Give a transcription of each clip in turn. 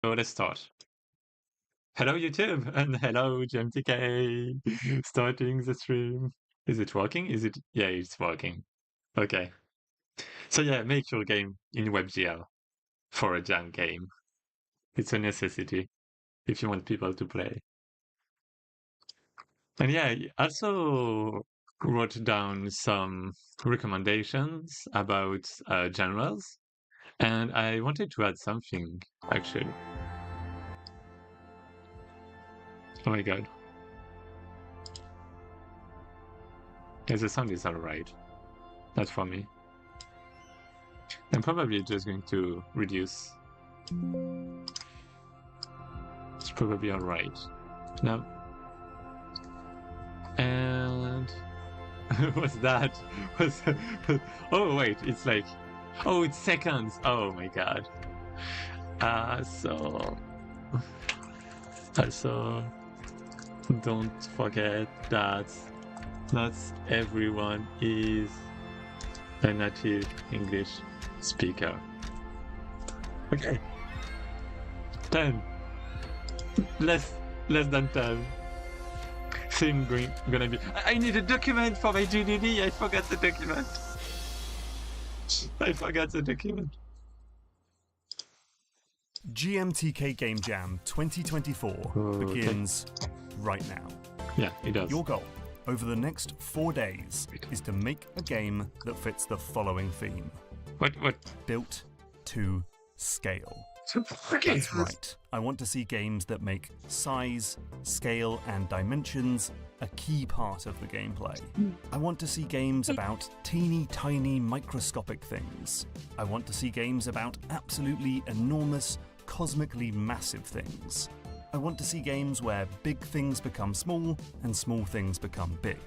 So let's start. Hello YouTube and hello GMTK. Starting the stream. Is it working? Yeah, it's working. Okay. So yeah, make your game in WebGL for a jam game. It's a necessity if you want people to play. And yeah, I also wrote down some recommendations about genres, and I wanted to add something actually. Oh my god. Yeah, the sound is alright. Not for me. I'm probably just going to reduce. It's probably alright. Now, and what's that? What's oh wait, it's like, oh, it's seconds. Oh my god. So also don't forget that not everyone is a native English speaker. Okay. 10. Less than 10. Theme gonna be. I need a document for my GDD. I forgot the document. I forgot the document. GMTK Game Jam 2024 begins right now. Yeah, it does. Your goal over the next 4 days is to make a game that fits the following theme. What? Built to scale. Okay. That's right. I want to see games that make size, scale, and dimensions a key part of the gameplay. I want to see games about teeny tiny microscopic things. I want to see games about absolutely enormous, cosmically massive things. I want to see games where big things become small and small things become big.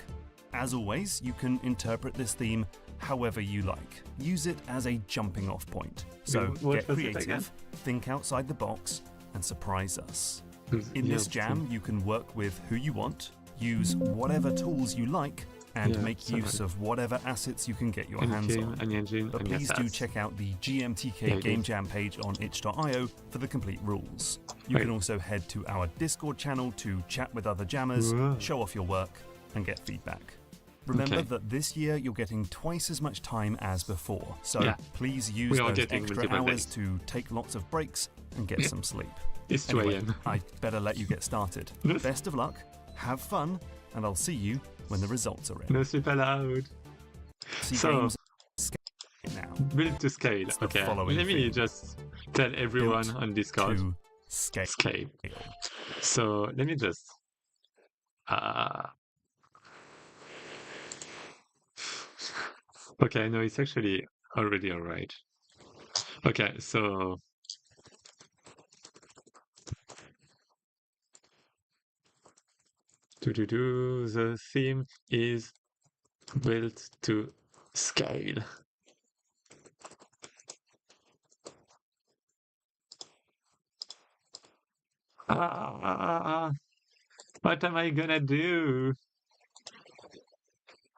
As always, you can interpret this theme however you like. Use it as a jumping off point. So get creative, think outside the box, and surprise us. In this jam, you can work with who you want, use whatever tools you like, and make use of whatever assets you can get your hands on. But please do check out the GMTK Game Jam page on itch.io for the complete rules. You can also head to our Discord channel to chat with other jammers, show off your work, and get feedback. Remember that this year you're getting twice as much time as before, so please use those extra hours to take lots of breaks and get some sleep. It's 2 Anyway, a.m. I better let you get started. Best of luck, have fun, and I'll see you when the results are in. No, super loud. See So, games scale now. Build to scale. Okay, let me just tell everyone Built on Discord. To scale. So let me just okay, no, it's actually already alright. Okay, so the theme is built to scale. What am I gonna do?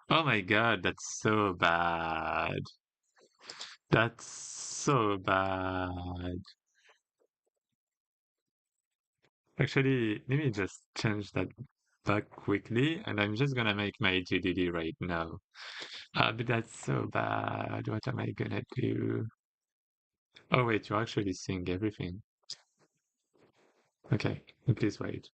Oh my god, that's so bad. That's so bad. Actually, let me just change that back quickly, and I'm just gonna make my GDD right now. But that's so bad. What am I gonna do? Oh wait, you're actually seeing everything. Okay, please wait.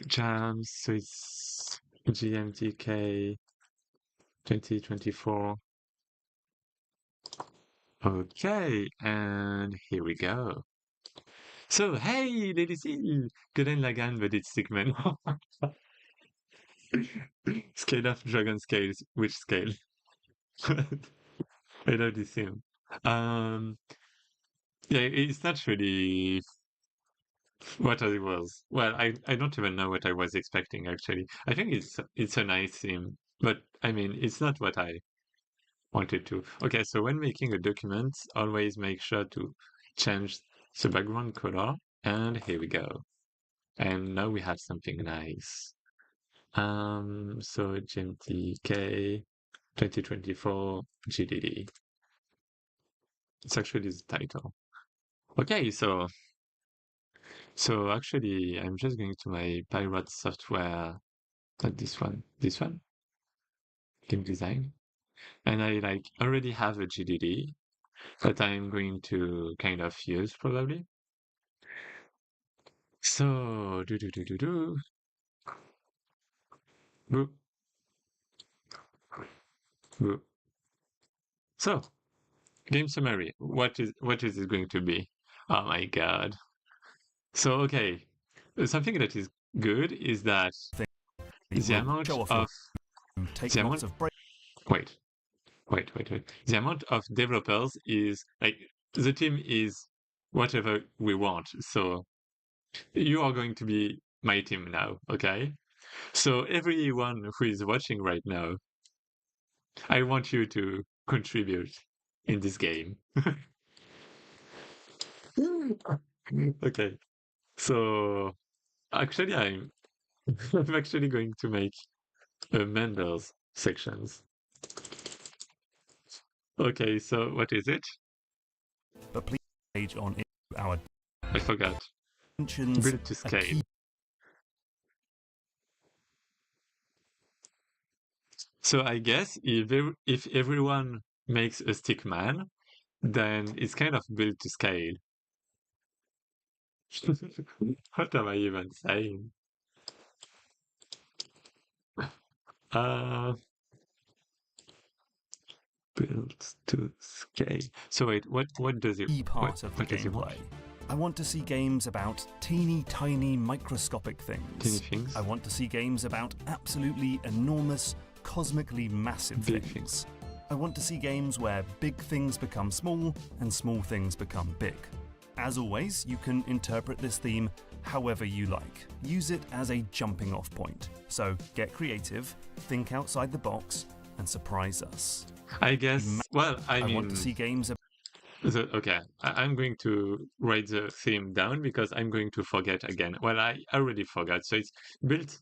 Jams, so it's GMTK 2024. Okay, and here we go. So, hey, ladies, Galen Lagan, but it's Sigmund. Scale of dragon scales. Which scale? I love this theme. Yeah, it's not really what I was. Well, I don't even know what I was expecting actually. I think it's a nice theme, but I mean, it's not what I wanted to. Okay, so when making a document, always make sure to change the background color. And here we go. And now we have something nice. So GMTK 2024 GDD. It's actually the title. Okay, so actually I'm just going to my pirate software, not this one, game design. And I like already have a GDD that I'm going to kind of use probably. So do. Boop, boop. So game summary. What is it going to be? Oh my god. So okay, something that is good is that the Will amount show off your of take the lots amount of wait wait. The amount of developers is like the team is whatever we want. So you are going to be my team now, okay? So everyone who is watching right now, I want you to contribute in this game. Okay. So actually I'm actually going to make a members sections. Okay, so what is it? but please page on our I forgot. dimensions, Build to a scale. key So I guess if everyone makes a stick man, then it's kind of built to scale. What am I even saying? Uh, built to scale. So wait, what does it part of the what does it want? gameplay. I want to see games about teeny tiny microscopic Tiny things. things? I want to see games about absolutely enormous, cosmically massive Big things. I want to see games where big things become small and small things become big. As always, you can interpret this theme however you like. Use it as a jumping off point. So get creative, think outside the box, and surprise us. I guess. Well, I mean, want to see games okay, I'm going to write the theme down because I'm going to forget again. Well, I already forgot. So it's built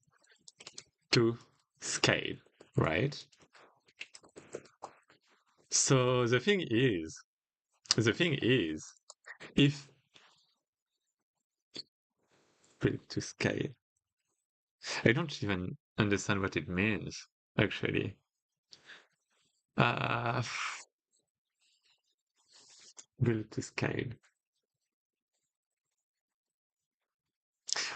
to scale, right? So the thing is, if built to scale, I don't even understand what it means, actually. Uh, built to scale.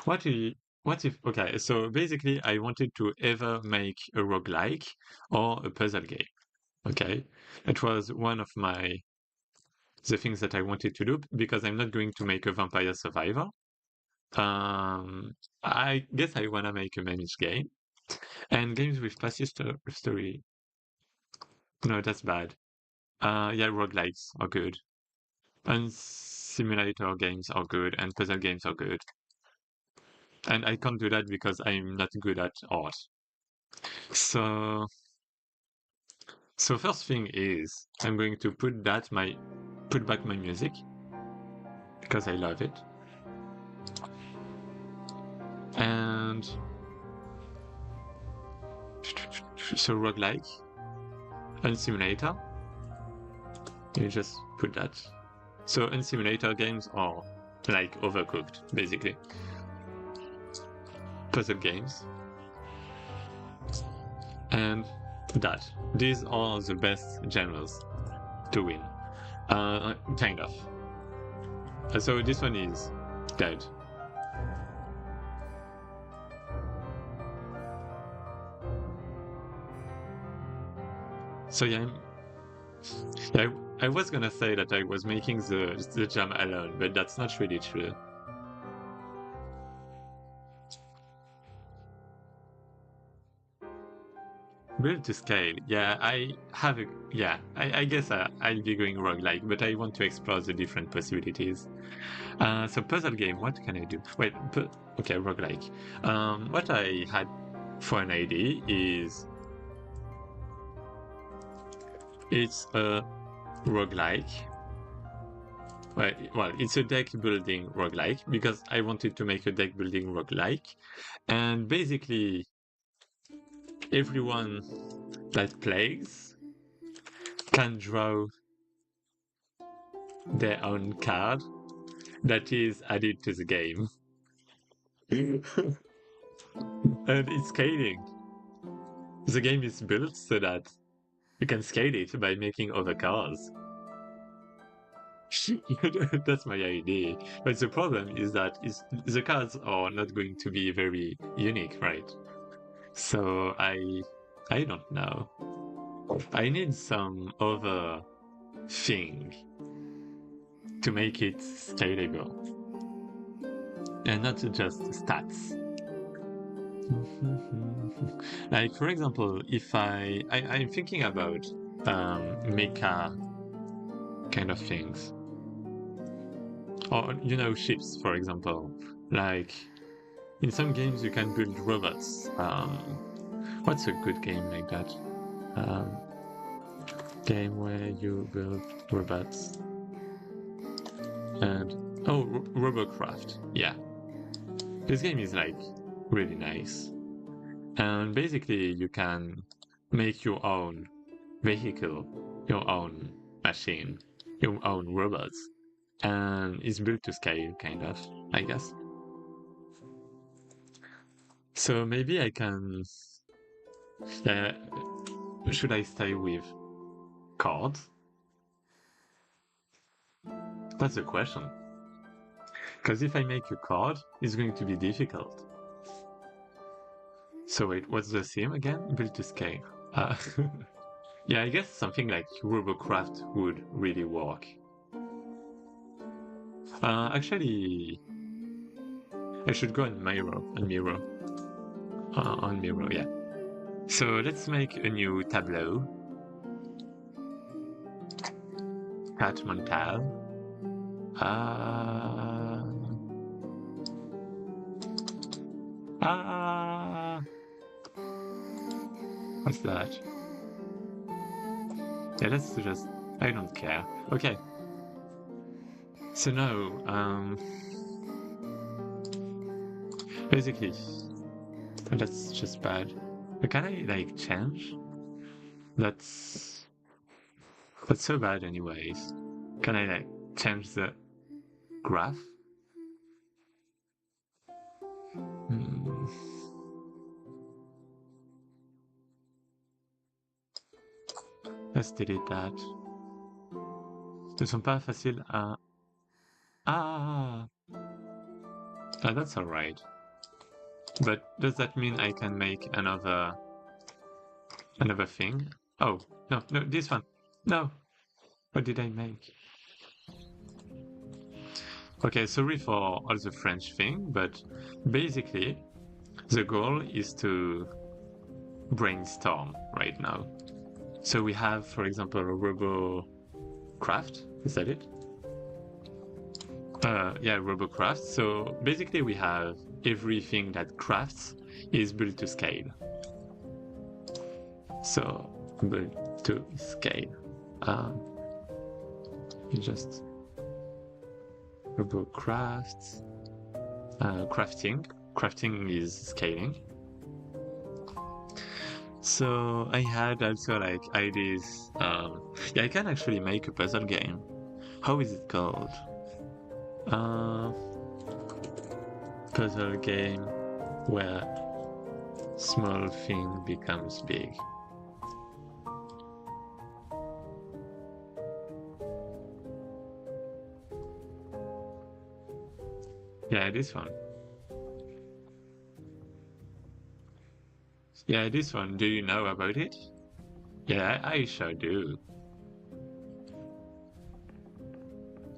What if, okay, so basically I wanted to ever make a roguelike or a puzzle game, okay? It was one of the things that I wanted to do because I'm not going to make a Vampire Survivor. I guess I wanna make a managed game and games with passive story. No, that's bad. Yeah, roguelikes are good. And simulator games are good and puzzle games are good. And I can't do that because I'm not good at art. So first thing is I'm going to put back my music because I love it. And so roguelike and simulator. You just put that. So and simulator games are like Overcooked, basically. Puzzle games. And that. These are the best genres to win. Kind of. So this one is dead. So yeah, I was gonna say that I was making the jam alone, but that's not really true. Build to scale, yeah, I guess I'll be going roguelike, but I want to explore the different possibilities. So puzzle game, what can I do? Wait, okay, roguelike. What I had for an idea is it's a roguelike. Well, it's a deck building roguelike because I wanted to make a deck building roguelike. And basically, everyone that plays can draw their own card that is added to the game. And it's scaling. The game is built so that you can scale it by making other cards. That's my idea. But the problem is that the cards are not going to be very unique, right? So I don't know. I need some other thing to make it scalable. And not just stats. Like for example, if I'm thinking about mecha kind of things. Or ships, for example. Like in some games you can build robots. What's a good game like that? Game where you build robots. And Robocraft. Yeah. This game is like really nice. And basically you can make your own vehicle, your own machine, your own robots. And it's built to scale, kind of, I guess. So maybe I can... should I stay with cards? That's the question. Because if I make a card, it's going to be difficult. So wait, what's the theme again? Built to scale. Yeah, I guess something like Robocraft would really work. Actually, I should go on Miro. On Miro, yeah. So let's make a new tableau. Cat Montal. What's that? Yeah, let's just... I don't care. Okay. So now, basically, that's just bad. But can I, like, change? That's so bad anyways. Can I, like, change the graph? Let's delete that. Ne sont pas faciles à... that's alright. But does that mean I can make another thing? Oh, no, this one. No! What did I make? Okay, sorry for all the French thing, but basically the goal is to brainstorm right now. So we have, for example, a Robocraft. Is that it? Yeah, Robocraft. So basically we have everything that crafts is built to scale. So built to scale. You just Robocraft. Crafting. Crafting is scaling. So I had also like ideas. Yeah, I can actually make a puzzle game. How is it called? Puzzle game where small thing becomes big. Yeah, this one. Yeah, this one. Do you know about it? Yeah, I sure do.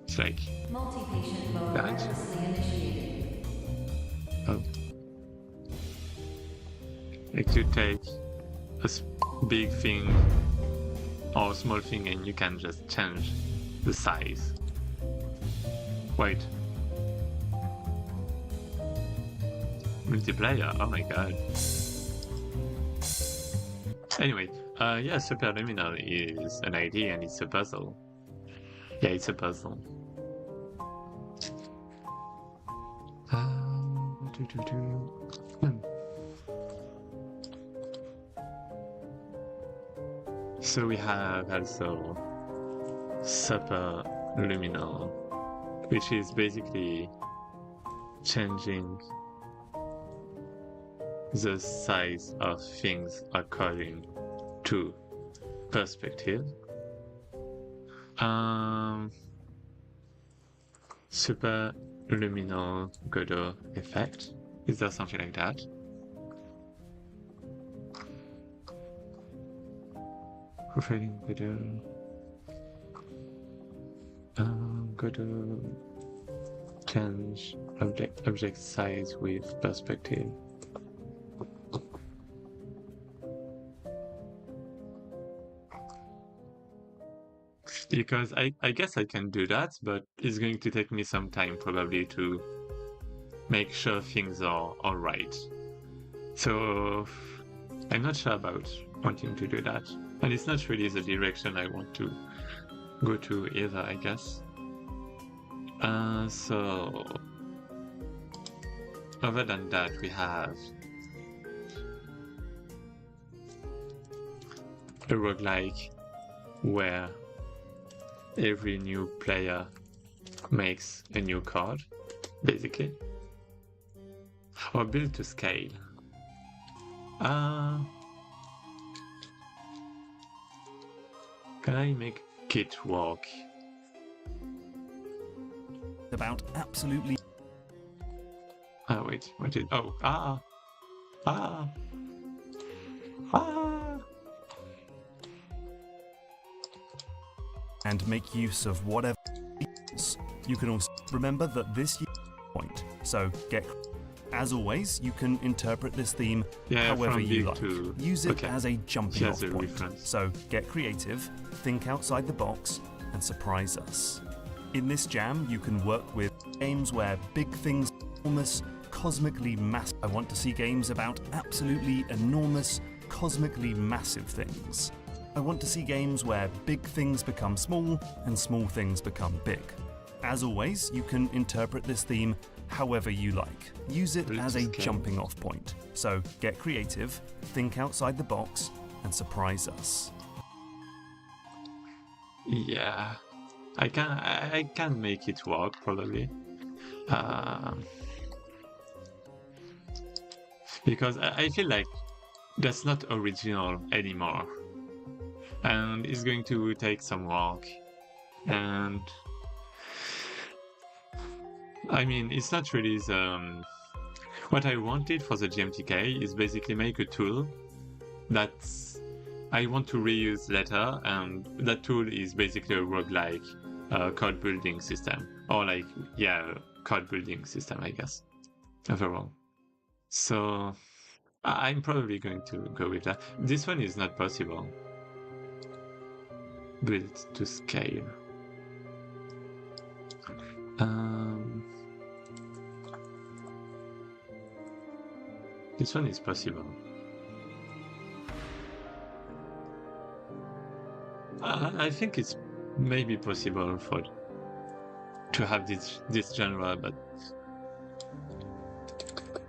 It's like Multi-patient mode that. wirelessly initiated. Oh. Like you take a big thing or a small thing and you can just change the size. Wait. Multiplayer? Oh my god. Anyway, yeah, Superluminal is an idea and it's a puzzle. Yeah, it's a puzzle. So we have also super luminal, which is basically changing the size of things according to perspective. Super luminal Godot effect. Is there something like that? Profiling Godot. Godot change object size with perspective. Because I guess I can do that, but it's going to take me some time probably to make sure things are all right. So I'm not sure about wanting to do that. And it's not really the direction I want to go to either, I guess. So other than that, we have a roguelike where every new player makes a new card, basically. Or build to scale. Can I make it work? About absolutely. Wait, what is... Oh, ah! And make use of whatever. You can also remember that this point. So get. As always, you can interpret this theme however you like. Use it as a jumping off point. Reference. So get creative, think outside the box, and surprise us. In this jam, you can work with games where big things, enormous, cosmically massive. I want to see games about absolutely enormous, cosmically massive things. I want to see games where big things become small and small things become big. As always, you can interpret this theme however you like. Use it as a jumping off point. So get creative, think outside the box, and surprise us. Yeah, I can make it work probably. Because I feel like that's not original anymore. And it's going to take some work. And I mean, it's not really the... What I wanted for the GMTK is basically make a tool that I want to reuse later, and that tool is basically a roguelike code building system. Or like, yeah, code building system, I guess, overall. So I'm probably going to go with that. This one is not possible. Build to scale. This one is possible. I think it's maybe possible to have this genre, but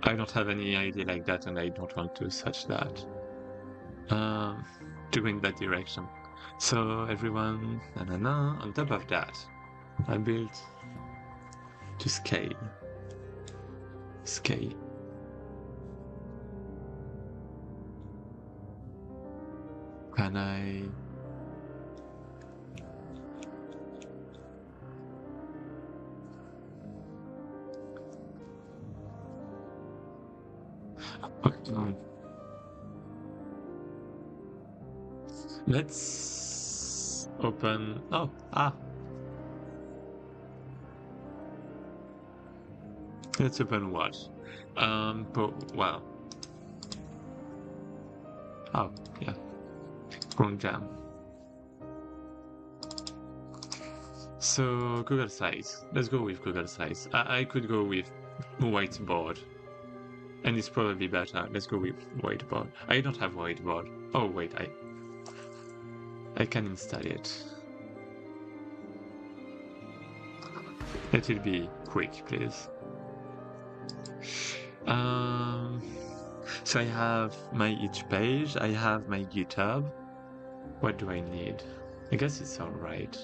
I don't have any idea like that, and I don't want to search that to go in that direction. So everyone, on top of that, I built to scale. Can I... Let's open... Let's open what? Well... Oh, yeah. Wrong jam. So, Google Slides. Let's go with Google Slides. I could go with whiteboard. And it's probably better. Let's go with whiteboard. I don't have whiteboard. Oh, wait, I can install it. Let it be quick, please. So I have my each page, I have my GitHub, What do I need? I guess it's alright.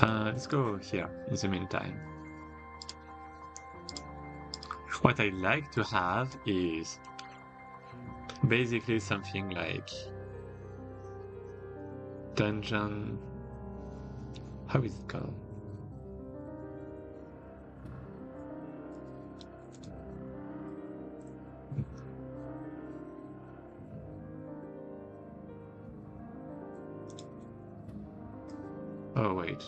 Let's go here in the meantime. What I like to have is basically something like dungeon. How is it called? Oh wait,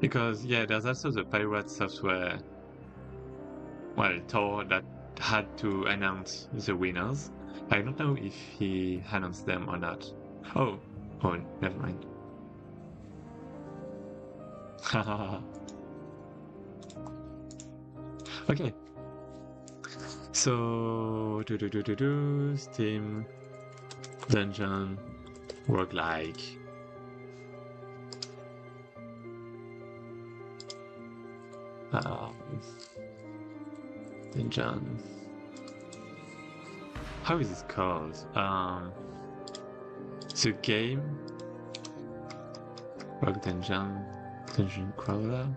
because yeah, there's also the pirate software. Well, Tor that had to announce the winners. I don't know if he announced them or not. Oh, never mind. Okay. So Steam dungeon roguelike. Dungeon. How is it called? The game. Rock dungeon. Dungeon crawler.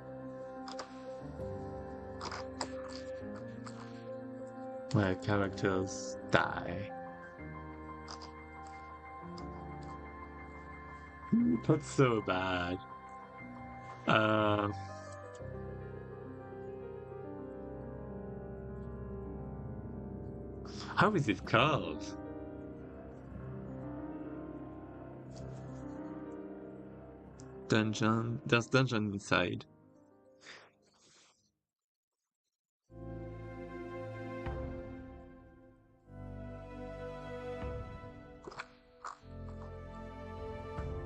Where characters die. That's so bad. How is it called? Dungeon. There's dungeon inside.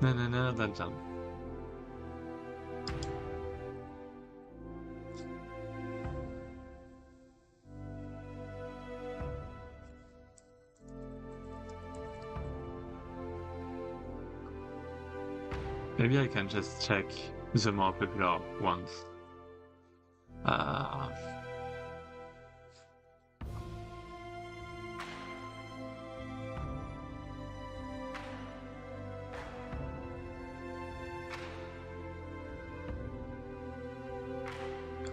No, dungeon. Maybe I can just check the more popular ones.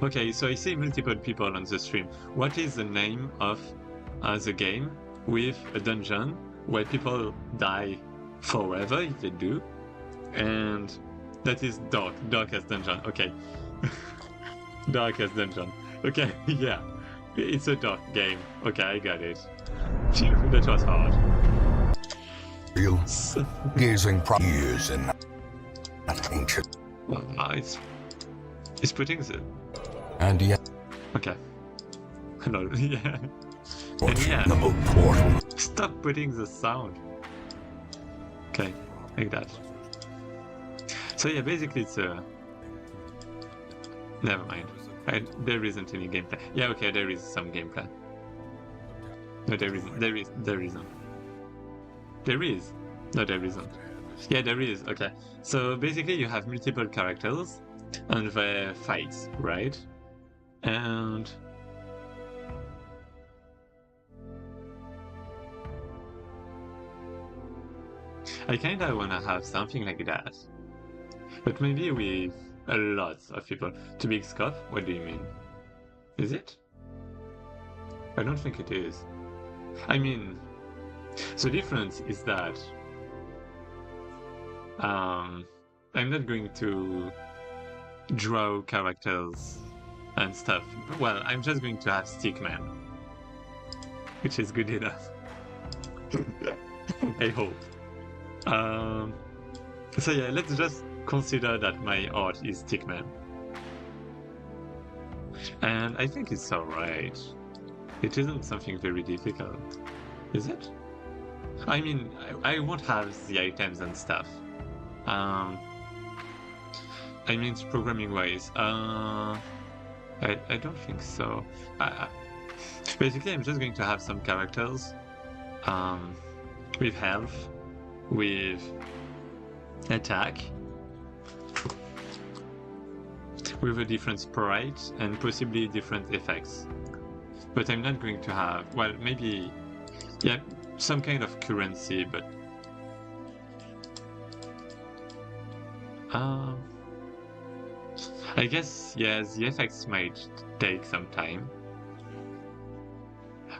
Okay, so I see multiple people on the stream. What is the name of the game with a dungeon where people die forever if they do? And that is Darkest Dungeon. Okay. Darkest Dungeon. Okay, yeah. It's a dark game. Okay, I got it. Phew, that was hard. You gazing years in ancient. It's putting the. And yet, Okay. Hello. Yeah. what's yeah. the moot portal? Stop putting the sound. Okay, like that. So yeah, basically it's a. Never mind. There isn't any gameplay. Yeah, okay, there is some gameplay. No, there isn't. There isn't. There isn't. There is. No, there isn't. Yeah, there is. Okay. So basically, you have multiple characters, and they fight, right? And I kinda wanna have something like that, but maybe with a lot of people. Too big scope? What do you mean? Is it? I don't think it is. I mean, the difference is that I'm not going to draw characters and stuff. Well, I'm just going to have Stickman, which is good enough. I hope. So yeah, let's just consider that my art is Stickman. And I think it's alright. It isn't something very difficult, is it? I mean, I won't have the items and stuff. I mean, programming-wise, I don't think so. Basically, I'm just going to have some characters with health, with attack, with a different sprite, and possibly different effects. But I'm not going to have, well, maybe, yeah, some kind of currency, but Um, I guess, yes, the effects might take some time.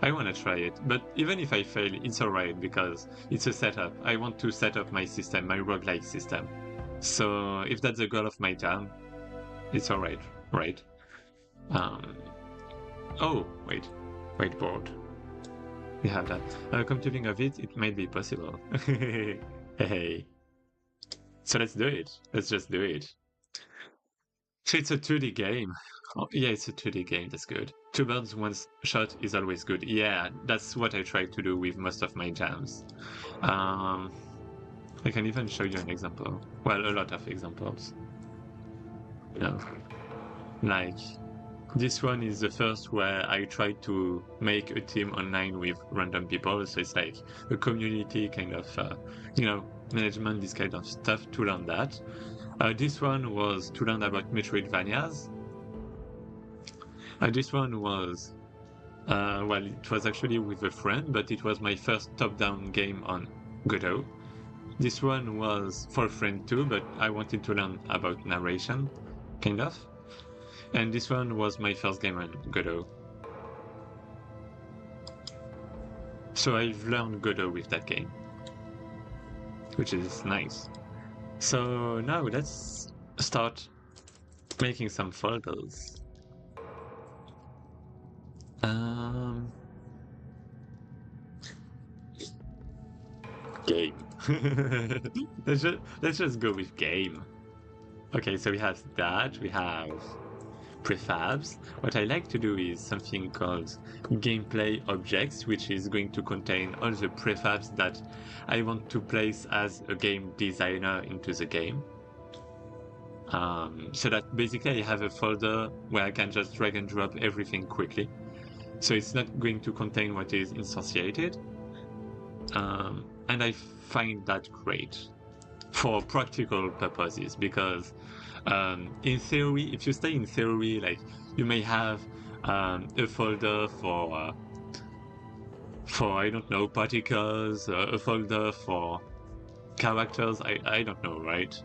I want to try it, but even if I fail, it's alright because it's a setup. I want to set up my system, my roguelike system. So if that's the goal of my jam, it's alright, right? Oh, wait. Whiteboard. We have that. Come to think of it, it might be possible. Hey. So let's do it. Let's just do it. So it's a 2D game. Oh, yeah, it's a 2D game. That's good. Two birds, one shot is always good. Yeah, that's what I try to do with most of my jams. I can even show you an example. Well, a lot of examples. You know, like this one is the first where I try to make a team online with random people. So it's like a community kind of, management, this kind of stuff to learn that. This one was to learn about Metroidvanias. This one was, it was actually with a friend, but it was my first top-down game on Godot. This one was for a friend too, but I wanted to learn about narration, kind of. And this one was my first game on Godot. So I've learned Godot with that game, which is nice. So now let's start making some folders. Game. let's just go with game. Okay, so we have that. We have prefabs. What I like to do is something called gameplay objects, which is going to contain all the prefabs that I want to place as a game designer into the game. So that basically I have a folder where I can just drag and drop everything quickly. So it's not going to contain what is instantiated. And I find that great for practical purposes because in theory, if you stay in theory, like you may have a folder for I don't know, particles, a folder for characters, I don't know, right?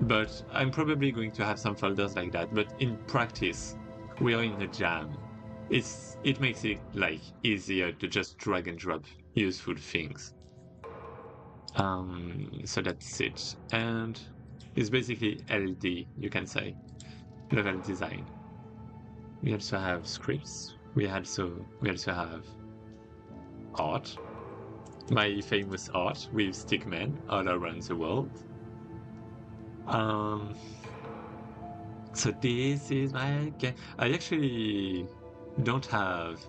But I'm probably going to have some folders like that. But in practice, we are in a jam. It makes it like easier to just drag and drop useful things. So that's it, and it's basically LD, you can say, level design. We also have scripts. We also have art, my famous art with stickmen all around the world. So this is my game. I actually don't have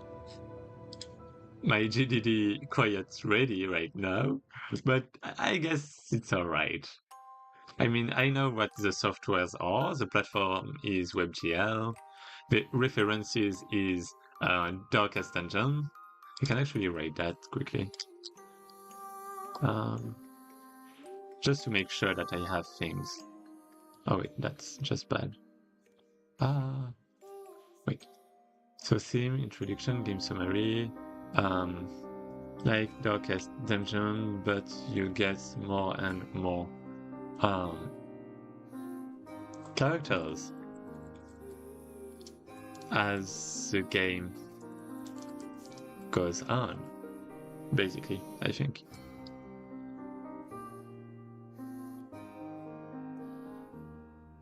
my GDD quite ready right now, but I guess it's alright. I mean, I know what the softwares are. The platform is WebGL. The references is Darkest Dungeon. I can actually write that quickly. Just to make sure that I have things. Oh wait, that's just bad. Wait. So theme, introduction, game summary, like Darkest Dungeon, but you get more and more characters as the game goes on, basically, I think.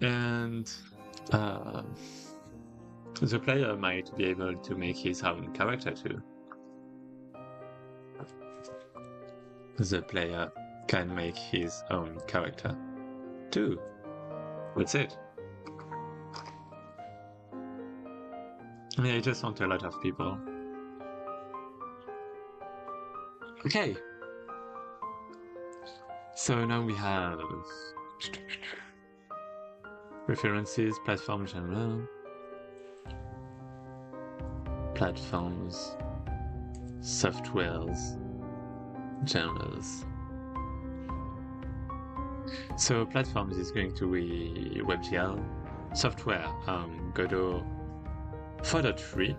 And the player might be able to make his own character too. The player can make his own character too. That's it. I just want a lot of people. Okay. So now we have references, platform genre, platforms, softwares, genres. So platforms is going to be WebGL, software, Godot 4.3,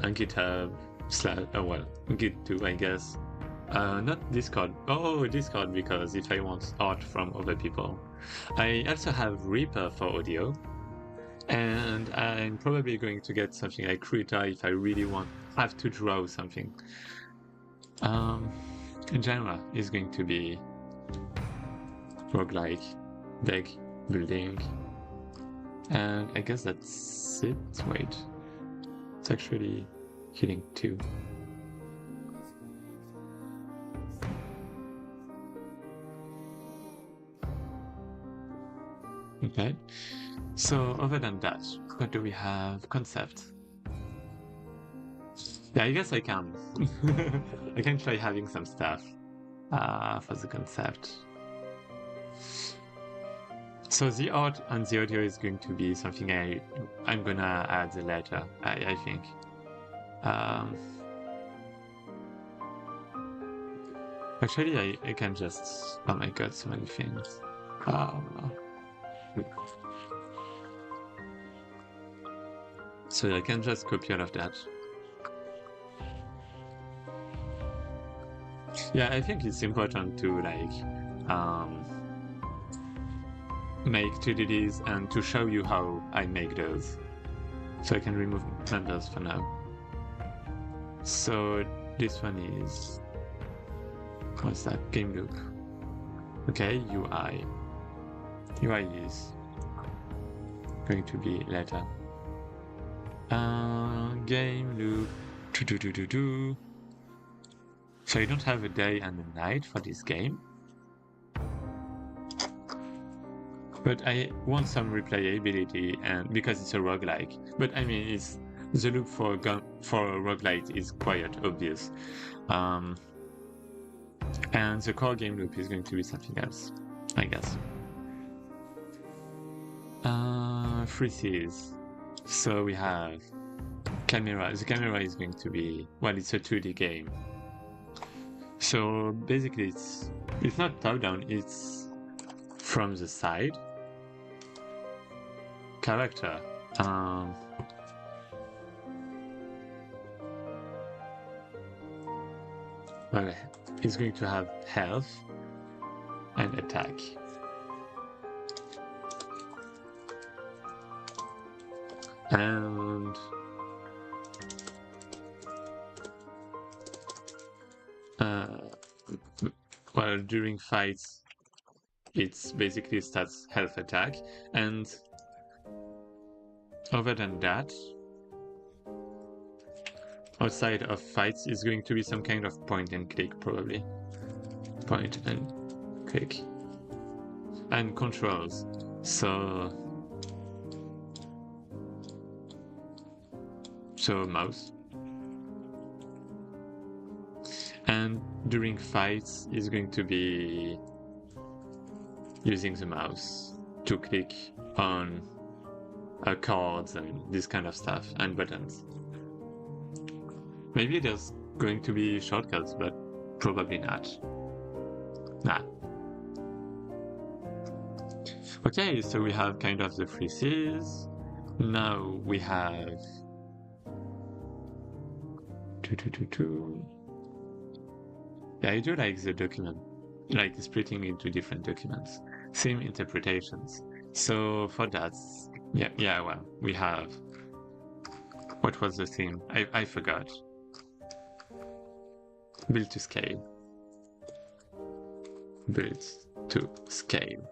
and GitHub / Git 2, I guess. Not Discord. Oh, Discord, because if I want art from other people. I also have Reaper for audio, and I'm probably going to get something like Krita if I really have to draw something. Genre is going to be roguelike, deck building, and I guess that's it. Wait, it's actually Healing 2. Okay, so other than that, what do we have? Concept. Yeah, I guess I can. I can try having some stuff for the concept. So the art and the audio is going to be something I'm gonna add later, I think. Actually, I can just... Oh my god, so many things. So I can just copy all of that. Yeah, I think it's important to make 2DDs and to show you how I make those. So I can remove members for now. So this one is... What's that? Game loop. Okay, UI. UI is going to be later. Game loop. So you don't have a day and a night for this game. But I want some replayability, and because it's a roguelike. But I mean, it's the loop for a roguelike is quite obvious. And the core game loop is going to be something else, I guess. 3 Cs. So we have camera. The camera is going to be, well, it's a 2D game. So basically it's not top down, it's from the side. Character. Well, it's going to have health and attack. And well, during fights, it's basically stats health attack, and other than that, outside of fights is going to be some kind of point and click, probably. Point and click. And controls. So mouse. And during fights is going to be using the mouse to click on cards and this kind of stuff, and buttons. Maybe there's going to be shortcuts, but probably not. Nah. Okay, so we have kind of the 3 Cs. Now we have... Yeah, I do like the document, like splitting into different documents, same interpretations. So for that, yeah, well, we have... What was the theme? I forgot. Build to scale. Build to scale.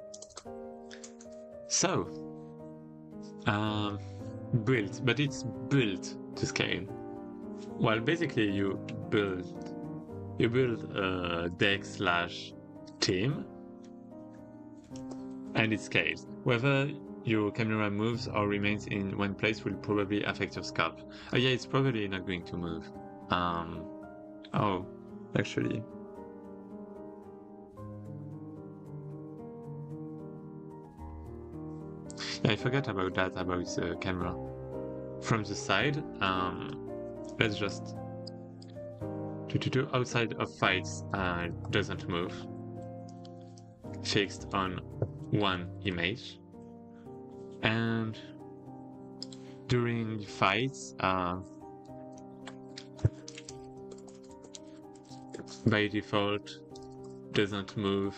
So, build, but it's built to scale. Well, basically you build a deck / team, and it scales. Whether your camera moves or remains in one place will probably affect your scope. Oh yeah, it's probably not going to move. Oh, actually. Yeah, I forgot about that, about the camera. From the side, let's just... outside of fights doesn't move. Fixed on one image. And during fights, by default doesn't move,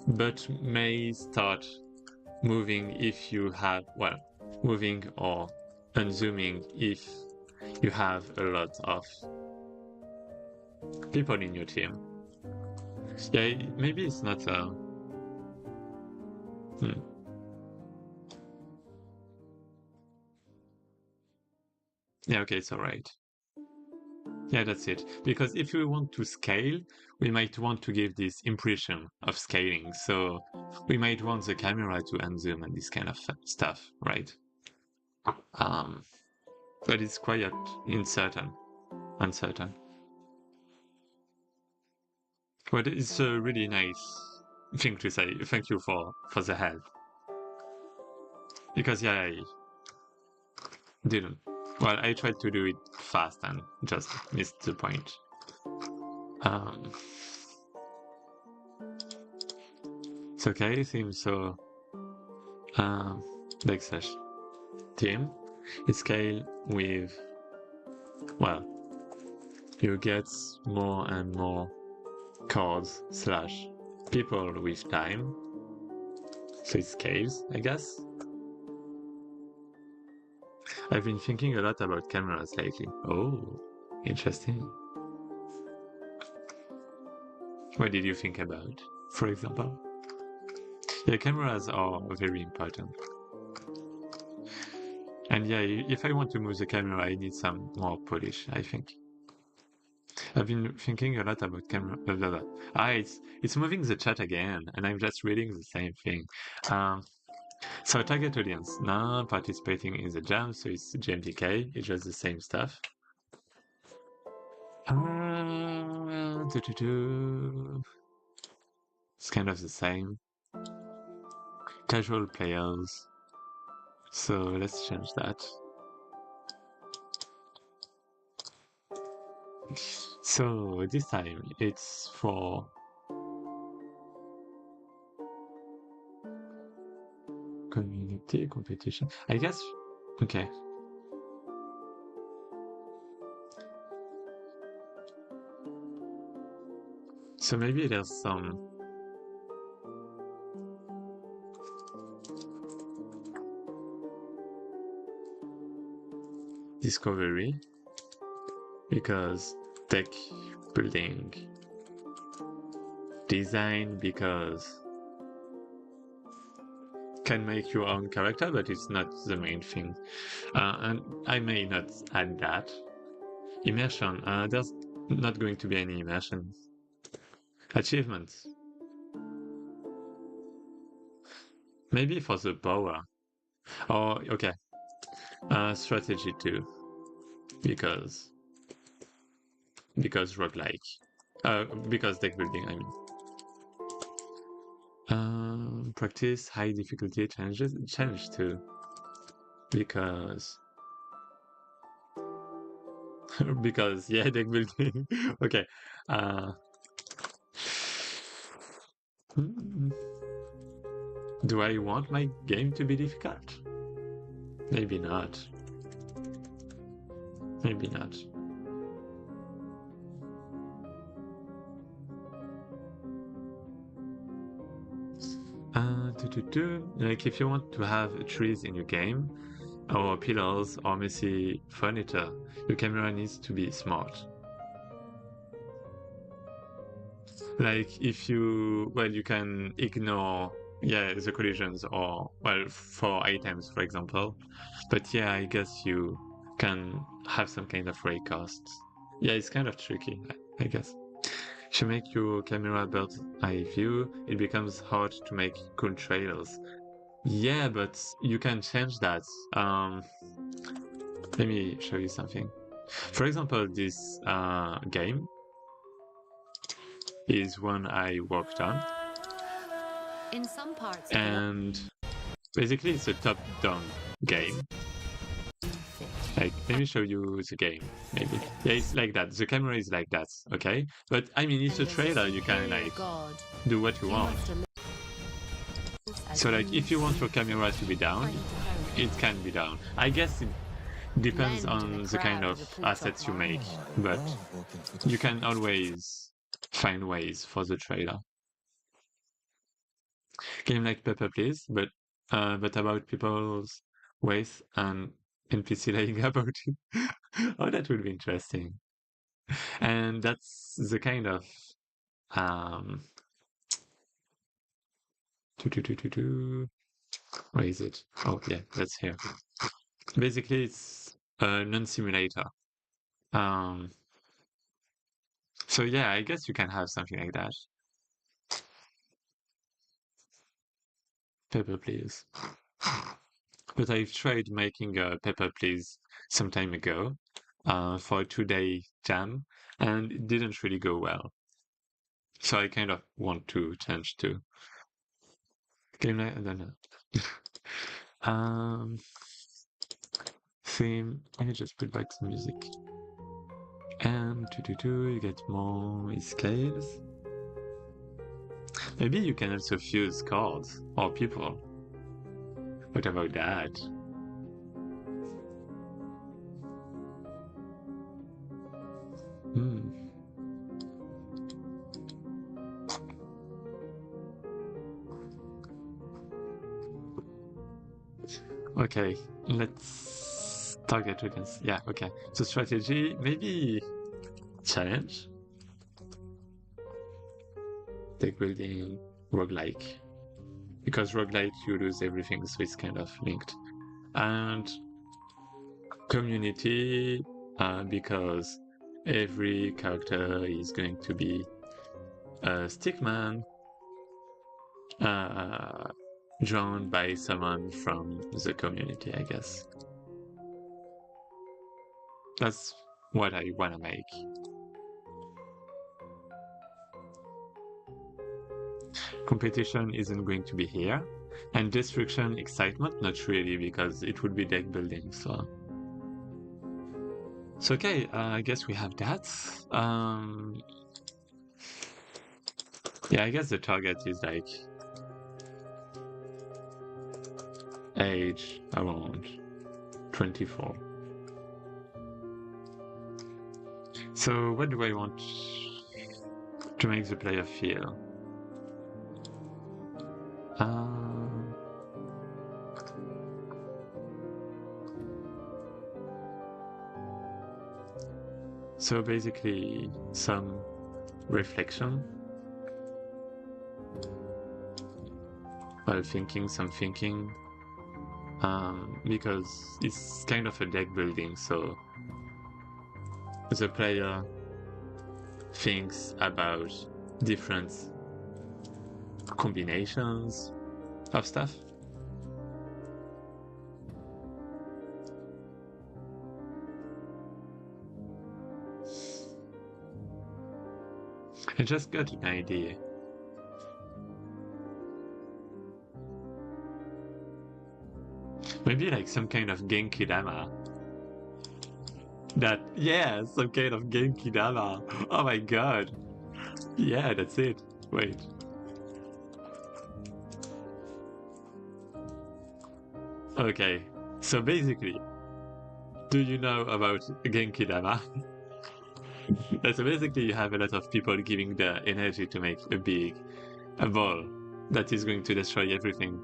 but may start moving if you have, well, moving or unzooming if you have a lot of people in your team. Yeah, maybe it's not a... Yeah, okay, it's alright. Yeah, that's it. Because if we want to scale, we might want to give this impression of scaling. So we might want the camera to unzoom and this kind of stuff, right? But it's quite uncertain. But it's a really nice thing to say. Thank you for the help. Because yeah, I didn't. Well, I tried to do it fast and just missed the point. It's okay, theme, so backslash team. It scale with, well, you get more and more cards slash people with time. So it scales, I guess. I've been thinking a lot about cameras lately. Oh, interesting. What did you think about, for example? Yeah, cameras are very important. And yeah, if I want to move the camera, I need some more polish, I think. I've been thinking a lot about camera. Blah, blah, blah. It's moving the chat again, and I'm just reading the same thing. So target audience now participating in the jam, so it's GMTK. It's just the same stuff. It's kind of the same. Casual players. So let's change that. So this time it's for community competition. I guess. Okay. So maybe there's some discovery because tech building design because can make your own character, but it's not the main thing. And I may not add that. Immersion. There's not going to be any immersion. Achievements. Maybe for the power. Oh, okay. Strategy too. Because roguelike. Because deck building, I mean. Practice high difficulty challenge too. Because yeah, deck building. Okay. Do I want my game to be difficult? Maybe not. Maybe not. Like if you want to have trees in your game, or pillars, or messy furniture, your camera needs to be smart. Like if you, well, you can ignore, yeah, the collisions or, well, for items, for example. But yeah, I guess you can have some kind of ray costs. Yeah, it's kind of tricky, I guess. If you make your camera bird's eye view, it becomes hard to make cool trails. Yeah, but you can change that. Let me show you something. For example, this game is one I worked on. In some parts. And basically it's a top-down game. Like, let me show you the game, maybe. Yeah, it's like that. The camera is like that, okay? But, I mean, it's a trailer. You can, like, do what you want. So, like, if you want your camera to be down, it can be down. I guess it depends on the kind of assets you make, but you can always find ways for the trailer. Game like Pepper Please, but about people's ways and NPC lying about it. Oh, that would be interesting. And that's the kind of um where is it? Oh yeah, that's here. Basically it's a non-simulator. Um so yeah, I guess you can have something like that. Pepper Please. But I've tried making a Pepper Please some time ago for a 2-day jam, and it didn't really go well. So I kind of want to change to game night. I don't know. um, theme. Let me just put back some music. And you get more scales. Maybe you can also fuse cards or people. What about that? Hmm. Okay, let's target against. Yeah, okay. So strategy, maybe challenge, deck building, roguelike. Because roguelike, you lose everything, so it's kind of linked. And community, because every character is going to be a stickman, drawn by someone from the community, I guess. That's what I want to make. Competition isn't going to be here, and destruction, excitement, not really, because it would be deck building, so... So okay, I guess we have that. Yeah, I guess the target is like age around 24. So what do I want to make the player feel? So basically some reflection while thinking, some thinking, because it's kind of a deck building, so the player thinks about different combinations of stuff. I just got an idea. Maybe like some kind of Genki Dama. Yeah, some kind of Genki Dama. Oh my god. Yeah, that's it. Wait. Okay, so basically, do you know about Genki Dama? So basically you have a lot of people giving their energy to make a ball that is going to destroy everything.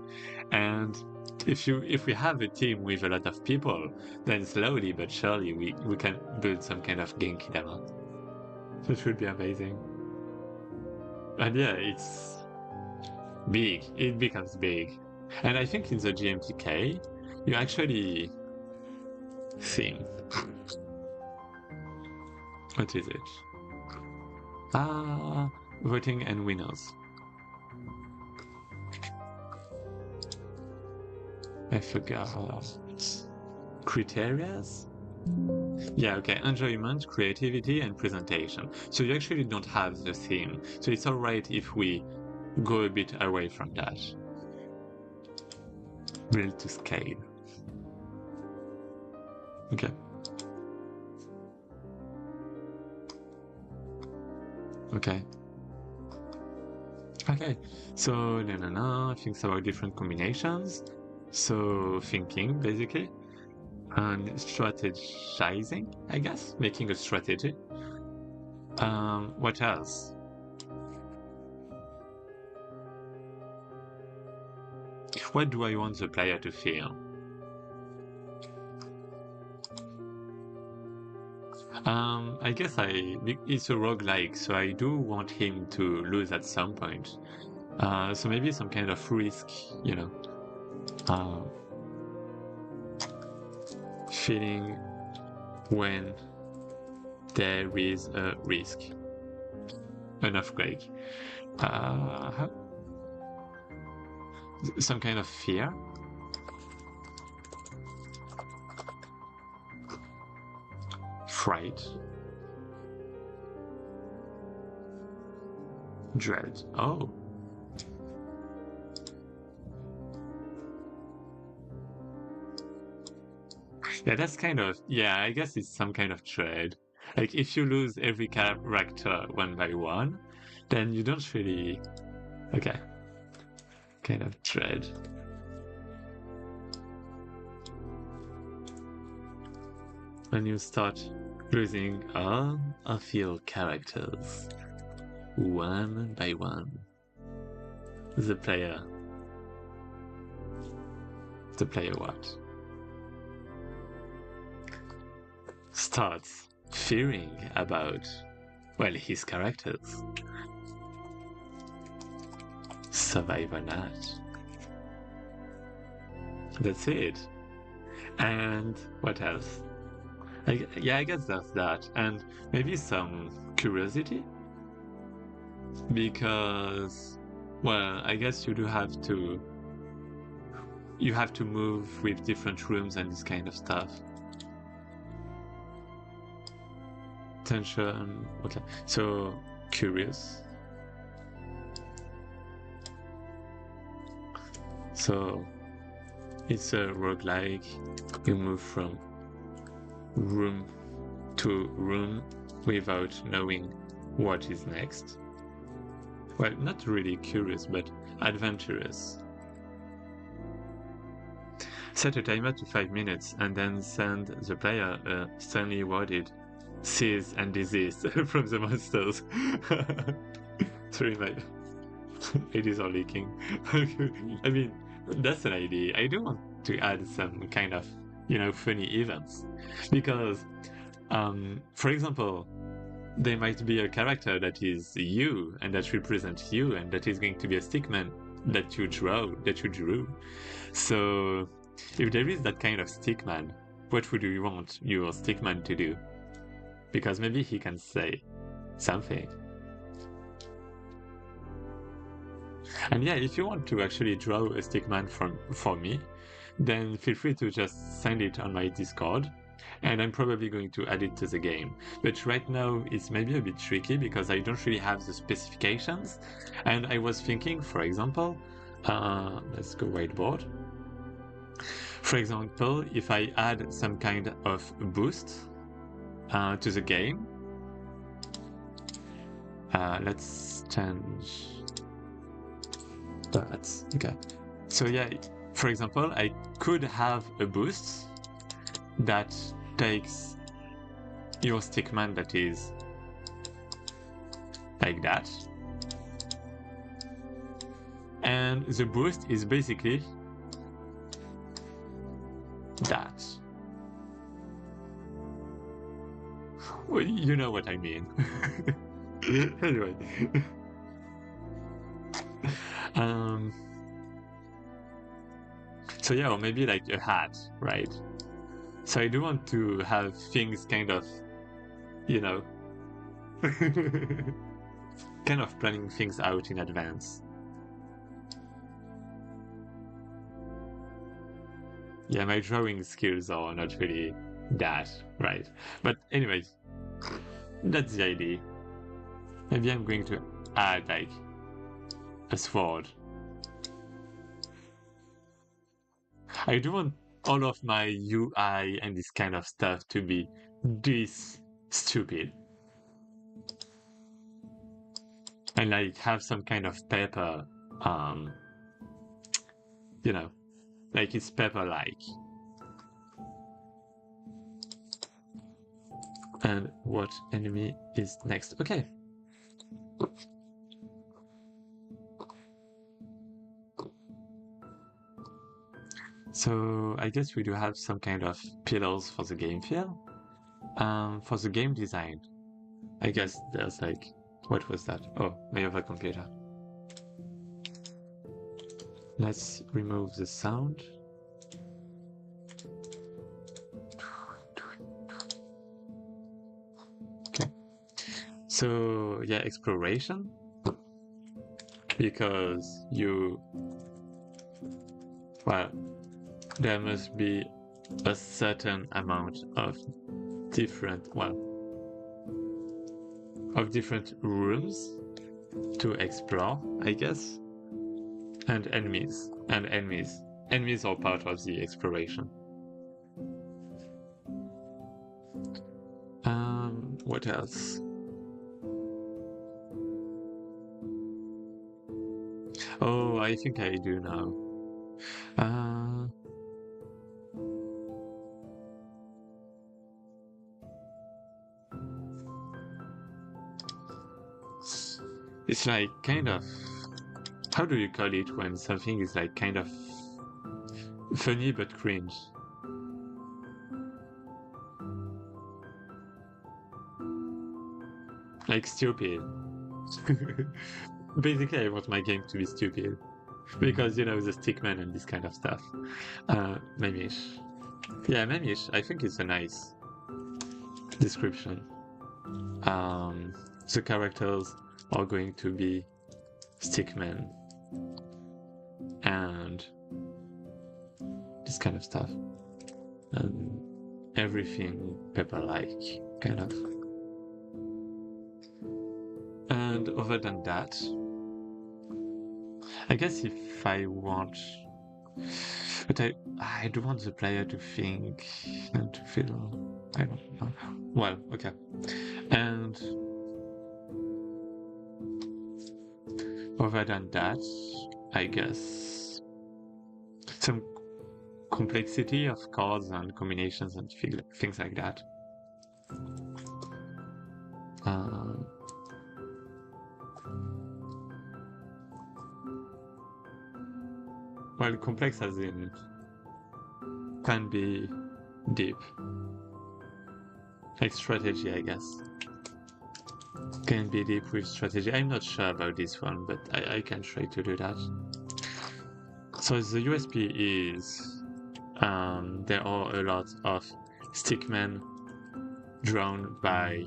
And if we have a team with a lot of people, then slowly but surely we can build some kind of Genki Dama. That would be amazing. And yeah, it's big. It becomes big. And I think in the GMTK, you actually think. What is it? Voting and winners. I forgot. Criterias? Yeah, okay. Enjoyment, creativity, and presentation. So you actually don't have the theme. So it's alright if we go a bit away from that. Build to scale. Okay. Okay. Okay. So, thinks about different combinations. So, thinking, basically. And strategizing, I guess. Making a strategy. What else? What do I want the player to feel? I guess it's a roguelike, so I do want him to lose at some point. So maybe some kind of risk, you know. Feeling when there is a risk. An earthquake. Some kind of fear. Fright. Dread. Oh. Yeah, that's kind of, yeah, I guess it's some kind of dread. Like, if you lose every character one by one, then you don't really... Okay. Kind of dread. When you start losing all of your characters, one by one, the player what? Starts fearing about, well, his characters. Survive or not. That's it. And what else? Yeah, I guess that's that. And maybe some curiosity? Because, well, I guess you have to move with different rooms and this kind of stuff. Tension. Okay, so curious. So it's a roguelike. You move from room to room without knowing what is next. Well, not really curious, but adventurous. Set a timer to 5 minutes and then send the player a sternly worded cease and desist from the monsters. Sorry, my ladies are leaking. I mean, that's an idea. I do want to add some kind of, funny events. Because, for example, there might be a character that is you and that represents you and that is going to be a stickman that you drew. So if there is that kind of stickman, what would you want your stickman to do? Because maybe he can say something. And yeah, if you want to actually draw a stickman for me, then feel free to just send it on my Discord, and I'm probably going to add it to the game. But right now it's maybe a bit tricky because I don't really have the specifications, and I was thinking, for example, let's go whiteboard. For example, if I add some kind of boost to the game, let's change that. Okay. So yeah, for example, I could have a boost that takes your stickman that is like that. And the boost is basically that. Well, you know what I mean. Anyway. So yeah, or maybe like a hat, right? So I do want to have things kind of, kind of planning things out in advance. Yeah, my drawing skills are not really that, right? But anyway, that's the idea. Maybe I'm going to add like a sword. I do want all of my UI and this kind of stuff to be this stupid. And like have some kind of paper, like it's paper-like. And what enemy is next? Okay. So I guess we do have some kind of pillars for the game feel. For the game design, I guess there's like, what was that? Oh, I have a computer. Let's remove the sound. Okay. So yeah, exploration. Because well, there must be a certain amount of different rooms to explore, I guess, and enemies are part of the exploration. What else? Oh, I think I do now. It's like kind of, how do you call it when something is like kind of funny but cringe? Like stupid. Basically, I want my game to be stupid. Because, you know, the stickman and this kind of stuff. Memish. Yeah, Memish, I think it's a nice description. The characters are going to be stickmen and this kind of stuff. And everything pepper-like, kind of. And other than that, I guess if I want, but I do want the player to think and to feel, I don't know. Well, okay. And other than that, I guess some complexity of cards and combinations and things like that. Well, complex as in can be deep. Like strategy, I guess. Can be deep with strategy. I'm not sure about this one, but I can try to do that. So the USP is there are a lot of stickmen drawn by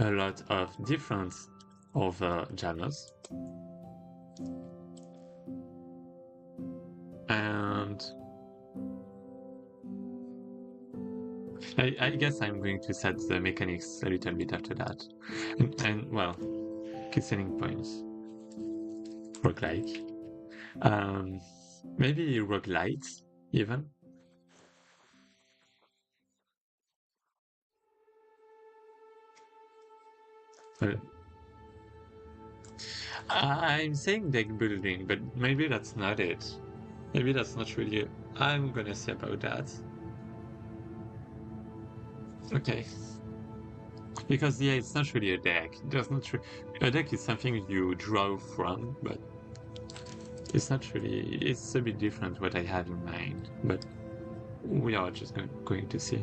a lot of different other genres. And I guess I'm going to set the mechanics a little bit after that. And well, key selling points. Roguelike. Maybe roguelites, even. Well, I'm saying deck building, but maybe that's not it. Maybe that's not really it. I'm gonna say about that. Okay. Because yeah, it's not really a deck. There's not a deck is something you draw from, but it's not really. It's a bit different what I have in mind, but we are just going to see.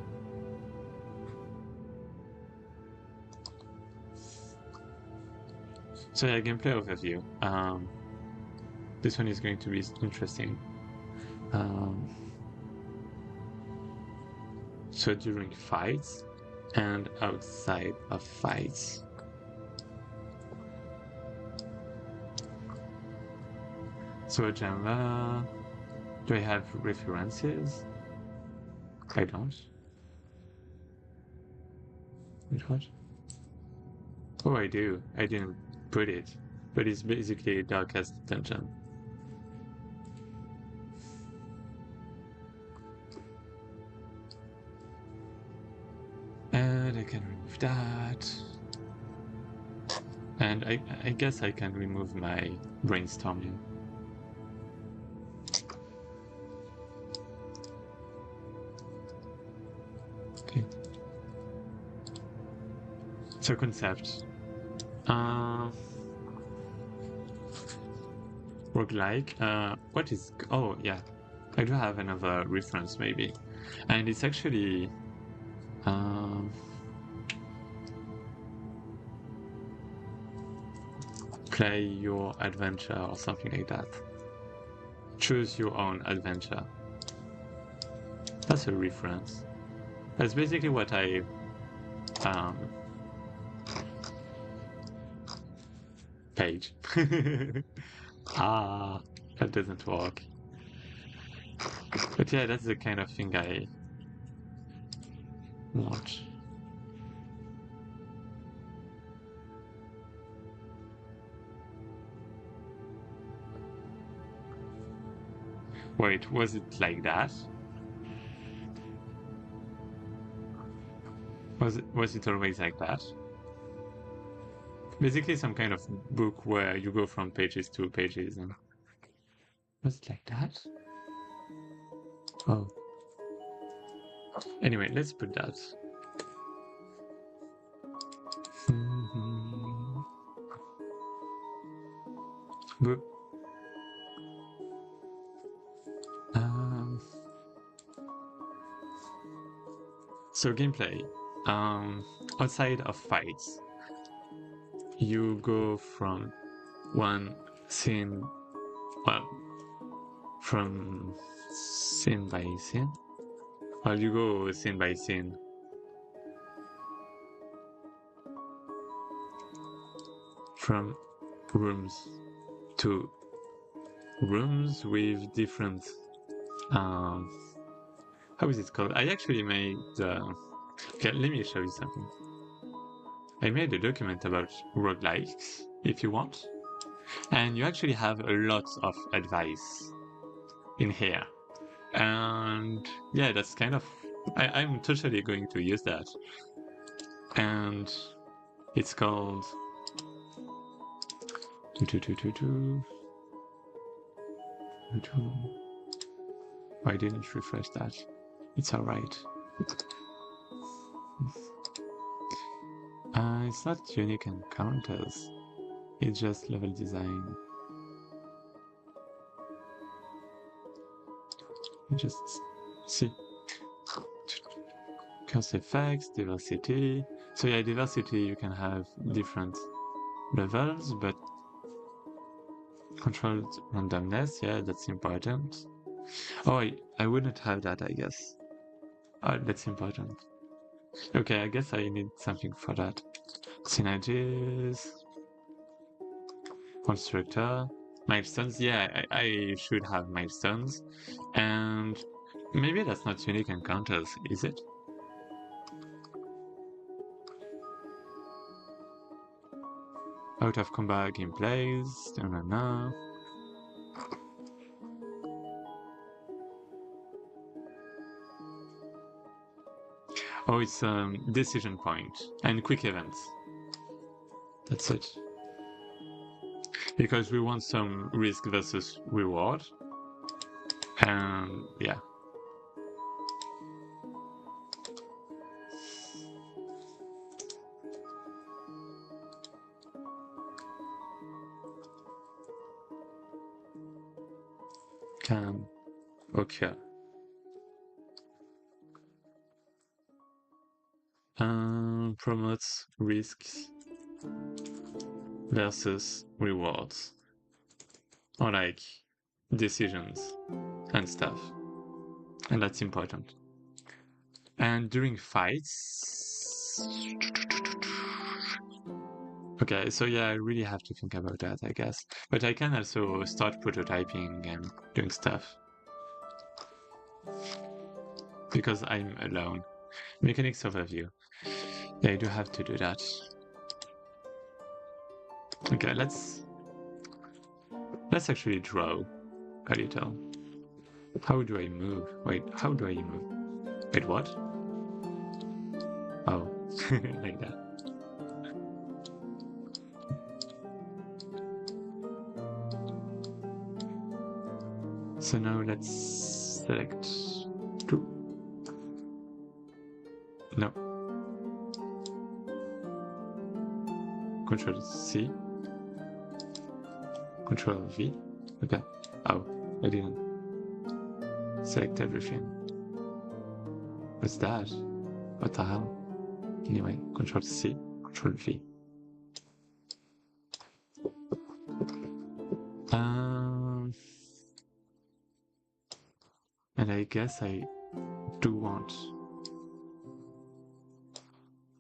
So yeah, gameplay overview. This one is going to be interesting. So during fights and outside of fights. So genre, do I have references? I don't. Wait, what? Oh, I do. I didn't put it, but it's basically a Darkest Dungeon. And I can remove that. And I guess I can remove my brainstorming. Okay. So concept. Roguelike. What is... Oh, yeah. I do have another reference maybe, and it's actually play your adventure or something like that. Choose your own adventure. That's a reference. That's basically what I page. Ah, that doesn't work. But yeah, that's the kind of thing I want. Wait, was it like that? Was it always like that? Basically some kind of book where you go from pages to pages and was it like that? Oh. Anyway, let's put that. Boop. So gameplay. Outside of fights, you go from one scene, well, from scene by scene. Well, you go scene by scene. From rooms to rooms with different how is it called? I actually made okay, let me show you something. I made a document about roguelikes if you want, and you actually have a lot of advice in here. And yeah, that's kind of I'm totally going to use that. And it's called I didn't refresh that. It's alright. It's not unique encounters. It's just level design. Just see. Curse effects, diversity. So yeah, diversity, you can have different levels, but controlled randomness, yeah, that's important. Oh, I wouldn't have that, I guess. Oh, that's important. Okay, I guess I need something for that. Synergies. Constructor. Milestones, yeah, I should have milestones. And maybe that's not unique encounters, is it? Out of combat gameplays, no. Oh, it's decision point and quick events. That's it. Because we want some risk versus reward. And yeah. Can occur. Promotes risks versus rewards, or like decisions and stuff, and that's important. And during fights, okay, so yeah, I really have to think about that, I guess. But I can also start prototyping and doing stuff because I'm alone. Mechanics overview. Yeah, I do have to do that. Okay, let's actually draw a little. How do I move? Wait, how do I move? Wait, what? Oh, like that. So now let's select two. No. Control C. Control V. Okay. Oh, I didn't. Select everything. What's that? What the hell? Anyway, Control C, Control V. And I guess I do want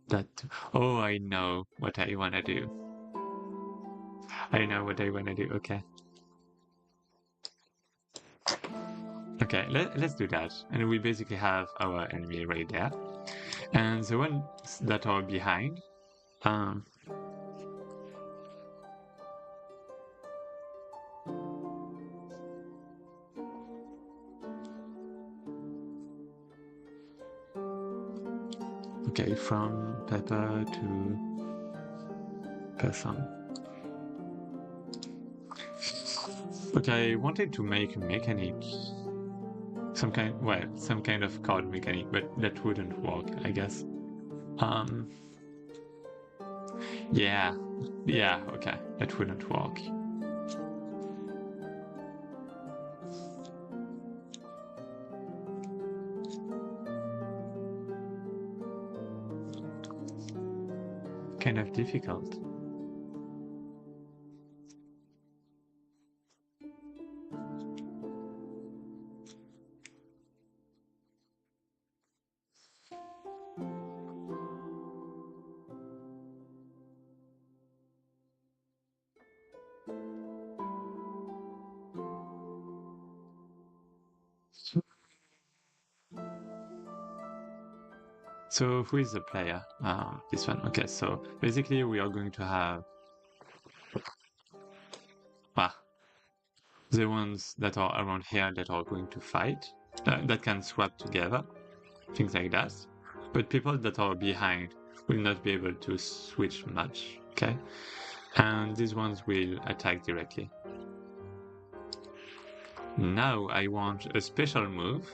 that. Oh, I know what I want to do. I know what I want to do. Okay. Okay, let's do that. And we basically have our enemy right there. And the ones that are behind, okay, from pepper to person. Okay, I wanted to make a mechanic. Some kind of card mechanic, but that wouldn't work, I guess. Yeah, okay, that wouldn't work. Kind of difficult. So who is the player? This one. Okay, so basically we are going to have the ones that are around here that are going to fight, that can swap together, things like that. But people that are behind will not be able to switch much, okay? And these ones will attack directly. Now I want a special move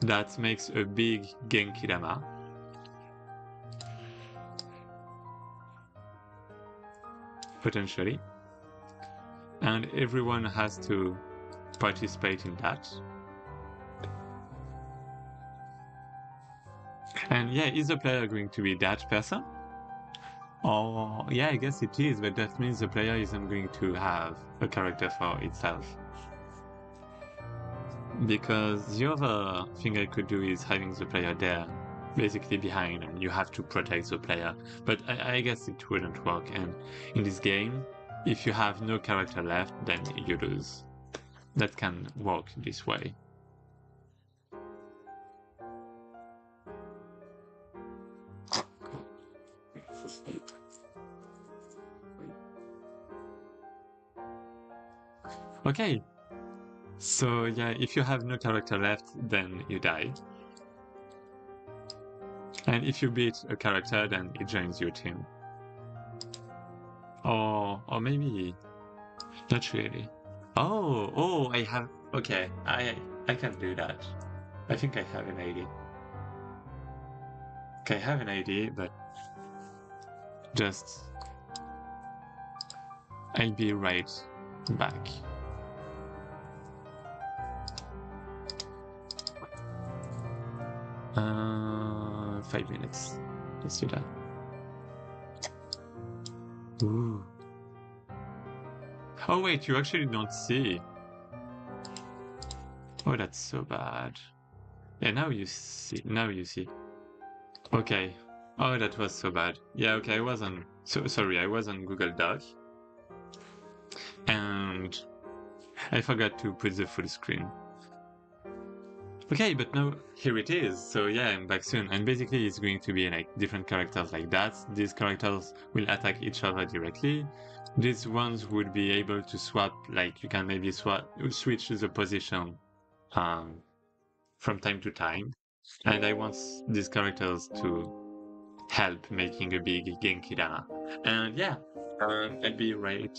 that makes a big Genkidama. Potentially. And everyone has to participate in that. And yeah, is the player going to be that person? Or yeah, I guess it is, but that means the player isn't going to have a character for itself. Because the other thing I could do is having the player there, basically behind, and you have to protect the player. But I guess it wouldn't work, and in this game, if you have no character left, then you lose. That can work this way. Okay, so yeah, if you have no character left, then you die. And if you beat a character, then it joins your team. Or maybe not really. Oh, I have. Okay, I can do that. I think I have an idea. Okay, I have an idea, but just I'll be right back. Uh, 5 minutes. Let's do that. Ooh. Oh wait, you actually don't see. Oh, that's so bad. Yeah, now you see. Now you see. Okay. Oh, that was so bad. Yeah, okay, I was on. So sorry, I was on Google Doc, and I forgot to put the full screen. Okay, but now here it is. So yeah, I'm back soon. And basically it's going to be like different characters like that. These characters will attack each other directly. These ones would be able to swap, like you can maybe switch the position from time to time. And I want these characters to help making a big Genkidama. And yeah, I'll be right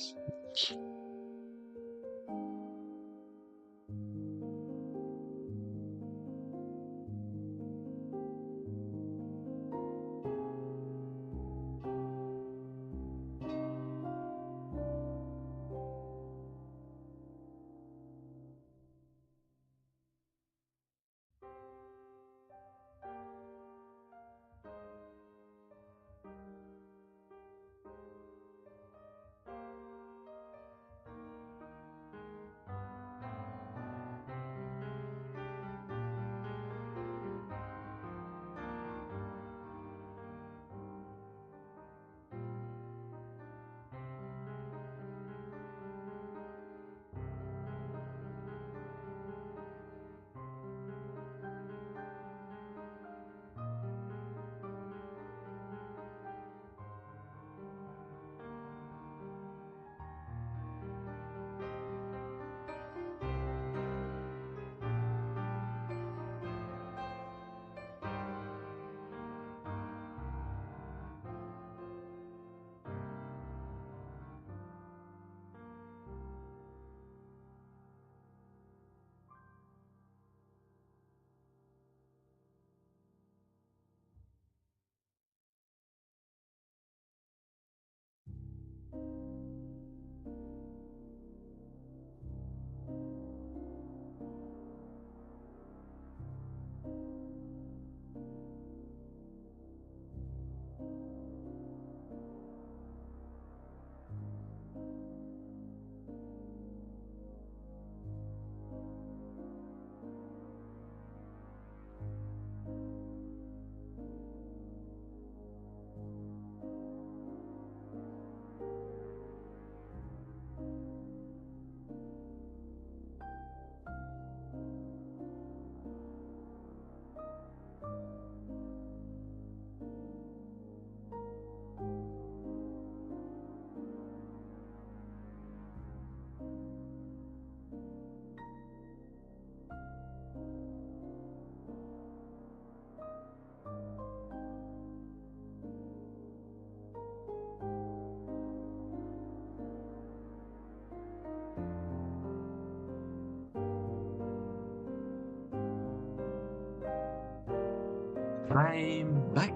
I'm back.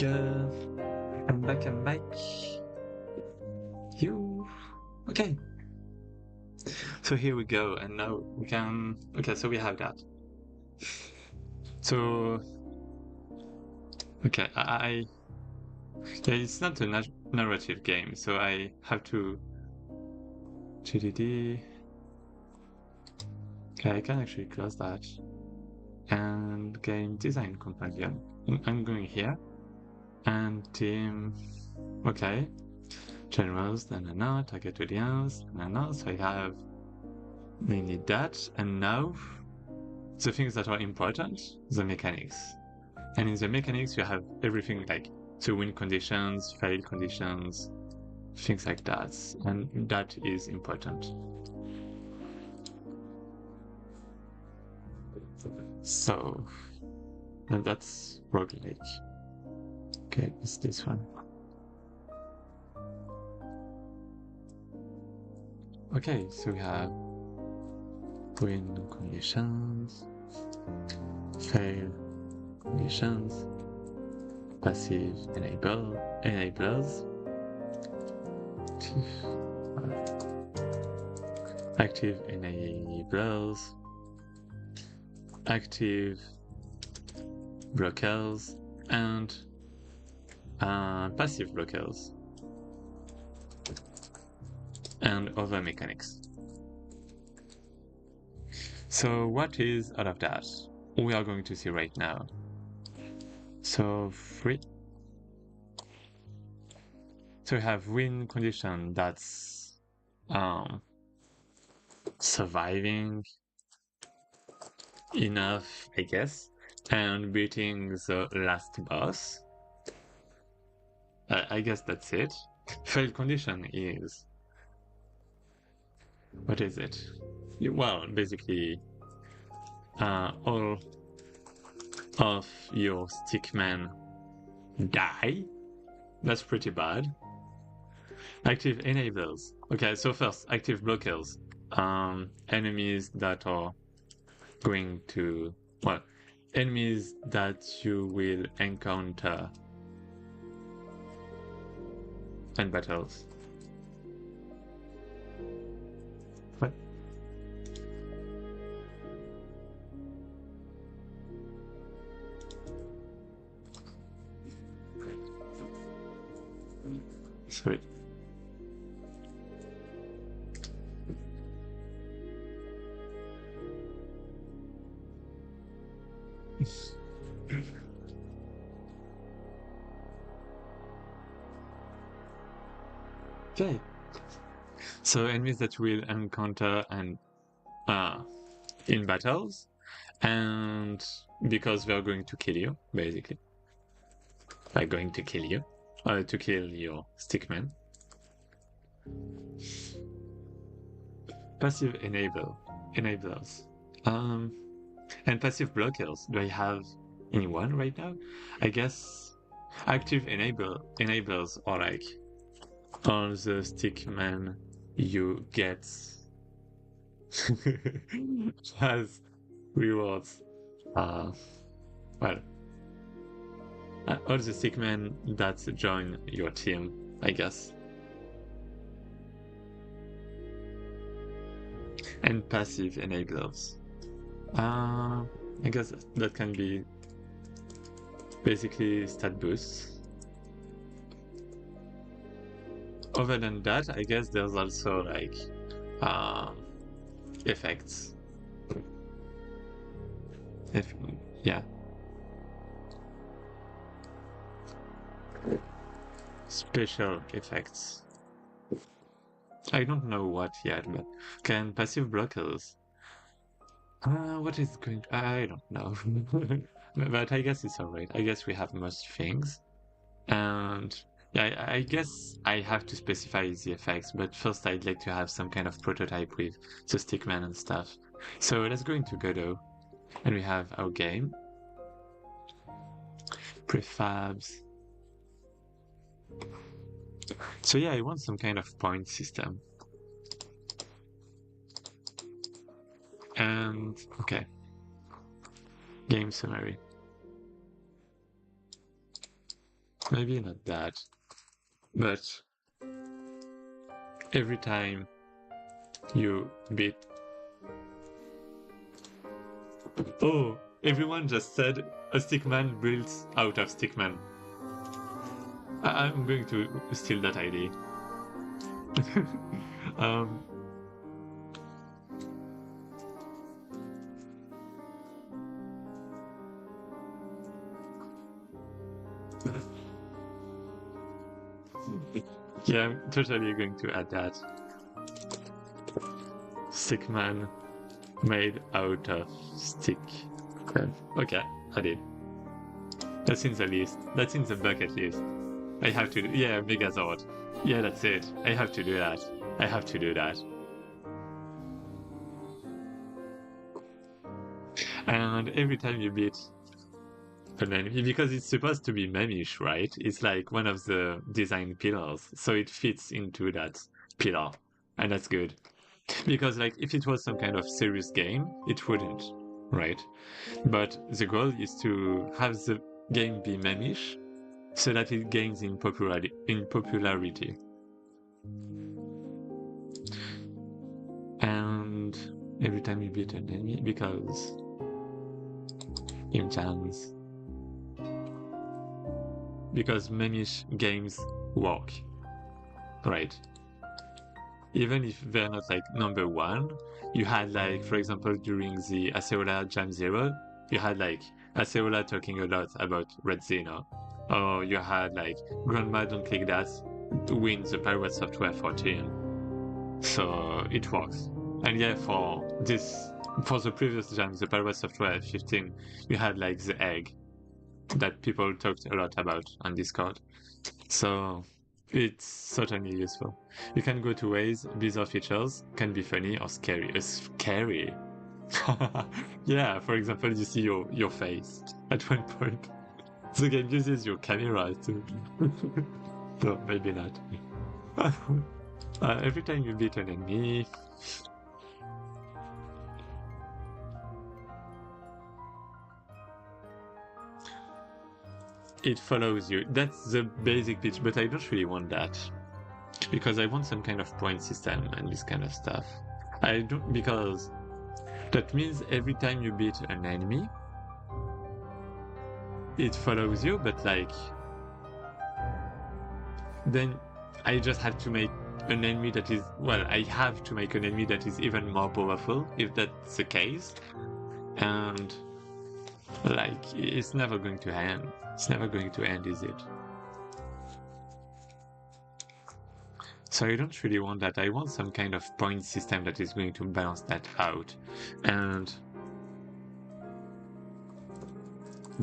Uh, I'm back. I'm back. You. Okay. So here we go, and now we can. Okay, so we have that. So okay, yeah, it's not a narrative game, so I have to GDD. Okay, I can actually close that. And game design companion. I'm going here. And team. Okay. Generals, target audience, So I have. We need that. And now, the things that are important, the mechanics. And in the mechanics, you have everything like the win conditions, fail conditions, things like that. And that is important. So, and that's roguelike. Okay, it's this one. Okay, so we have win conditions, fail conditions, passive enablers, active enablers, active blockers, and passive blockers, and other mechanics. So what is all of that? We are going to see right now. So we have win condition that's surviving enough, I guess, and beating the last boss. I guess that's it. Fail condition is... what is it? Well, basically, all of your stickmen die. That's pretty bad. Active enablers. Okay, so first, active blockers. Enemies that are going to... well, enemies that you will encounter in battles. What? Sorry. Okay. So enemies that will encounter and in battles, and because they're going to kill you, basically. They're going to kill you, to kill your stickman. Passive enablers. And passive blockers. Do I have anyone right now? I guess active enablers are like all the stickmen you get as rewards. Well, all the stickmen that join your team, I guess. And passive enablers. I guess that can be basically stat boosts. Other than that, I guess there's also like effects. Yeah. Special effects. I don't know what yet, but can passive blockers. What is going to... I don't know. But I guess it's alright. I guess we have most things. And yeah, I guess I have to specify the effects, but first I'd like to have some kind of prototype with the stickman and stuff. So let's go into Godot. And we have our game. Prefabs. So yeah, I want some kind of point system. And okay. Game summary. Maybe not that, but every time you beat. Oh, everyone just said a stickman built out of stickman. I'm going to steal that idea. um, yeah, I'm totally going to add that. Stickman made out of stick. Okay, I did. That's in the list. That's in the bucket list. I have to do, yeah, Megazord. Yeah, that's it. I have to do that. I have to do that. And every time you beat an enemy, because it's supposed to be memish, right? It's like one of the design pillars, so it fits into that pillar, and that's good. Because like if it was some kind of serious game, it wouldn't, right? But the goal is to have the game be memish, so that it gains in popularity. And every time you beat an enemy, because in jams, because memish games work, right? Even if they're not like number one, you had like, for example, during the Aceola Jam Zero, you had like Aceola talking a lot about Red Xena, or you had like Grandma Don't Click That win the Pirate Software 14. So it works. And yeah, for the previous jam, the Pirate Software 15, you had like the egg that people talked a lot about on Discord. So it's certainly useful. You can go two ways. Bizarre features can be funny or scary. Scary. Yeah, for example, you see your face at one point. The game uses your camera too. No, maybe not. Every time you beat an enemy, it follows you. That's the basic pitch, but I don't really want that. Because I want some kind of point system and this kind of stuff. I don't, because that means every time you beat an enemy, it follows you, but like, then I just have to make an enemy that is, well, I have to make an enemy that is even more powerful, if that's the case. And like, it's never going to end. It's never going to end, is it? So I don't really want that. I want some kind of point system that is going to balance that out. And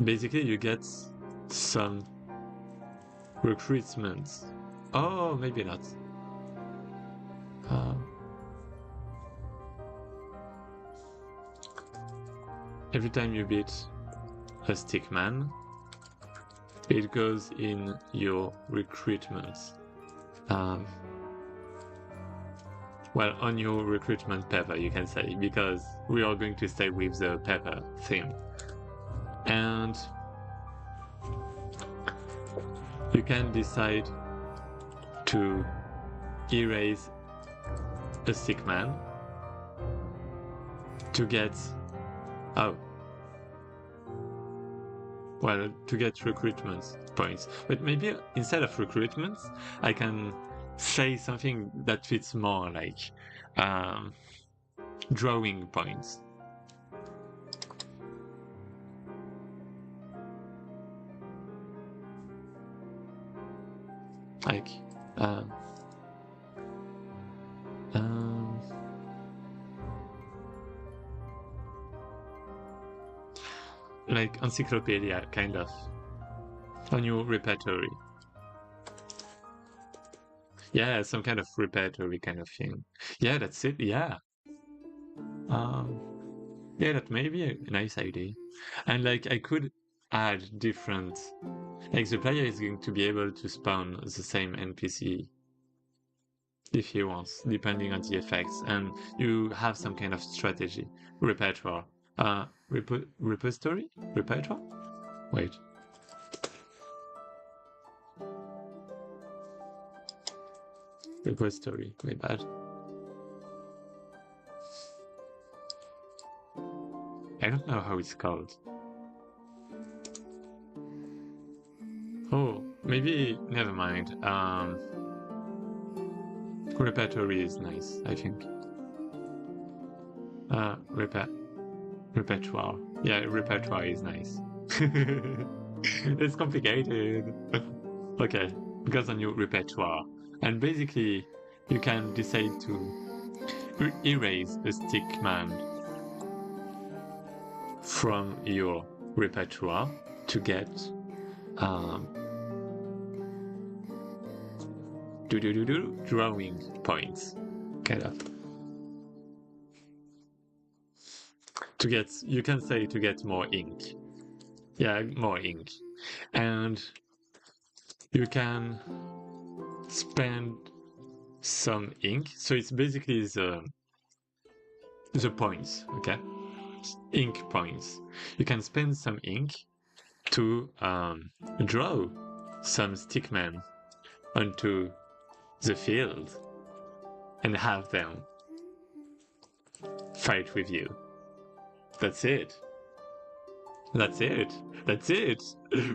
basically you get some recruitments. Oh, maybe not. Every time you beat a stickman, it goes in your recruitments. Well, on your recruitment paper, you can say, because we are going to stay with the paper theme. And you can decide to erase a stickman to get, to get recruitment points. But maybe instead of recruitment, I can say something that fits more like drawing points. Like like encyclopedia, kind of, on your repertory. Yeah, some kind of repertory kind of thing. Yeah, that's it. Yeah. Yeah, that may be a nice idea. And like I could add different, like the player is going to be able to spawn the same NPC if he wants, depending on the effects, and you have some kind of strategy, repertoire, repository, repertoire. Wait. Repository, my bad. I don't know how it's called. Oh, maybe never mind. Repertory is nice, I think. Repertoire. Yeah, repertoire is nice. It's complicated. Okay, because on your repertoire. And basically, you can decide to erase a stick man from your repertoire to get drawing points, kind of. To get, you can say to get more ink. Yeah, more ink. And you can spend some ink. So it's basically the points, okay? Ink points. You can spend some ink to draw some stickmen onto the field and have them fight with you. That's it. That's it. That's it.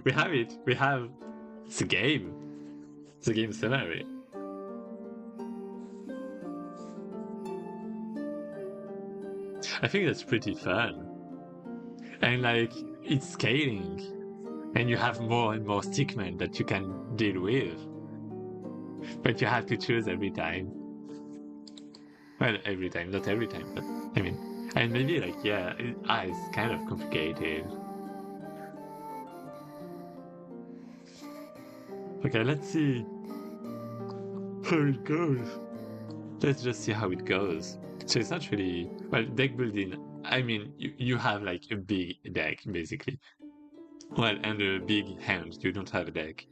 We have it. We have the game. The game summary. I think that's pretty fun. And like, it's scaling. And you have more and more stickmen that you can deal with. But you have to choose every time. Well, every time, not every time, but I mean, and maybe like, yeah, it's kind of complicated. Okay, let's see how it goes. Let's just see how it goes. So it's not really, well, deck building, I mean, you have like a big deck, basically. Well, and a big hand, you don't have a deck.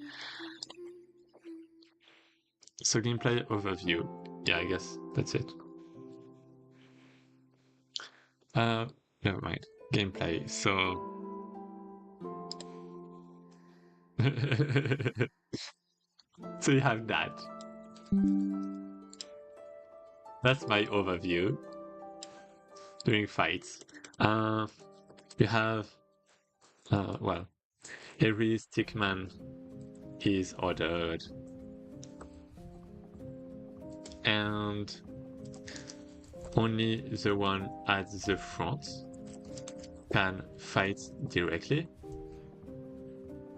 So gameplay overview. Yeah, I guess that's it. Never mind. Gameplay, so... So you have that. That's my overview. During fights. You have... well, every stickman is ordered. And only the one at the front can fight directly.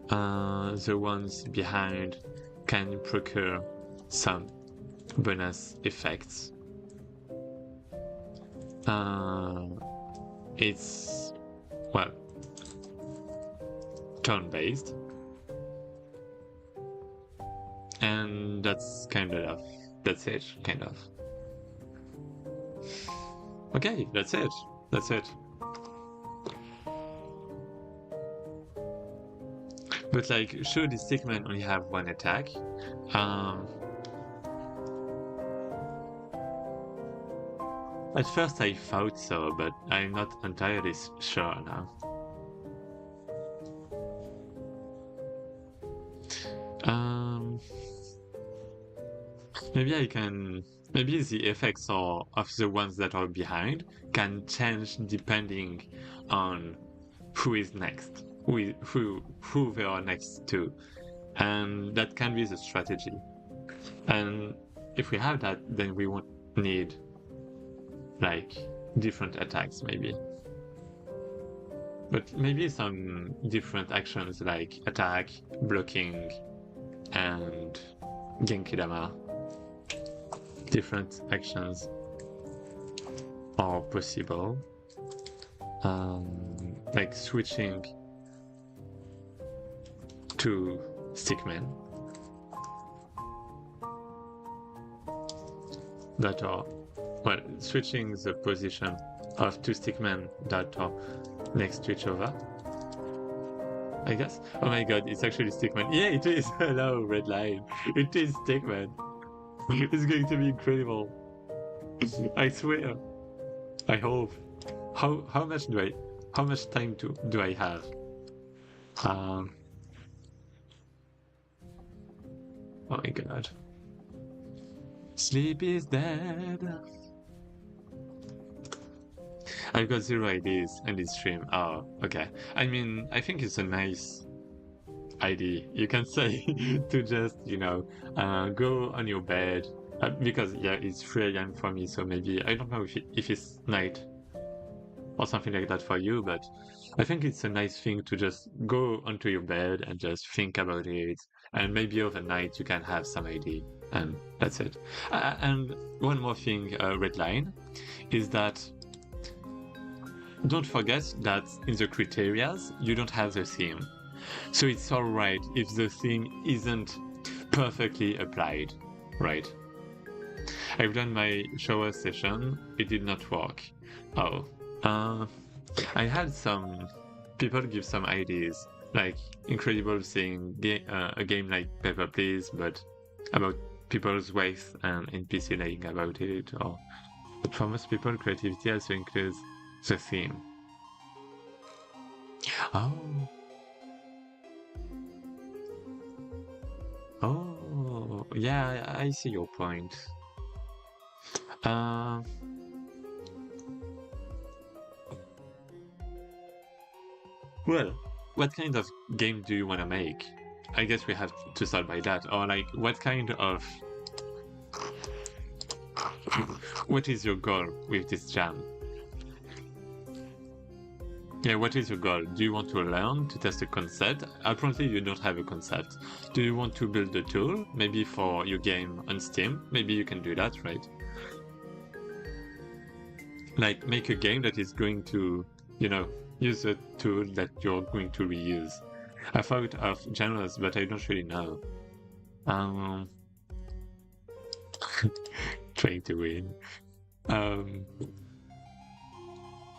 The ones behind can procure some bonus effects. It's, well, turn-based. And that's kind of, that's it, kind of. Okay, that's it. That's it. But like, should the stickman only have one attack? At first I thought so, but I'm not entirely sure now. Maybe I can... Maybe the effects of the ones that are behind can change depending on who is next, who they are next to. And that can be the strategy. And if we have that, then we won't need like different attacks maybe. But maybe some different actions like attack, blocking, and Genkidama. Different actions are possible. Like switching to stickmen that are, well, switching the position of two stickmen that are next to each other, I guess. Oh my god, it's actually stickman. Yeah, it is. Hello, red line. It is stickman. It's going to be incredible. I swear. I hope. How much time do I have? Oh my god. Sleep is dead. I've got zero ideas in this stream. Oh, okay. I mean, I think it's a nice idea. You can say to just, go on your bed. Because, yeah, it's 3 a.m. for me, so maybe, I don't know if it's night or something like that for you, but I think it's a nice thing to just go onto your bed and just think about it. And maybe overnight you can have some idea, and that's it. And one more thing, red line, is that don't forget that in the criterias you don't have the theme. So it's alright if the theme isn't perfectly applied, right? I've done my shower session, it did not work. Oh, I had some people give some ideas, like incredible thing, a game like Pepper Please, but about people's waste and NPC lying about it, or but for most people, creativity also includes the theme. Oh. Oh, yeah, I see your point. Uh, well, what kind of game do you want to make? I guess we have to start by that. Or like, what kind of... What is your goal with this jam? Yeah, what is your goal? Do you want to learn to test a concept? Apparently you don't have a concept. Do you want to build a tool? Maybe for your game on Steam? Maybe you can do that, right? Like, make a game that is going to, use a tool that you're going to reuse. I thought of genres, but I don't really know. Trying to win.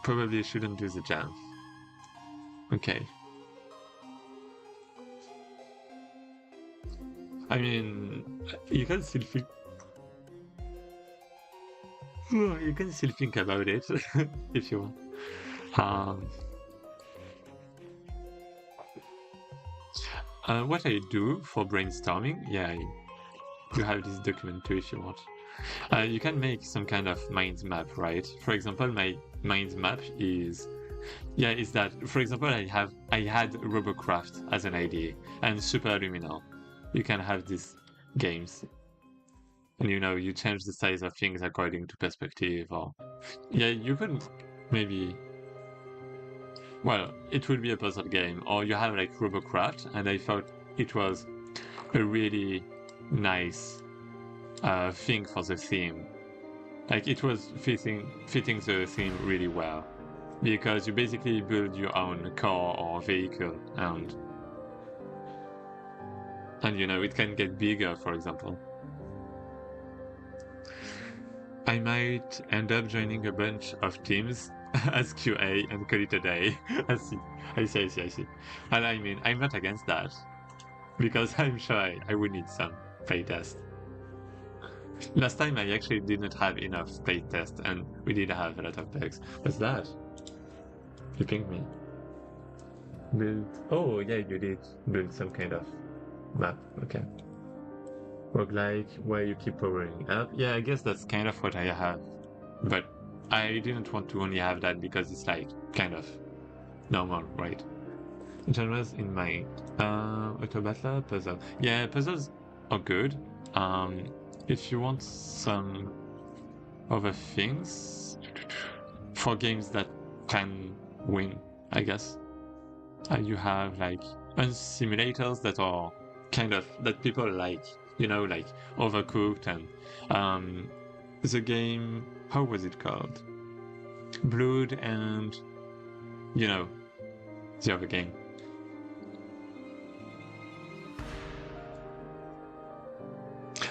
Probably shouldn't do the jam. Okay. I mean, you can still think. You can still think about it if you want. What I do for brainstorming, yeah, you have this document too if you want. You can make some kind of mind map, right? For example, my mind map is that, for example, I had Robocraft as an idea and Superluminal. You can have these games, and you change the size of things according to perspective, or you could maybe. Well, it would be a puzzle game, or you have like Robocraft, and I thought it was a really nice thing for the theme. Like it was fitting the theme really well. Because you basically build your own car or vehicle, and it can get bigger, for example. I might end up joining a bunch of teams as QA and call it a day. I see. And I mean, I'm not against that, because I'm sure I would need some playtest. Last time I actually didn't have enough playtest, and we did have a lot of bugs. What's that? You pinged me. Build. Oh, yeah, you did build some kind of map. Okay. Roguelike, where you keep powering up. Yeah, I guess that's kind of what I have. But I didn't want to only have that because it's like kind of normal, right? Genres in my auto battler, puzzle. Yeah, puzzles are good. If you want some other things for games that can win, I guess. You have like simulators that are kind of that people like, like Overcooked and the game. How was it called? Blood and the other game.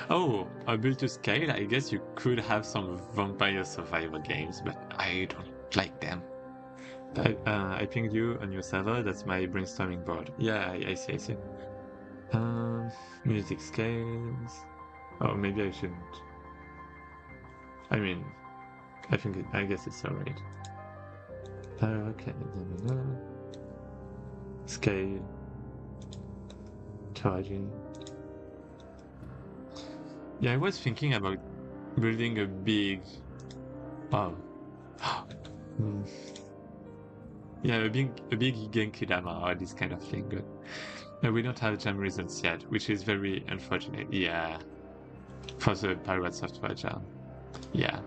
Oh, a build to scale. I guess you could have some vampire survivor games, but I don't like them. I pinged you on your server. That's my brainstorming board. Yeah, I see. Music scales. Oh, maybe I shouldn't. I mean, I guess it's alright. Okay. Scale. Charging. Yeah, I was thinking about building a big, wow. Hmm. Yeah, a big Genki Dama or this kind of thing. But we don't have jam results yet, which is very unfortunate. Yeah, for the Pirate Software jam. Yeah.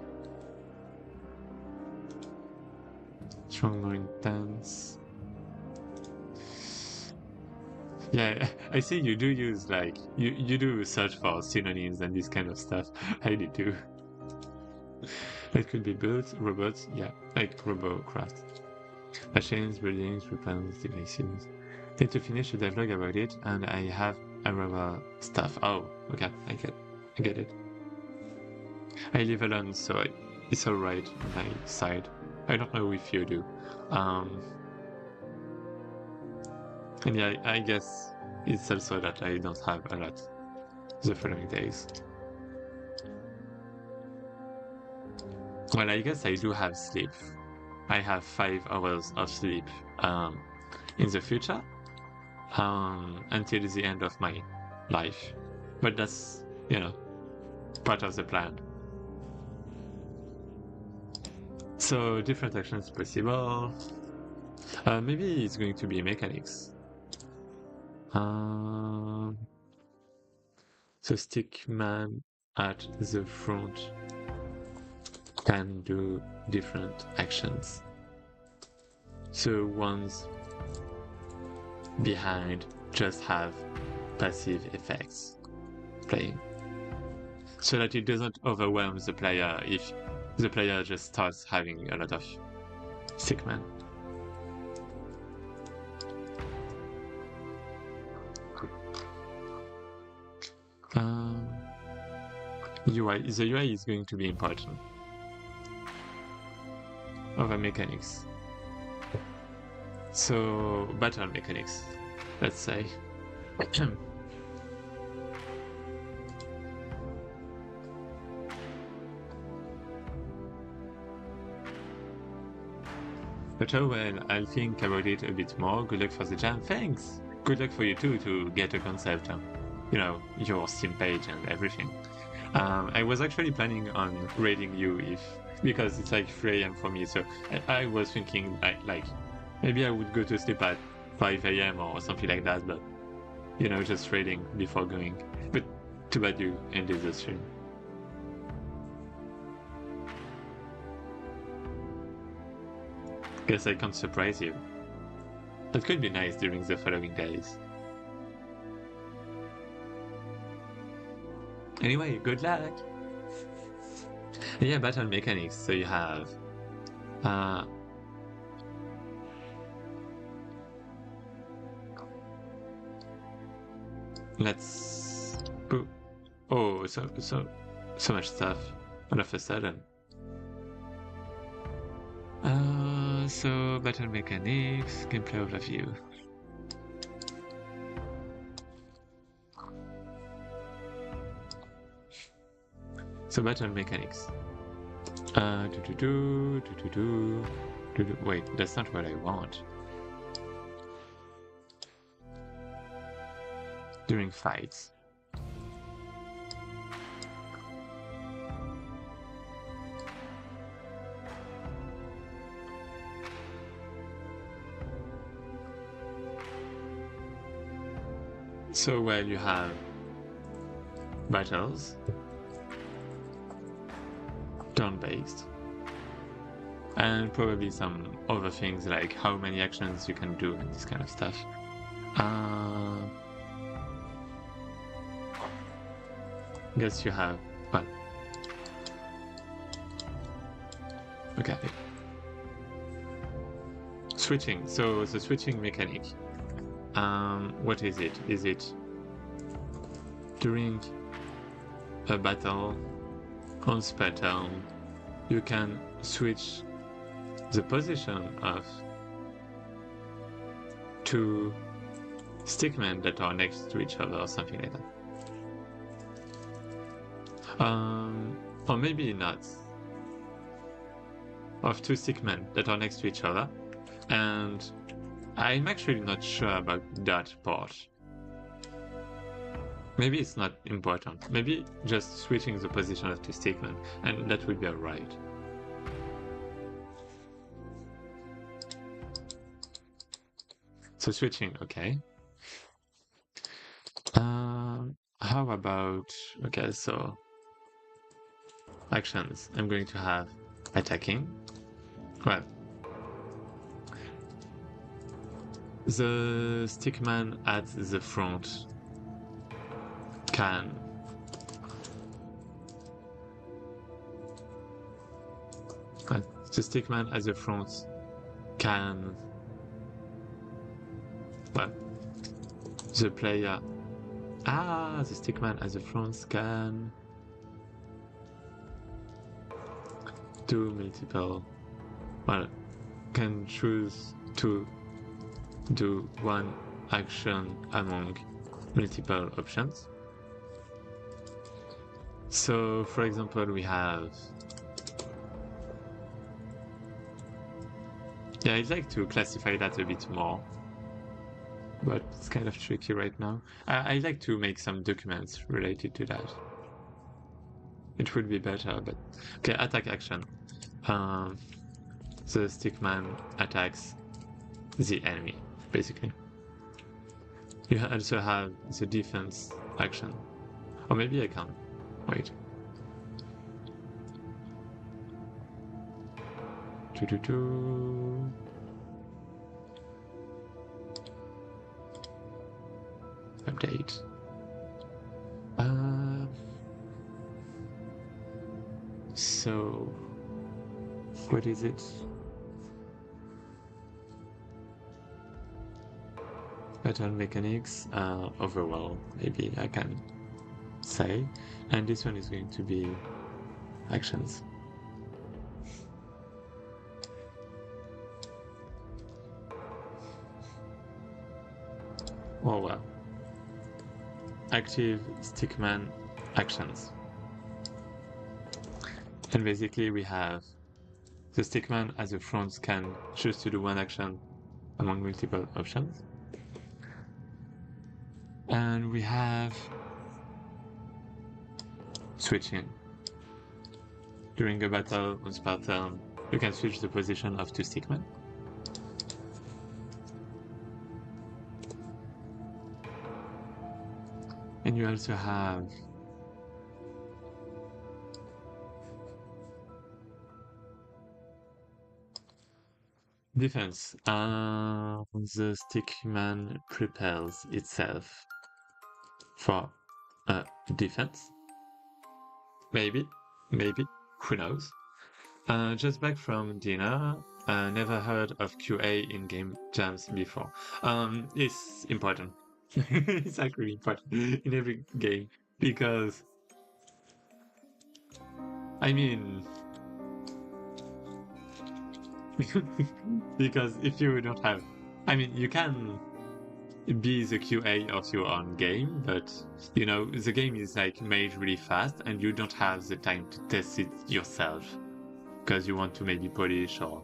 Strong, more intense. Yeah, I see you do use like you do search for synonyms and this kind of stuff. I do too. It could be birds, robots, yeah, like robocraft. Machines, buildings, weapons, devices. Need to finish the dialogue about it, and I have a stuff. Oh, okay, I get it. I live alone, so it's alright on my side. I don't know if you do. And yeah, I guess it's also that I don't have a lot the following days. Well, I guess I do have sleep. I have 5 hours of sleep in the future until the end of my life. But that's, part of the plan. So, different actions possible. Maybe it's going to be mechanics. So, stickman at the front can do different actions. So ones behind just have passive effects playing. So that it doesn't overwhelm the player if the player just starts having a lot of stickmen. The UI is going to be important over mechanics. So, battle mechanics, let's say. But oh well, I'll think about it a bit more. Good luck for the jam. Thanks! Good luck for you too to get a concept, your Steam page and everything. I was actually planning on raiding you because it's like 3 AM for me, so I was thinking like maybe I would go to sleep at 5 AM or something like that, but just raiding before going. But too bad you ended the stream. Guess I can't surprise you. That could be nice during the following days. Anyway, good luck! Yeah, battle mechanics. So you have let's so much stuff all of a sudden. So battle mechanics, gameplay overview. So battle mechanics. Wait, that's not what I want. During fights. So, well, you have battles, turn-based, and probably some other things like how many actions you can do and this kind of stuff. Guess you have, well, okay. Switching, so the switching mechanic. What is it? Is it during a battle on spare turn, you can switch the position of 2 stickmen that are next to each other or something like that. Or maybe not. Of 2 stickmen that are next to each other, and I'm actually not sure about that part. Maybe it's not important. Maybe just switching the position of the stickman, and that would be alright. So switching, okay. How about, okay, so actions. I'm going to have attacking. Well, the stickman at the front can the stickman at the front can, well, the player, the stickman at the front can do multiple, well, can choose to do one action among multiple options. So, for example, we have, yeah, I'd like to classify that a bit more, but it's kind of tricky right now. I'd like to make some documents related to that. It would be better, but okay, attack action. The stickman attacks the enemy, basically. You also have the defense action. Or maybe I can't. Wait. Update. So, what is it? Pattern mechanics, overall, maybe I can say. And this one is going to be actions. Oh well. Active stickman actions. And basically we have the stickman as a front can choose to do one action among multiple options. And we have switching. During a battle on spell turn, you can switch the position of two stickmen. And you also have defense. The stickman prepares itself for defense. Maybe, who knows? Just back from dinner. Never heard of QA in game jams before. It's important. It's actually important in every game because, I mean, because if you don't have, I mean, you can be the QA of your own game, but you know, the game is like made really fast and you don't have the time to test it yourself because you want to maybe polish or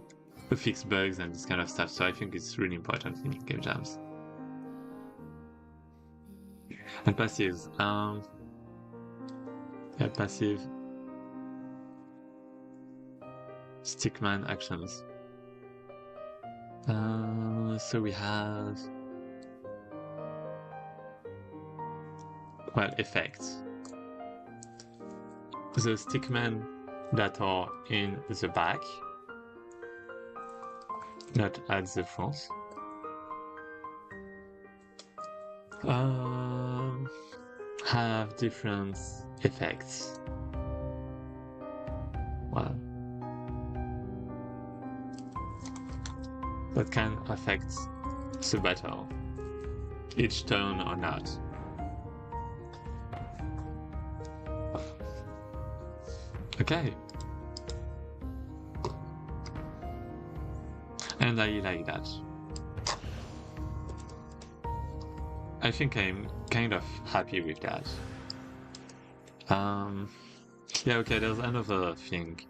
fix bugs and this kind of stuff. So I think it's really important in game jams. And passives. Yeah, passive stickman actions. So we have, well, effects. The stickmen that are in the back, not at the front, have different effects. Well, that can affect the battle, each turn or not. Okay. And I like that. I think I'm kind of happy with that. Yeah, okay, there's another thing.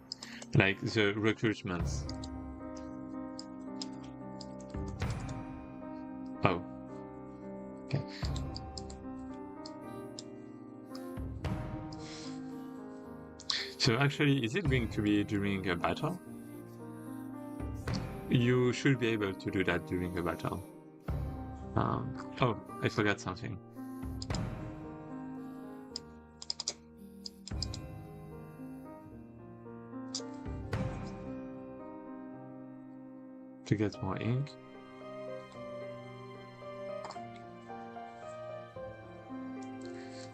Like the recruitments. Oh. Okay. So actually, is it going to be during a battle? You should be able to do that during a battle. Oh, I forgot something. To get more ink.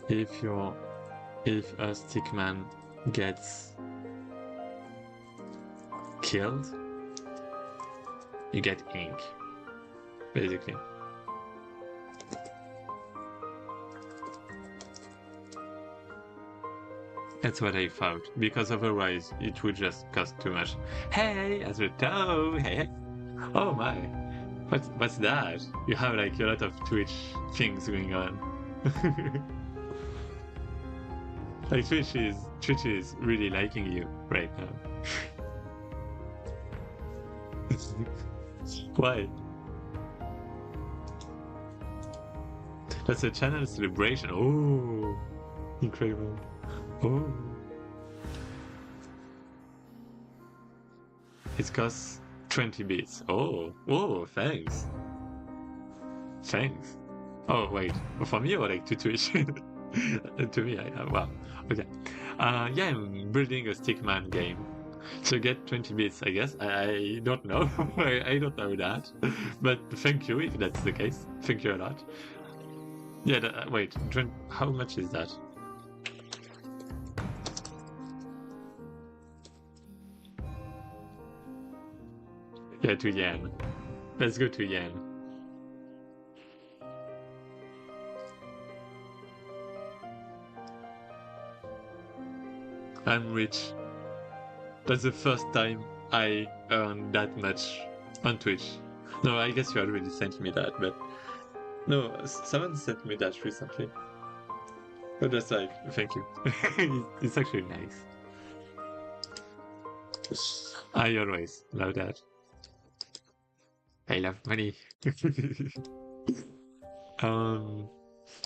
If a stickman gets killed, you get ink, basically. That's what I thought, because otherwise it would just cost too much. Hey, as a toe, hey. Oh my, what's that? You have like a lot of Twitch things going on. Like Twitch is really liking you right now. Why? That's a channel celebration. Oh, incredible. Oh. It costs 20 bits. Oh, thanks. Thanks. Oh, wait. For me or like to Twitch? To me, wow. Okay. Yeah, I'm building a Stickman game. So get 20 bits, I guess. I don't know. I don't know that. But thank you if that's the case. Thank you a lot. Yeah, wait. How much is that? Yeah, to yen. Let's go to yen. I'm rich. That's the first time I earned that much on Twitch. No, I guess you already sent me that, but no, someone sent me that recently. But that's like, thank you. It's actually nice. I always love that. I love money.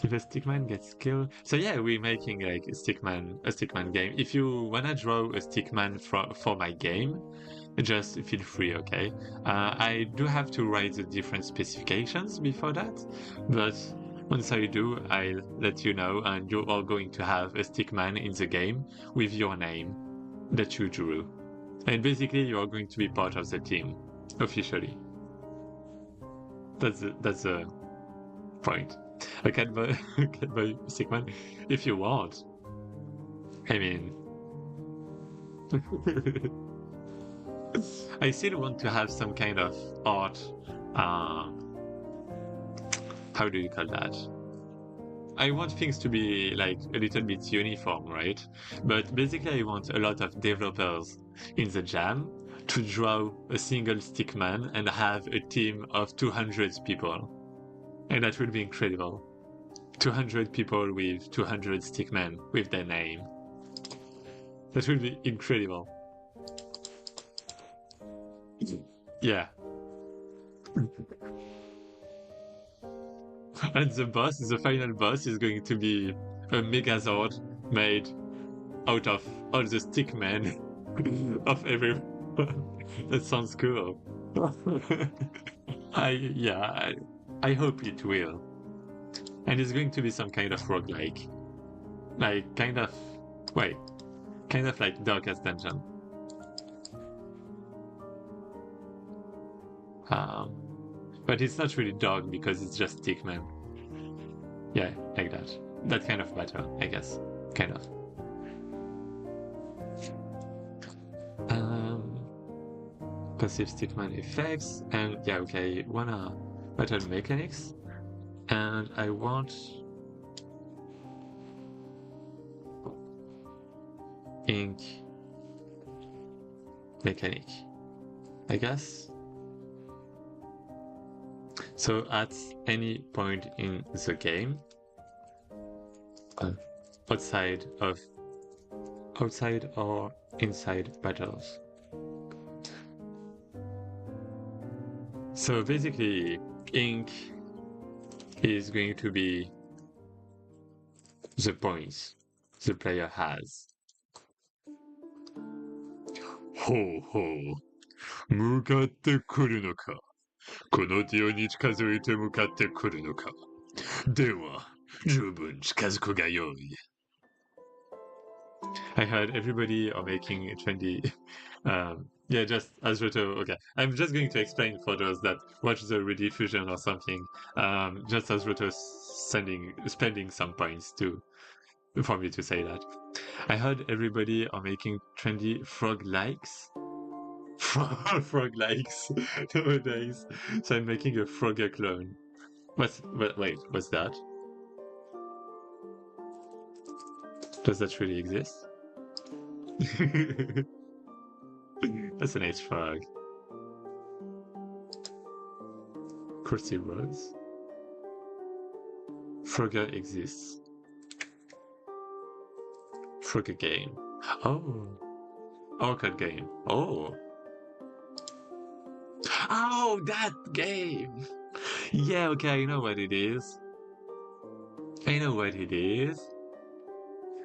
If a stickman gets killed, so yeah, we're making like a stickman game. If you wanna draw a stickman for my game, just feel free, okay? I do have to write the different specifications before that, but once I do, I'll let you know, and you are going to have a stickman in the game with your name that you drew, and basically you are going to be part of the team officially. That's the point. I can buy Stickman if you want. I mean, I still want to have some kind of art. How do you call that? I want things to be like a little bit uniform, right? But basically, I want a lot of developers in the jam to draw a single stickman and have a team of 200 people. And that would be incredible. 200 people with 200 stickmen with their name. That would be incredible. Yeah. And the final boss is going to be a Megazord made out of all the stickmen of everyone. That sounds cool. I hope it will. And it's going to be some kind of roguelike. Like, kind of like Darkest Dungeon. But it's not really dark because it's just stickman. Yeah, like that. That kind of battle, I guess. Kind of. Passive stickman effects, and yeah, okay, wanna battle mechanics, and I want ink mechanic, I guess. So at any point in the game, outside or inside battles. So basically, ink is going to be the points the player has. ほうほう。向かってくるのか。このディオに近づいて向かってくるのか。では、十分近づくがよい。I heard everybody are making a trendy. Yeah, just as Roto. Okay, I'm just going to explain for those that watch the rediffusion or something. Just as Roto spending some points to for me to say that. I heard everybody are making trendy frog likes. Frog likes nowadays. So I'm making a Frogger clone. Wait, what's that? Does that really exist? That's a nice frog. Crusty Rose. Frogger exists. Frogger game. Oh. Arcade game. Oh. Oh, that game! Yeah, okay, I know what it is. I know what it is.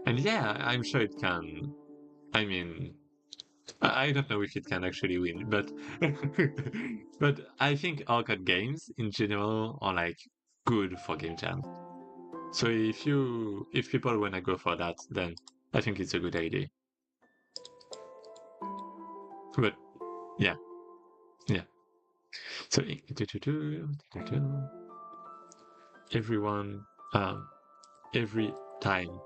And yeah, I'm sure it can. I mean, I don't know if it can actually win, but but I think arcade games in general are like good for game jam. So if people wanna go for that, then I think it's a good idea. But yeah, yeah. So everyone, every time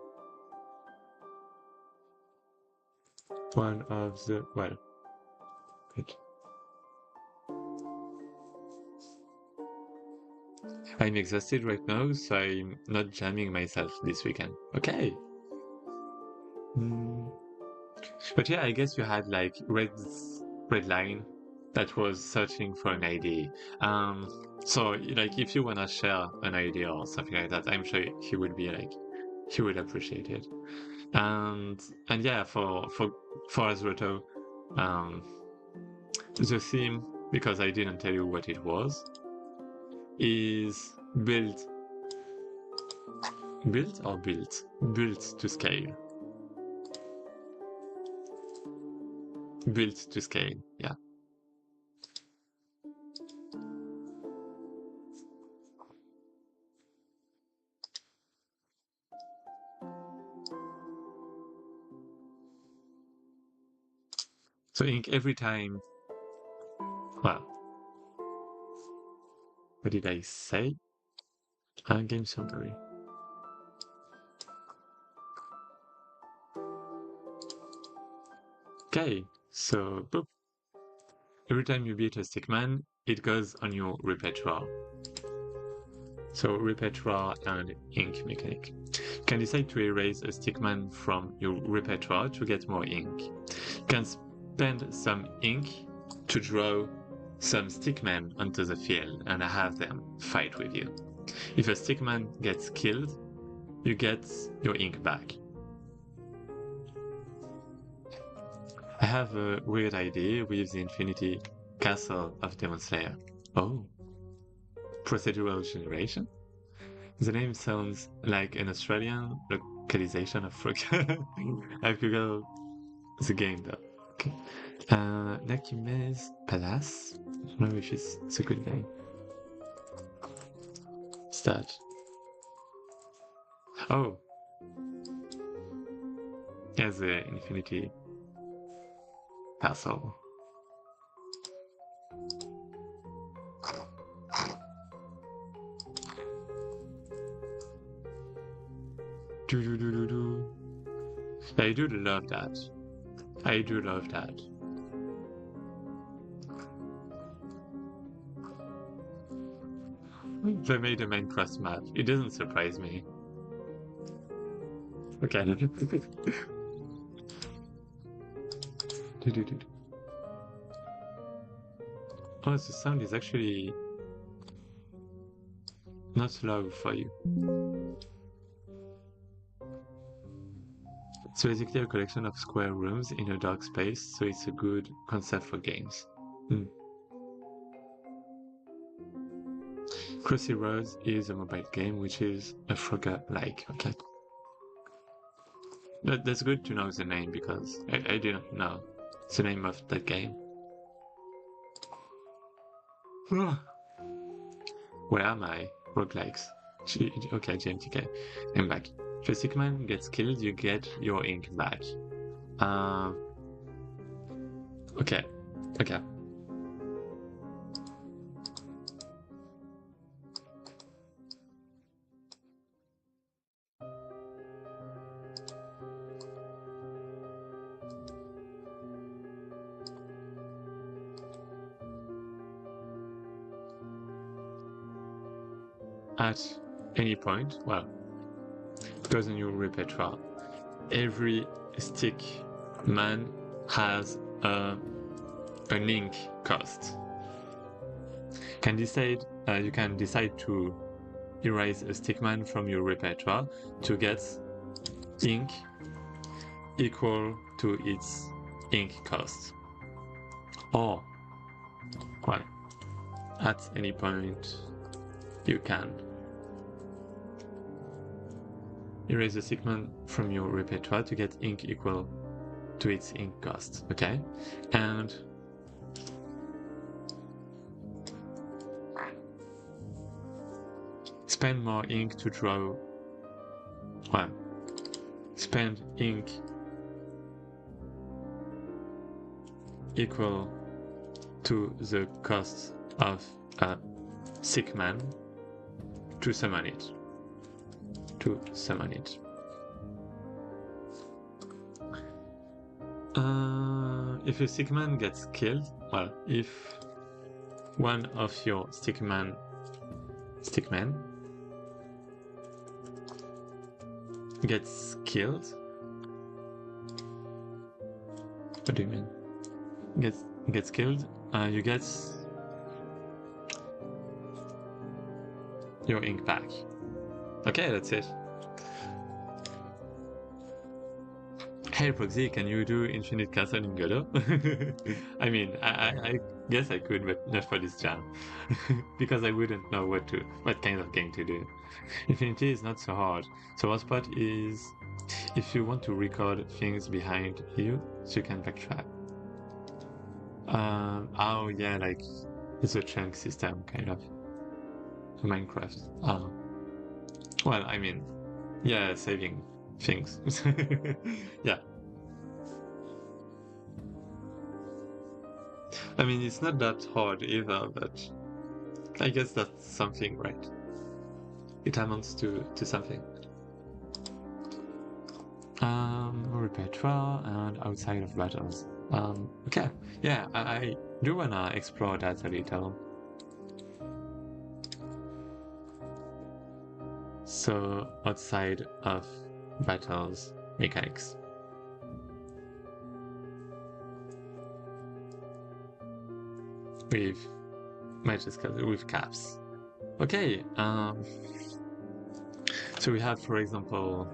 one of the well, wait. I'm exhausted right now, so I'm not jamming myself this weekend. Okay. But yeah, I guess you had like red line that was searching for an ID. So like if you wanna share an idea or something like that, I'm sure he would be like he would appreciate it. And yeah, for Azroto, um, the theme, because I didn't tell you what it was, is built to scale. Built to scale, yeah. So Ink, every time, well, what did I say? Game summary. Okay, so boop. Every time you beat a stickman, it goes on your repertoire. So repertoire and ink mechanic. You can decide to erase a stickman from your repertoire to get more ink. You can spend some ink to draw some stickmen onto the field and have them fight with you. If a stickman gets killed, you get your ink back. I have a weird idea with the Infinity Castle of Demon Slayer. Oh. Procedural generation? The name sounds like an Australian localization of Frog. I've googled the game though. Okay. Nakime's Palace? I don't know if it's a good name. Start. Oh. Yeah, the Infinity Castle. I do love that. I do love that. They made a Minecraft map. It doesn't surprise me. Okay. Oh, the sound is actually not loud for you. It's basically a collection of square rooms in a dark space, so it's a good concept for games. Crossy Roads is a mobile game, which is a Frogger-like. Okay. That's good to know the name, because I didn't know. the name of that game. Where am I? Roguelikes. Okay, GMTK. I'm back. If a Stickman gets killed, you get your ink back. Okay. Okay. At any point, well, because in your repertoire, every stick man has an ink cost. You can decide to erase a stickman from your repertoire to get ink equal to its ink cost. Or, well, at any point you can erase a stickman from your repertoire to get ink equal to its ink cost, okay? And spend more ink to draw, well, spend ink equal to the cost of a sick man to summon it. If a sick man gets killed, well, if one of your stickmen gets killed, what do you mean? Gets killed, you get your ink back. Okay, that's it. Hey Proxy, can you do Infinite Castle in Godot? I mean, I guess I could, but not for this jam. Because I wouldn't know what kind of game to do. Infinity is not so hard. So our spot is if you want to record things behind you, so you can backtrack. Oh yeah, like it's a chunk system, kind of. Minecraft. Well, I mean, yeah, saving things. Yeah. I mean, it's not that hard either, but I guess that's something, right? It amounts to something. Repertoire and outside of battles. Okay, yeah, I do wanna explore that a little. So, outside of battles mechanics. With matches with caps. Okay, so we have, for example,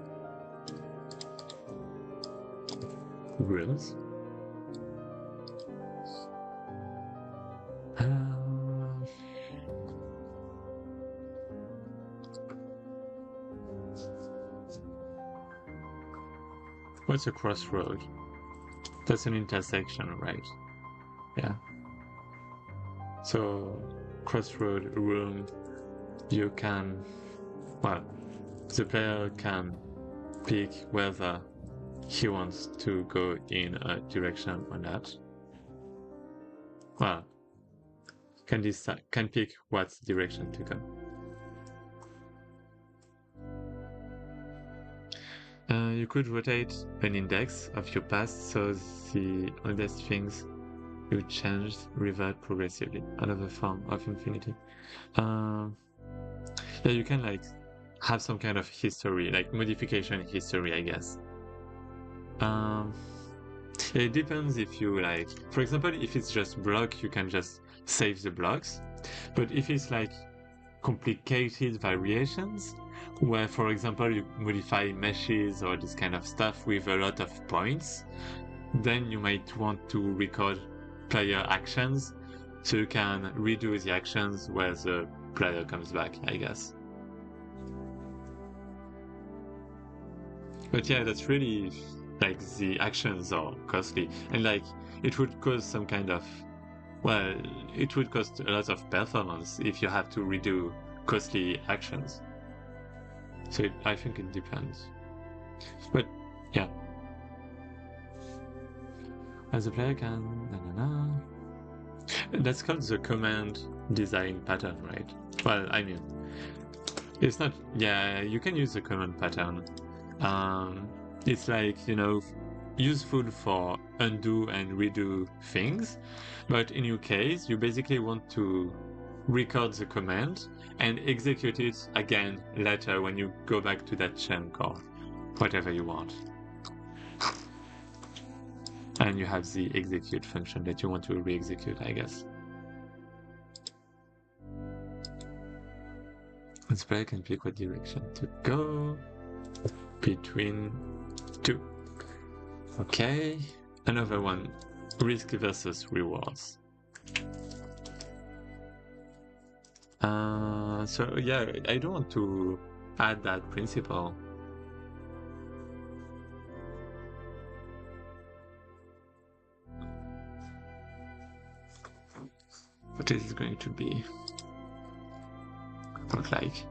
rooms. What's a crossroad? That's an intersection, right? Yeah. So, crossroad room, you can, well, the player can pick whether he wants to go in a direction or not. Well, can pick what direction to go. You could rotate an index of your past so the oldest things you changed revert progressively. Another form of infinity. Yeah, you can like have some kind of history, like modification history, I guess. It depends if you like, for example, if it's just block, you can just save the blocks. But if it's like complicated variations, where, for example, you modify meshes or this kind of stuff with a lot of points, then you might want to record player actions so you can redo the actions where the player comes back, I guess. But yeah, that's really like the actions are costly, and like it would cause some kind of, well, it would cost a lot of performance if you have to redo costly actions. So I think it depends. But yeah, as a player can that's called the command design pattern, right? Well, I mean, it's not. Yeah, you can use the command pattern. It's like, useful for undo and redo things, but in your case, you basically want to record the command and execute it again later when you go back to that chunk or whatever you want. And you have the execute function that you want to re-execute, I guess. The player can pick what direction to go between two. Okay, another one, risk versus rewards. So yeah, I don't want to add that principle. What is it going to be? Look like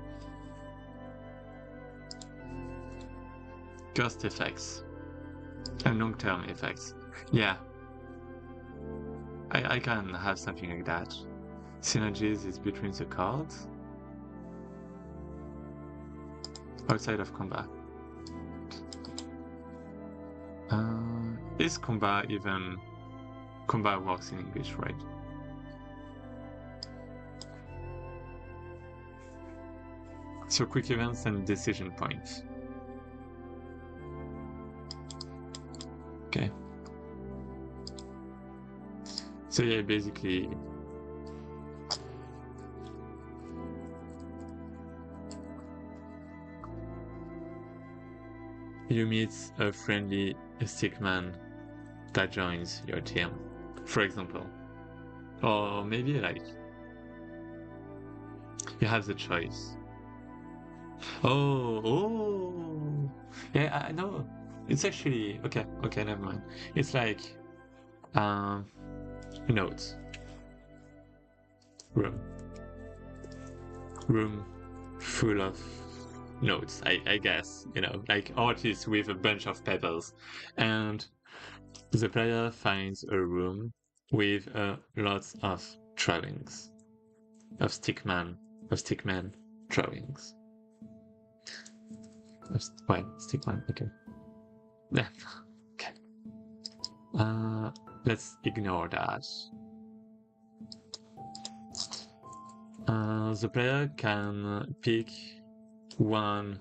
cost effects and long-term effects. Yeah, I can have something like that. Synergies is between the cards. Outside of combat. Is combat even... Combat works in English, right? So quick events and decision points. Okay. So yeah, basically... You meet a friendly stickman that joins your team, for example. Or maybe like... You have the choice. Oh! Yeah, I know. It's actually... Okay, never mind. It's like... notes. Room full of notes, I guess, like artists with a bunch of papers. And the player finds a room with lots of drawings of stickman drawings. Stickman, okay. Yeah, okay. Let's ignore that. The player can pick one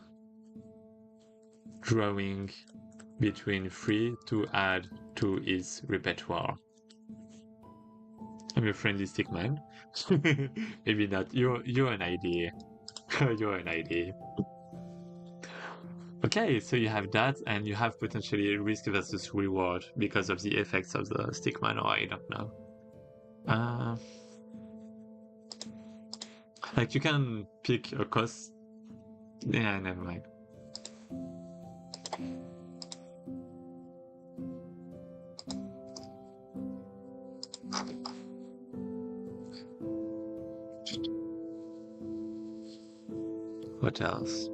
drawing between 3 to add to his repertoire. I'm a friendly stickman. Maybe not. You're an idea. You're an idea. Okay, so you have that, and you have potentially risk versus reward because of the effects of the stickman, or I don't know. Like you can pick a cost. Yeah, never mind. What else?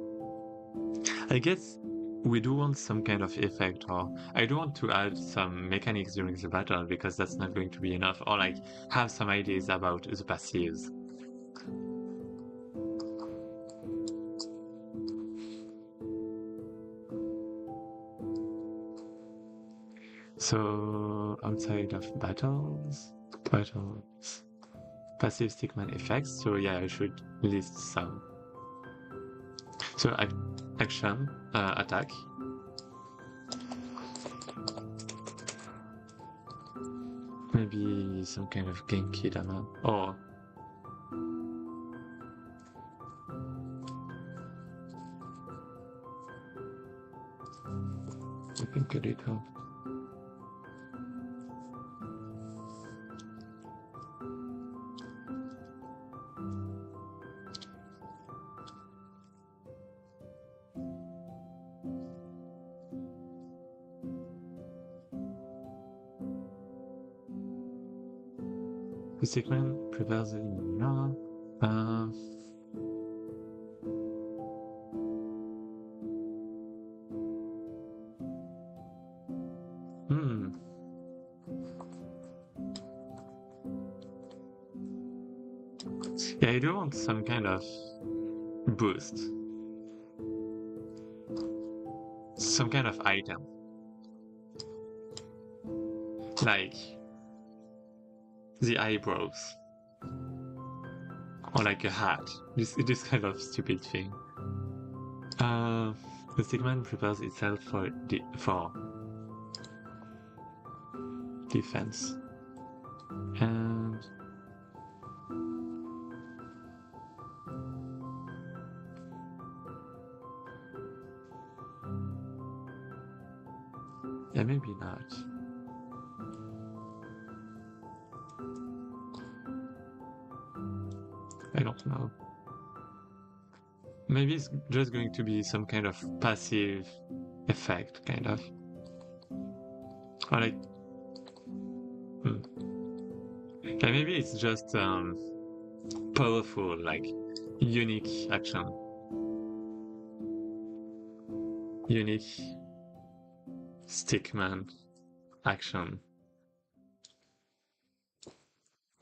I guess we do want some kind of effect, or I do want to add some mechanics during the battle because that's not going to be enough, or like have some ideas about the passives. So outside of battles, passive stickman effects. So yeah, I should list some. So action, attack. Maybe some kind of Genki Dama, or I think I did help. The stickman prepares the hmm. Yeah, I do want some kind of boost. Some kind of item. Like the eyebrows. Or like a hat. This kind of stupid thing. The stickman prepares itself for defense. And yeah, maybe not. I don't know. Maybe it's just going to be some kind of passive effect, kind of. Or like... Yeah, maybe it's just powerful, like unique action. Unique stickman action.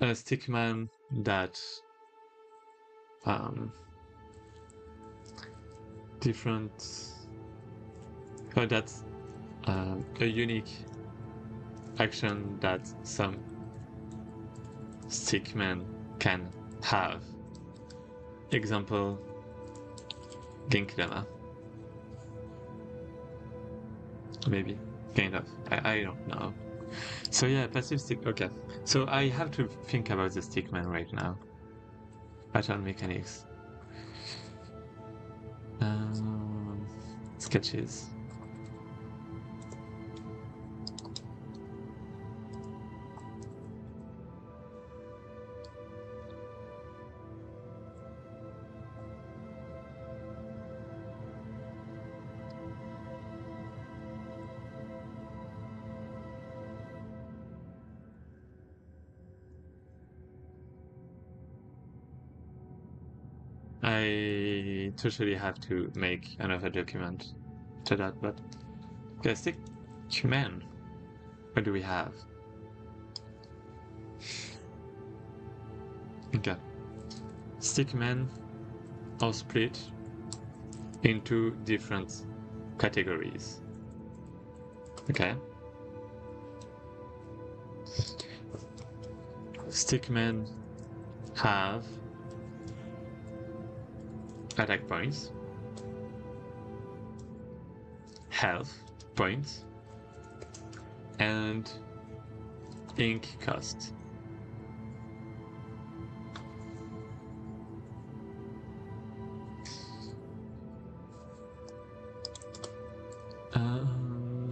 A stickman that different that's a unique action that some stickman can have. Example, Genki-dama. Maybe, kind of. I don't know. So yeah, passive stick. Okay. So I have to think about the stickman right now. Pattern mechanics. Sketches. I totally have to make another document to that, but okay, stickman. What do we have? Okay. Stickmen are split into different categories. Okay. Stickmen have attack points, health points, and ink cost.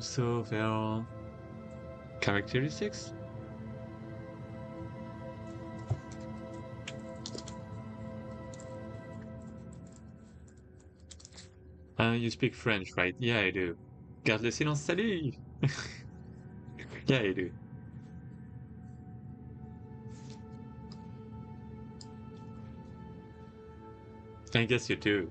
So there are characteristics. You speak French, right? Yeah, I do. Garde le silence, salut! Yeah, I do. I guess you do.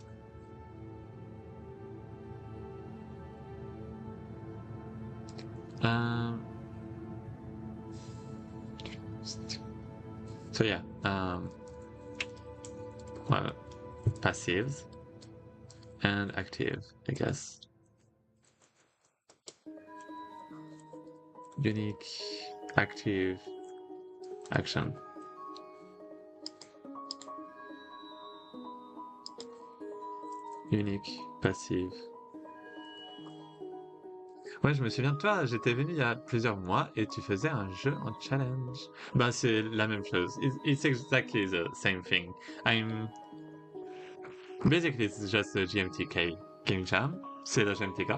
So yeah, well, passives and active, I guess. Unique, active, action. Unique, passive. Ouais, je me souviens de toi, j'étais venu il y a plusieurs mois et tu faisais un jeu en challenge. Ben, c'est la même chose. It's exactly the same thing. Basically, it's just a GMTK Jam. C'est la GMTK.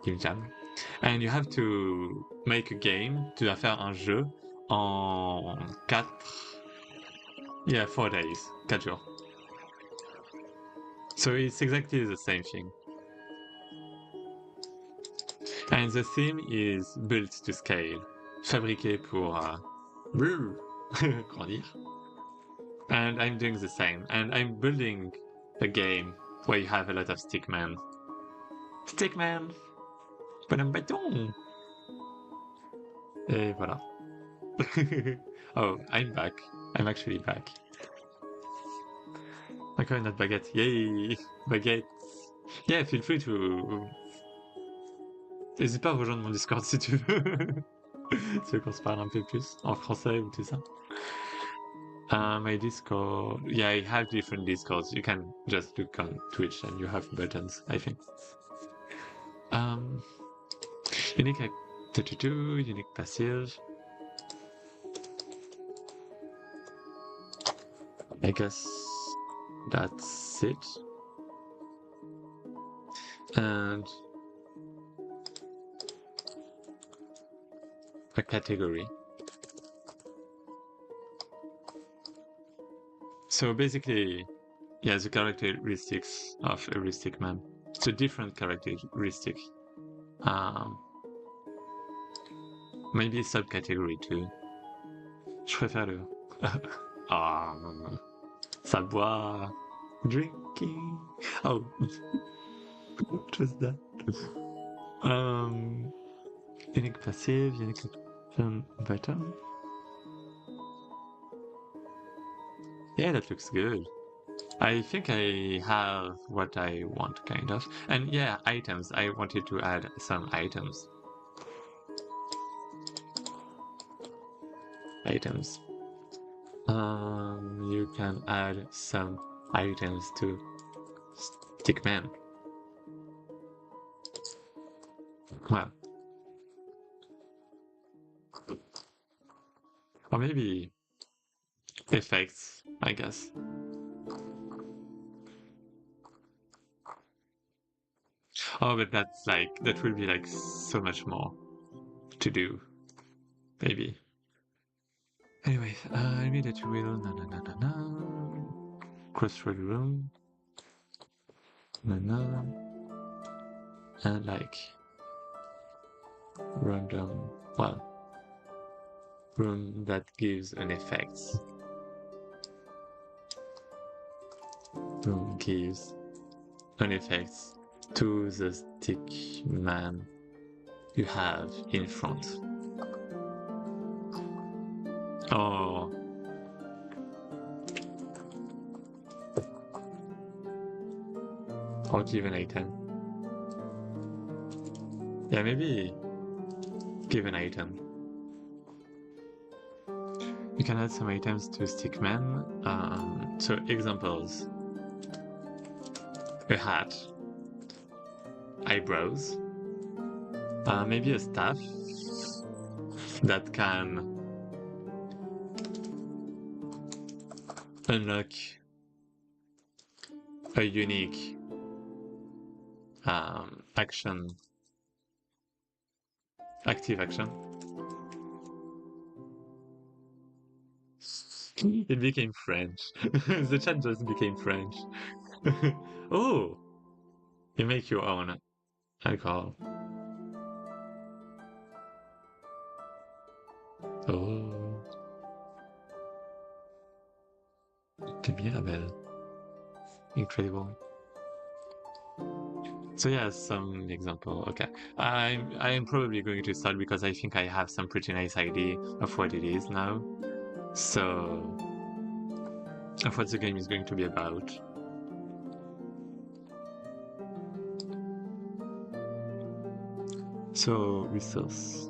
Game Jam. And you have to make a game. Tu dois faire un jeu en 4 days. 4 jours. So it's exactly the same thing. And the theme is built to scale. Fabriqué pour Woo! Grandir. And I'm doing the same. And I'm building a game where you have a lot of stickmen. Stickman! Bonhomme bâton! Et voilà. Oh, I'm back. I'm actually back. Okay, not baguette. Yay! Baguette! Yeah, feel free to... N'hésite pas à rejoindre mon Discord si tu veux. Tu veux qu'on se parle un peu plus en français ou tout ça. My Discord... Yeah, I have different Discords. You can just look on Twitch and you have buttons, I think. Unique activity, unique passive. I guess that's it. And a category. So basically, yeah, the characteristics of every stickman. It's a different characteristic. Maybe a subcategory too. Je préfère le... Ah, ça boit... Drinking... Oh, what was that? Unique passive, unique button. Yeah, that looks good. I think I have what I want, kind of. And yeah, items. I wanted to add some items. Items. You can add some items to Stickman. Well. Or maybe effects, I guess. Oh, but that's like, that will be like so much more to do. Maybe. Anyway, I mean that you will crossroad room. And like random, well, room that gives an effect. Room gives an effect to the stick man you have in front. Oh. Or give an item. Yeah, maybe give an item. You can add some items to Stickman. So examples. A hat. Eyebrows. Maybe a staff that can unlock a unique action, active action. It became French. The chat just became French. Oh, you make your own alcohol. Oh, the Mirabelle. Incredible. So yeah, some example. Okay, I am probably going to start because I think I have some pretty nice idea of what it is now. So, of what the game is going to be about. So resource.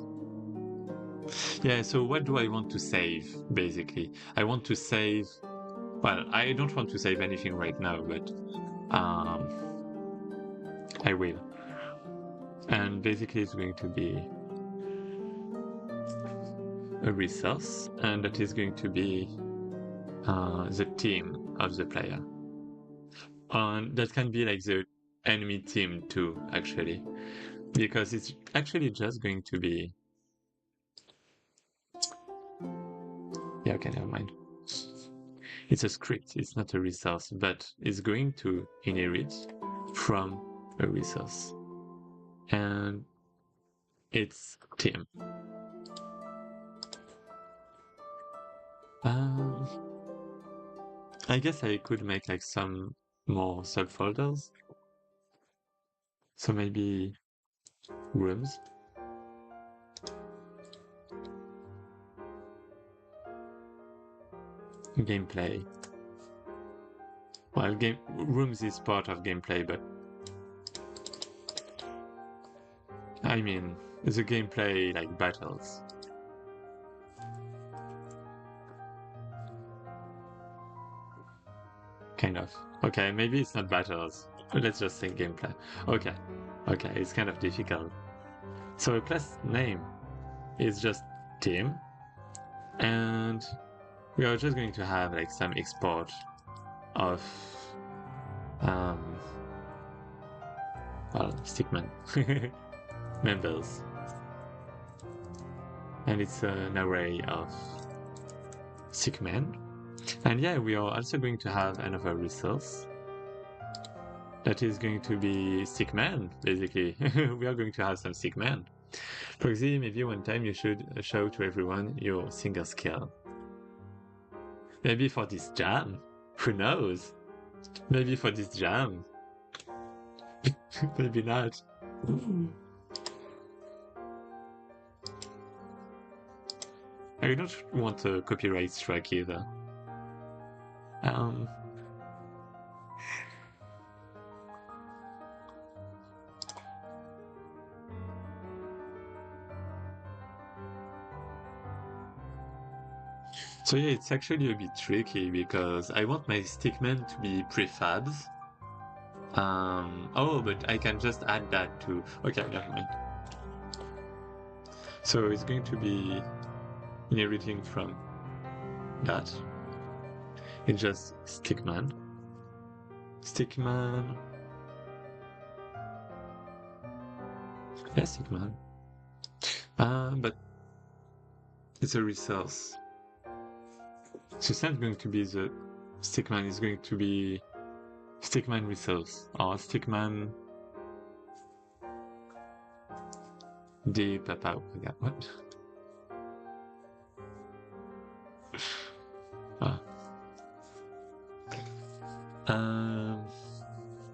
Yeah. So what do I want to save? Basically, I want to save. Well, I don't want to save anything right now, but I will. And basically it's going to be a resource, and that is going to be the team of the player. And that can be like the enemy team too, actually. Because it's actually just going to be... Yeah, okay, never mind. It's a script, it's not a resource, but it's going to inherit from a resource. And it's team. Um, I guess I could make like some more subfolders. So maybe rooms. Gameplay. Well, game rooms is part of gameplay, but I mean the gameplay like battles. Kind of. Okay, maybe it's not battles. Let's just say gameplay. Okay. Okay, it's kind of difficult. So a class name is just team, and we are just going to have like some export of well, stickman members, and it's an array of stickmen. And yeah, we are also going to have another resource that is going to be stickman, basically. We are going to have some stickman. For example, maybe one time you should show to everyone your single skill. Maybe for this jam, who knows? Maybe for this jam. Maybe not. I don't want a copyright strike either. So yeah, it's actually a bit tricky because I want my stickmen to be prefabs. Oh, but I can just add that to... Okay, never mind. So it's going to be inheriting from that. It's just stickman. Stickman. Yeah, stickman. But it's a resource. So it's not going to be the stickman, it's going to be stickman resource or stickman de papa. What? Ah.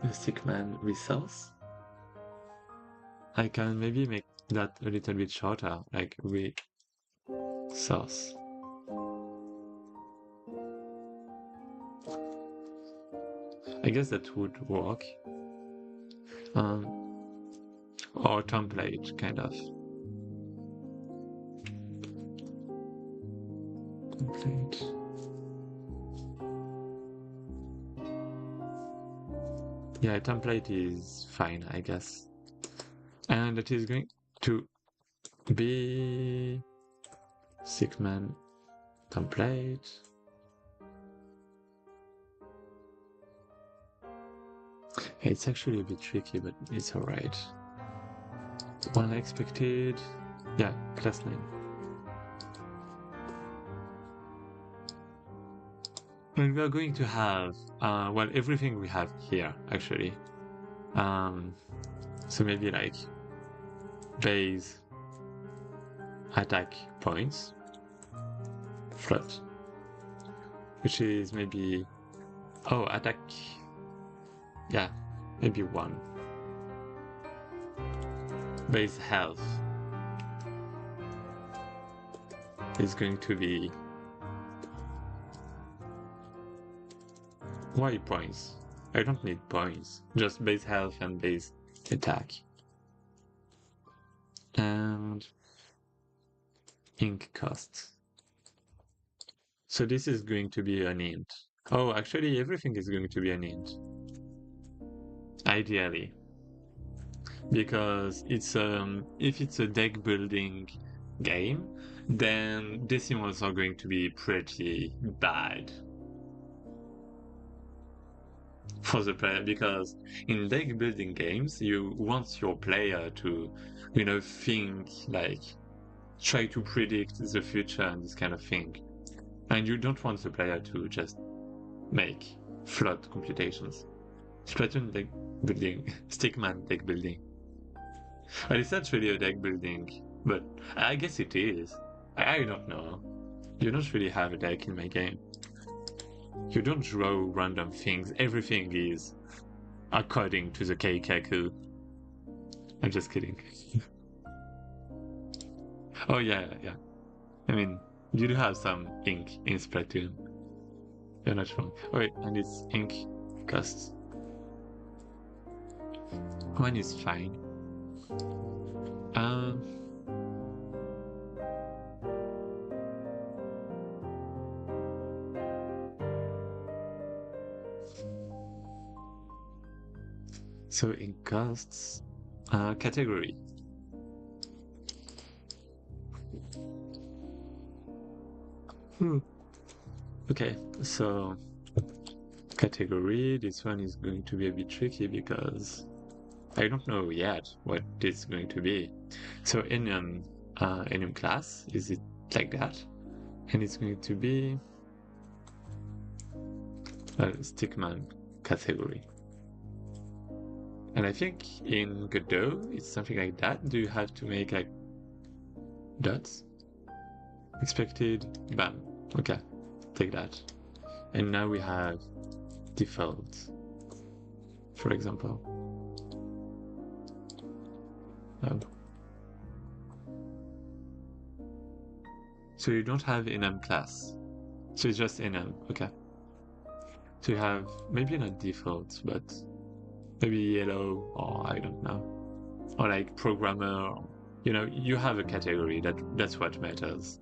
The stickman resource. I can maybe make that a little bit shorter, like resource. I guess that would work. Or template, kind of. Template. Yeah, template is fine, I guess. And it is going to be stickman template. It's actually a bit tricky, but it's alright. One expected. Yeah, class name. And we are going to have, well, everything we have here, actually. So maybe like base, attack points, float, which is maybe, oh, attack, yeah, maybe 1. Base health is going to be why points? I don't need points, just base health and base attack. And ink costs. So this is going to be an int. Oh, actually everything is going to be an int. Ideally. Because it's if it's a deck building game, then decimals are going to be pretty bad for the player, because in deck building games you want your player to, you know, think, like try to predict the future and this kind of thing, and you don't want the player to just make float computations. Splatoon deck building, stickman deck building. Well, it's not really a deck building, but I guess it is. I don't know. You don't really have a deck in my game. You don't draw random things. Everything is according to the Keikaku. I'm just kidding. Oh yeah, yeah. I mean, you do have some ink in Splatoon. You're not wrong. Oh wait, and it's ink costs. One is fine. Um. So in costs, category. Okay, so category. This one is going to be a bit tricky because I don't know yet what it's going to be. So enum class, is it like that? And it's going to be a stickman category. And I think in Godot, it's something like that. Do you have to make like dots? Expected, bam. Okay, take that. And now we have default, for example. Oh. So you don't have enum class. So it's just enum, okay. So you have maybe not default, but maybe yellow, or I don't know. Or like programmer, you know, you have a category, that's what matters.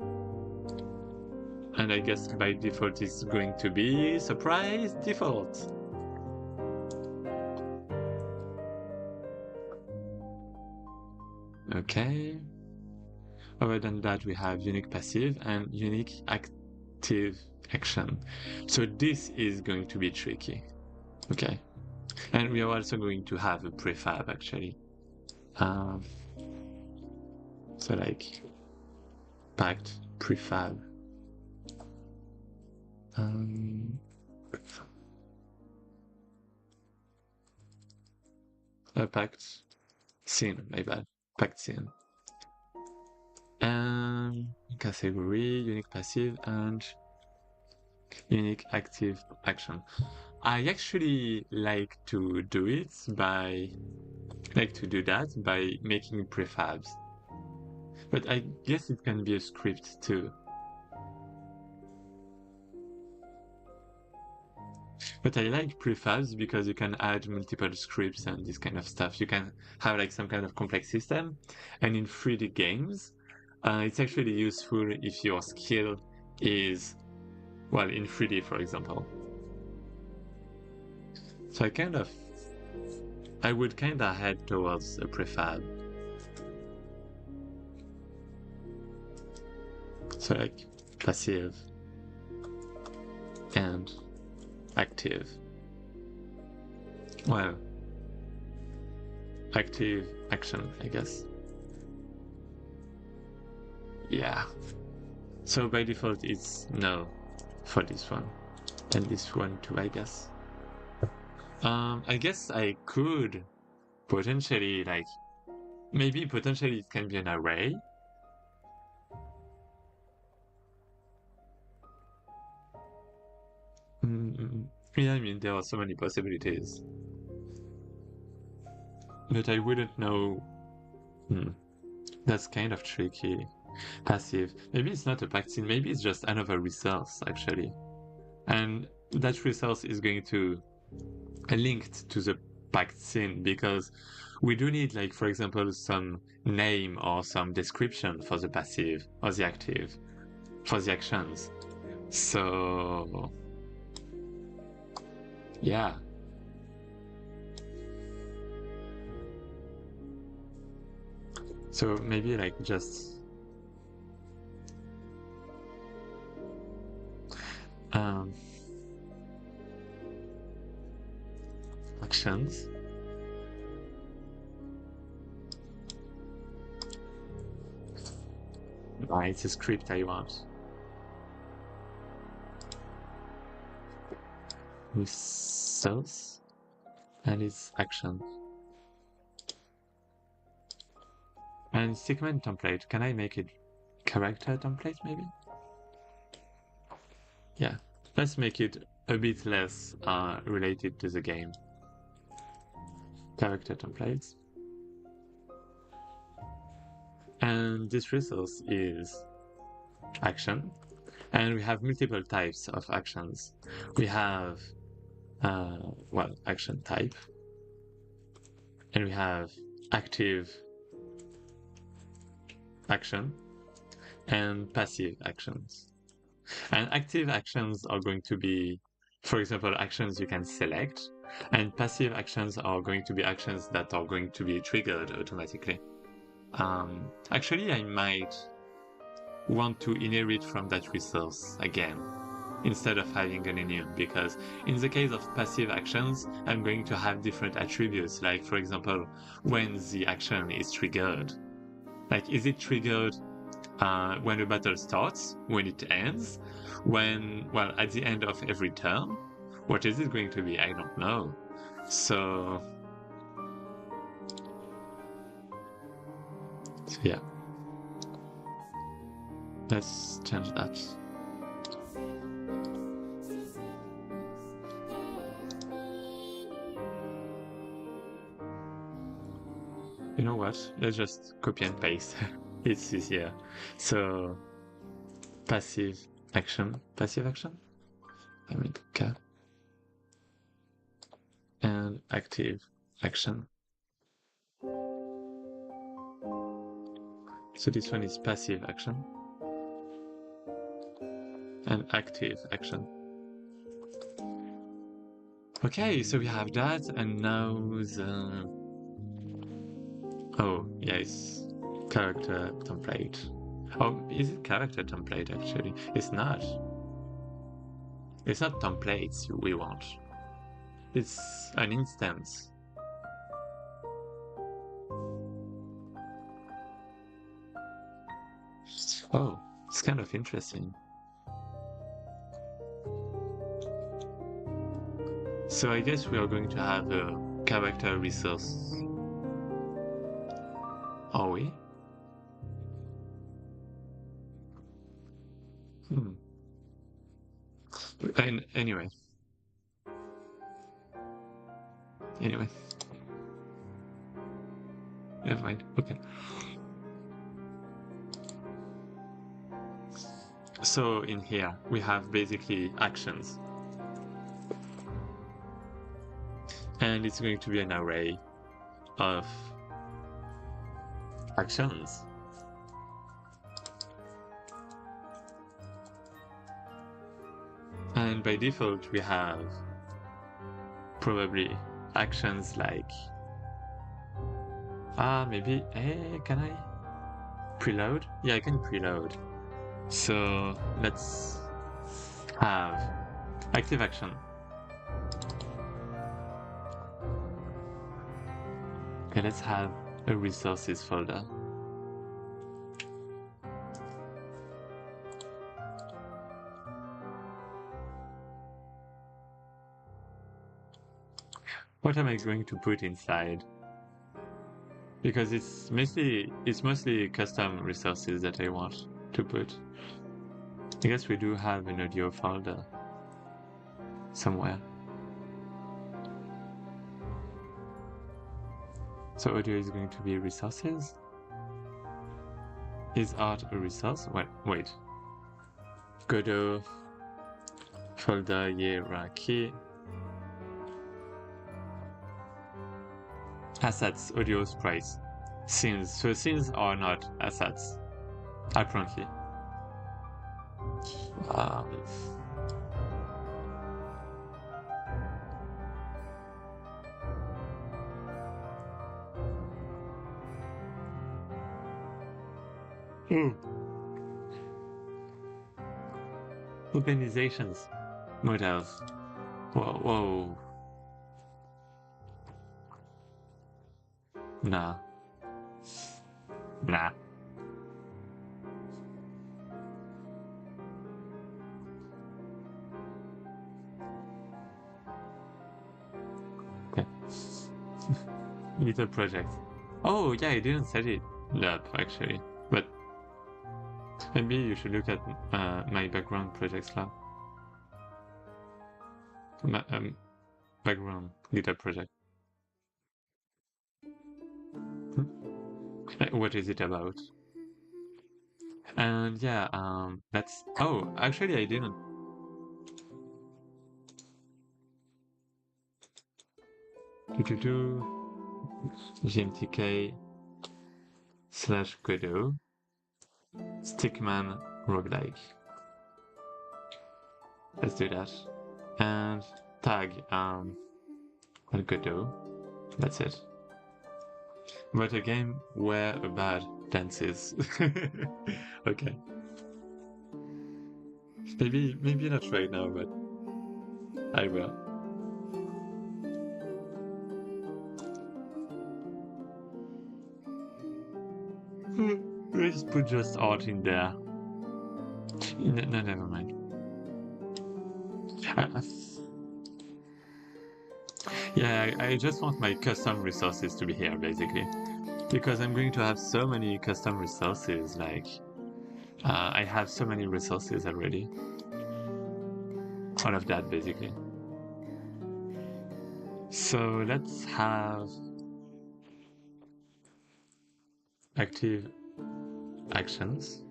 And I guess by default it's going to be surprise default. Okay. Other than that, we have unique passive and unique active action. So this is going to be tricky. Okay. And we are also going to have a prefab actually. So like packed prefab. Packed scene, my bad. Packed scene. Category, unique passive, and unique active action. I actually like to do that by making prefabs. But I guess it can be a script too. But I like prefabs because you can add multiple scripts and this kind of stuff. You can have like some kind of complex system. And in 3D games, it's actually useful if your skill is, well, in 3D, for example. So I would kind of head towards a prefab. So like passive and active. Well, active action, I guess. Yeah. So by default, it's no for this one. And this one too, I guess. I guess I could potentially, like, maybe potentially it can be an array. Yeah, I mean, there are so many possibilities. But I wouldn't know. That's kind of tricky. Passive. Maybe it's not a packed scene, maybe it's just another resource, actually. And that resource is going to linked to the packed scene because we do need, like, for example, some name or some description for the passive or the active for the actions. So yeah. So maybe like just actions. It's a script I want. Resource and its action. And segment template, can I make it character template maybe? yeah, let's make it a bit less related to the game. Character templates. And this resource is action. And we have multiple types of actions. We have, well, action type. And we have active action and passive actions. And active actions are going to be, for example, actions you can select, and passive actions are going to be actions that are going to be triggered automatically. Actually, I might want to inherit from that resource again, instead of having an enum, because in the case of passive actions, I'm going to have different attributes, like, for example, when the action is triggered. Like, is it triggered when a battle starts, when it ends, well, at the end of every turn? What is it going to be? I don't know. So yeah. Let's change that. You know what? Let's just copy and paste. It's easier. So passive action. I mean, okay. And active action. So this one is passive action and active action. Okay, so we have that, and now the... Oh, yes, character template. Oh, is it character template actually? It's not. It's not templates we want. It's an instance. Oh, it's kind of interesting. So I guess we are going to have a character resource. Are we? Anyway. Never mind. Okay. So in here we have basically actions. And it's going to be an array of actions. And by default we have probably actions like maybe can I preload? Yeah, I can preload. So let's have active action. Okay, let's have a resources folder. What am I going to put inside? Because it's mostly custom resources that I want to put. I guess we do have an audio folder somewhere. So audio is going to be resources. Is art a resource? Wait. Godot folder hierarchy. Assets, audio, sprites. Scenes. So scenes are not assets, apparently. Organizations. Models. Whoa. Nah. Okay. Little project. Oh, yeah, I didn't set it up actually, but maybe you should look at my background projects lab. background GitHub project. What is it about? And yeah, that's. Oh, actually, I didn't. GMTK / Guido Stickman roguelike. Let's do that. And tag Guido. That's it. But a game where a bad dances. Okay. Maybe not right now, but I will. Let's put just art in there. No, never mind. Yeah, I just want my custom resources to be here, basically. Because I'm going to have so many custom resources, like... I have so many resources already. All of that, basically. So let's have... active actions.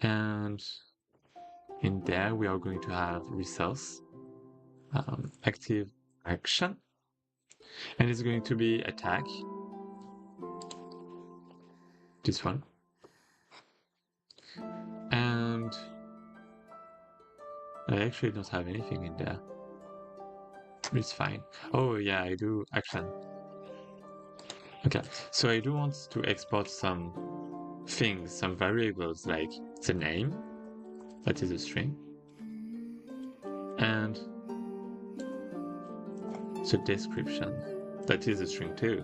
And in there we are going to have resource. Active action. And it's going to be attack. This one. And I actually don't have anything in there. It's fine. Oh yeah, I do action. Okay, so I do want to export some things, some variables like the name, that is a string, and the description, that is a string too.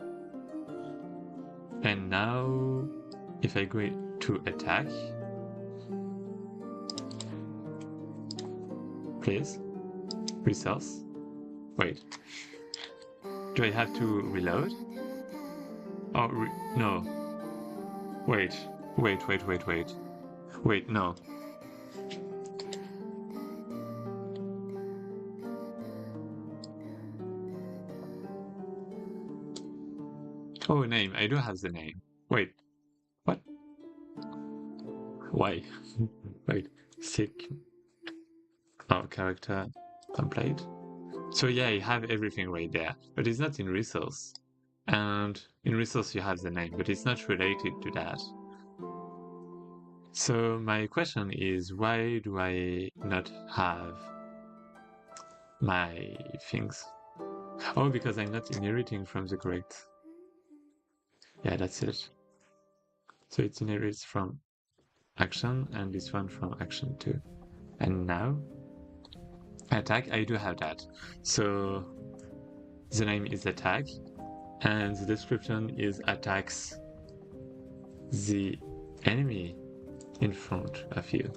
And now, if I go to attack, please, resource, wait, do I have to reload? Oh, no. Wait, no. Oh, name, I do have the name. Wait, what? Why? Wait, sick. Oh, character template. So yeah, I have everything right there, but it's not in resource. And in resource you have the name, but it's not related to that. So my question is, why do I not have my things? Oh, because I'm not inheriting from the correct... Yeah, that's it. So it inherits from action, and this one from action too. And now, attack, I do have that. So the name is attack, and the description is attacks the enemy in front of you.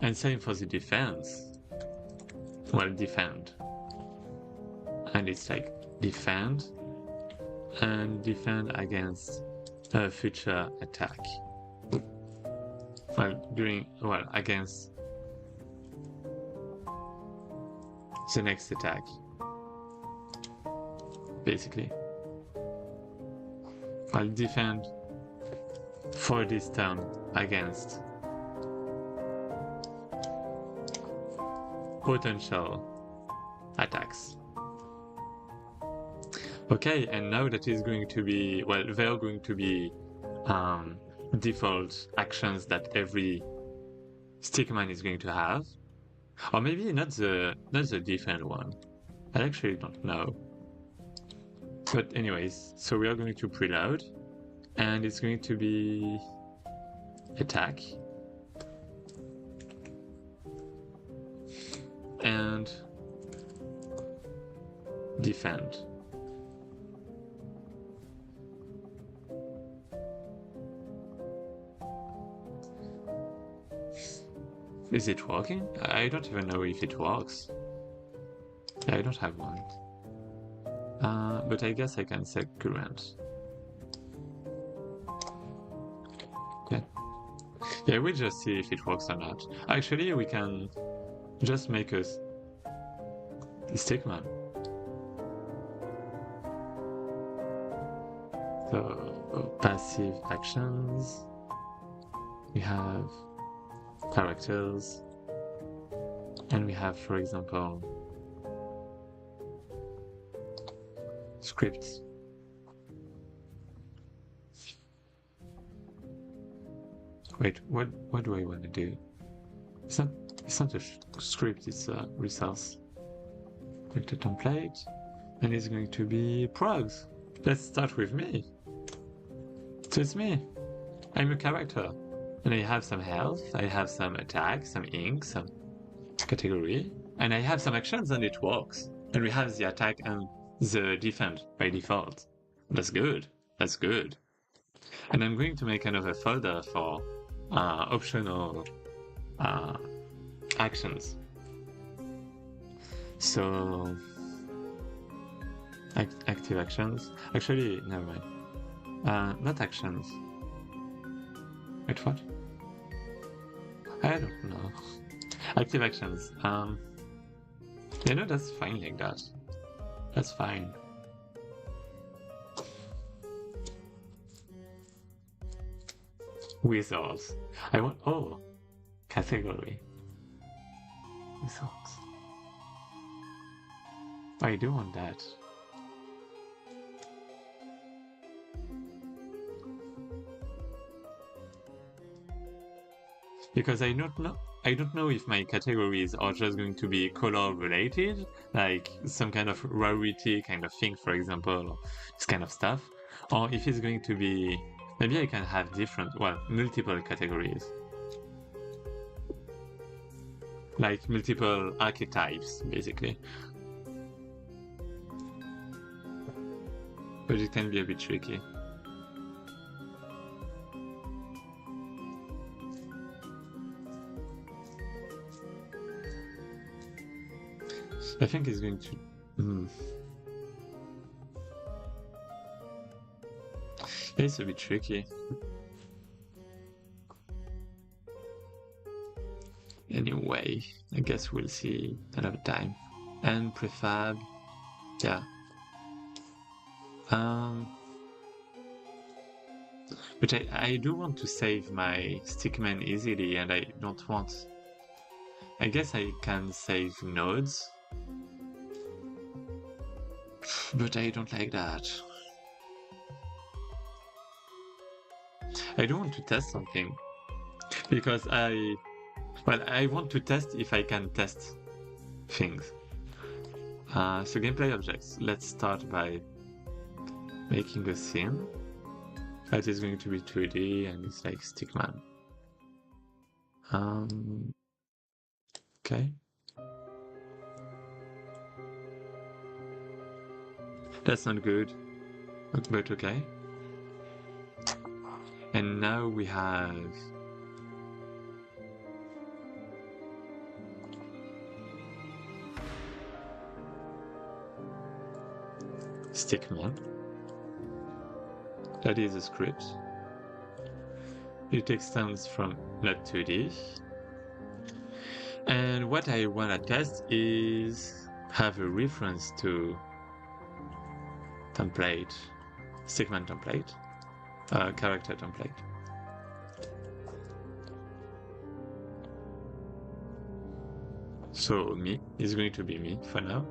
And same for the defense. Well, defend. And it's like defend and defend against a future attack. Well, against the next attack, basically. I'll defend for this turn against potential attacks. Okay, and now that is going to be, well, they are going to be default actions that every stickman is going to have. Or maybe not the defend one. I actually don't know. But anyways, so we are going to preload, and it's going to be attack and defend. Is it working? I don't even know if it works. I don't have one. But I guess I can set current. Okay. Yeah, we just see if it works or not. Actually, we can just make a stickman. So passive actions. We have characters, and we have, for example, scripts. Wait, what do I want to do? It's not a script, it's a resource. Click the template, and it's going to be progs. Let's start with me. So it's me. I'm a character, and I have some health, I have some attack, some ink, some category, and I have some actions, and it works. And we have the attack and the defend by default. That's good. That's good. And I'm going to make another folder for optional actions. So active actions. Actually, never mind. Not actions. Wait, what? I don't know. Active actions. That's fine like that. That's fine. Wizards. I want category. Wizards. I do want that. Because I don't know if my categories are just going to be color related, like some kind of rarity kind of thing, for example, or this kind of stuff, or if it's going to be, maybe I can have multiple categories. Like multiple archetypes, basically. But it can be a bit tricky. I think it's going to... It's a bit tricky. Anyway, I guess we'll see another time. And prefab, yeah. But I do want to save my stickman easily, and I don't want... I guess I can save nodes. But I don't like that. I do want to test something. Because I want to test if I can test things. So gameplay objects. Let's start by making a scene. That is going to be 2D and it's like stickman. Okay. That's not good, but okay. And now we have stickman. That is a script. It extends from not 2D. And what I want to test is have a reference to template, stickman template, character template. So me is going to be me for now.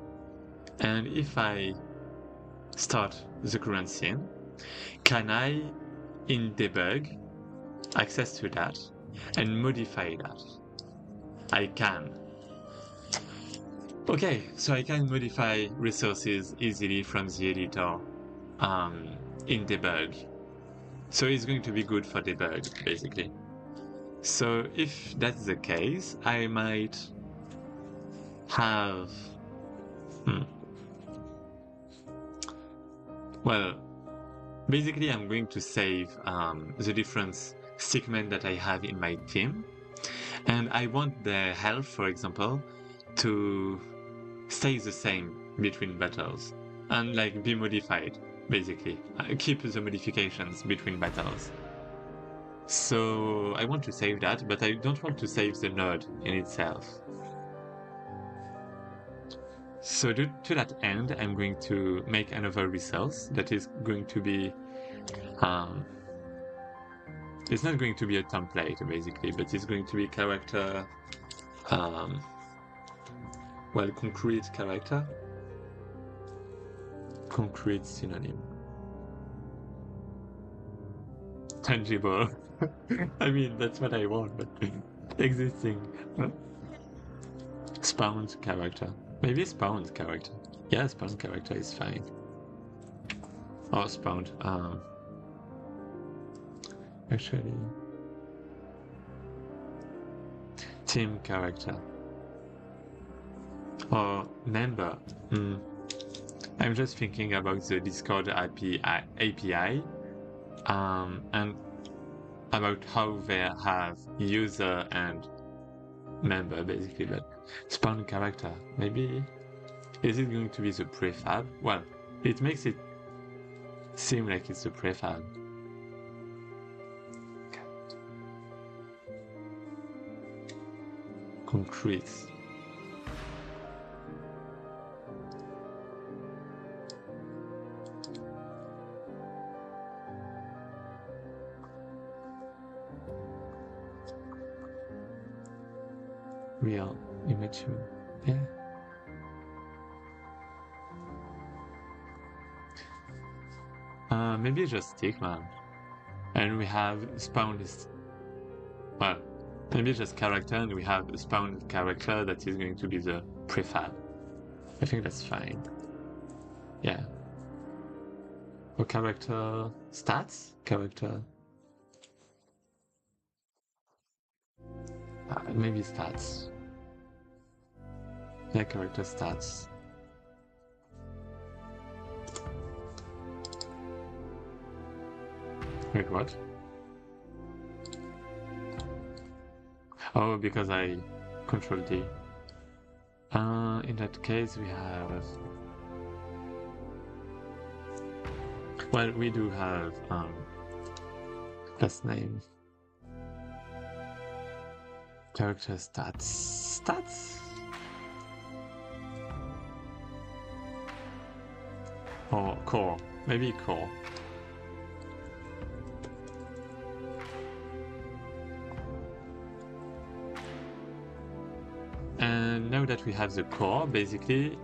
And if I start the current scene, can I, in debug, access to that and modify that? I can. Okay, so I can modify resources easily from the editor in debug. So it's going to be good for debug, basically. So if that's the case, I might have... Well, basically I'm going to save the different stickmen that I have in my team. And I want the health, for example, to stay the same between battles and like be modified, basically. Keep the modifications between battles. So I want to save that, but I don't want to save the node in itself. So to that end, I'm going to make another resource that is going to be, it's not going to be a template basically, but it's going to be character, well, concrete character, concrete synonym, tangible. I mean, that's what I want, but existing. Spawned character. Maybe spawned character. Yeah, spawned character is fine. Or spawned. Actually. Team character. Or member. I'm just thinking about the Discord API. And about how they have user and member basically, but spawn character, maybe is it going to be the prefab? Well, it makes it seem like it's a prefab. Concrete. Real immature. Yeah. Maybe just stickman. And we have spawned, well, maybe just character, and we have a spawned character that is going to be the prefab. I think that's fine. Yeah. Or character stats? Character. Maybe stats. Yeah, character stats. Wait, what? Oh, because I control D. In that case, we have. Well, we do have last name. Character stats. Stats? Or core. Maybe core. And now that we have the core, basically,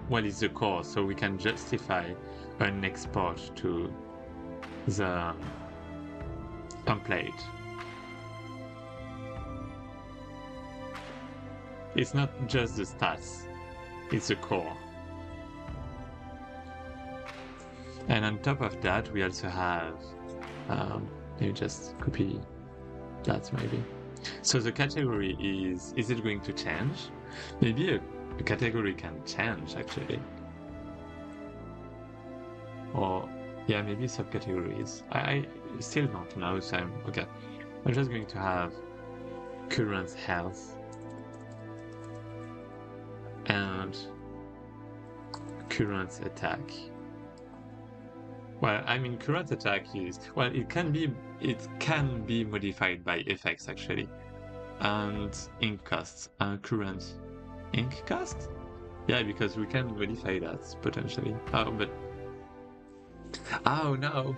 well, it's the core, so we can justify an export to the template. It's not just the stats, it's the core. And on top of that, we also have, maybe just copy that maybe. So the category is it going to change? Maybe a category can change actually. Or, yeah, maybe subcategories. I still don't know, so okay. I'm just going to have current health and current attack. Well, I mean, current attack is, well, it can be modified by effects actually, and ink cost, current ink cost. Yeah, because we can modify that potentially. Oh, but oh no.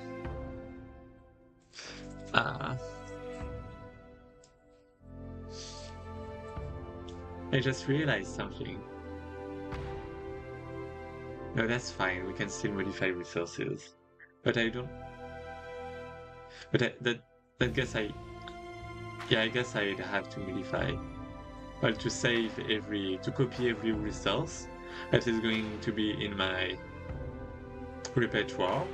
I just realized something. No, that's fine. We can still modify resources. But I don't. But that guess I guess I'd have to modify. Well, to copy every resource that is going to be in my repertoire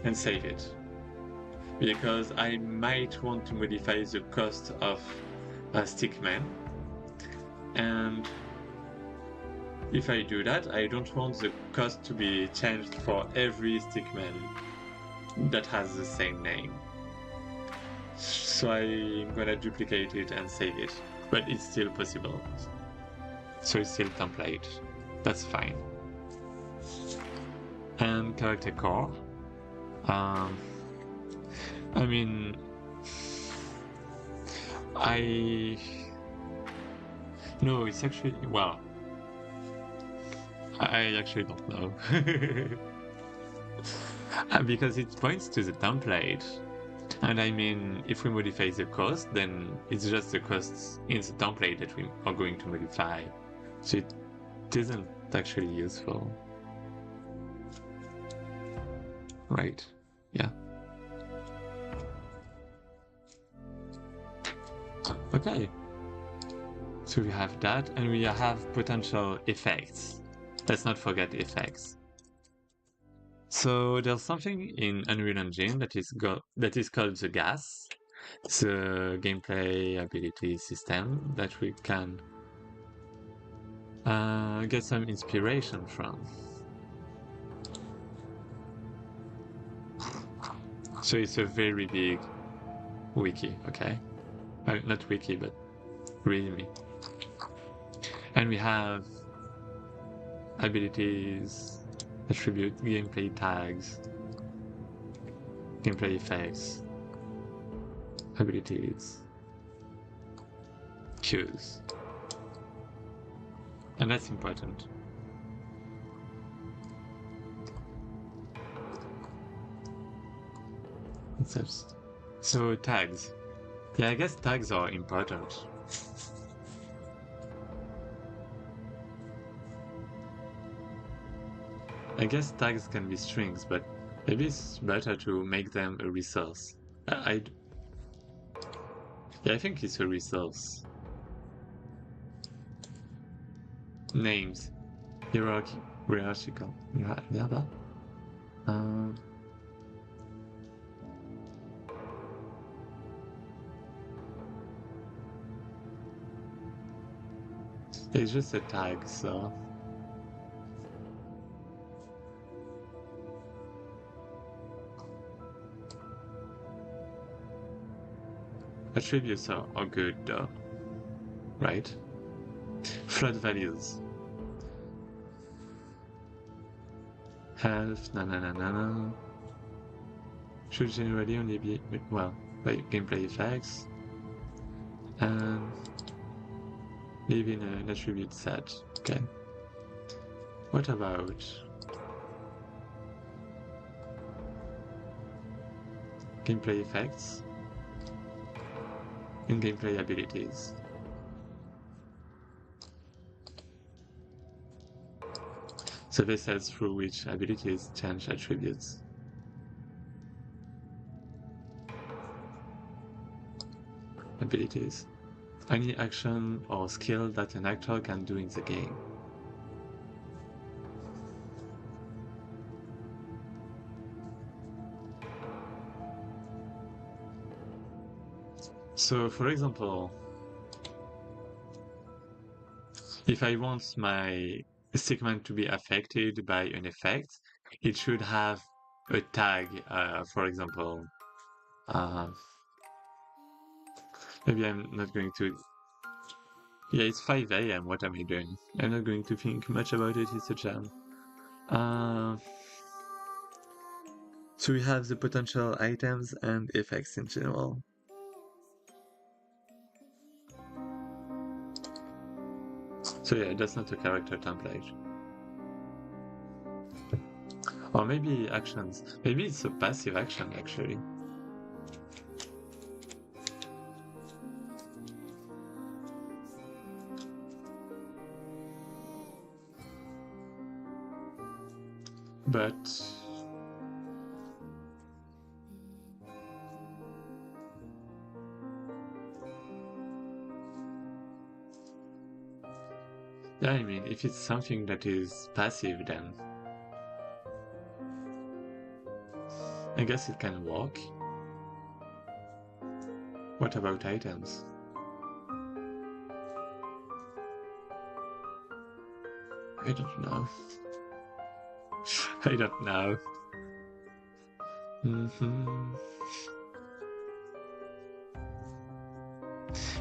and save it. Because I might want to modify the cost of a stickman. And if I do that, I don't want the cost to be changed for every stickman that has the same name. So I'm gonna duplicate it and save it. But it's still possible. So it's still template. That's fine. And character core. I mean, I no, it's actually well. I actually don't know. Because it points to the template. And I mean, if we modify the cost, then it's just the costs in the template that we are going to modify. So it isn't actually useful. Right. Yeah. Okay. So we have that, and we have potential effects. Let's not forget effects. So there's something in Unreal Engine that is called the gas, the gameplay ability system that we can get some inspiration from. So it's a very big wiki, okay? Not wiki, but readme. And we have abilities, attribute, gameplay tags, gameplay effects, abilities, cues. And that's important. So tags. Yeah, I guess tags are important. I guess tags can be strings, but maybe it's better to make them a resource. Yeah, I think it's a resource. Names. Hierarchical. Yeah, it's just a tag, so... Attributes are good though, right? Flood values. Health, na. Should generally only be, well, by gameplay effects. And live in an attribute set, okay. What about gameplay effects and gameplay abilities? So this sets through which abilities change attributes. Abilities. Any action or skill that an actor can do in the game. So, for example, if I want my segment to be affected by an effect, it should have a tag, for example. Maybe I'm not going to... Yeah, it's 5 a.m. What am I doing? I'm not going to think much about it. It's a jam. So we have the potential items and effects in general. So yeah, that's not a character template. Or maybe actions. Maybe it's a passive action, actually. But... yeah, I mean, if it's something that is passive, then I guess it can work. What about items? I don't know. I don't know.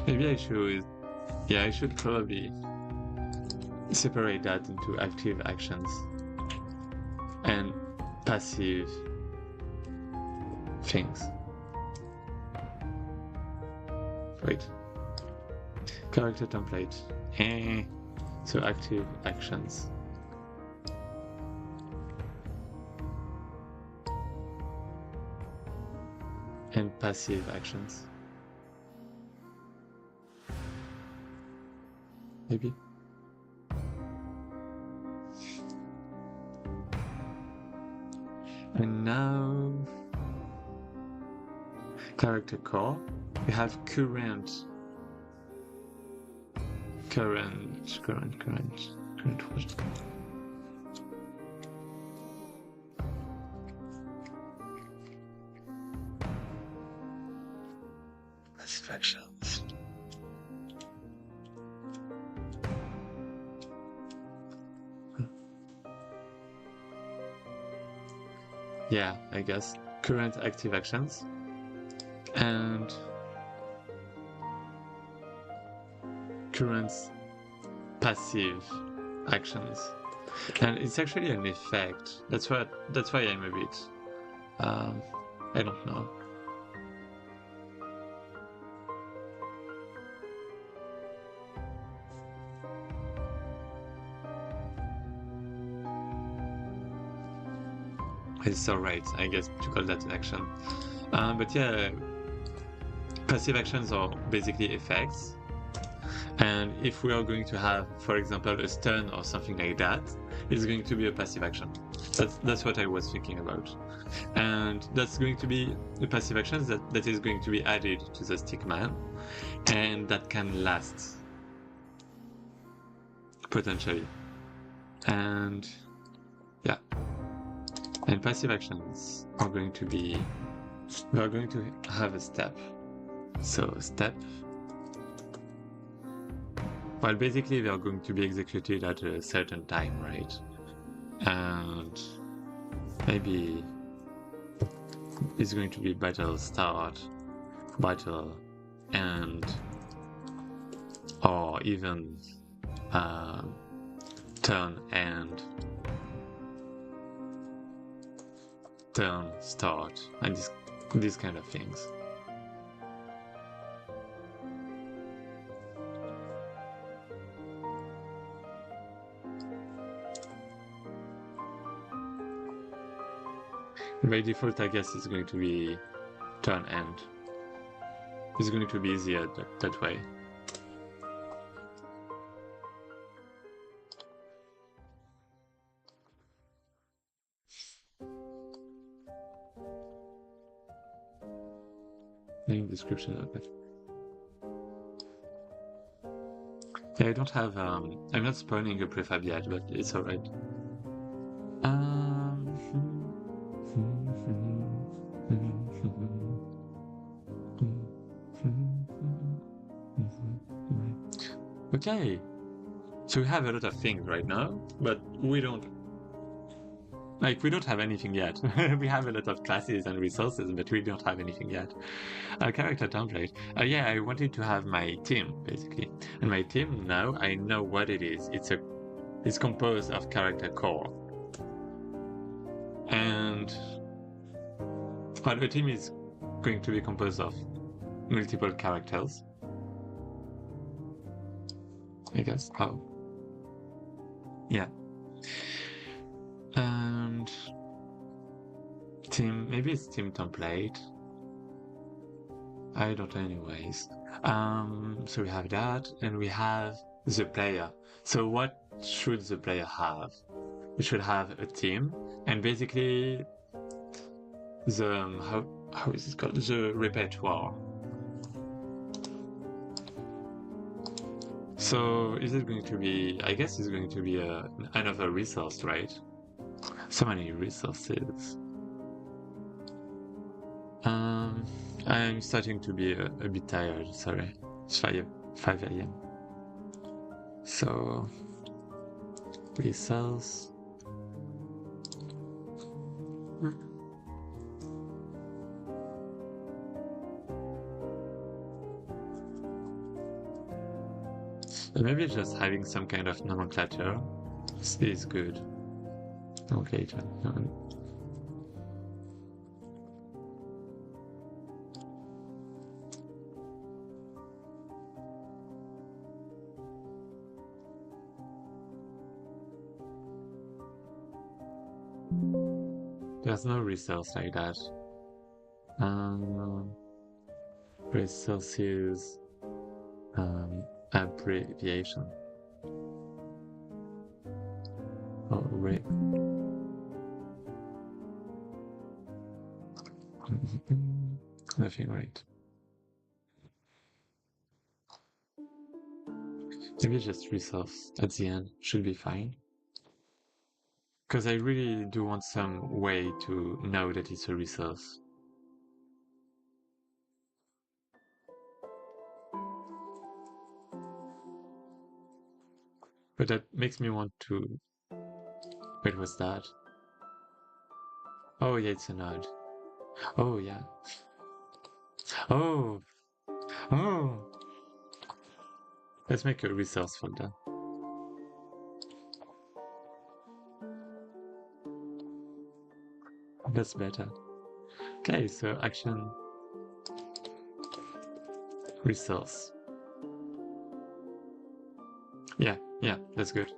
Maybe I should... Yeah, I should probably separate that into active actions and passive things. Right. Character template. So active actions. And passive actions. Maybe. And now character core. We have current what? Passive actions. Yeah, I guess current active actions and current passive actions, and it's actually an effect. That's why I'm a bit I don't know. It's alright, I guess, to call that an action. But yeah, passive actions are basically effects. And if we are going to have, for example, a stun or something like that, it's going to be a passive action. That's what I was thinking about. And that's going to be a passive action that is going to be added to the stickman, and that can last, potentially. And yeah. And passive actions are going to be, we are going to have a step. So step, well, basically they are going to be executed at a certain time, right? And maybe it's going to be battle start, battle end, or even turn end, turn start, and these kind of things. By default, I guess it's going to be turn end. It's going to be easier that way. Name description of it. Yeah, I don't have. I'm not spawning a prefab yet, but it's alright. Okay, so we have a lot of things right now, but we don't have anything yet. We have a lot of classes and resources, but we don't have anything yet. A character template. Yeah, I wanted to have my team basically, and my team now I know what it is. It's composed of character core, and well, a team is going to be composed of multiple characters, I guess. Oh, yeah. And team, maybe it's team template. I don't know anyways. So we have that, and we have the player. So what should the player have? We should have a team, and basically the how is it called? The repertoire. So is it going to be? I guess it's going to be another resource, right? So many resources. I'm starting to be a bit tired. Sorry, it's 5 a.m. So resource. Maybe just having some kind of nomenclature is good. Nomenclature. There's no resource like that. Resources abbreviation. Oh, wait. Nothing right. Maybe just resource at the end should be fine. Because I really do want some way to know that it's a resource. But that makes me want to... Wait, what's that? Oh yeah, it's a node. Oh yeah. Oh! Oh! Let's make a resource folder. That's better. Okay, so action resource. Yeah, that's good.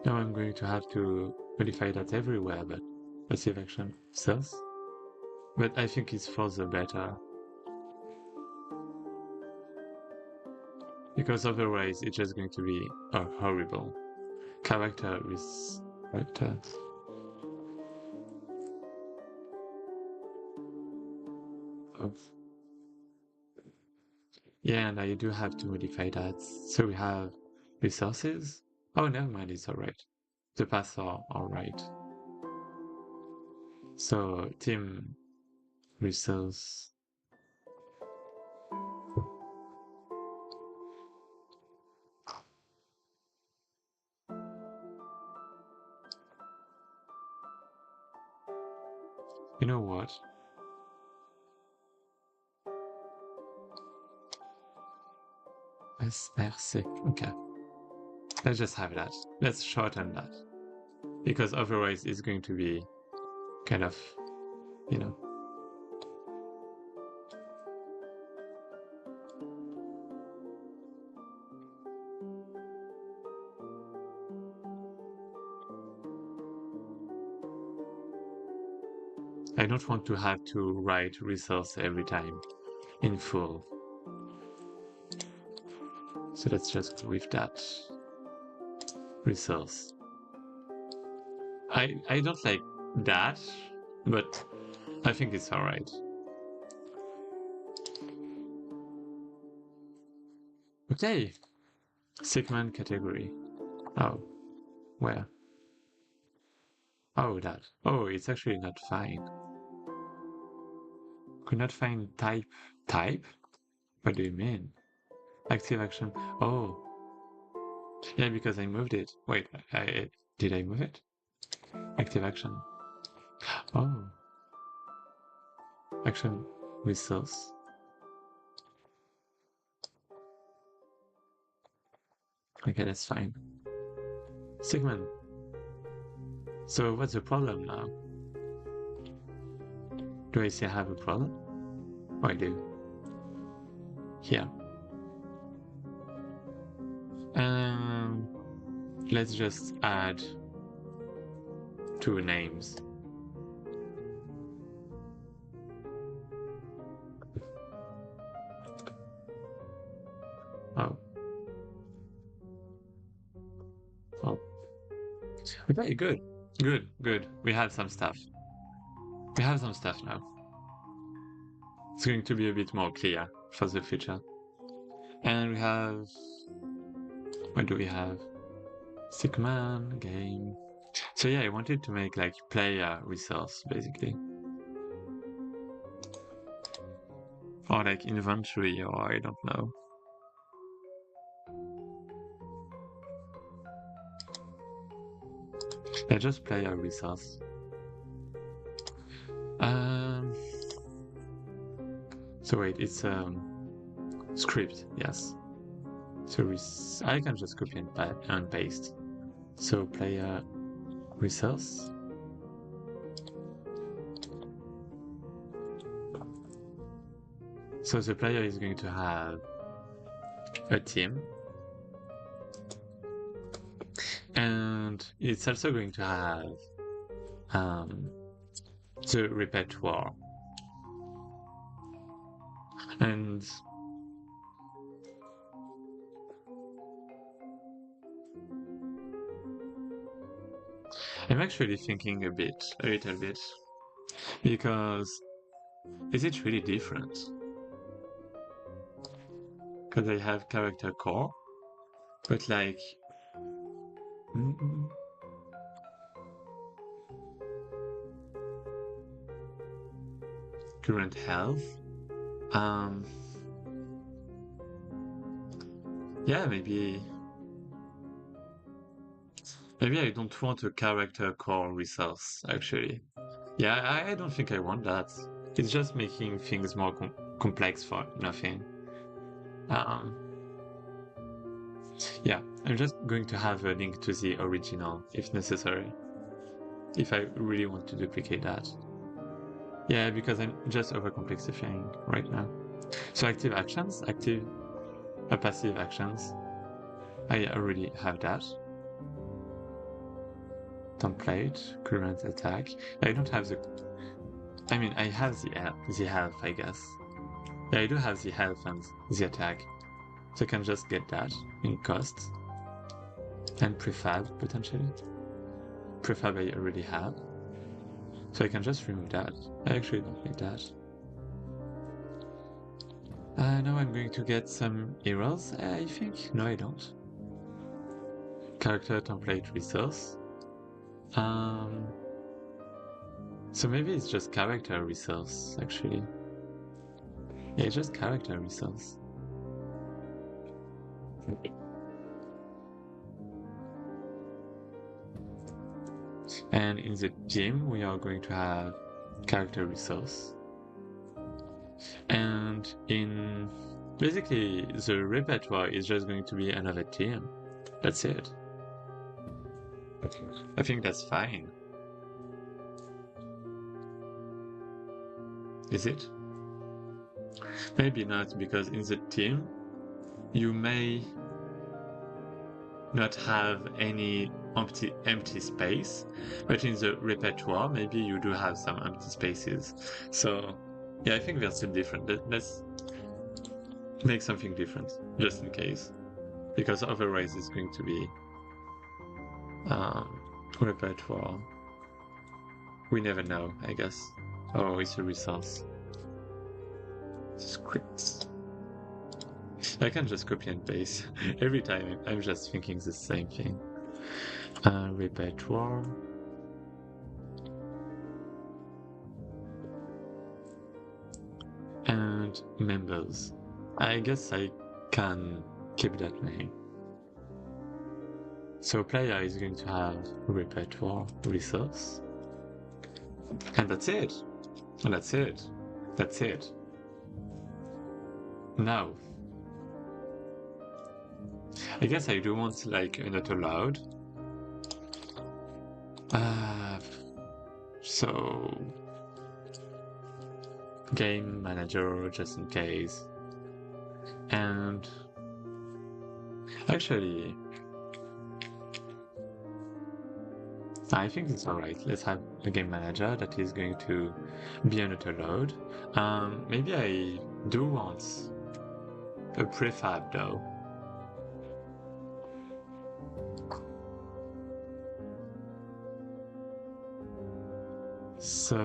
Now I'm going to have to modify that everywhere, but let's see if action sells. But I think it's for the better. Because otherwise it's just going to be horrible. Character with character. Of. Yeah, and I do have to modify that. So we have resources. Oh, never mind, it's alright. The paths are alright. So team resource. You know what? SRC. Okay. Let's just have that. Let's shorten that. Because otherwise it's going to be kind of, you know. I don't want to have to write resource every time in full. So let's just go with that. Resource. I don't like that, but I think it's alright. Okay. Segment category. Oh. Where? Oh, that. Oh, it's actually not fine. Could not find type. Type? What do you mean? Active action. Oh. Yeah, because I moved it. Wait, did I move it? Active action. Oh. Action resource. Okay, that's fine. Segment. So what's the problem now? Do I still have a problem? Oh, I do. Here. Let's just add 2 names. Oh. Oh. Okay, good. Good. We have some stuff. We have some stuff now. It's going to be a bit more clear for the future. And we have... What do we have? Stickman, game. So yeah, I wanted to make like player resource, basically. Or like inventory, or I don't know. Yeah, just player resource. So wait, it's script, yes. So I can just copy and paste. So player resource. So the player is going to have a team. And it's also going to have the repertoire. And I'm actually thinking a little bit, because is it really different? Because I have character core, but like, mm, current health, yeah, maybe I don't want a character core resource, actually. Yeah, I don't think I want that. It's just making things more complex for nothing. Um, yeah, I'm just going to have a link to the original if necessary, if I really want to duplicate that. Yeah, because I'm just overcomplexifying right now. So active actions, passive actions. I already have that. Template, current attack. I don't have the. I mean, I have the health, I guess. Yeah, I do have the health and the attack, so I can just get that in costs. And prefab potentially. Prefab I already have, so I can just remove that. I actually don't need that. Now I'm going to get some errors, I think. No, I don't. Character template resource. So maybe it's just character resource, actually. Yeah, it's just character resource. And in the gym, we are going to have character resource. And in basically the repertoire is just going to be another team. That's it. I think that's fine. Is it? Maybe not, because in the team you may not have any empty space, but in the repertoire maybe you do have some empty spaces. So yeah, I think they're still different. Let's make something different, just in case, because otherwise it's going to be repertoire. We never know, I guess. Oh, it's a resource. Scripts. I can just copy and paste. Every time I'm just thinking the same thing. Repertoire. And members. I guess I can keep that name. So player is going to have repertoire resource. And that's it. And that's it. That's it. Now, I guess I do want like a not allowed. So game manager just in case. And actually, I think it's alright. Let's have a game manager that is going to be an auto load. Maybe I do want a prefab though. So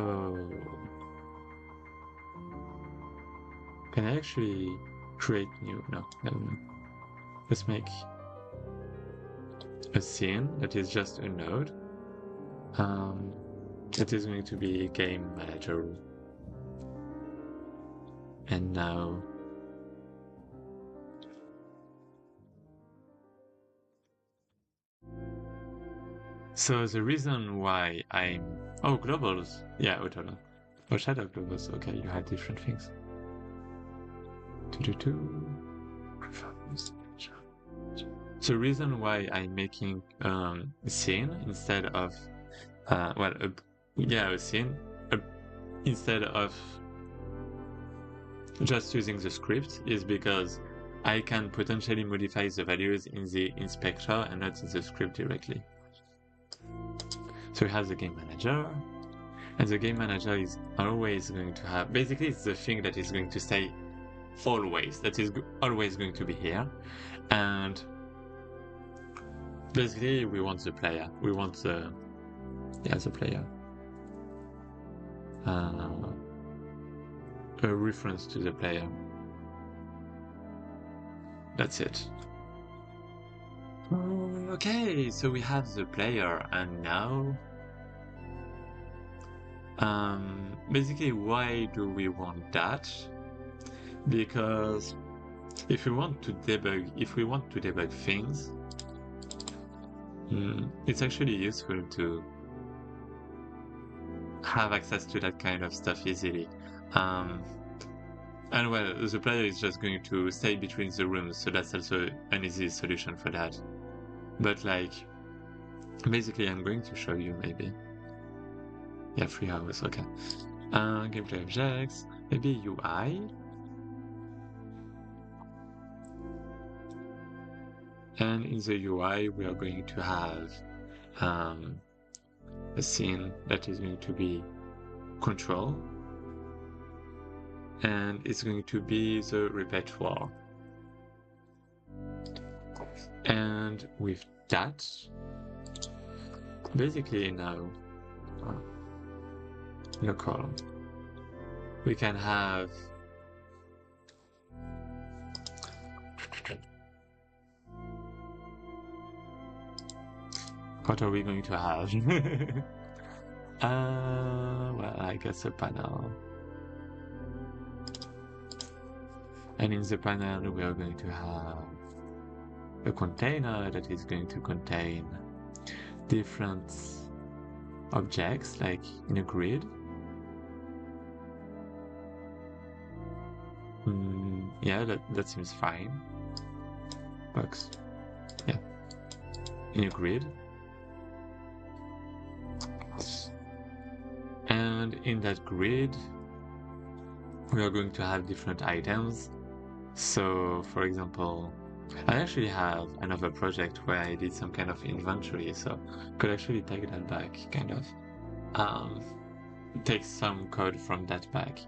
can I actually create new? No. Let's make a scene that is just a node. It is going to be game manager. And now so the reason why I'm globals. Yeah, auto. Oh, shadow globals. Okay, you had different things. The reason why I'm making a scene instead of a scene instead of just using the script is because I can potentially modify the values in the inspector and not in the script directly. So we have the game manager, and the game manager is always going to have, basically it's the thing that is going to stay always, that is always going to be here. And basically we want the player, we want the player. A reference to the player. That's it. Okay, so we have the player, and now basically why do we want that? Because if we want to debug things, it's actually useful to have access to that kind of stuff easily. And well, the player is just going to stay between the rooms, so that's also an easy solution for that. But like, basically I'm going to show you maybe. Yeah, 3 hours, okay. Gameplay objects, maybe UI. And in the UI we are going to have a scene that is going to be control. And it's going to be the repertoire. And with that, basically now, local, we can have what are we going to have? Well, I guess a panel. And in the panel, we are going to have a container that is going to contain different objects, like in a grid. Yeah, that seems fine. Works. Yeah. In a grid. And in that grid, we are going to have different items. So, for example, I actually have another project where I did some kind of inventory, so could actually take that back, kind of take some code from that back.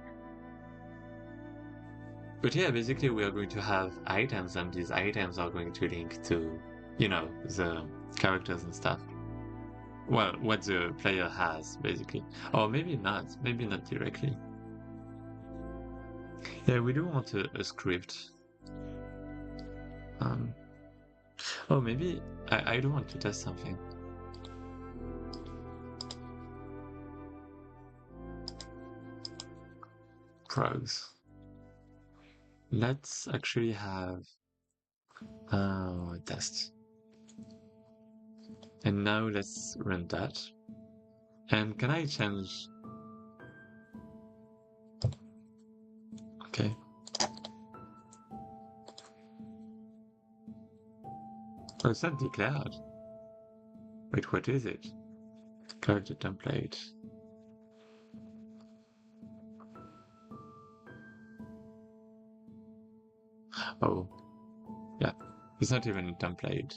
But yeah, basically we are going to have items, and these items are going to link to, you know, the characters and stuff. Well, what the player has, basically. Or maybe not directly. Yeah, we do want a script. Oh, maybe I do want to test something. Progs. Let's actually have a test. And now let's run that. And can I change? Okay. Oh, it's not declared. Wait, what is it? Declare the template. Oh, yeah. It's not even a template.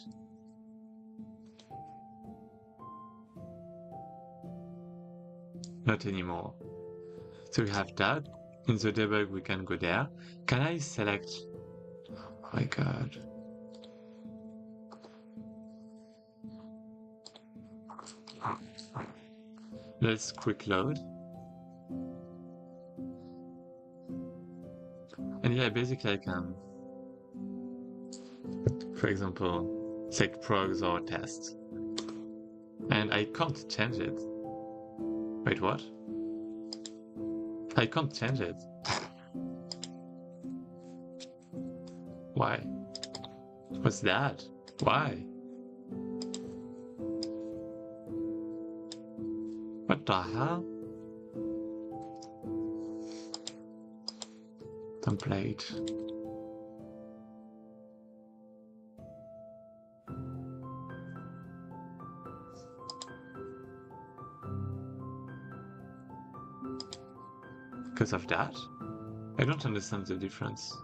Not anymore. So we have that. In the debug, we can go there. Can I select? Oh my god. Let's quick load. And yeah, basically I can, for example, select progs or test. And I can't change it. Wait, what? I can't change it. Why? What's that? Why? What the hell? Template. Because of that? I don't understand the difference.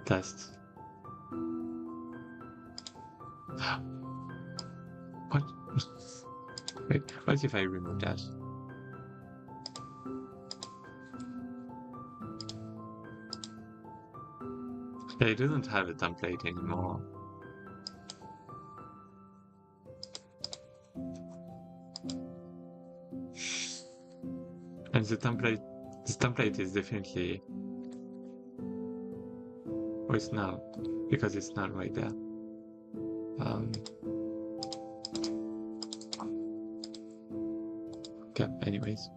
Test. What? Wait, what if I remove that? Yeah, it doesn't have a template anymore. And the template is definitely... Oh, it's not, because it's not right there. Okay, anyways.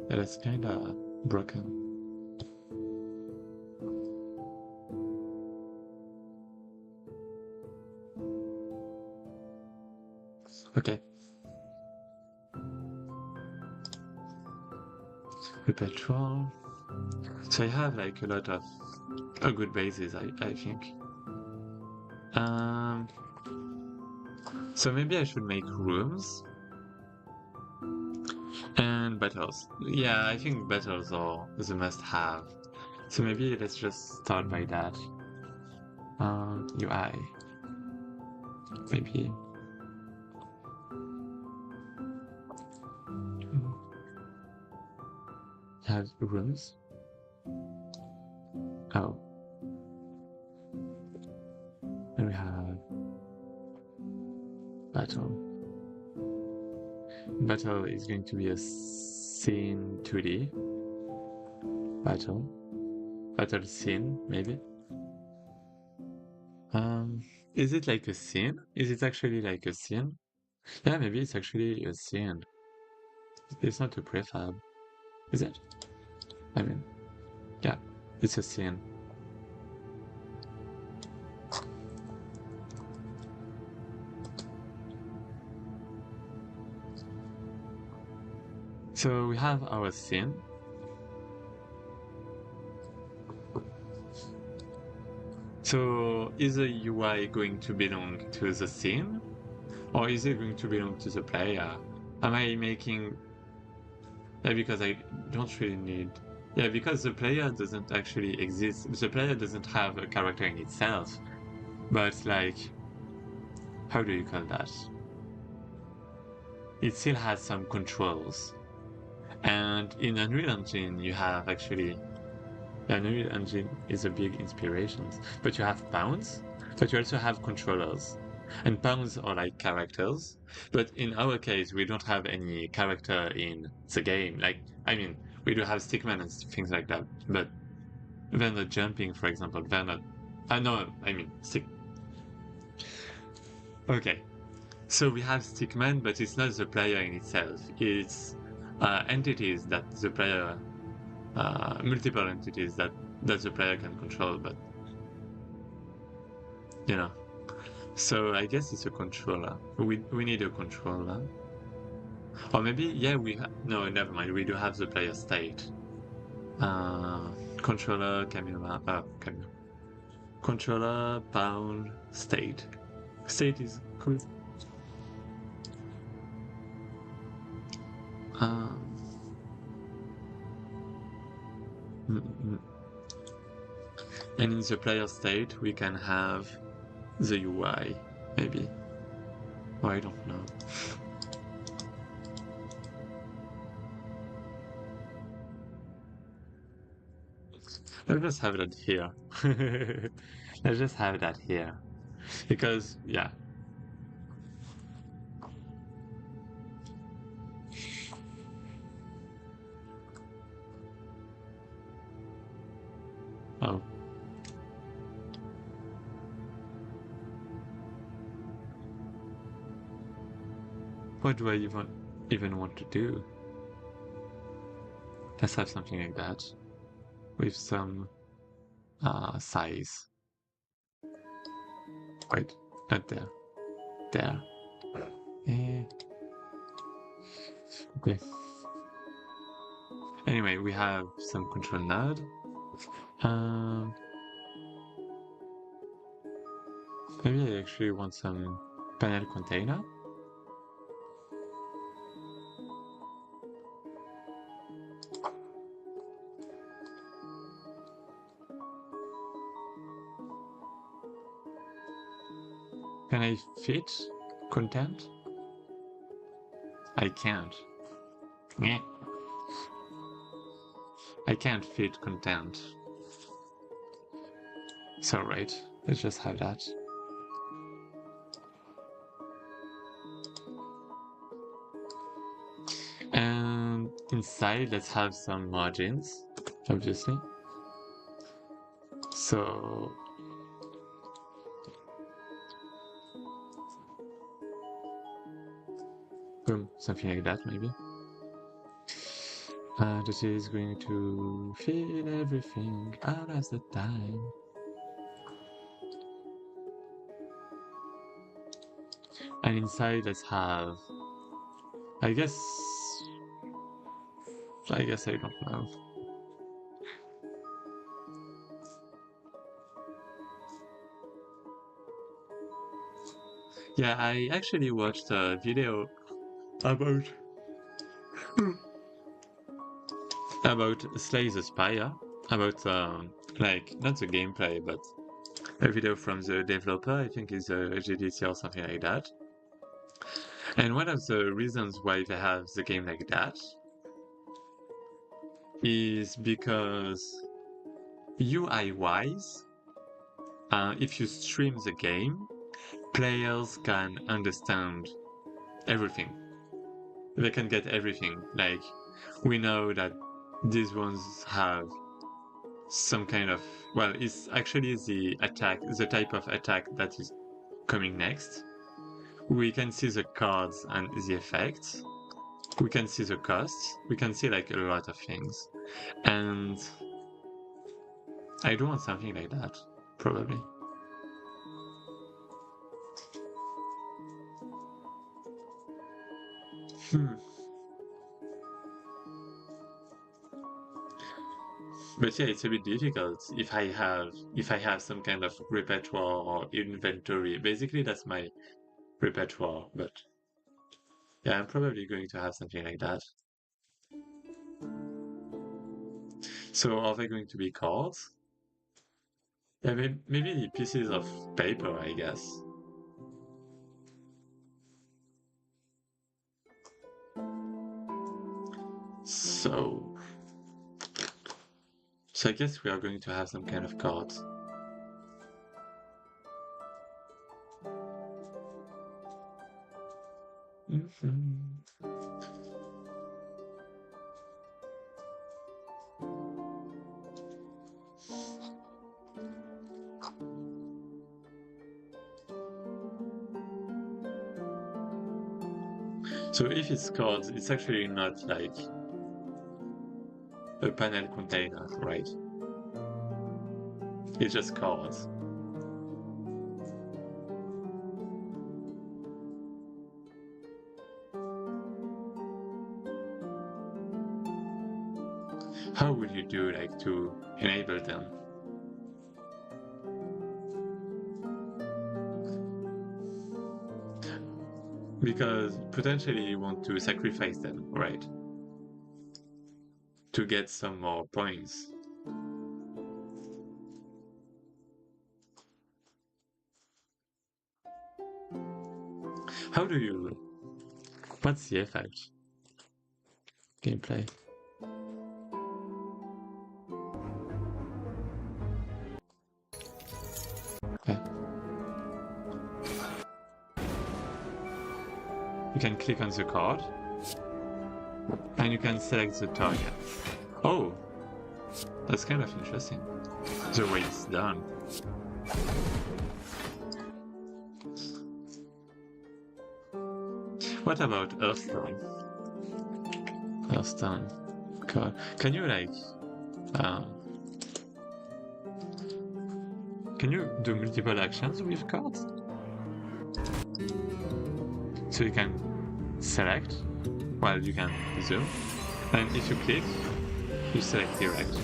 Yeah, that's kinda broken. Okay. Perpetual. So I have like a lot of good bases, I think. So maybe I should make rooms and battles. Yeah, I think battles are the must-have. So maybe let's just start by that. UI. Maybe. Have rooms. Oh. And we have battle. Battle is going to be a scene 2D. Battle. Battle scene, maybe. Is it like a scene? Is it actually like a scene? Yeah, maybe it's actually a scene. It's not a prefab, is it? I mean, yeah, it's a scene. So we have our scene. So is the UI going to belong to the scene? Or is it going to belong to the player? Am I making... Yeah, because I don't really need... Yeah, because the player doesn't actually exist. The player doesn't have a character in itself. But like... How do you call that? It still has some controls. And in Unreal Engine, you have actually... Unreal Engine is a big inspiration. But you have pawns, but you also have controllers. And pawns are like characters. But in our case, we don't have any character in the game. Like, I mean, we do have stickmen and things like that. But they're not jumping, for example. They're not... no, I mean, stick... Okay. So we have stickmen, but it's not the player in itself. It's entities that the player... multiple entities that the player can control, but... You know. So I guess it's a controller. We need a controller. Or maybe, yeah, no, never mind. We do have the player state. Controller, camera, camera. Controller, pound, state. State is cool. And in the player state, we can have the UI, maybe. Or I don't know. Let's just have that here. Let's just have that here. Because, yeah. Oh. What do I even want to do? Let's have something like that. With some size. Wait, not there. There. Okay. Anyway, we have some control node. Maybe I actually want some panel container. Can I fit content? I can't. Meh. I can't fit content. It's alright. Let's just have that. And inside, let's have some margins, obviously. So boom, something like that maybe. That is going to fill everything out as the time. And inside, let's have. I guess I don't know. Yeah, I actually watched a video about Slay the Spire, about like not the gameplay, but a video from the developer. I think is GDC or something like that. And one of the reasons why they have the game like that is because UI-wise, if you stream the game, players can understand everything. They can get everything. Like, we know that these ones have some kind of, well, it's actually the type of attack that is coming next. We can see the cards and the effects. We can see the costs. We can see like a lot of things. And I do want something like that, probably. But yeah, it's a bit difficult if I have some kind of repertoire or inventory. Basically, that's my repertoire, but yeah, I'm probably going to have something like that. So are they going to be cards? Yeah, maybe pieces of paper, I guess. So I guess we are going to have some kind of cards. So if it's cards, it's actually not like a panel container, right? It's just cards. How would you do like to enable them? Because potentially you want to sacrifice them, right? To get some more points. How do you... What's the effect? Gameplay. Okay. You can click on the card and you can select the target. Oh, that's kind of interesting. The way it's done. What about Earthstone? Earthstone card. Can you like can you do multiple actions with cards? So you can select while you can zoom, and if you click, you select direct.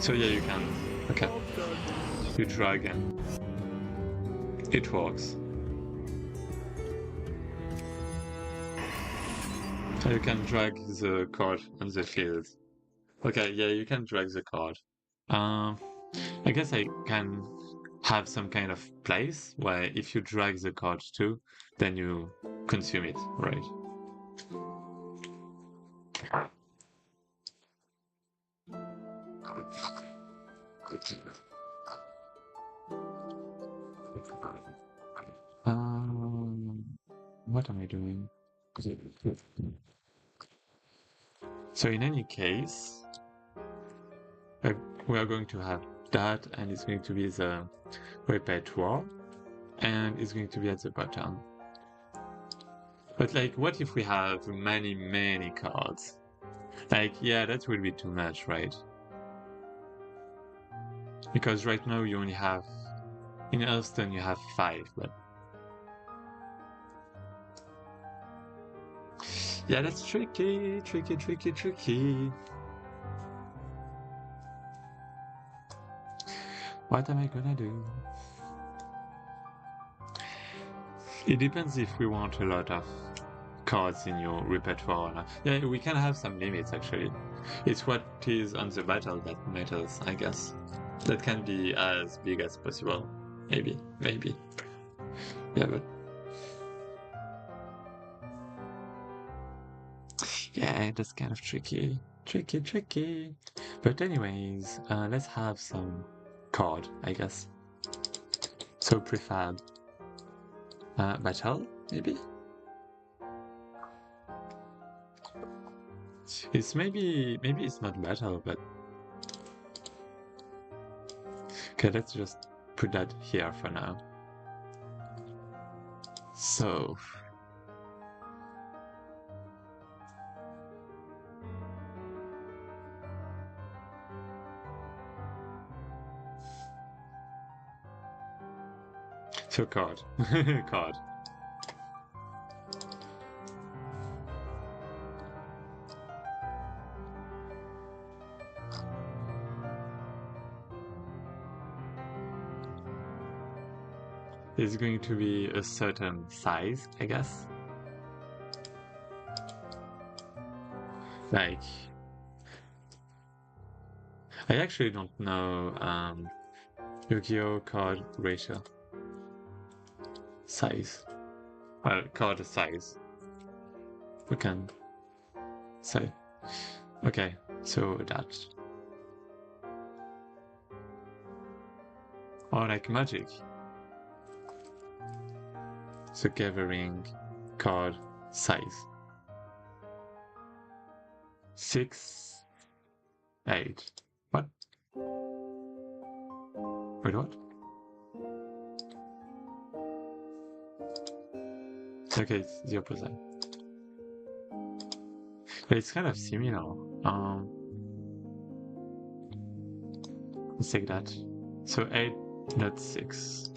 So yeah, you can. Okay. You drag and it works. So you can drag the card on the field Okay, yeah, you can drag the card. Um, I guess I can have some kind of place where if you drag the card too, then you consume it, right? Um, what am I doing? So in any case, uh, we are going to have that, and it's going to be the repertoire, and it's going to be at the bottom. But like, what if we have many, many cards? Like, yeah, that would be too much, right? Because right now you only have, in Hearthstone you have 5, but yeah, that's tricky, tricky, tricky, tricky. What am I gonna do? It depends if we want a lot of cards in your repertoire or not. Yeah, we can have some limits actually. It's what is on the battle that matters, I guess. That can be as big as possible. Maybe, maybe. Yeah, but yeah, that's kind of tricky. Tricky, tricky. But anyways, let's have some card, I guess. So prefab. Battle, maybe? It's maybe it's not battle, but okay, let's just put that here for now. So card. Card. It's going to be a certain size, I guess. Like, I actually don't know Yu-Gi-Oh card ratio. Size. Well, card size. We can say. Okay, so that. Or like magic. So gathering card size. 6, 8. What? Wait, what? Okay, it's the opposite. But it's kind of similar. Let's take that. So 8, not 6.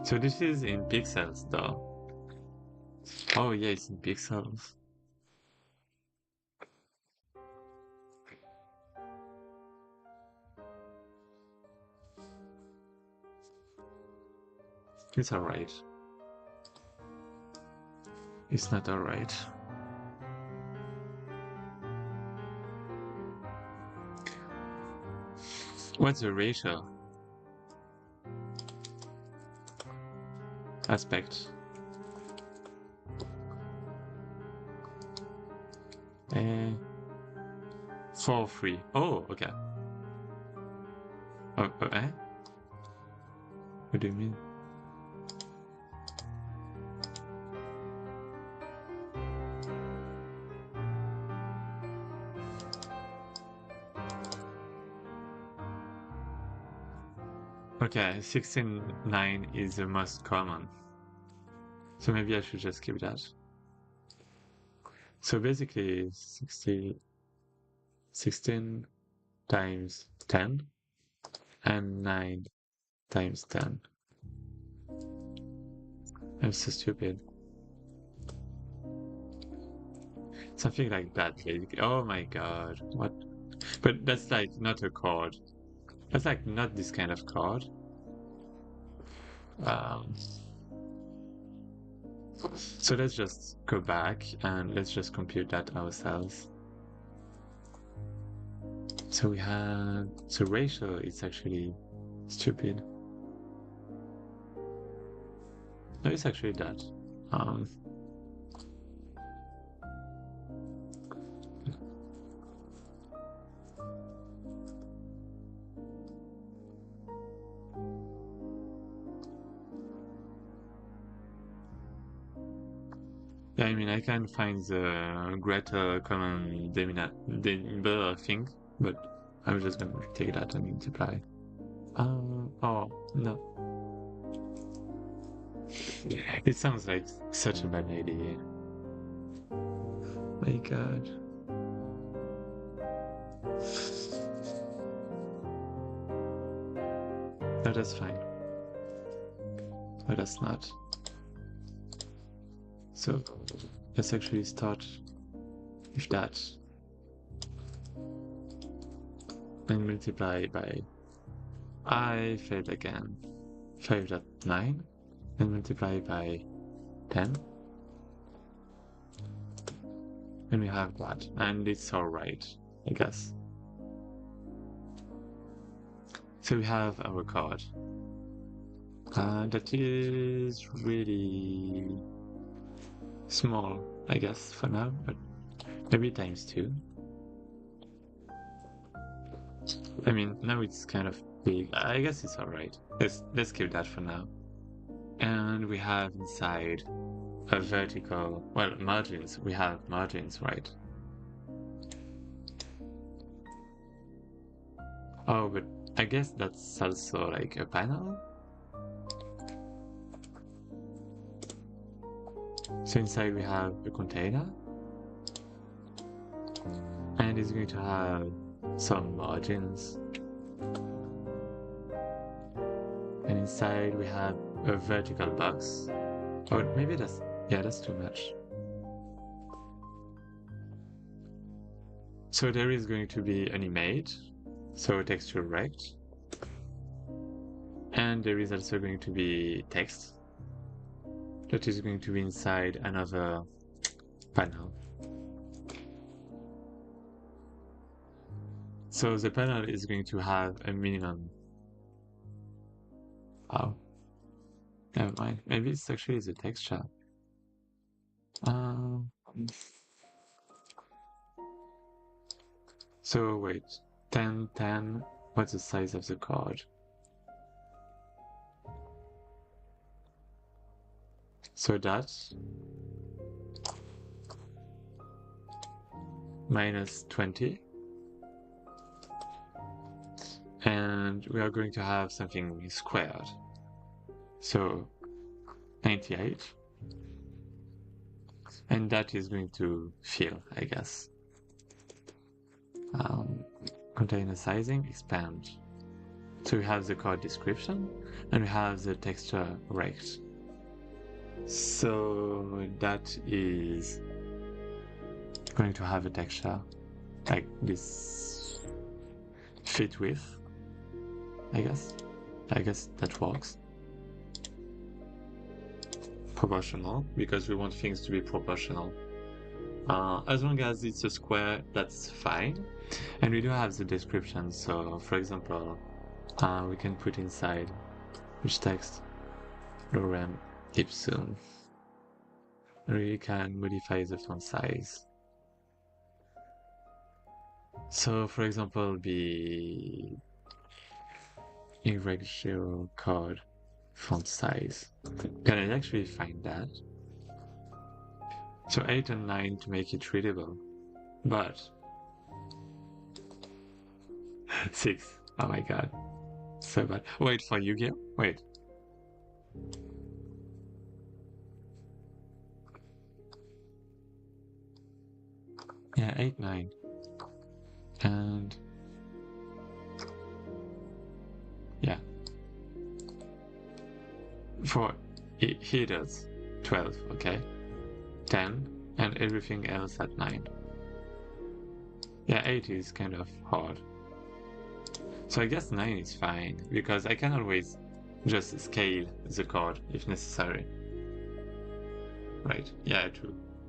So this is in pixels though. Oh yeah, it's in pixels. It's alright. It's not alright. What's the ratio? Aspect. 4-3. Oh, okay. Eh? What do you mean? Okay, 16-9 is the most common. So maybe I should just keep that. So basically 16 times 10 and 9 times 10. I'm so stupid. Something like that, basically. Oh my god, what? But that's like not a chord. That's like not this kind of chord. So let's just go back and let's just compute that ourselves. So we have, so ratio is actually stupid. No, it's actually that. Um, yeah, I mean, I can find the greater common denominator thing, but I'm just gonna take that and multiply. Oh, no. It sounds like such a bad idea. My god. No, that's fine. No, that's not. So, let's actually start with that. And multiply by... I failed again. 5.9. And multiply by 10. And we have that. And it's alright, I guess. So we have our card. That is really small, I guess, for now, but maybe times 2. I mean, now it's kind of big. I guess it's alright. Let's keep that for now. And we have inside a vertical, well, margins. We have margins, right? Oh, but I guess that's also like a panel. So inside we have a container, and it's going to have some margins. And inside we have a vertical box. Oh, maybe that's too much. So there is going to be an image, so texture rect. And there is also going to be text that is going to be inside another panel. So the panel is going to have a minimum. Oh, never mind. Maybe it's actually the texture. So wait, 10, 10. What's the size of the card? So that's minus 20. And we are going to have something squared. So 98. And that is going to fill, I guess. Container sizing, expand. So we have the card description and we have the texture rect. So that is going to have a texture like this fit width, I guess. I guess that works. Proportional, because we want things to be proportional. As long as it's a square, that's fine. And we do have the description, so for example, we can put inside which text lorem ipsum. We can modify the font size. So for example, the irregular code font size. Can I actually find that? So 8 and 9 to make it readable, but 6. Oh my god, so bad. Wait, for Yu-Gi-Oh? Wait. Yeah, 8, 9. And yeah. For he does 12, okay? 10, and everything else at 9. Yeah, 8 is kind of hard. So I guess 9 is fine, because I can always just scale the card if necessary. Right, yeah,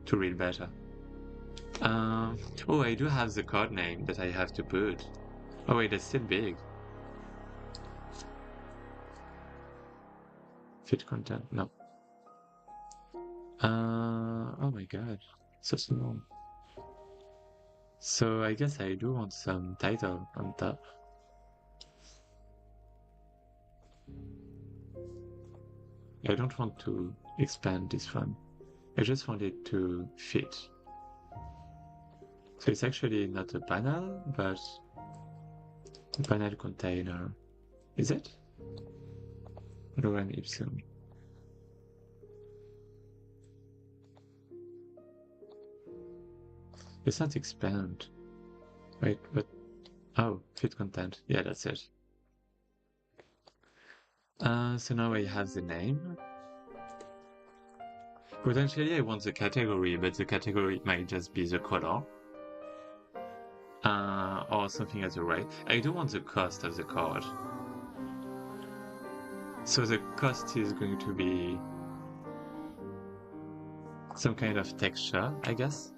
to read better. Oh, I do have the card name that I have to put. Oh wait, it's still big. Fit content, no. Oh my god, so small. So I guess I do want some title on top. I don't want to expand this one. I just want it to fit. So it's actually not a panel, but a panel container. Is it? Lorem ipsum. It's not expand. Wait, but oh, fit content. Yeah, that's it. So now I have the name. Potentially I want the category, but the category might just be the color. Or something at the right. I do want the cost of the card. So the cost is going to be some kind of texture, I guess.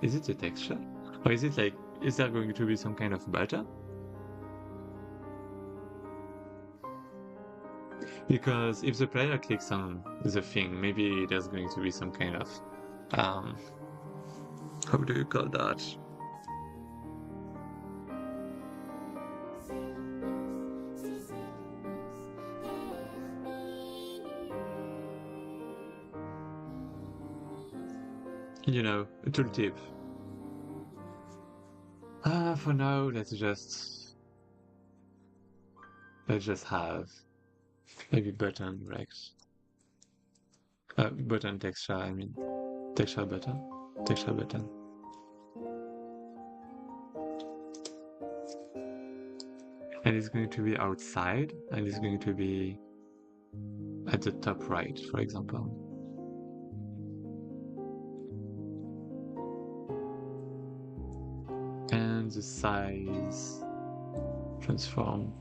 Is it a texture? Or is it like, is there going to be some kind of button? Because if the player clicks on the thing, maybe there's going to be some kind of, how do you call that? You know, a tooltip. For now, let's just have maybe button Rex. Button texture, I mean. Texture button. Texture button. And it's going to be outside, and it's going to be at the top right, for example. And the size transform.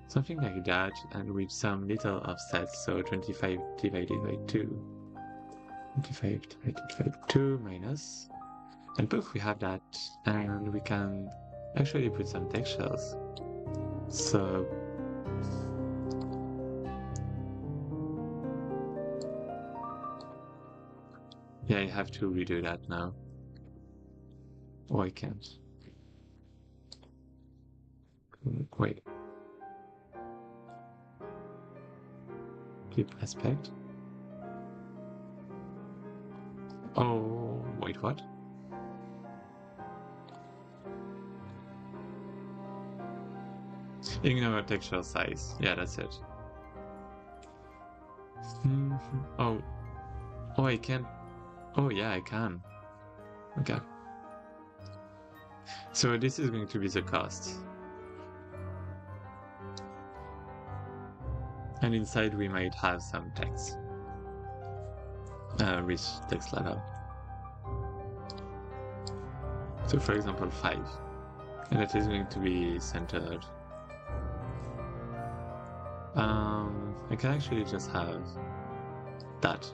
Something like that, and with some little offsets, so 25 divided by 2. 25 divided by 2 minus. And poof, we have that, and we can actually put some textures. So yeah, I have to redo that now. Oh, I can't. Wait. Keep aspect. Oh, wait, what? Ignore texture size. Yeah, that's it. Oh. Oh, I can't. Oh, yeah, I can. Okay. So this is going to be the cost. And inside we might have some text. Rich text level. So for example 5. And that is going to be centered. I can actually just have that.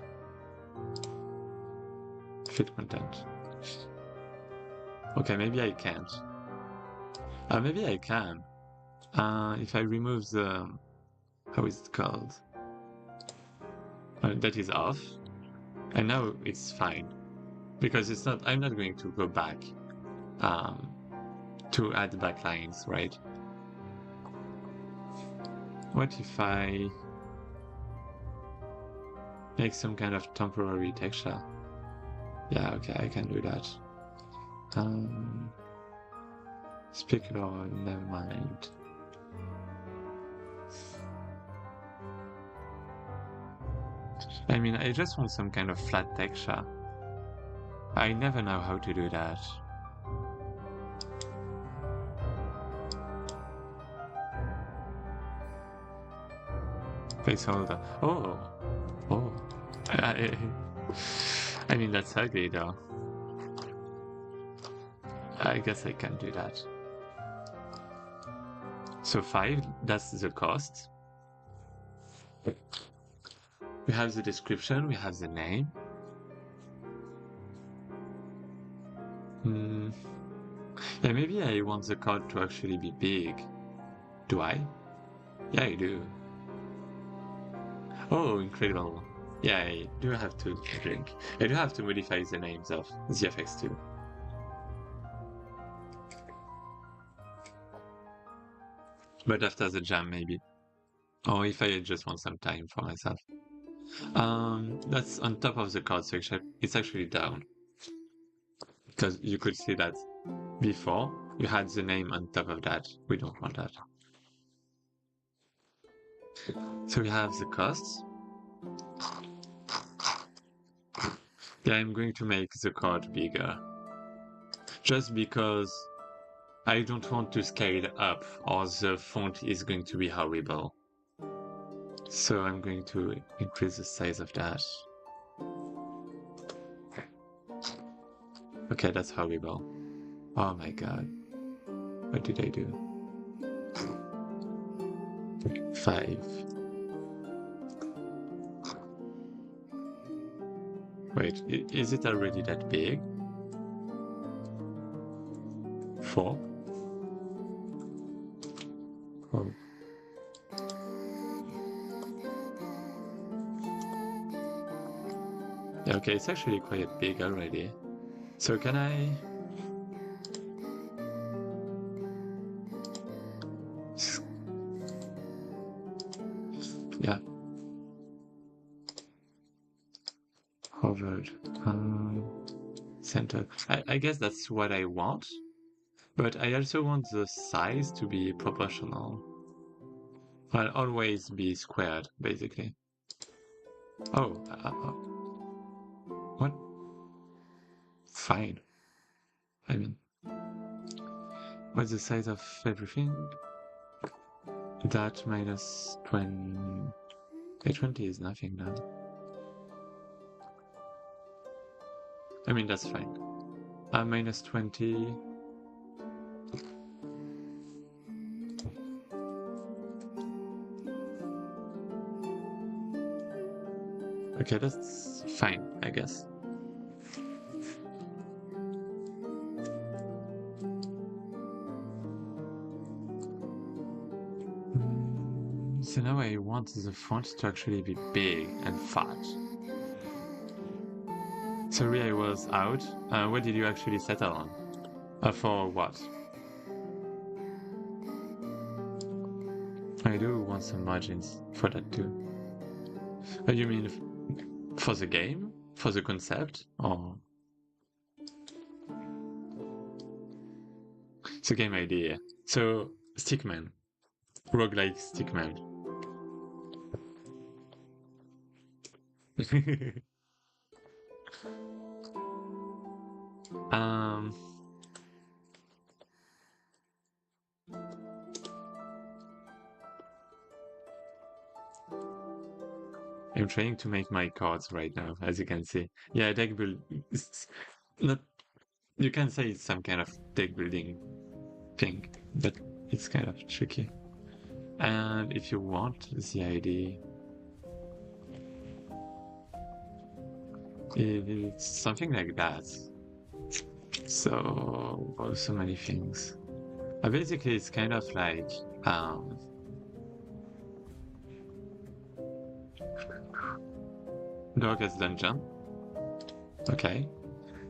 Fit content. Okay, maybe I can't. Maybe I can. If I remove the... How is it called? That is off. And now it's fine. Because it's not... I'm not going to go back to add backlines, right? What if I make some kind of temporary texture? Yeah, okay, I can do that. Specular, never mind. I mean, I just want some kind of flat texture. I never know how to do that. Placeholder. Oh. Oh. I mean, that's ugly though. I guess I can do that. So 5, that's the cost. We have the description, we have the name. Hmm. Yeah, maybe I want the card to actually be big. Do I? Yeah, I do. Oh, incredible. Yeah, I do have to drink. I do have to modify the names of the effects too. But after the jam, maybe. Or if I just want some time for myself. That's on top of the card, so it's actually down. Because you could see that before you had the name on top of that. We don't want that. So we have the costs. Yeah, I'm going to make the card bigger. Just because I don't want to scale up or the font is going to be horrible. So I'm going to increase the size of that. Okay, that's horrible. Oh my god. What did I do? 5. Wait, is it already that big? 4? Oh. Yeah, okay, it's actually quite big already. So can I... Yeah. Hovered. Center. I guess that's what I want. But I also want the size to be proportional. I'll always be squared, basically. Oh, what? Fine. I mean, what's the size of everything? That minus 20... 20 is nothing now. I mean, that's fine. Minus 20... Okay, that's fine, I guess. So now I want the font to actually be big and fat. Sorry, I was out. What did you actually settle on? For what? I do want some margins for that too. You mean for the game? For the concept? Or the game idea? So, Stickman. Roguelike Stickman. um... I'm trying to make my cards right now, as you can see. Yeah, deck build. Not. You can say it's some kind of deck building thing, but it's kind of tricky. And if you want the ID, it's something like that. So, so many things. Basically, it's kind of like Darkest Dungeon. Okay.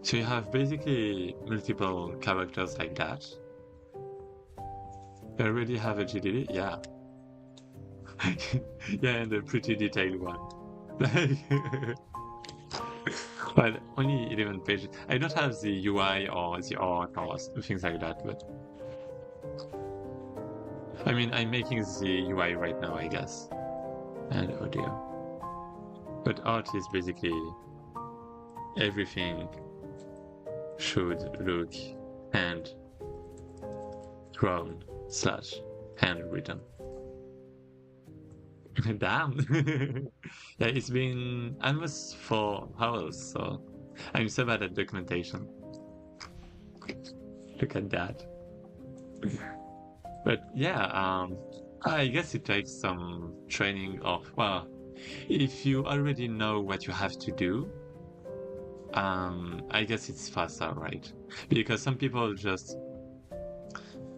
So you have basically multiple characters like that. You already have a GDD? Yeah. Yeah, and a pretty detailed one. Well, only 11 pages. I don't have the UI or the art or things like that, but... I mean, I'm making the UI right now, I guess. And audio. But art is basically everything should look hand drawn / handwritten. Damn. Yeah, it's been almost 4 hours, so I'm so bad at documentation. Look at that. But yeah, I guess it takes some training of, well, if you already know what you have to do, I guess it's faster, right? Because some people just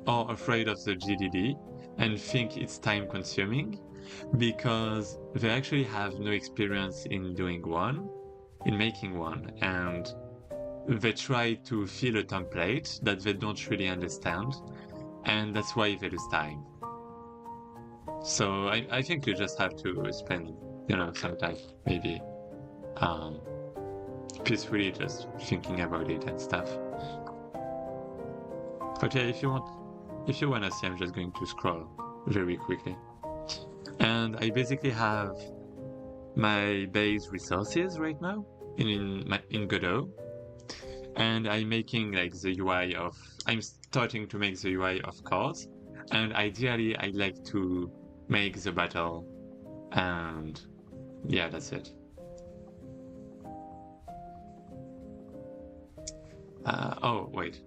are afraid of the GDD and think it's time consuming because they actually have no experience in doing one, in making one, and they try to fill a template that they don't really understand, and that's why they lose time. So I think you just have to spend, some time maybe peacefully just thinking about it and stuff. But yeah, if you wanna see, I'm just going to scroll very quickly. And I basically have my base resources right now in Godot. And I'm making like the UI of, I'm starting to make the UI of cards. And ideally, I'd like to make the battle. And yeah, that's it. Oh, wait.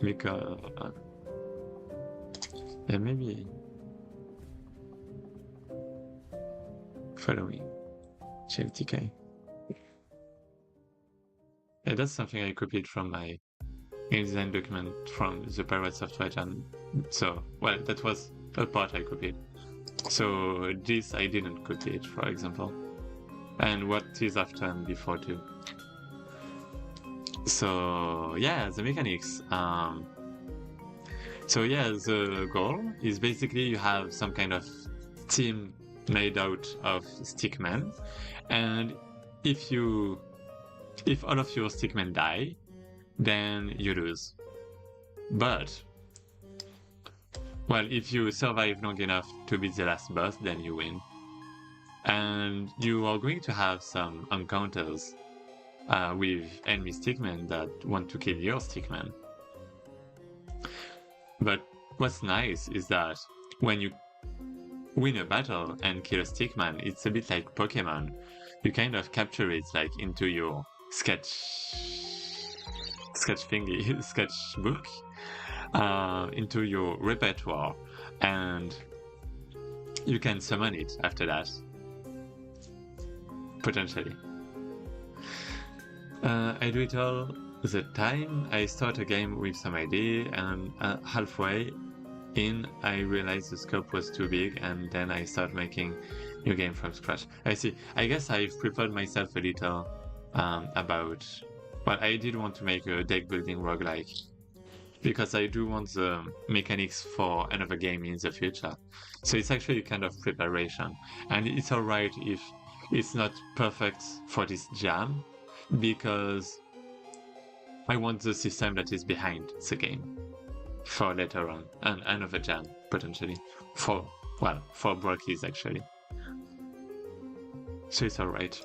Because, yeah, maybe following GMTK. Yeah, that's something I copied from my game design document from the Pirate Software Jam. So, well, that was a part I copied. So this I didn't copy it, for example. And what is after and before too. So yeah, the mechanics. So yeah, the goal is basically you have some kind of team made out of stickmen, and if all of your stickmen die, then you lose. But well, if you survive long enough to beat the last boss, then you win. And you are going to have some encounters with enemy stickmen that want to kill your stickman. But what's nice is that when you win a battle and kill a stickman, it's a bit like Pokemon. You kind of capture it like into your sketchbook, into your repertoire, and you can summon it after that, potentially. I do it all the time. I start a game with some idea, and halfway in, I realized the scope was too big, and then I start making new game from scratch. I see. I guess I've prepared myself a little about. Well, I did want to make a deck building roguelike because I do want the mechanics for another game in the future. So it's actually kind of preparation, and it's alright if it's not perfect for this jam, because I want the system that is behind the game for later on, and another jam, potentially. For Brockies, actually. So it's alright.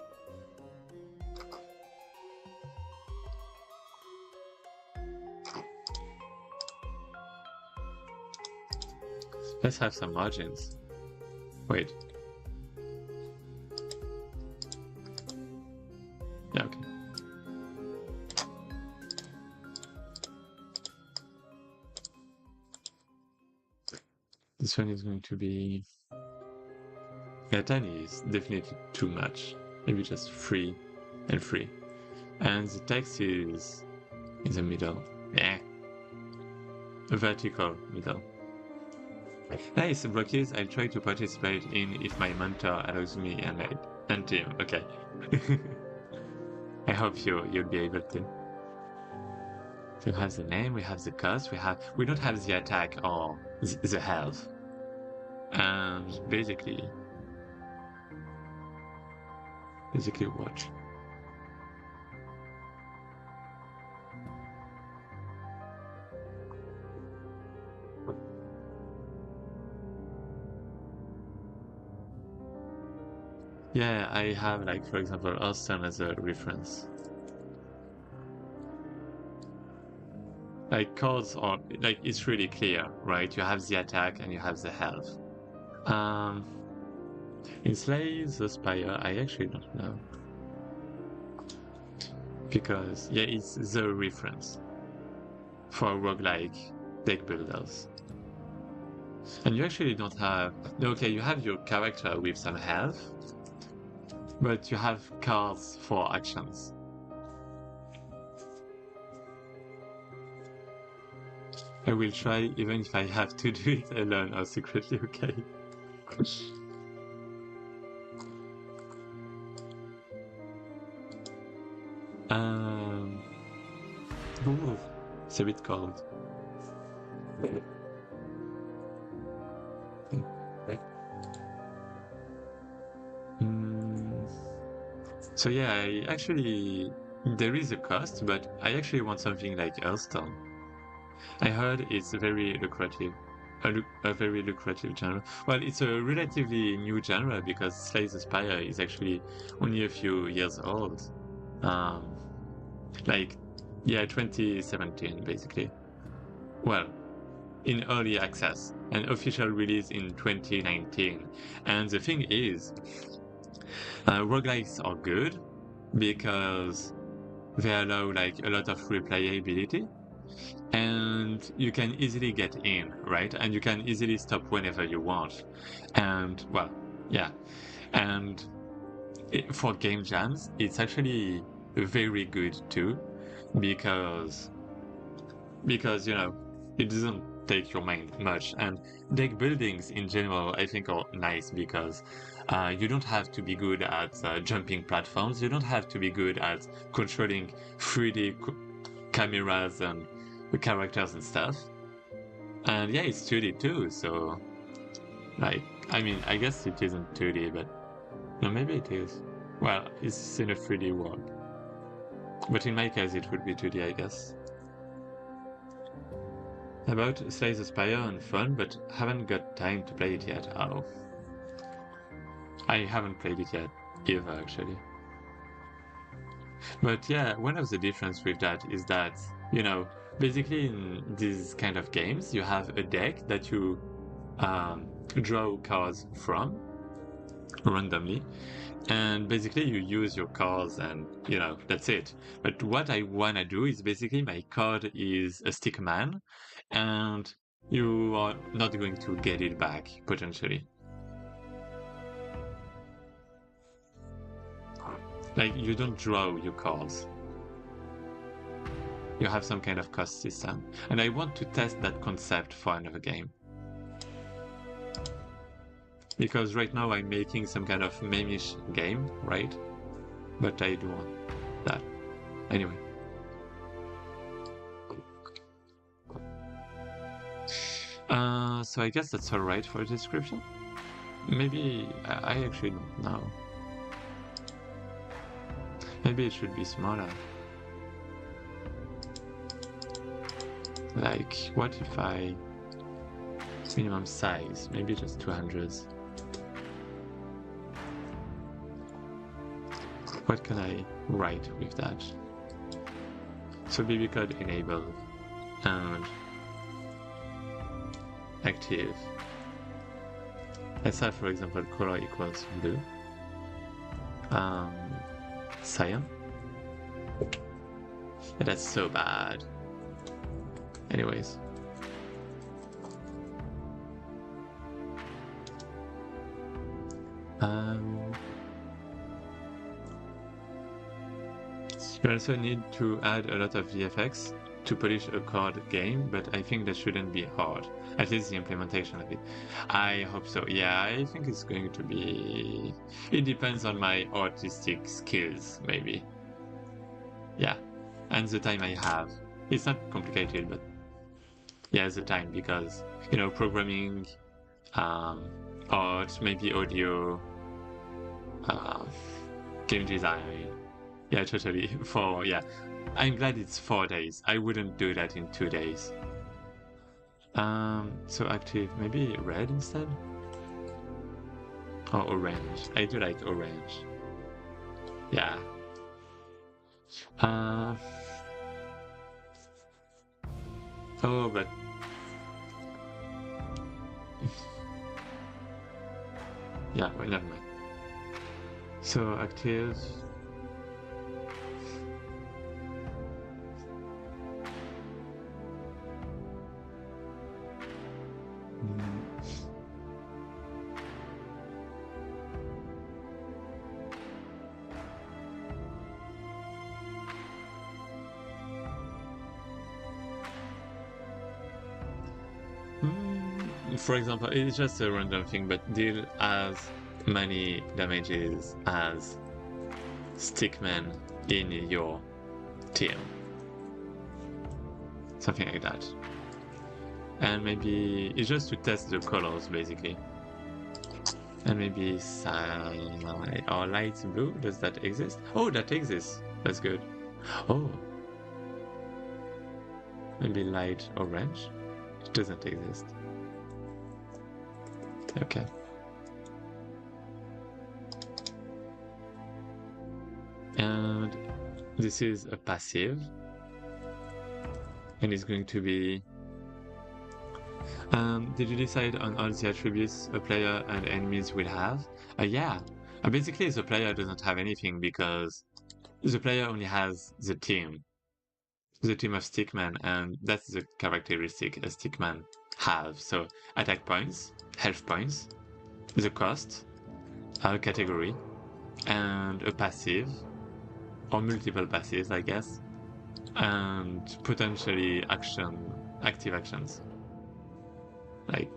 Let's have some margins. Wait. Yeah, okay. This one is going to be... Yeah, tiny is definitely too much. Maybe just 3 and 3. And the text is in the middle. Yeah. A vertical middle. Nice, Brockies, I'll try to participate in if my mentor allows me and team. Okay. I hope you'll be able to. So we have the name, we have the cost, we don't have the attack or the health. And basically watch. Yeah, I have, like, for example, Austin as a reference. Like, cards are, like, it's really clear, right? You have the attack and you have the health. In Slay the Spire, I actually don't know. Because, yeah, it's the reference for roguelike deck builders. And you actually don't have... Okay, you have your character with some health, but you have cards for actions. I will try even if I have to do it alone or secretly, okay? um, ooh, it's a bit cold. Mm, so yeah, there is a cost, but I actually want something like Hearthstone. I heard it's very lucrative, a very lucrative genre. Well, it's a relatively new genre because Slay the Spire is actually only a few years old. Um, like, yeah, 2017 basically. Well, in early access, and official release in 2019. And the thing is, roguelikes are good because they allow like a lot of replayability and you can easily get in, right? And you can easily stop whenever you want. And well, yeah. And for game jams, it's actually very good too because you know it doesn't take your mind much. And deck buildings in general, I think, are nice because you don't have to be good at jumping platforms. You don't have to be good at controlling 3D cameras and the characters and stuff. And yeah, it's 2D too, so like, I mean, I guess it isn't 2D, but no, maybe it is. Well, it's in a 3D world. But in my case, it would be 2D, I guess. About Slay the Spire and fun, but haven't got time to play it yet. Oh. I haven't played it yet either, actually. But yeah, one of the difference with that is that, you know, basically in these kind of games, you have a deck that you draw cards from randomly, and basically you use your cards and, you know, that's it. But what I want to do is basically my card is a stick man, and you are not going to get it back, potentially. Like, you don't draw your cards. You have some kind of cost system. And I want to test that concept for another game. Because right now I'm making some kind of meme-ish game, right? But I do want that. Anyway. So I guess that's alright for a description. Maybe I actually don't know. Maybe it should be smaller. Like, what if I minimum size? Maybe just 200s. What can I write with that? So BB code enabled and active. Let's have, for example, color equals blue. Cyan. Yeah, that's so bad. Anyways. You also need to add a lot of VFX to polish a card game, but I think that shouldn't be hard. At least the implementation of it. I hope so. Yeah, I think it's going to be... It depends on my artistic skills, maybe. Yeah, and the time I have. It's not complicated, but yeah, the time, because, you know, programming, art, maybe audio, game design. Yeah, totally. Yeah. I'm glad it's 4 days. I wouldn't do that in 2 days. So active, maybe red instead? Or orange. I do like orange. Yeah. Oh, but... yeah, well, never mind. So active... for example, it's just a random thing, but deal as many damages as stickmen in your team. Something like that. And maybe it's just to test the colors, basically. And maybe cyan or light blue. Does that exist? Oh, that exists. That's good. Oh. Maybe light orange. It doesn't exist. Okay. And this is a passive. And it's going to be... did you decide on all the attributes a player and enemies will have? Yeah. Basically, the player doesn't have anything because the player only has the team of stickmen, and that's the characteristic a stickman have. So attack points, health points, the cost, a category, and a passive, or multiple passives, I guess, and potentially active actions. Like,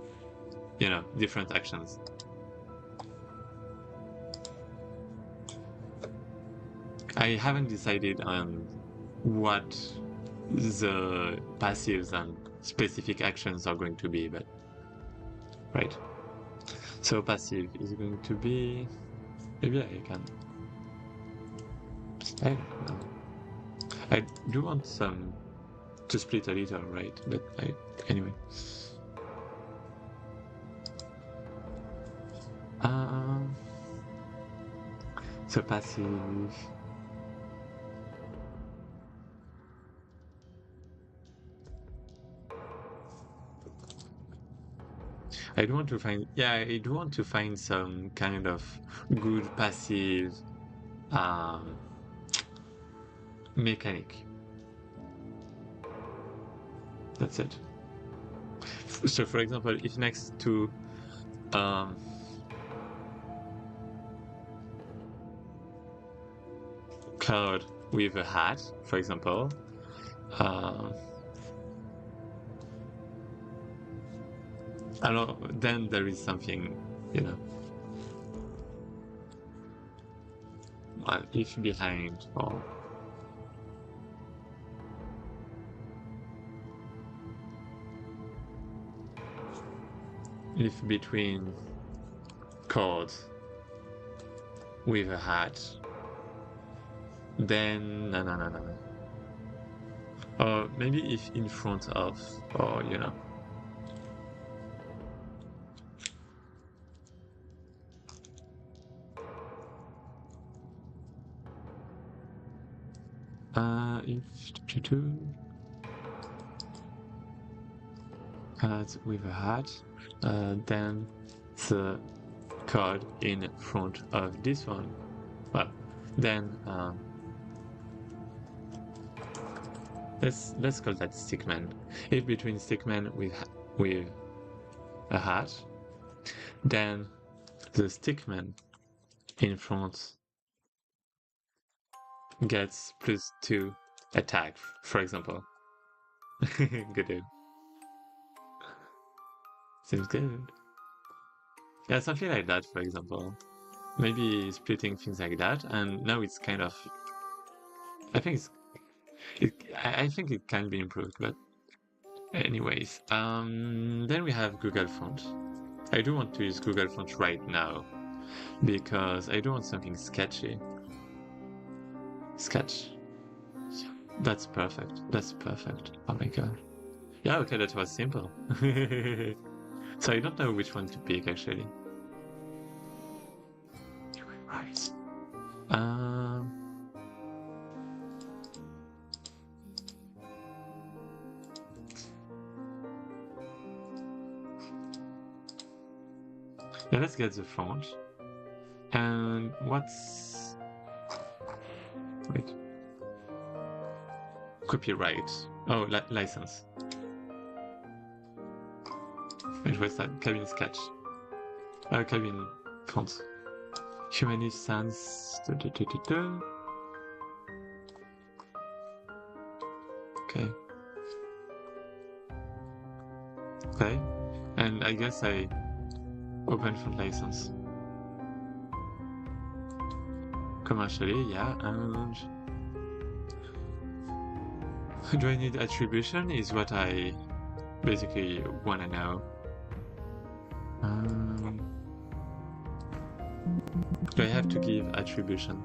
you know, different actions. I haven't decided on what the passives and specific actions are going to be, but right. So passive is going to be... Maybe I can... I don't know. I do want some to split a little, right? But anyway. So passive. I do want to find, yeah, I do want to find some kind of good passive mechanic. That's it. So, for example, if next to cloud with a hat, for example, then there is something, you know, if behind or if between chords with a hat, then no. Or maybe if in front of, or you know. If two cards with a hat, then the card in front of this one. Well, then let's call that stickman. If between stickman with a hat, then the stickman in front gets +2 attack, for example. Good dude. Seems good. Yeah, something like that, for example. Maybe splitting things like that, and now it's kind of... I think I think it can be improved, but anyways. Then we have Google Font. I do want to use Google Font right now, because I do want something sketchy. Sketch. That's perfect. That's perfect. Oh my god. Yeah, okay, that was simple. So I don't know which one to pick, actually. Right. Yeah, let's get the font. And what's... Wait. Copyright. Oh, license. Wait, what's that? Cabin sketch. Cabin font. Humanist sans... Okay. Okay. And I guess I open font license. Commercially, yeah, and do I need attribution is what I basically want to know. Do I have to give attribution?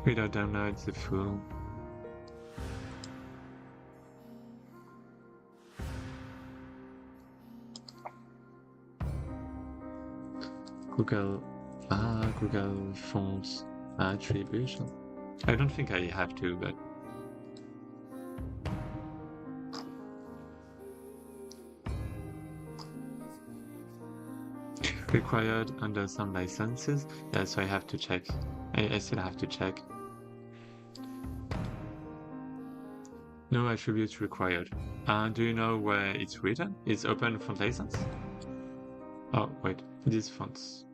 Without download the full. Google Fonts attribution. I don't think I have to, but required under some licenses. Yeah, so I have to check. I still have to check. No attributes required. Do you know where it's written? It's open font license? Oh, wait, these fonts.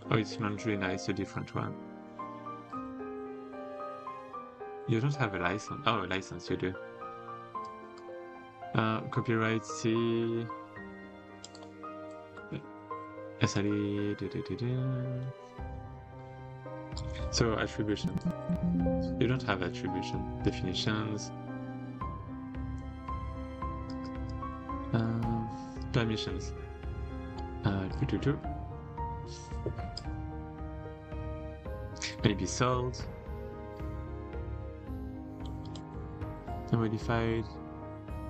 Oh, it's laundry, now it's a different one. You don't have a license. Oh, a license, you do. Copyright C. SLE. So, attribution. You don't have attribution. Definitions. Permissions. Maybe sold. Unmodified.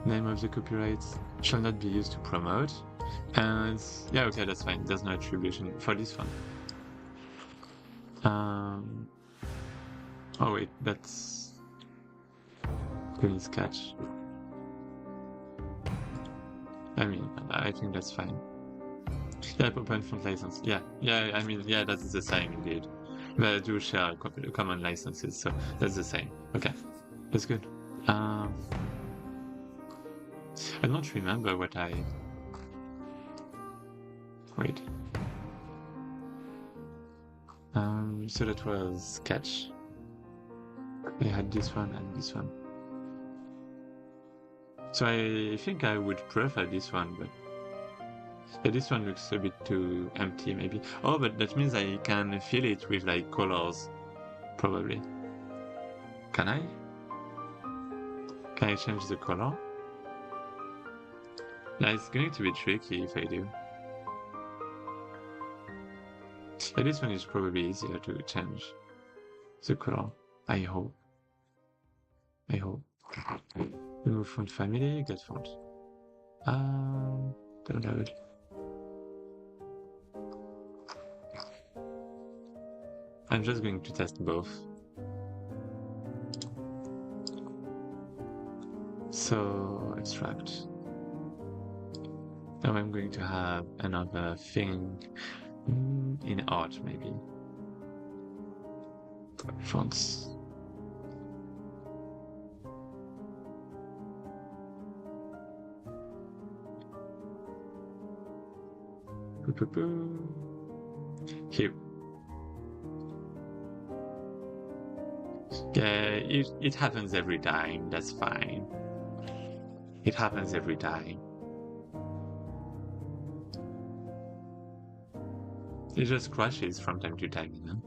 Name of the copyrights shall not be used to promote. And yeah, okay, that's fine. There's no attribution for this one. Oh wait, that's Green Sketch. I mean, I think that's fine. Yeah, open font license. Yeah, I mean, yeah, that's the same indeed. They do share common licenses, so that's the same. Okay, that's good. I don't remember what I... Wait. So that was Sketch. I had this one and this one. So I think I would prefer this one, but yeah, this one looks a bit too empty maybe. Oh, but that means I can fill it with like colors, probably. Can I? Can I change the color? Yeah, it's going to be tricky if I do. Yeah, this one is probably easier to change the color. I hope. Remove font family, get font. Download. I'm just going to test both. So, extract. Now I'm going to have another thing in art, maybe. Fonts. Here. Yeah, it happens every time, that's fine. It happens every time. It just crashes from time to time, you know?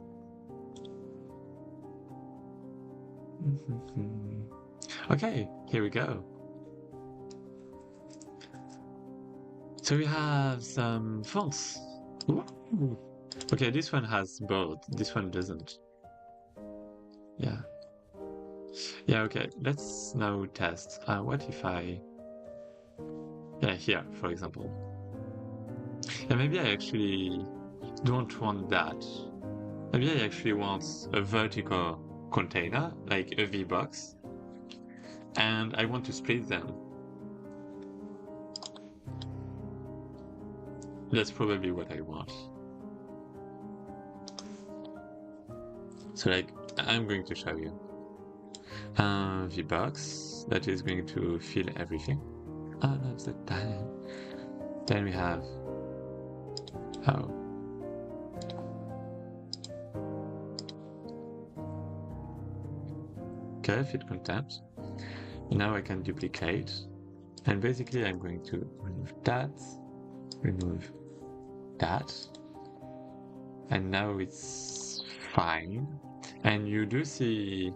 Okay, here we go. So we have some fonts. Ooh. Okay, this one has both. This one doesn't. Yeah. Yeah, okay. Let's now test. What if I... Yeah, here, for example. Yeah, maybe I actually don't want that. Maybe I actually want a vertical container, like a VBox. And I want to split them. That's probably what I want. So like, I'm going to show you. VBox, that is going to fill everything. Oh, that's the time. Then we have, Okay, fit content. Now I can duplicate. And basically I'm going to remove that. And now it's fine. And you do see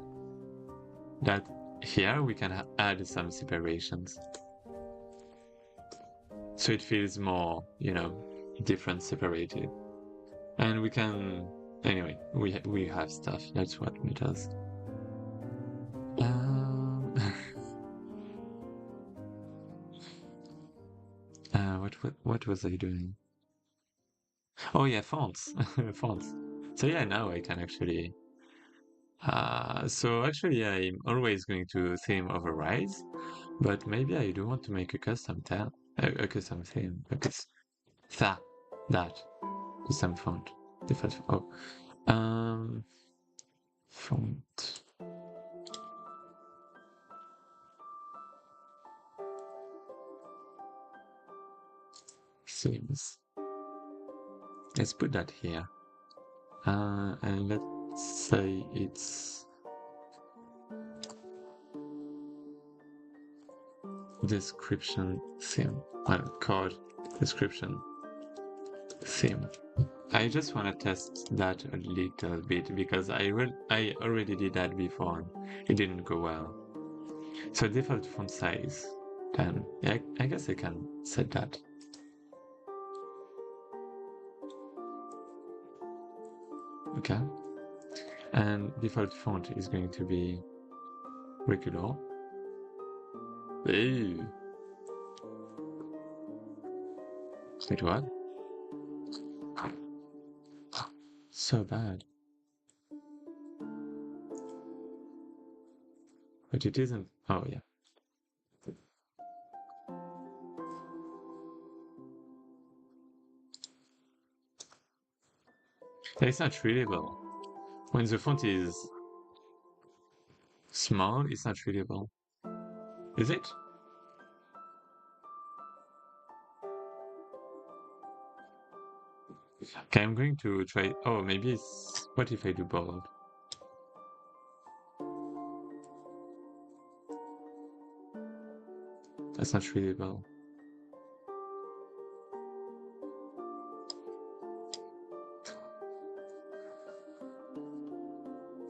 that here we can add some separations. So it feels more, different, separated. And we can, anyway, we have stuff. That's what matters. What was I doing? Oh yeah, fonts, fonts. So yeah, now I can actually. So actually, I'm always going to theme overrides, but maybe I do want to make a custom a custom theme because that custom font default. Font. Themes. Let's put that here. And let's say it's description theme. Code description theme. I just want to test that a little bit because I already did that before and it didn't go well. So default font size 10. Yeah, I guess I can set that. Okay. And default font is going to be regular. Ew. Wait, what? So bad. But it isn't. Oh, yeah. It's not readable. When the font is small, it's not readable. Is it? Okay, I'm going to try. Oh, maybe it's. What if I do bold? That's not readable.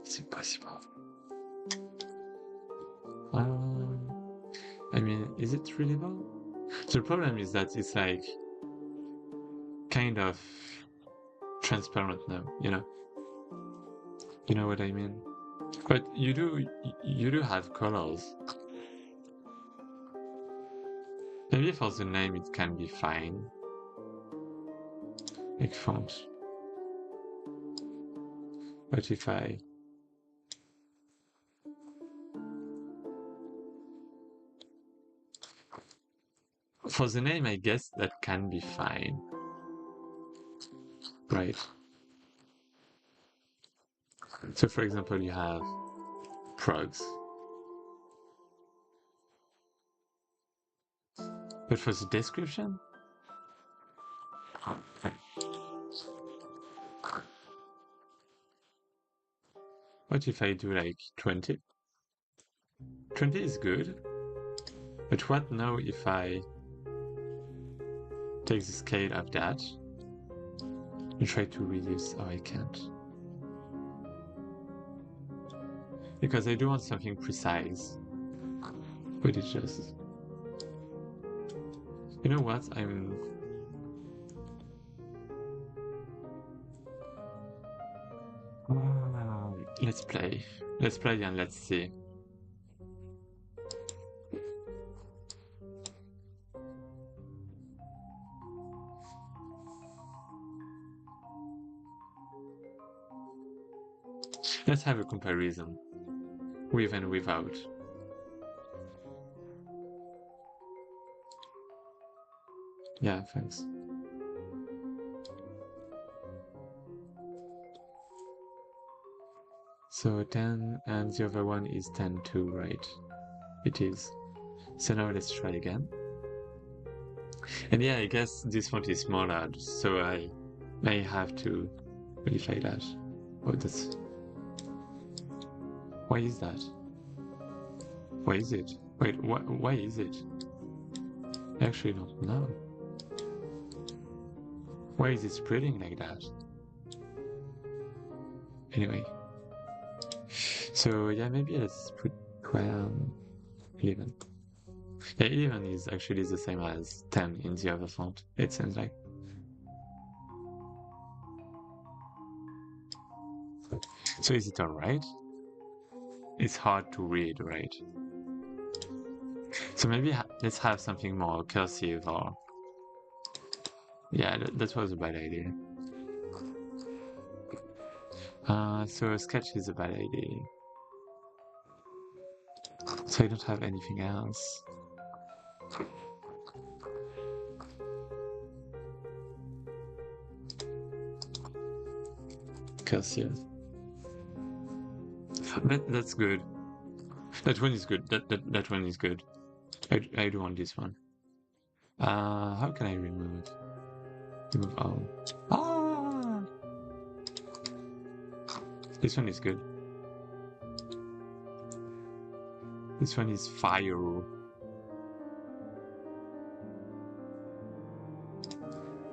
It's impossible. I mean, is it readable? The problem is that it's like kind of transparent now, you know? You know what I mean? But you do have colors. Maybe for the name it can be fine. Like font. But if I for the name I guess that can be fine. Right. So for example you have progs. But for the description? What if I do like 20? 20 is good. But what now if I take the scale of that and try to reduce? Oh, I can't. Because I do want something precise. But it's just... You know what? Let's play. Let's play and let's see. Let's have a comparison. With and without. Yeah, thanks. So 10 and the other one is 10 too, right? It is. So now let's try again. And yeah, I guess this font is smaller, so I may have to modify that. Oh, that's... Why is that? Why is it? Wait, why is it? I actually don't know. Why is it spreading like that? Anyway. So yeah, maybe let's put 12, 11. Yeah, 11 is actually the same as 10 in the other font, it seems like. So is it alright? It's hard to read, right? So maybe let's have something more cursive or... Yeah, that was a bad idea. So sketch is a bad idea. So I don't have anything else. Cursive. That's good. That one is good. That one is good. I do want this one. How can I remove? Remove all. Ah! This one is good. This one is fire.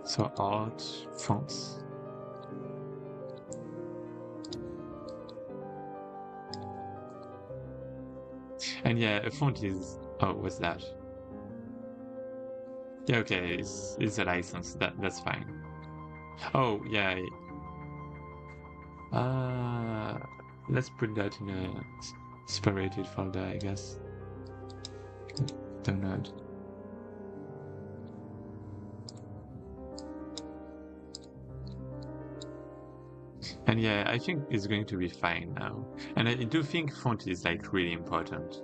So art, fonts. And yeah, a font is... Oh, what's that? Yeah, okay, it's a license. That's fine. Oh, yeah. Let's put that in a separated folder, I guess. Download. And yeah, I think it's going to be fine now. And I do think font is like really important.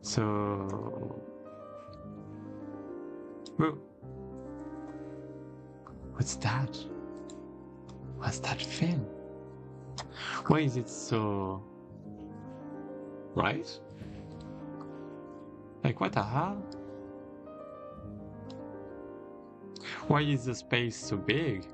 So... Whoa. What's that? What's that thing? Why is it so... Right? Like what the hell? Why is the space so big?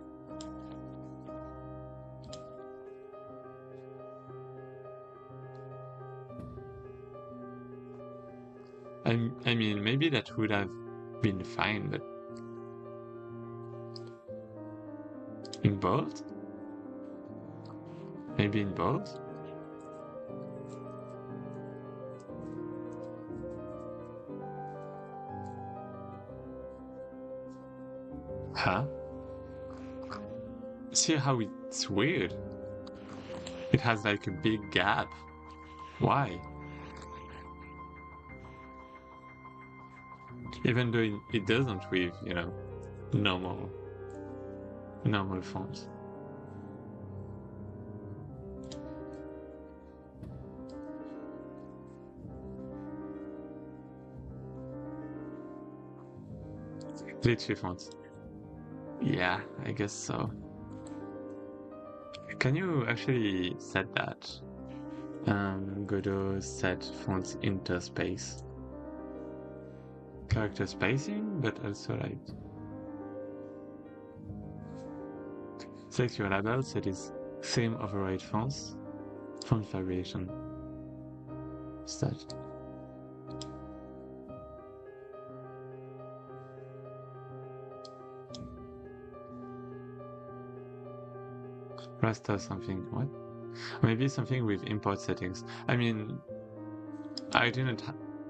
I mean, maybe that would have been fine, but... In bold? Maybe in bold? Huh? See how it's weird? It has like a big gap. Why? Even though it doesn't with, you know, normal fonts. Glitchy fonts. Yeah, I guess so. Can you actually set that? Go to set fonts interspace. Character spacing, but also like... Select your label, set is theme override fonts, font variation. Start. Raster something, what? Maybe something with import settings. I mean, I didn't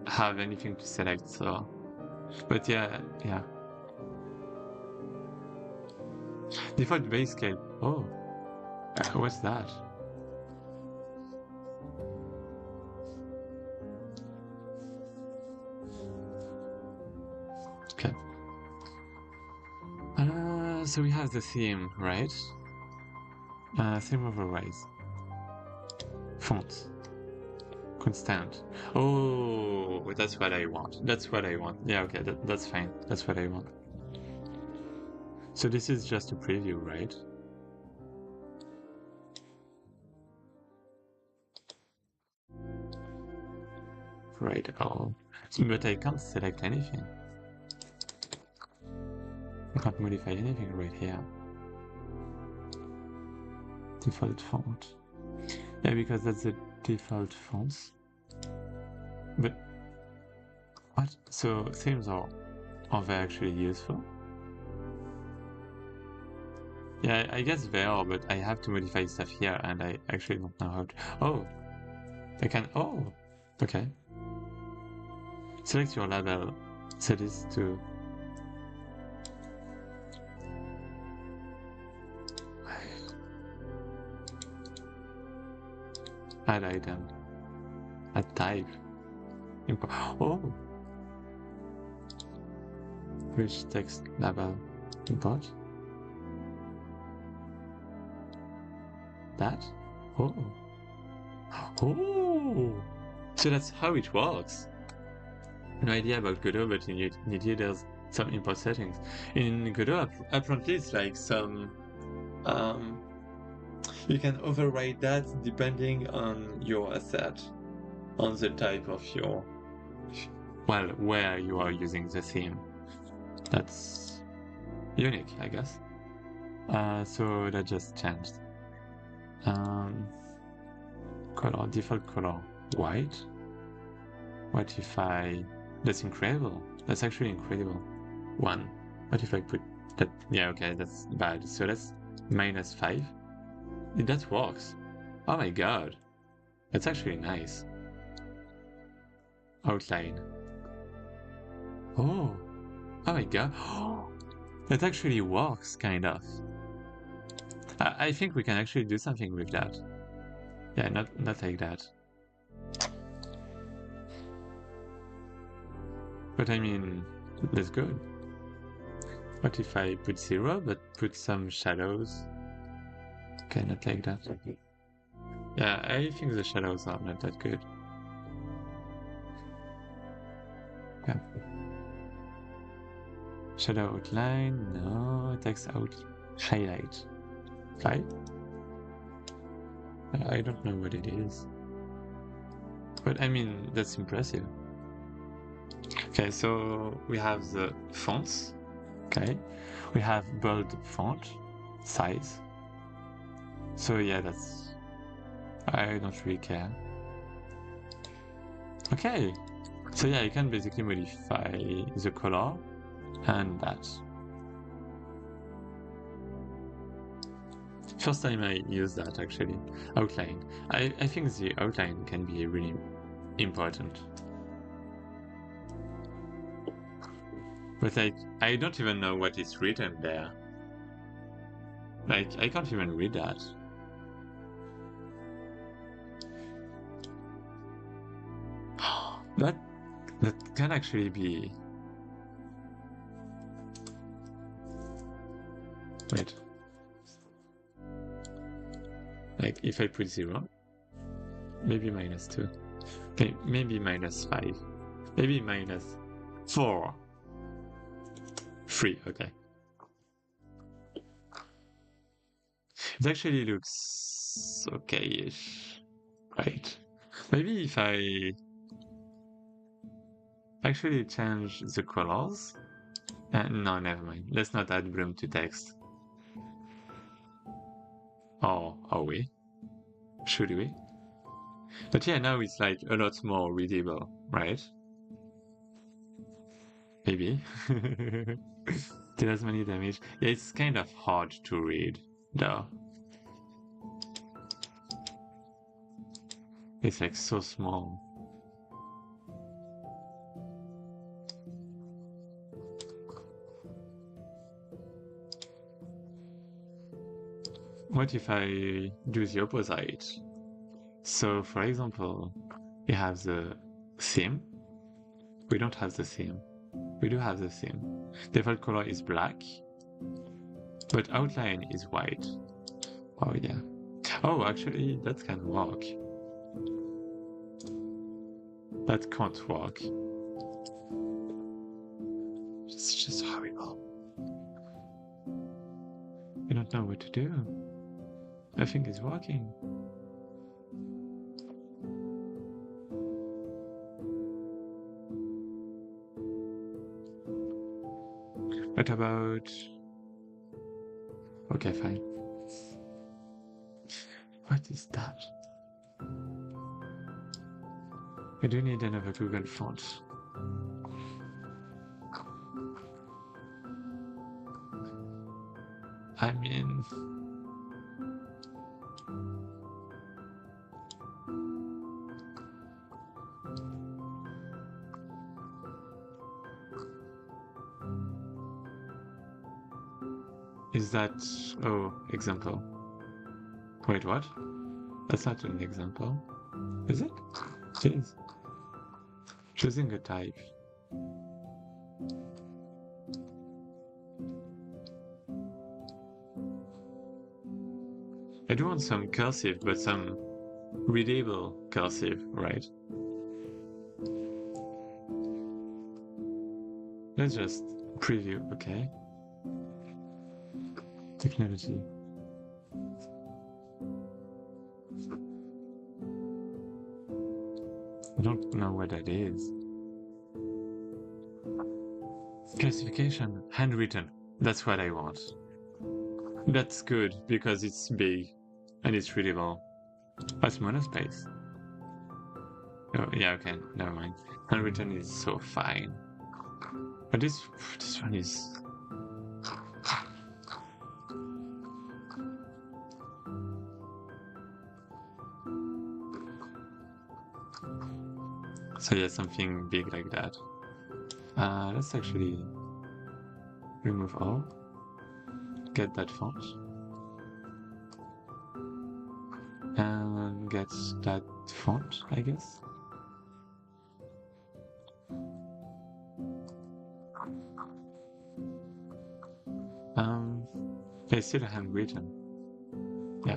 have anything to select, so... But yeah. Default base scale. Oh. What's that? Okay. So we have the theme, right? Theme override. Font. Constant. Oh, that's what I want. That's what I want. Yeah, okay, that's fine. That's what I want. So this is just a preview, right? Right, oh. But I can't select anything. I can't modify anything right here. Default font. Yeah, because that's the default fonts. But what? So themes are they actually useful? Yeah, I guess they are, but I have to modify stuff here, and I actually don't know how to. Oh, I can. Oh, okay. Select your label. Set this to. Add item. Add type. Oh! Which text label? Import? That? Oh! Oh! So that's how it works! No idea about Godot, but in Unity there's some import settings. In Godot, apparently it's like some... you can override that depending on your asset, on the type of your... well, where you are using the theme. That's unique, I guess. So that just changed. Color, default color, white. What if I... that's incredible. That's actually incredible. 1. What if I put that... yeah, okay, that's bad. So that's -5. That works. Oh my god. That's actually nice. Outline. Oh. Oh my god. That actually works, kind of. I think we can actually do something with that. Yeah, not like that. But I mean, that's good. What if I put 0, but put some shadows? Okay, not like that. Yeah, I think the shadows are not that good. Yeah. Shadow outline, no. Text out, highlight. 5? I don't know what it is. But I mean, that's impressive. Okay, so we have the fonts. Okay, we have bold font size. So yeah, that's... I don't really care. Okay, so yeah, you can basically modify the color and that. First time I use that actually. Outline. I think the outline can be really important. But like, I don't even know what is written there. Like, I can't even read that. That can actually be... wait. Like, if I put 0, maybe -2. Okay, maybe -5. Maybe -4. 3, okay. It actually looks okay-ish, right? Maybe if I actually change the colors... no, never mind. Let's not add bloom to text. Or are we? Should we? But yeah, now it's like a lot more readable, right? Maybe. Deals many damage. Yeah, it's kind of hard to read, though. It's like so small. What if I do the opposite? So, for example, we have the theme. We don't have the theme. We do have the theme. Default color is black, but outline is white. Oh yeah. Oh, actually, that can work. That can't work. It's just horrible. I don't know what to do. Nothing is working. What about... okay, fine. What is that? I do need another Google font. I mean... Is that... Oh, example. Wait, what? That's not an example. Is it? Jeez. Choosing a type. I do want some cursive, but some readable cursive, right? Let's just preview, okay? Technology. I don't know what that is. Classification, handwritten. That's what I want. That's good because it's big and it's readable. That's monospace. Oh, yeah, okay, never mind. Handwritten is so fine. But this one is... So yeah, something big like that. Let's actually remove all. Get that font. And get that font, I guess. It's still handwritten. Yeah.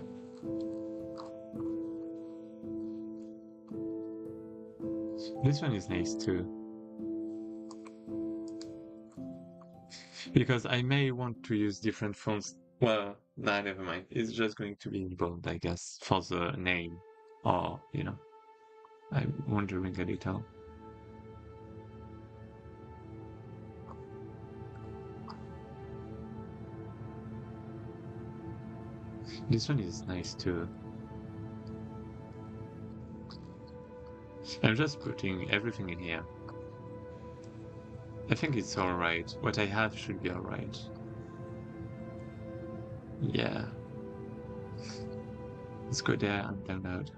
This one is nice too. Because I may want to use different fonts. Well, nah, never mind. It's just going to be in bold, I guess, for the name. Or, you know, I'm wondering a little. This one is nice too. I'm just putting everything in here. I think it's alright. What I have should be alright. Yeah. Let's go there and download.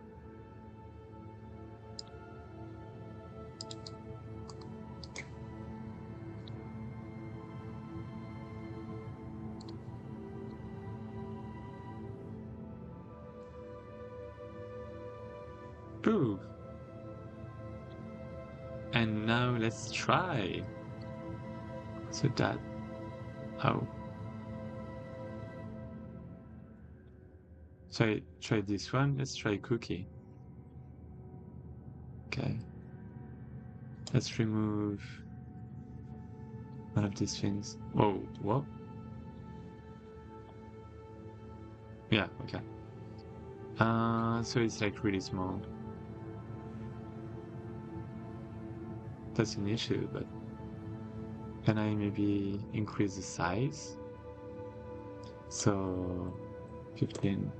Boo! And now let's try. So that... Oh. So I tried this one. Let's try cookie. Okay. Let's remove one of these things. Whoa, what? Yeah, okay. So it's like really small. That's an issue, but can I maybe increase the size? So 15.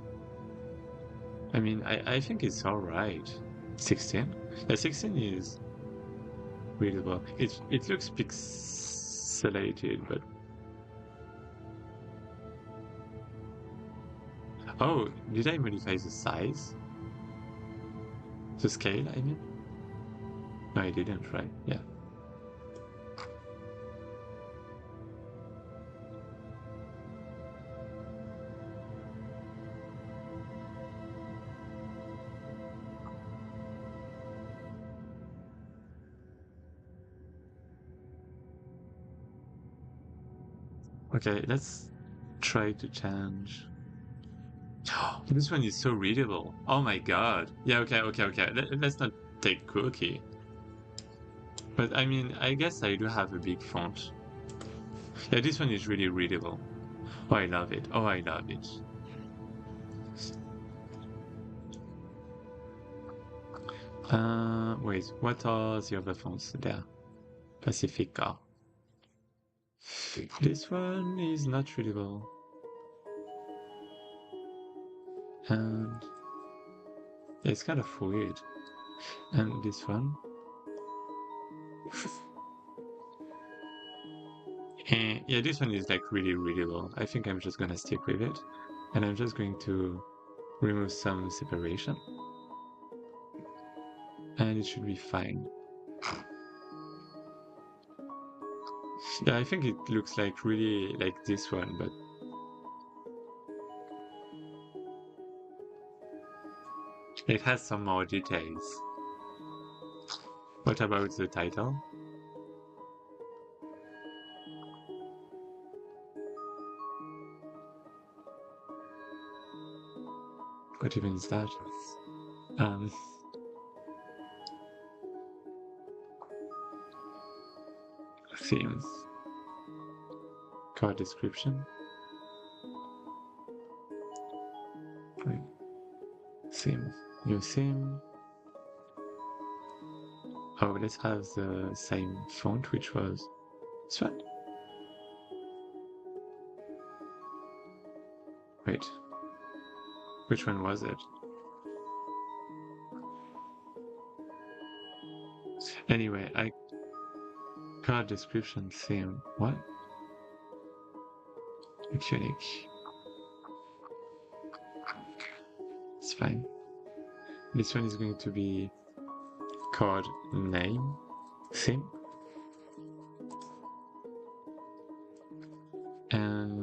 I mean, I think it's alright. 16? Yeah, 16 is readable. It looks pixelated, but... Oh, did I modify the size? The scale, I mean? No, I didn't, right? Yeah. Okay, let's try to change. This one is so readable. Oh my god. Yeah, okay. Let's not take cookie. But I mean, I guess I do have a big font. Yeah, this one is really readable. Oh, I love it. Oh, I love it. Wait, what are the other fonts there? Pacifica. This one is not readable. And it's kind of weird. And this one. And yeah, this one is like really readable. I think I'm just gonna stick with it. And I'm just going to remove some separation. And it should be fine. Yeah, I think it looks like really like this one, but it has some more details. What about the title? What even is that? Themes. Card description. Right. Theme. New theme. Oh, let's have the same font, which was this one. Wait. Which one was it? Anyway, card description theme. What? Unique. It's fine. This one is going to be card name theme. And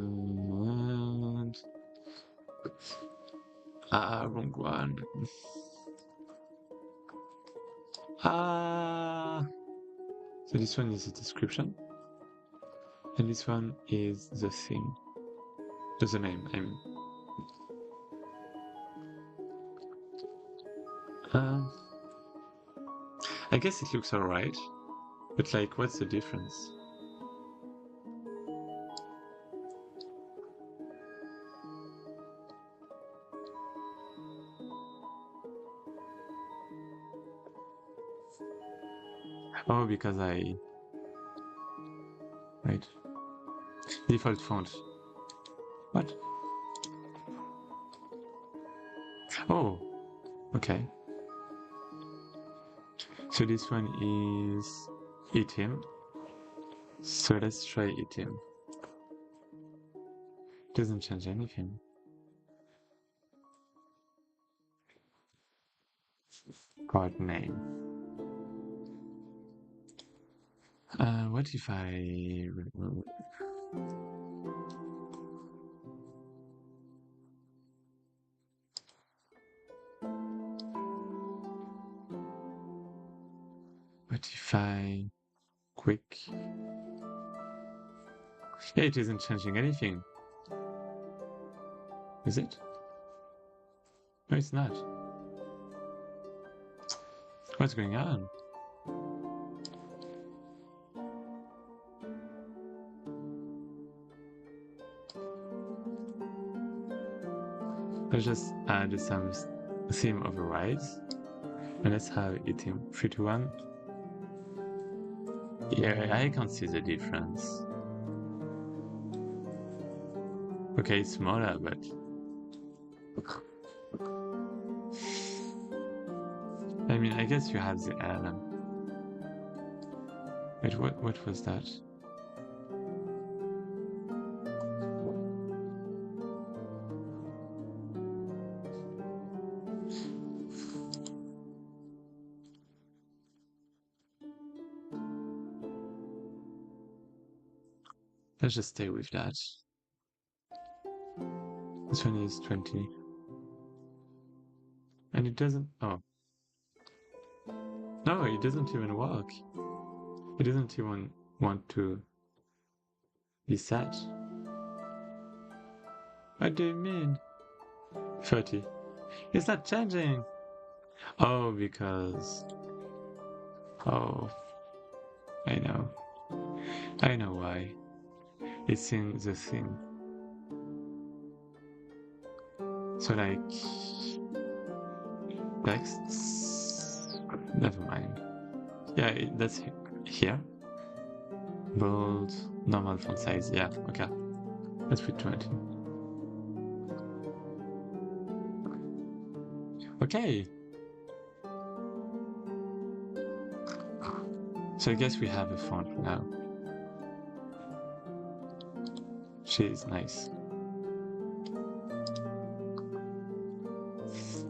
wrong one. So this one is the description, and this one is the theme. The name. I guess it looks alright, but like, what's the difference? Oh, because wait. Default font. What? Oh, okay. So this one is item. So let's try item. Doesn't change anything. Card name. What if I remove? What if I quick? Yeah, it isn't changing anything. Is it? No, it's not. What's going on? Let's just add some theme overrides. And let's have item 3 to 1. Yeah, I can't see the difference. Okay, it's smaller, but I mean, I guess you have the L. Wait, what was that? Let's just stay with that. This one is 20. And it doesn't... Oh. No, it doesn't even work. It doesn't even want to be set. What do you mean? 30. It's not changing! Oh, because... Oh. I know. I know why. It's in the thing. So like... Texts... Never mind. Yeah, that's here. Bold, normal font size. Yeah, okay. Let's put 20. Okay. So I guess we have a font now. She's nice.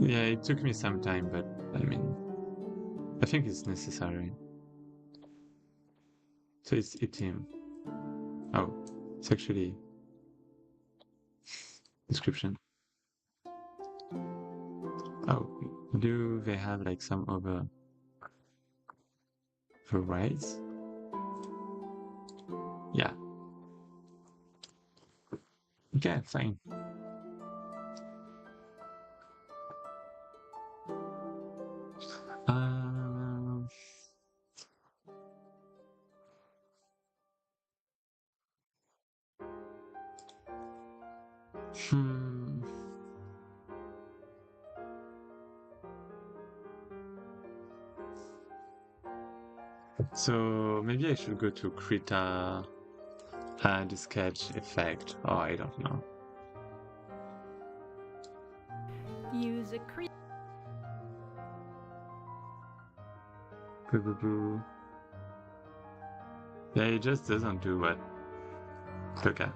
Yeah, it took me some time, but I mean, I think it's necessary. So it's item. Oh, it's actually description. Oh, do they have like some other varieties? Yeah. Okay, fine. Um, hmm. So maybe I should go to Krita and sketch effect. Oh, I don't know. Use a Boo boo boo. Yeah, it just doesn't do what. Okay.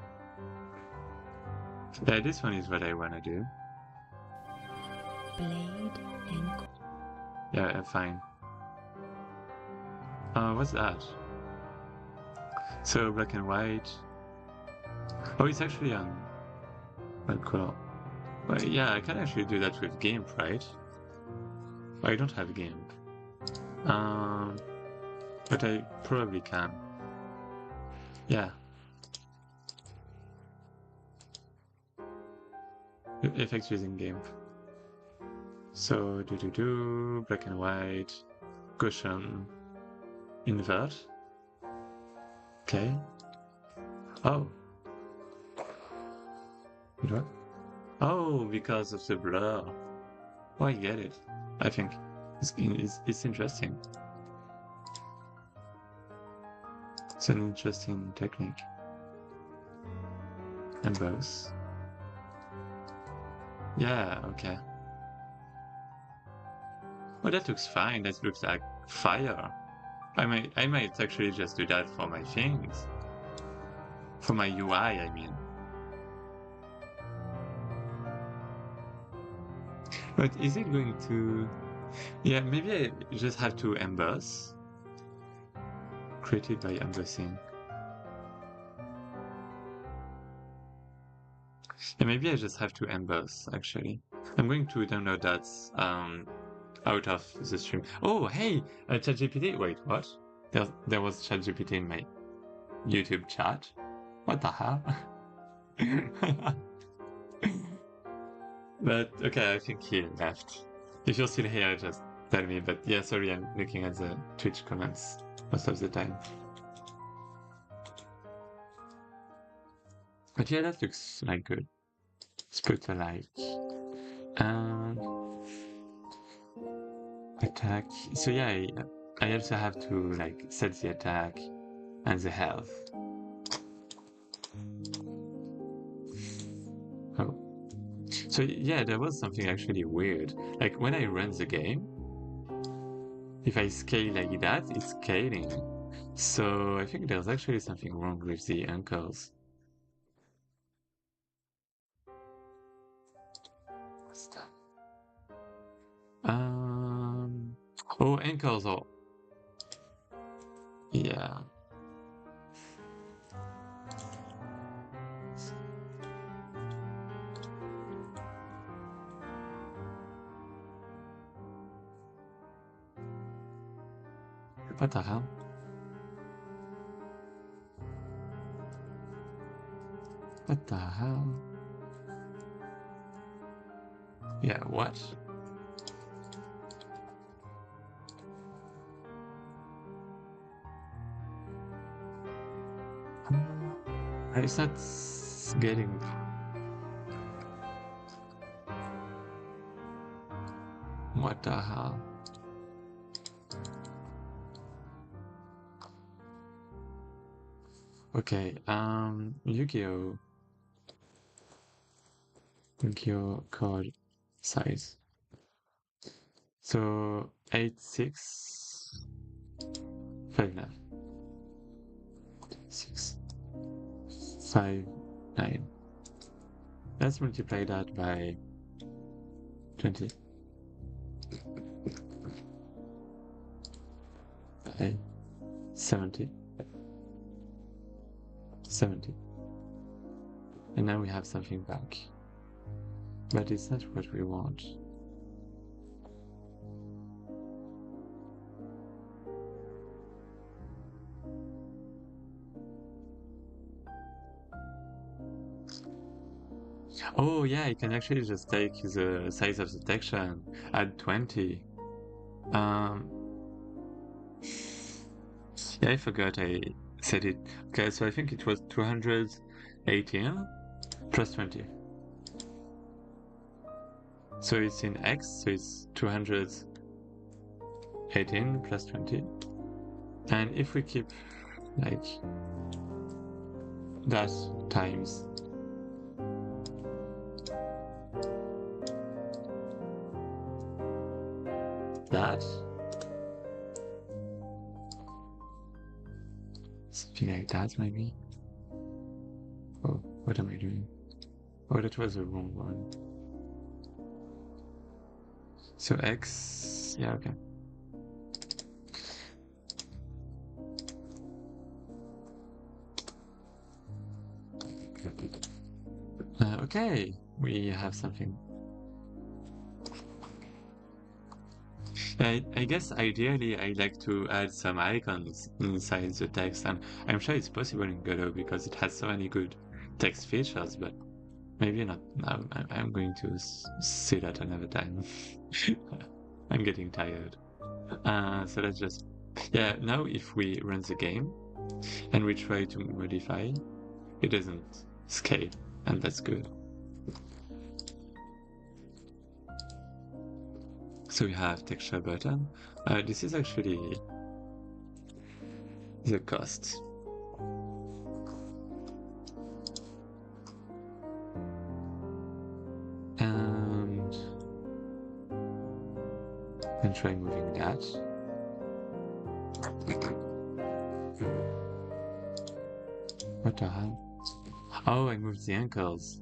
Yeah, this one is what I wanna do. Blade and Yeah, fine. What's that? So black and white. Oh, it's actually on red color. Well, yeah, I can actually do that with GIMP, right? I don't have GIMP. But I probably can. Yeah. Effects using GIMP. So black and white, Gaussian, invert. Okay. Oh. What? Oh, because of the blur. Oh, I get it. I think it's interesting. It's an interesting technique. And both. Yeah, okay. Well, that looks fine. That looks like fire. I might actually just do that for my things. For my UI, I mean. But is it going to... Yeah, maybe I just have to emboss. Created by embossing. Yeah, maybe I just have to emboss, actually. I'm going to download that out of the stream. Oh, hey! ChatGPT. Wait, what? There was ChatGPT in my YouTube chat? What the hell? But okay, I think he left. If you're still here, just tell me. But yeah, sorry, I'm looking at the Twitch comments most of the time. But yeah, that looks like good. Let's put a like. And attack. So yeah, I also have to like set the attack and the health. Oh. So yeah, there was something actually weird. Like when I run the game, if I scale like that, it's scaling. So I think there's actually something wrong with the ankles. What's that? Oh, ankles are... Yeah. What the hell? What the hell? Yeah, what? It's not getting... What the hell? Okay, Yu-Gi-Oh! Yu-Gi-Oh! Card size. So 8, 6, 5, 6, 5, 9. Let's multiply that by 20. 70. 70. And now we have something back. But it's not what we want. Oh yeah, I can actually just take the size of the texture and add 20. Um, yeah, I forgot I said it. Okay, so I think it was 218 plus 20. So it's in X, so it's 218 plus 20. And if we keep like that times that, something like that maybe. Oh, what am I doing? Oh, that was the wrong one. So X, yeah, okay. Okay, we have something. I guess ideally I like to add some icons inside the text, and I'm sure it's possible in Godot because it has so many good text features, but maybe not now. I'm going to see that another time. I'm getting tired. So let's just... Yeah, now if we run the game and we try to modify, it doesn't scale, and that's good. So we have texture button. This is actually the cost. And try moving that. What the hell? Oh, I moved the ankles.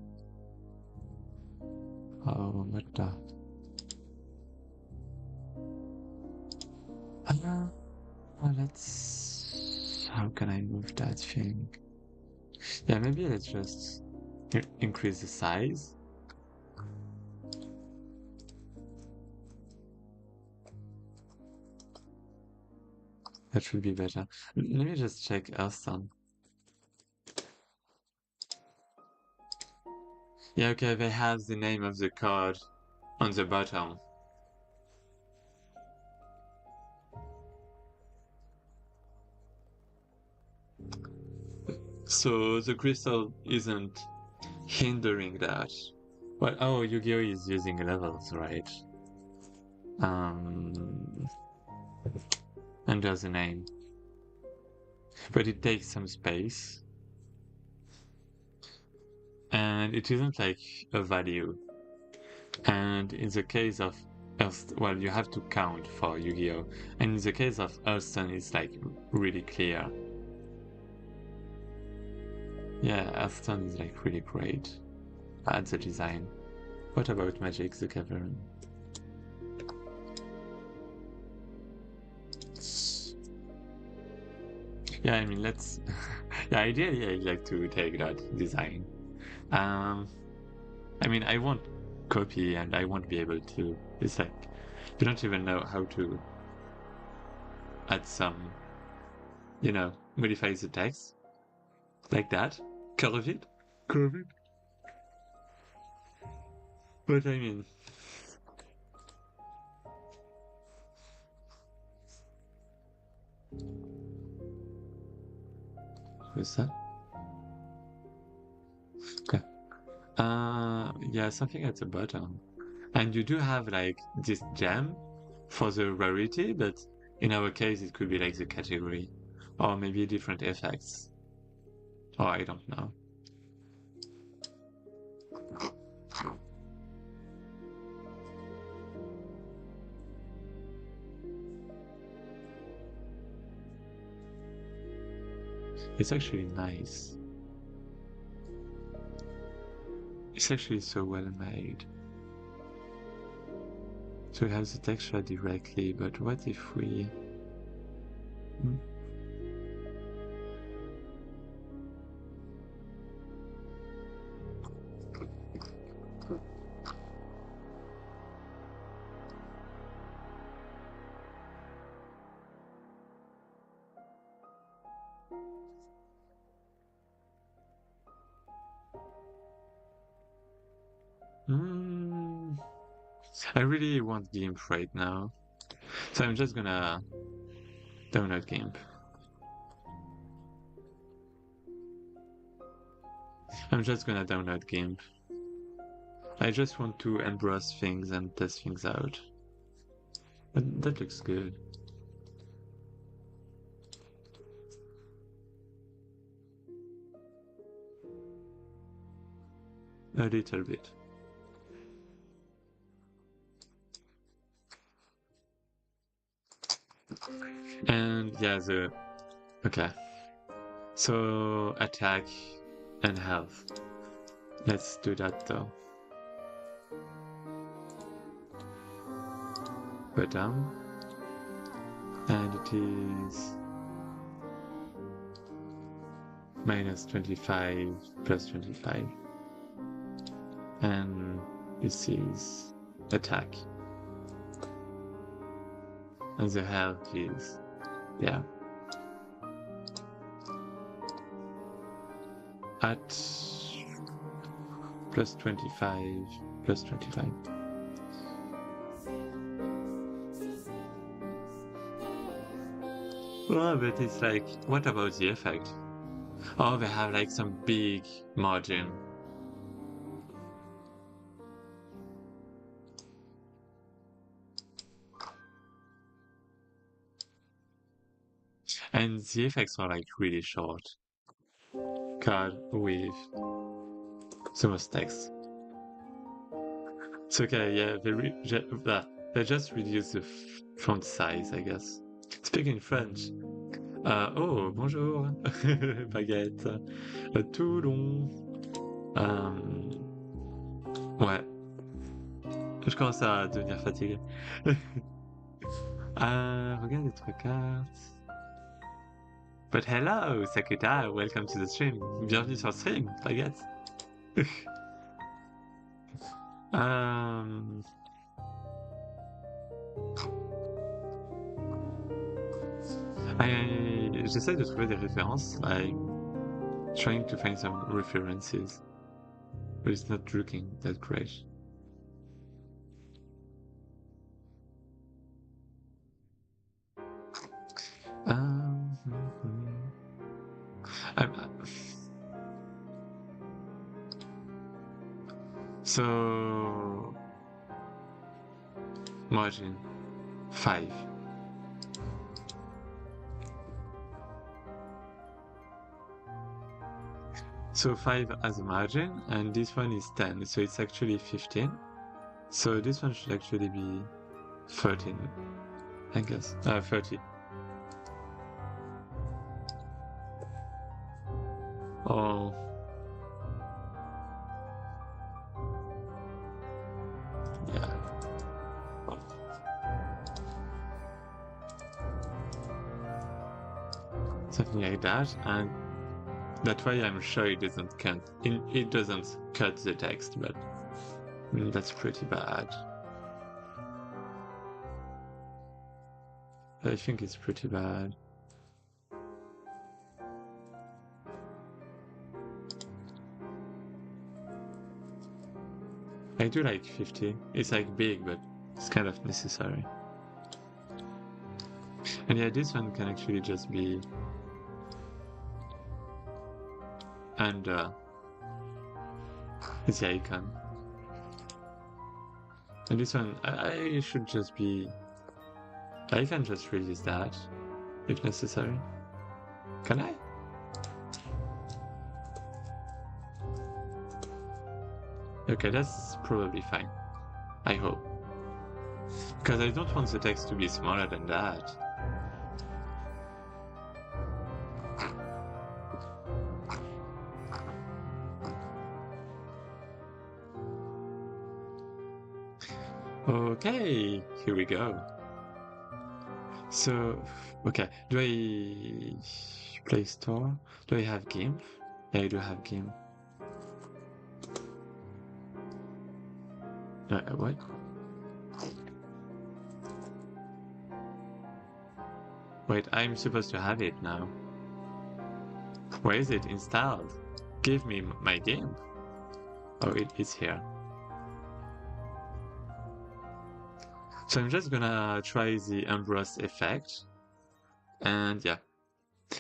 Oh, what the... let's... How can I move that thing? Yeah, maybe let's just increase the size. That should be better. Let me just check Hearthstone. Yeah, okay, they have the name of the card on the bottom. So the crystal isn't hindering that. Well, oh, Yu-Gi-Oh is using levels, right? Under the name. But it takes some space. And it isn't like a value. And in the case of well, you have to count for Yu-Gi-Oh! And in the case of Hearthstone, it's like really clear. Yeah, Hearthstone is like really great at the design. What about Magic the Gathering? Yeah, I mean, let's... yeah, ideally I'd like to take that design. I mean, I won't copy and I won't be able to... It's like, you don't even know how to add some, you know, modify the text. Like that. Curve it. Curve it. But I mean... What's that? Okay. Yeah, something at the bottom. And you do have like this gem for the rarity, but in our case it could be like the category. Or maybe different effects. Or I don't know. It's actually nice. It's actually so well made. So it has the texture directly, but what if we... I really want GIMP right now. So I'm just gonna download GIMP. I'm just gonna download GIMP. I just want to embrace things and test things out. That looks good. A little bit. And yeah, okay. So attack and health. Let's do that though. Go down. And it is minus 25 plus 25. And this is attack. And the health is, yeah. At plus 25, plus 25. Oh, but it's like, what about the effect? Oh, they have like some big margin. And the effects are like really short. Card with so much text. It's okay, yeah, they just reduce the font size, I guess. Speaking French. Oh, bonjour, baguette. Toulon. Ouais. Je commence à devenir fatigué. Regarde les trois cartes. But hello, Sakuta, welcome to the stream. Bienvenue sur le stream, baguette. J'essaie de trouver des références, like trying to find some references, but it's not looking that great. So margin 5. So 5 as a margin, and this one is 10, so it's actually 15. So this one should actually be 13, I guess. 30. Oh. Yeah. Something like that, and that's why I'm sure it doesn't cut the text, but that's pretty bad. I think it's pretty bad. I do like 50. It's like big, but it's kind of necessary. And yeah, this one can actually just be under the icon. And this one, I should just be... I can just release that, if necessary. Can I? Okay, that's probably fine. I hope. Because I don't want the text to be smaller than that. Okay, here we go. So, okay, do I Play Store? Do I have GIMP? Yeah, I do have GIMP. What? Wait, I'm supposed to have it now. Where is it installed? Give me my GIMP. Oh, it's here. So I'm just gonna try the emboss effect. And yeah.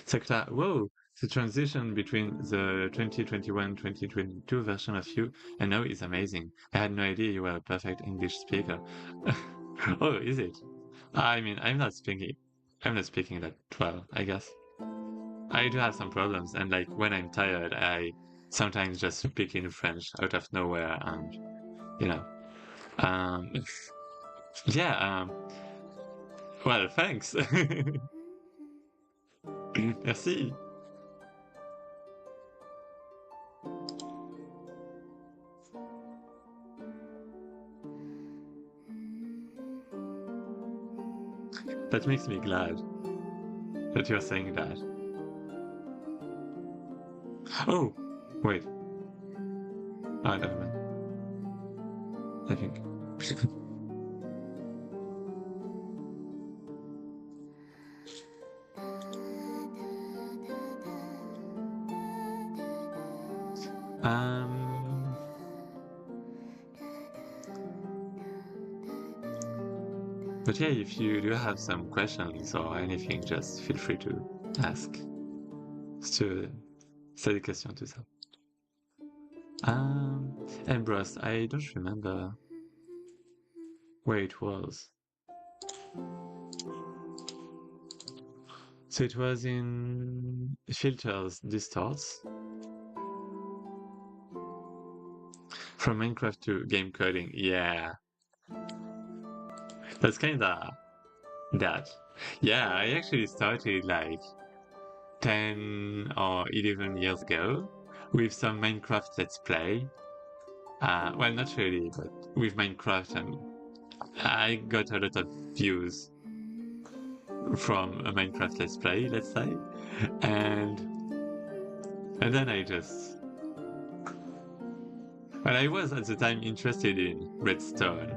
So, whoa! The transition between the 2021-2022 version of you and now is amazing. I had no idea you were a perfect English speaker. Oh, is it? I mean, I'm not speaking that well, I guess. I do have some problems, and like when I'm tired, I sometimes just speak in French out of nowhere, and you know, um, yeah, well, thanks. Merci. That makes me glad that you're saying that. Oh, wait. Ah, never mind. I think. Um, but yeah, if you do have some questions or anything, just feel free to ask. C'est des questions, tout ça. Embrust, I don't remember where it was. So it was in filters, distorts. From Minecraft to game coding, yeah. That's kinda that. Yeah, I actually started like 10 or 11 years ago with some Minecraft Let's Play. Well, not really, but with Minecraft, and I got a lot of views from a Minecraft Let's Play, let's say, and then I just, well, I was at the time interested in redstone,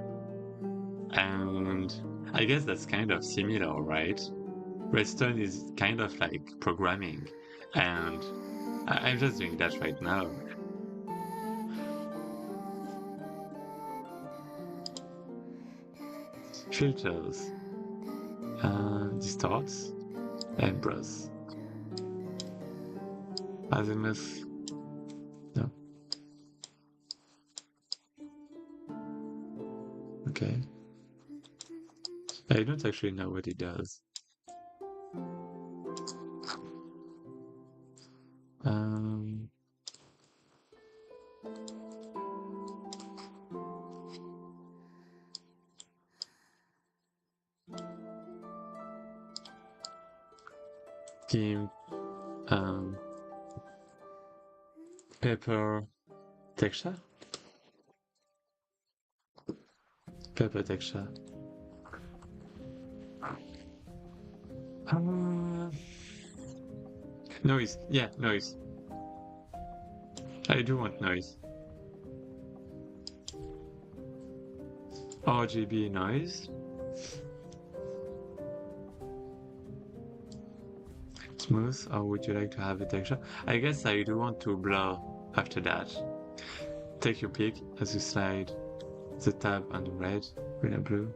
and I guess that's kind of similar, right? Redstone is kind of like programming, and I'm just doing that right now. Filters, distorts, and brush. Azimuth, no. Okay. I don't actually know what it does. Um, Game, paper texture? Paper texture. Noise. Yeah, noise. I do want noise. RGB noise. Smooth, or would you like to have a texture? I guess I do want to blur after that. Take your pick as you slide the tab on the red, green and blue.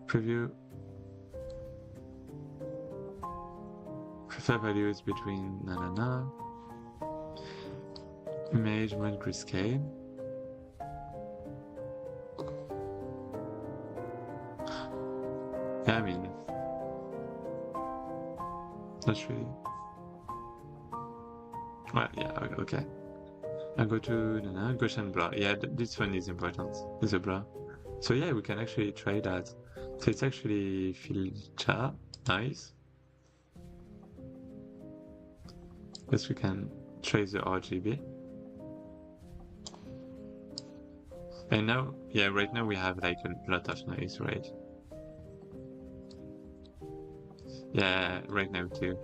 Preview. Prefer values between na. Image when grayscale. Yeah, I mean, not really. Well, yeah, okay. I go to Gaussian blur. Yeah, this one is important. It's a blur. So yeah, we can actually try that. So it's actually filter. Nice. Guess we can trace the RGB. And now, yeah, right now we have like a lot of noise, right? Yeah, right now too.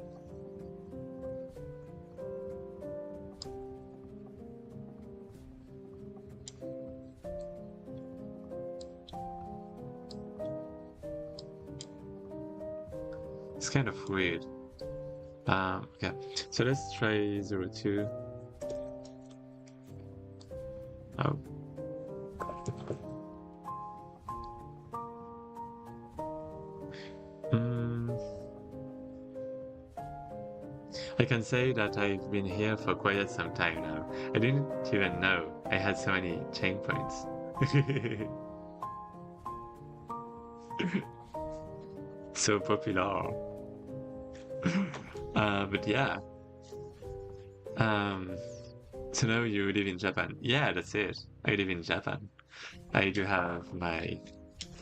It's kind of weird. Okay, so let's try 02. Oh. I can say that I've been here for quite some time now. I didn't even know I had so many chain points. So popular. But yeah. So now you live in Japan. Yeah, that's it. I live in Japan. I do have my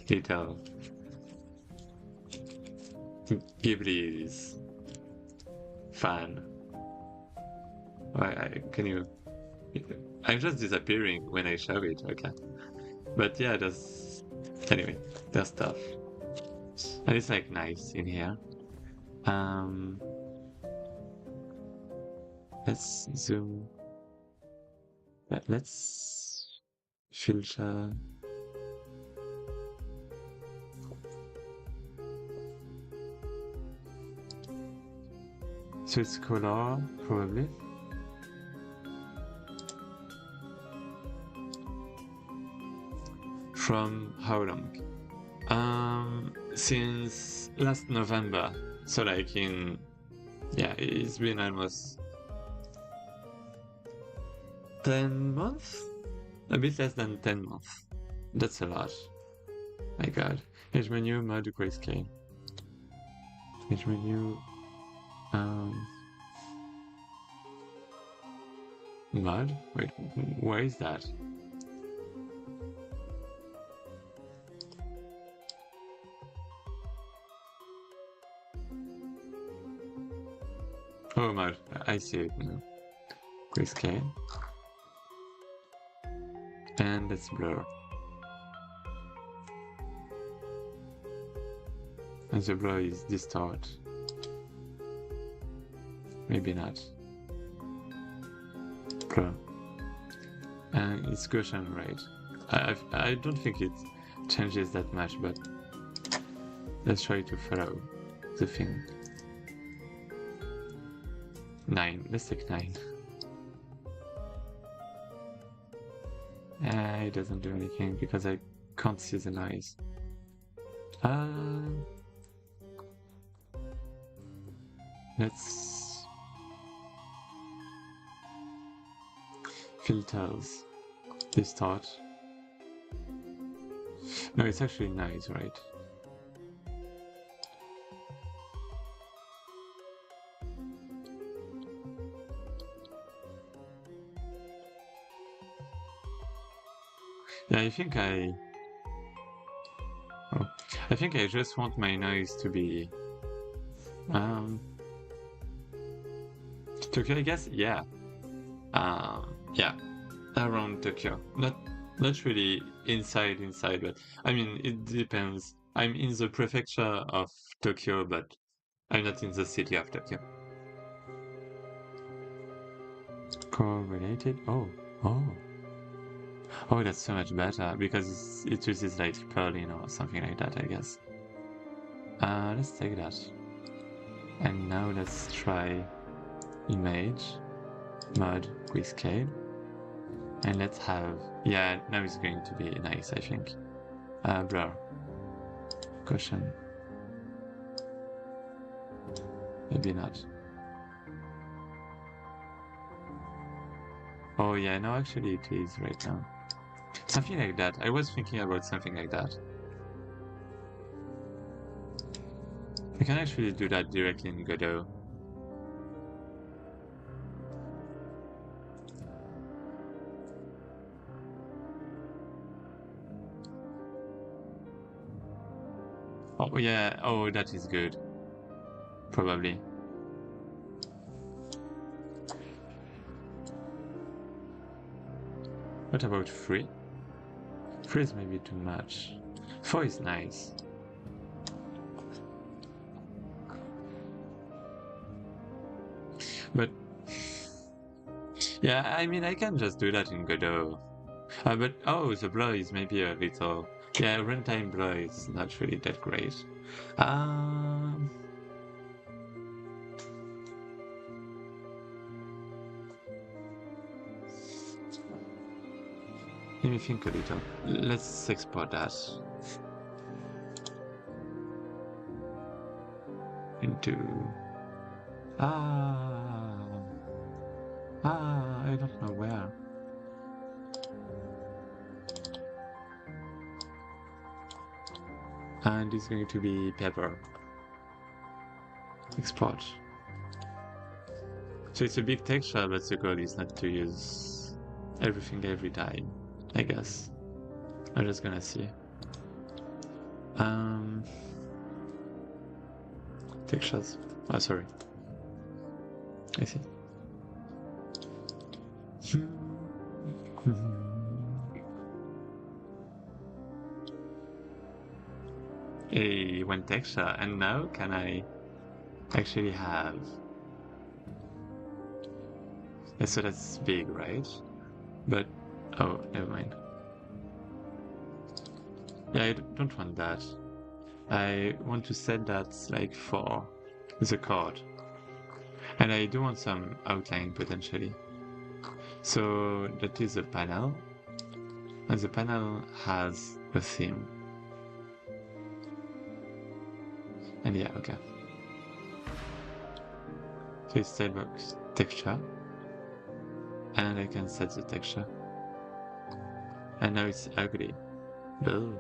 little Ghibli's fan. Can you? I'm just disappearing when I show it. Okay, but yeah, there's anyway. There's stuff, and it's like nice in here. Um, let's zoom. Let's filter. So it's color, probably. From how long? Since last November. So like yeah, it's been almost 10 months? A bit less than 10 months. That's a lot. My god. Edge menu, mode, grayscale. Edge menu, mud? Wait, where is that? Oh, mud. I see it now. Grayscale. And let's blur. And the blur is distort. Maybe not. Blur. And it's Gaussian rate. I don't think it changes that much, but let's try to follow the thing. 9. Let's take 9. It doesn't do anything because I can't see the noise. Let's filters. Distort. No, it's actually noise, right? Yeah, I think I just want my noise to be Tokyo, I guess. Yeah. Yeah, around Tokyo. Not really inside, but I mean it depends. I'm in the prefecture of Tokyo, but I'm not in the city of Tokyo. Correlated? Oh, that's so much better because it uses like Berlin or something like that, I guess. Let's take that. And now let's try image, mode, grayscale. And let's have, yeah, now it's going to be nice, I think. Blur. Caution. Maybe not. Oh yeah, no, actually it is right now. Something like that. I was thinking about something like that. I can actually do that directly in Godot. Oh yeah, oh that is good. Probably. What about free? 3 is maybe too much. 4 is nice. But yeah, I mean, I can just do that in Godot. But oh, the blur is maybe a little. Yeah, runtime blur is not really that great. Um, Let me think a little. Let's export that into. I don't know where. And it's going to be paper. Export. So it's a big texture, but the goal is not to use everything every time, I guess. I'm just gonna see. Textures. Oh, sorry. I see. A one texture, and now can I actually have? Yeah, so that's big, right? But oh, never mind. Yeah, I don't want that. I want to set that like for the chord, and I do want some outline potentially. So that is a panel, and the panel has a theme. And yeah, okay. So it's sidebox texture, and I can set the texture. And now it's ugly. Ugh.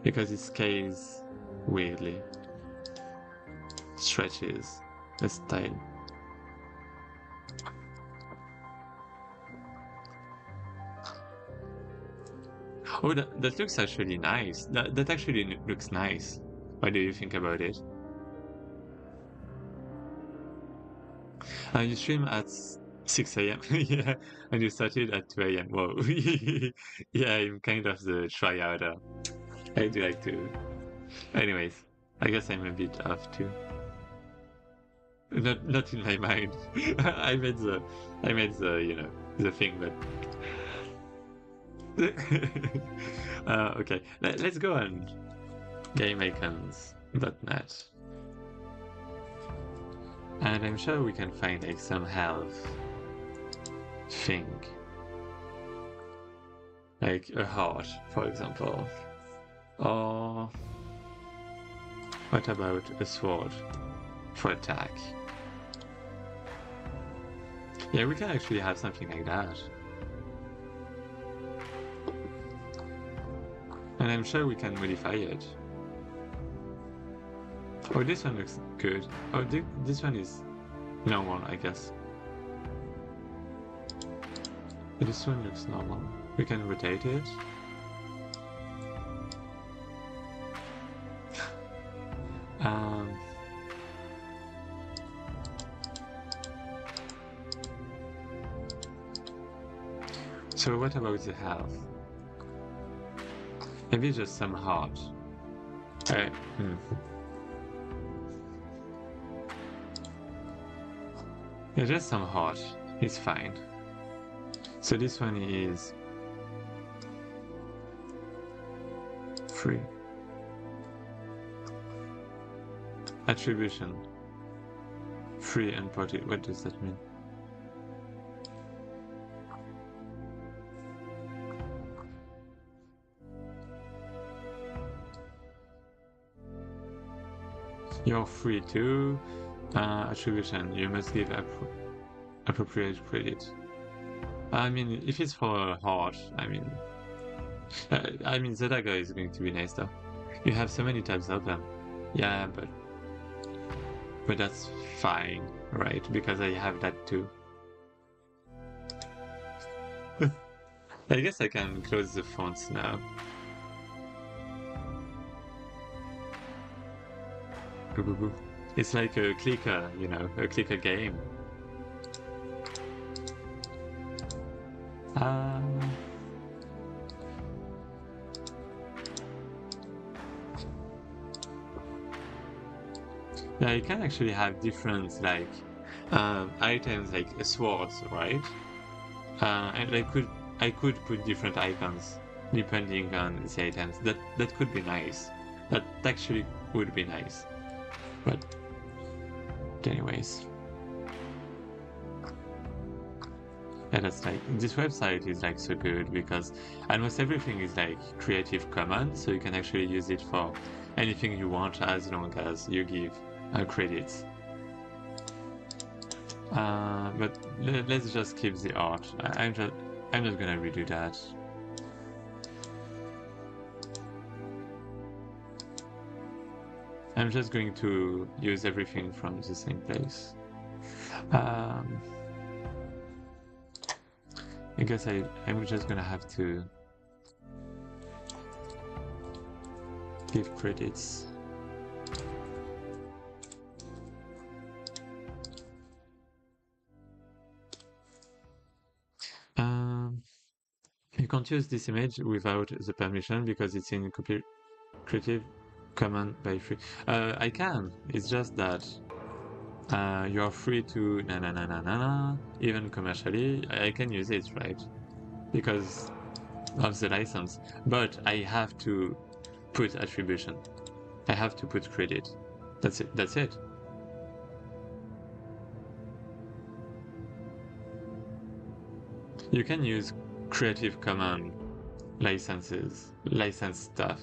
Because it scales weirdly. Stretches the style. Oh, that looks actually nice. That actually looks nice. What do you think about it? You stream at 6 a.m. Yeah, and you started at 2 a.m. Whoa. Yeah, I'm kind of the tryouter. I do like to. Anyways, I guess I'm a bit off too. Not in my mind. I made the the thing, but okay. Let's go on gameicons.net. And I'm sure we can find like some health thing. Like a heart, for example. Or what about a sword for attack? Yeah, we can actually have something like that. And I'm sure we can modify it. Oh, this one looks good. Oh, this one is normal, I guess. This one looks normal. We can rotate it. So what about the health? Maybe just some heart. Yeah, just some heart. It's fine. So this one is free. Attribution. Free and ported. What does that mean? You're free to attribution. You must give appropriate credit. I mean, if it's for a heart, I mean, the dagger is going to be nice though. You have so many types of them. Yeah, but that's fine, right? Because I have that too. I guess I can close the fonts now. It's like a clicker, a clicker game. Yeah, you can actually have different like items like a sword, right? And I could put different icons depending on the items. That could be nice. That actually would be nice. But anyways. Yeah, that's like this website is like so good because almost everything is like Creative Commons, so you can actually use it for anything you want as long as you give credits. But let's just keep the art. I'm just gonna redo that. I'm just going to use everything from the same place. I guess I'm just gonna have to give credits. You can't use this image without the permission because it's in Creative Commons by free. I can. It's just that you are free to even commercially. I can use it, right? Because of the license. But I have to put attribution. I have to put credit. That's it. That's it. You can use Creative Commons licenses, license stuff.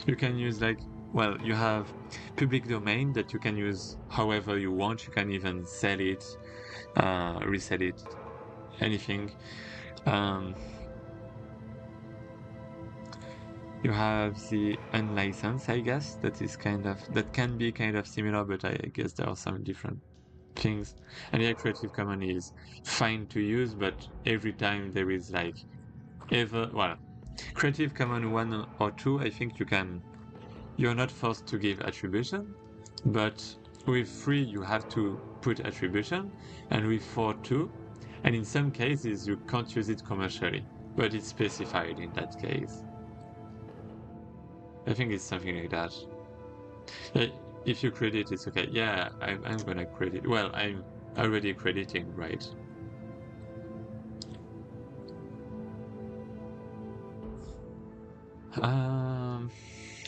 You can use like, well, you have public domain that you can use however you want. You can even sell it, resell it, anything. You have the unlicensed, I guess, that can be kind of similar, but I guess there are some different things. And yeah, Creative Commons is fine to use, but every time there is like Creative Commons 1 or 2, I think you're not forced to give attribution, but with 3 you have to put attribution, and with 4 too. And in some cases you can't use it commercially, but it's specified in that case. I think it's something like that. If you credit, it's okay. Yeah, I'm gonna credit. Well, I'm already crediting, right?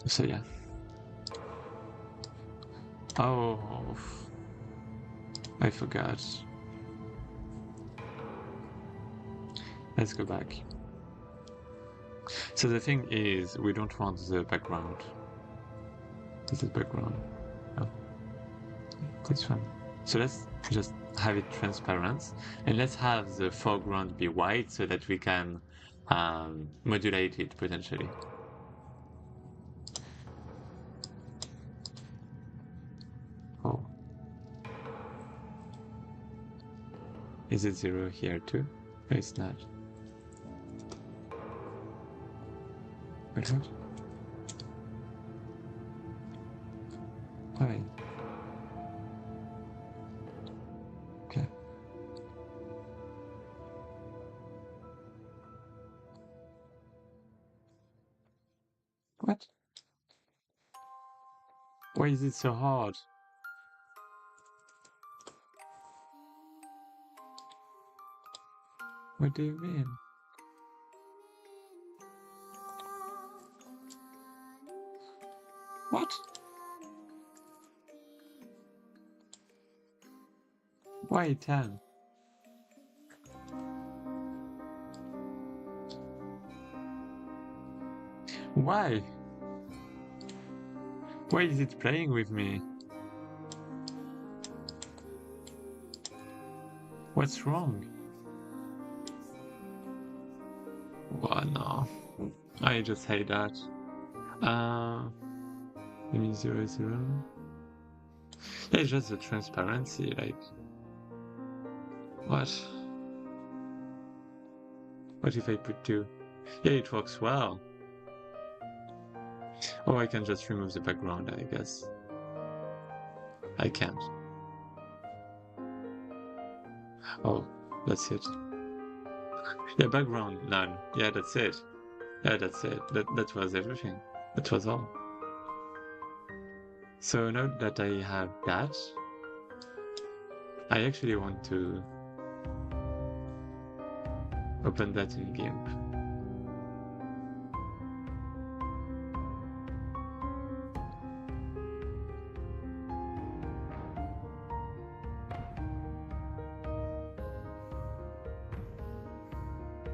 So yeah. Oh, I forgot. Let's go back. So the thing is, we don't want the background. This is background. Oh, this one. So let's just have it transparent, and let's have the foreground be white so that we can modulate it potentially. Oh. Is it 0 here too? No, it's not. Wait, what? Why? Okay. What? Why is it so hard? What do you mean? What? Why 10? Why? Why is it playing with me? What's wrong? Oh no. I just hate that. Give me 0, 0. Yeah, it's just the transparency, like. What? What if I put 2? Yeah, it works well. Oh, I can just remove the background, I guess. I can't. Oh, that's it. Yeah, background, none. Yeah, that's it. Yeah, that's it. That was everything. That was all. So now that I have that, I actually want to open that in GIMP.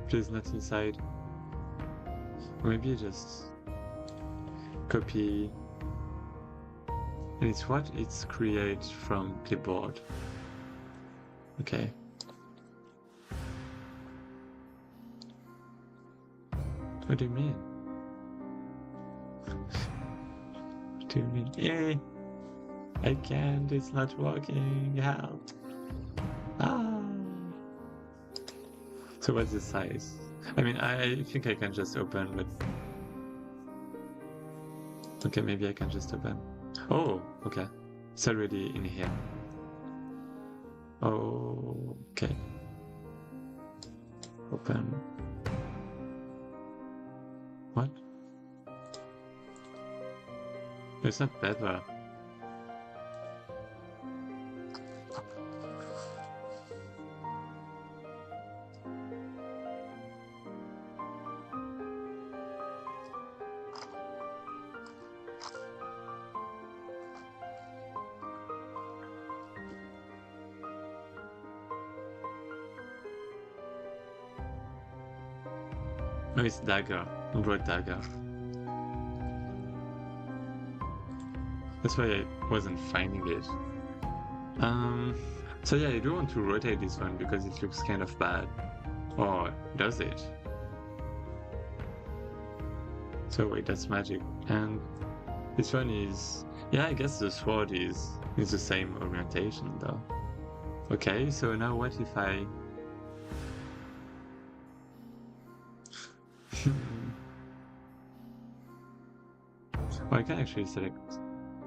Please not inside. Maybe just copy. And it's what? It's create from clipboard. Okay. What do you mean? What do you mean? Yay! I can't, it's not working. Help! Ah! So what's the size? I mean, I think I can just open, but... Okay, maybe I can just open. Oh, okay. It's already in here. Oh, okay. Open. What? It's not better. No, it's dagger. Broad dagger. That's why I wasn't finding it. So yeah, I do want to rotate this one because it looks kind of bad. Or does it? So wait, that's magic. And this one is... Yeah, I guess the sword is the same orientation though. Okay, so now what if I... Well, I can actually select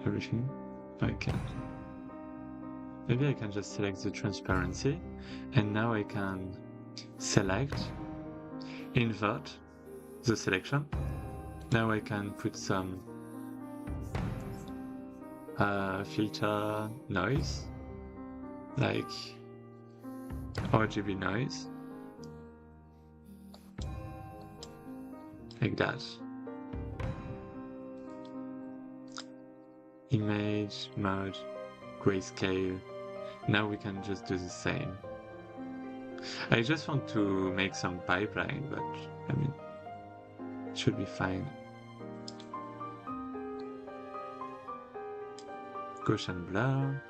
everything. I can't. Maybe I can just select the transparency, and now I can select, invert the selection. Now I can put some filter noise, like RGB noise, like that. Image, mode, grayscale. Now we can just do the same. I just want to make some pipeline, but I mean, it should be fine. Gaussian blur.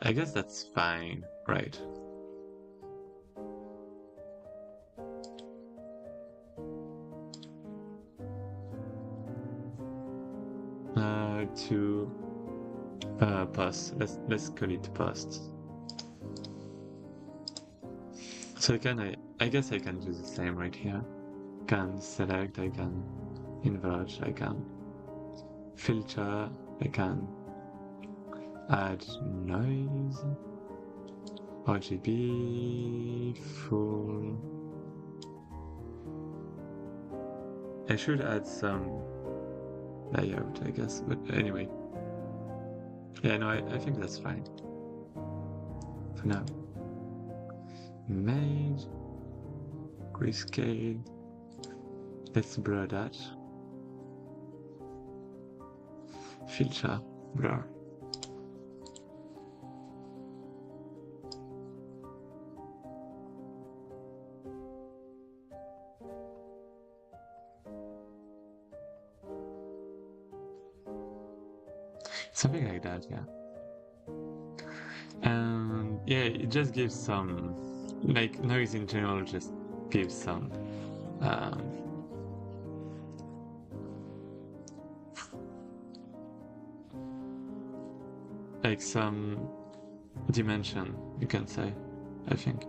I guess that's fine, right? To post. Let's call it post. So I guess I can do the same right here. Can select, I can invert, I can filter, I can add noise, RGB, full. I should add some layout, I guess, but anyway. Yeah, no, I think that's fine. For now. Made, grayscale. Let's blur that. Filter, blur. Something like that, yeah. And yeah, it just gives some, like, noise in general just gives some like some dimension, you can say, I think.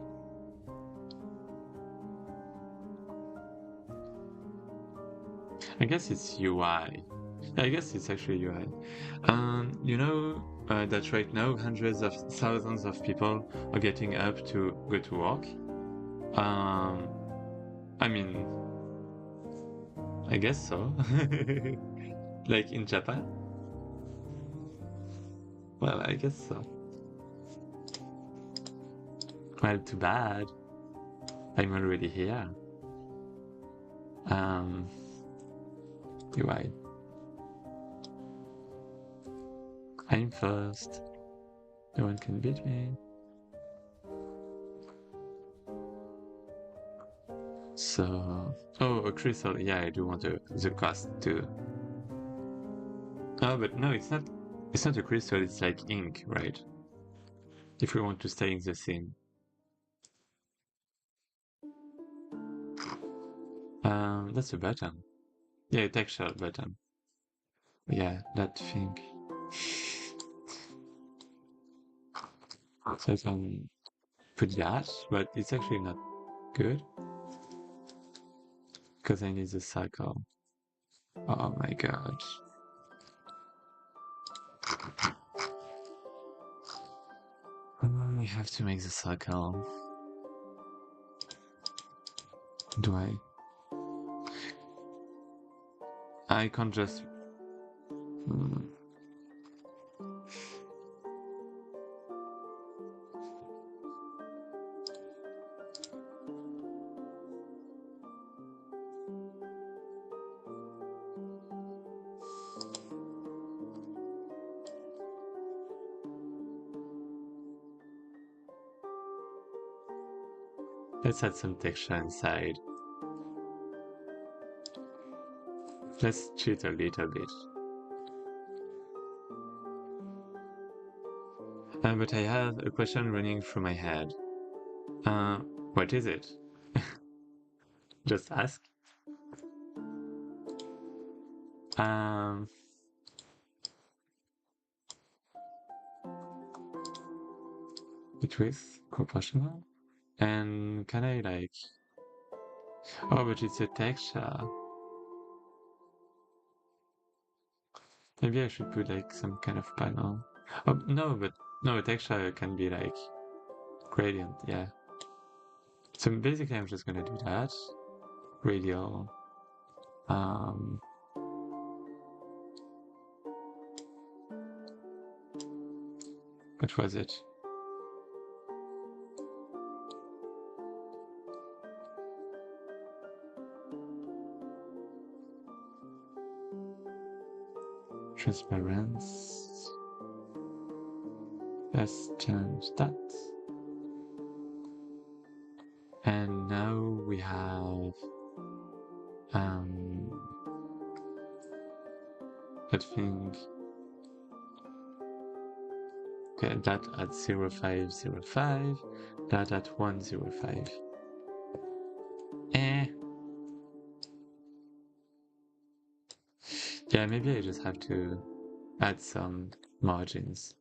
I guess it's UI. I guess it's actually UI. You know that right now hundreds of thousands of people are getting up to go to work. I mean, I guess so. Like in Japan? Well, I guess so. Well, too bad. I'm already here. UI. I'm first. No one can beat me. So, oh, a crystal. Yeah, I do want the cost too. Oh, but no, it's not. It's not a crystal. It's like ink, right? If we want to stay in the theme. That's a button. Yeah, a texture button. Yeah, that thing. So I can put that, but it's actually not good because I need the cycle. Oh my god. I have to make the circle. Do I? I can't just... Let's add some texture inside. Let's cheat a little bit. But I have a question running through my head. What is it? Just ask. It is proportional? And can I like... Oh, but it's a texture. Maybe I should put like some kind of panel. Oh, no, but no, a texture can be like gradient, yeah. So basically I'm just gonna do that. Radial. What was it? Transparency. Let's change that. And now we have that thing. Okay, that at 0505, that at 105. Yeah, maybe I just have to add some margins.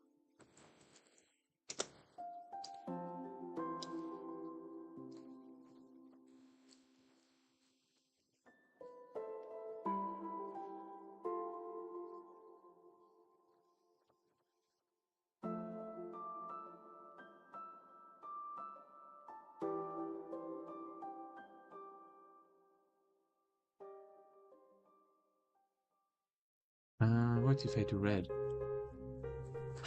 What if I do red?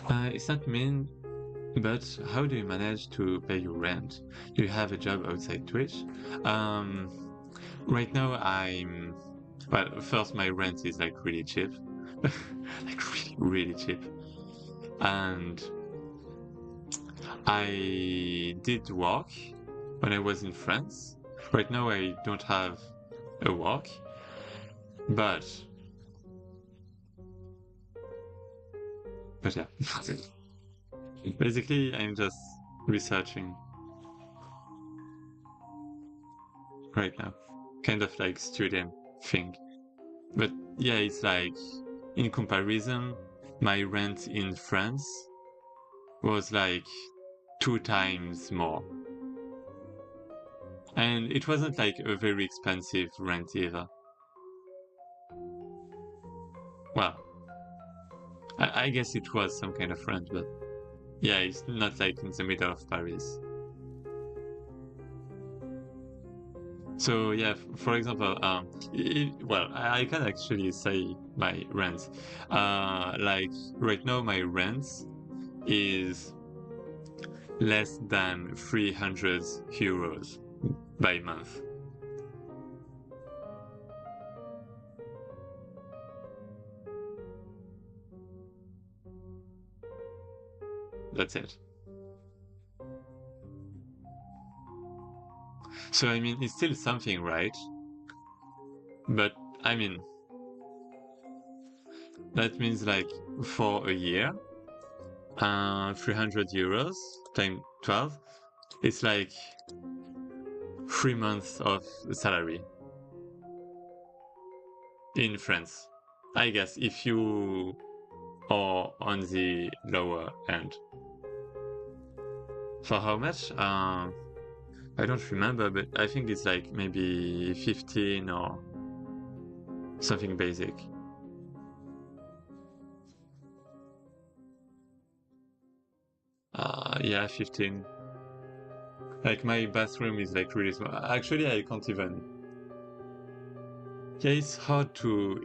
It's not mean, but how do you manage to pay your rent? Do you have a job outside Twitch? Right now I'm... Well, first my rent is like really cheap. Like really cheap. And I did work when I was in France. Right now I don't have a work, but yeah. Basically, I'm just researching right now. Kind of like student thing. But yeah, it's like, in comparison, my rent in France was like 2 times more. And it wasn't like a very expensive rent either. I guess it was some kind of rent, but yeah, it's not like in the middle of Paris. So yeah, for example, well, I can actually say my rent. Like right now, my rent is less than 300 euros by month. That's it. So I mean, it's still something, right? But I mean, that means like for a year, 300 euros times 12, it's like 3 months of salary in France. I guess if you are on the lower end. For how much? I don't remember, but I think it's like maybe 15 or something basic. Yeah, 15. Like my bathroom is like really small. Actually, I can't even. Yeah, it's hard to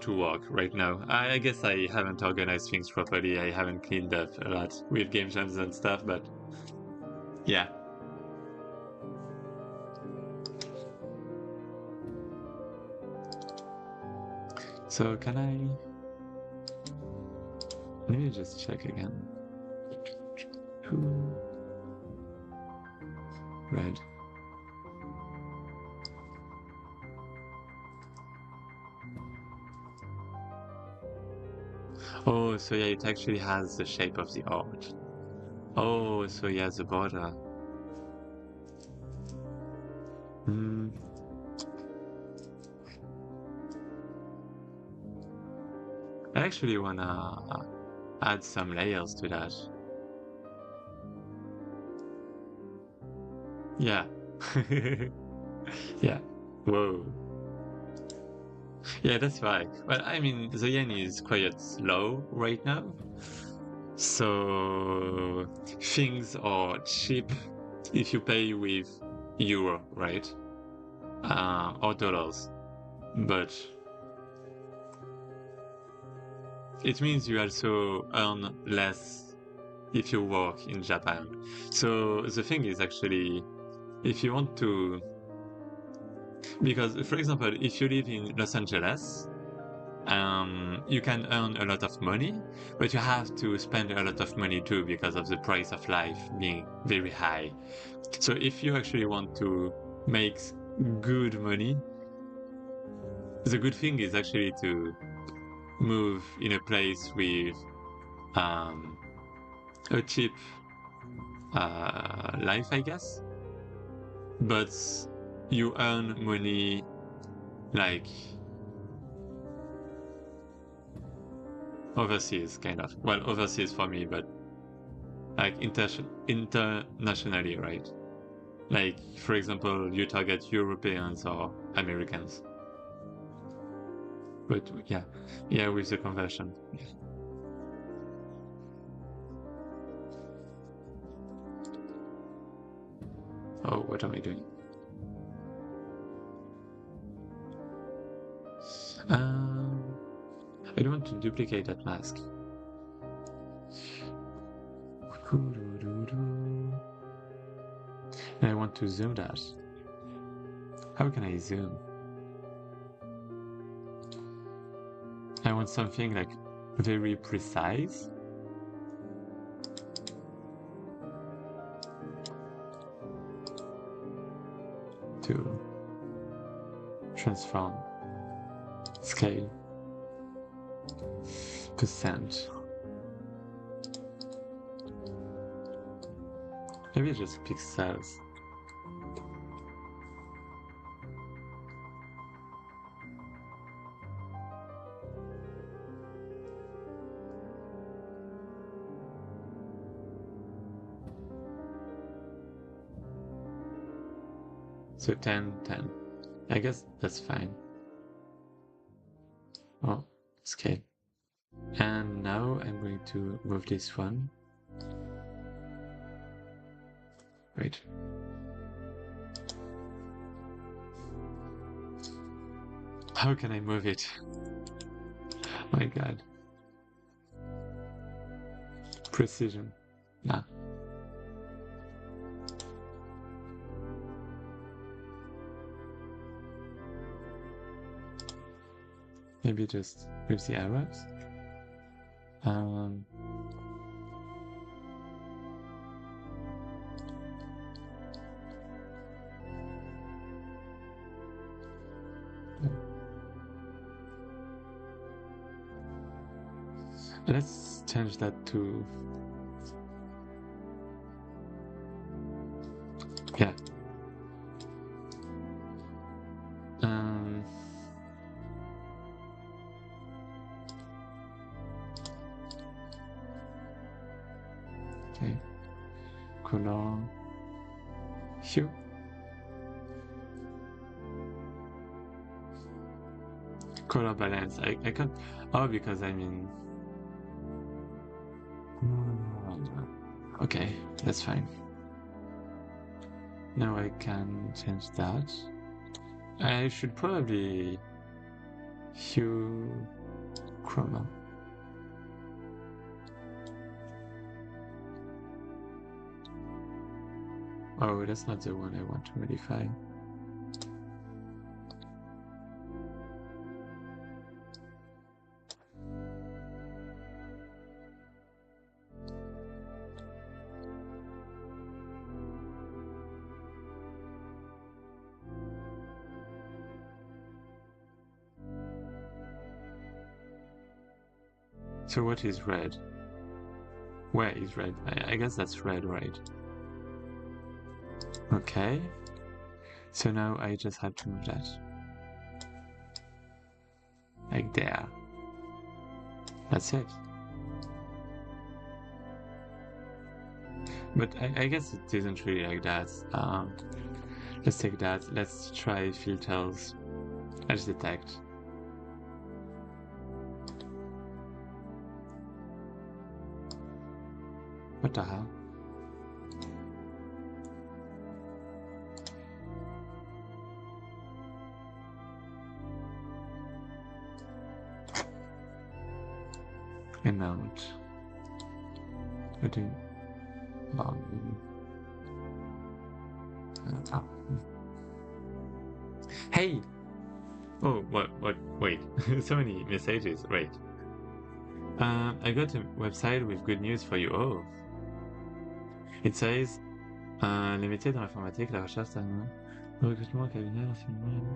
walk right now. I guess I haven't organized things properly. I haven't cleaned up a lot with game jams and stuff, but yeah. So can I let me just check again. Red. Oh, so yeah, it actually has the shape of the art. Oh, so yeah, the border. Hmm. I actually wanna add some layers to that. Yeah. Yeah. Whoa. Yeah, that's right. Well, I mean, the yen is quite low right now, so things are cheap if you pay with euro, right? Or dollars. But it means you also earn less if you work in Japan. So the thing is actually, if you want to, because for example, if you live in Los Angeles, you can earn a lot of money, but you have to spend a lot of money too because of the price of life being very high. So if you actually want to make good money, the good thing is actually to move in a place with um, a cheap life, I guess, but you earn money like overseas, kind of. Well, overseas for me, but like internationally, right? Like, for example, you target Europeans or Americans. But yeah, yeah, with the conversion. Yeah. Oh, what am I doing? I don't want to duplicate that mask. I want to zoom that. How can I zoom? I want something like very precise. To transform scale percent. Maybe just pixels. So 10, 10. I guess that's fine. Oh, scale. And now I'm going to move this one. Wait. How can I move it? My god. Precision. Nah. Maybe just with the arrows. Um, let's change that to, yeah. Um, okay. Color. Hue. Color balance. I can't. Oh, because I mean. Okay, that's fine. Now I can change that. I should probably hue chroma. Oh, that's not the one I want to modify. So what is red? Where is red? I guess that's red, right? Okay. So now I just had to move that. Like there. That's it. But I guess it isn't really like that. Let's take that. Let's try filters. Let's detect. What the hell? Amount. What do you... ah. Hey! Oh, what, wait. So many messages, wait. I got a website with good news for you. Oh. It says, les métiers dans l'informatique, la recherche, le recrutement au cabinet, l'enseignement,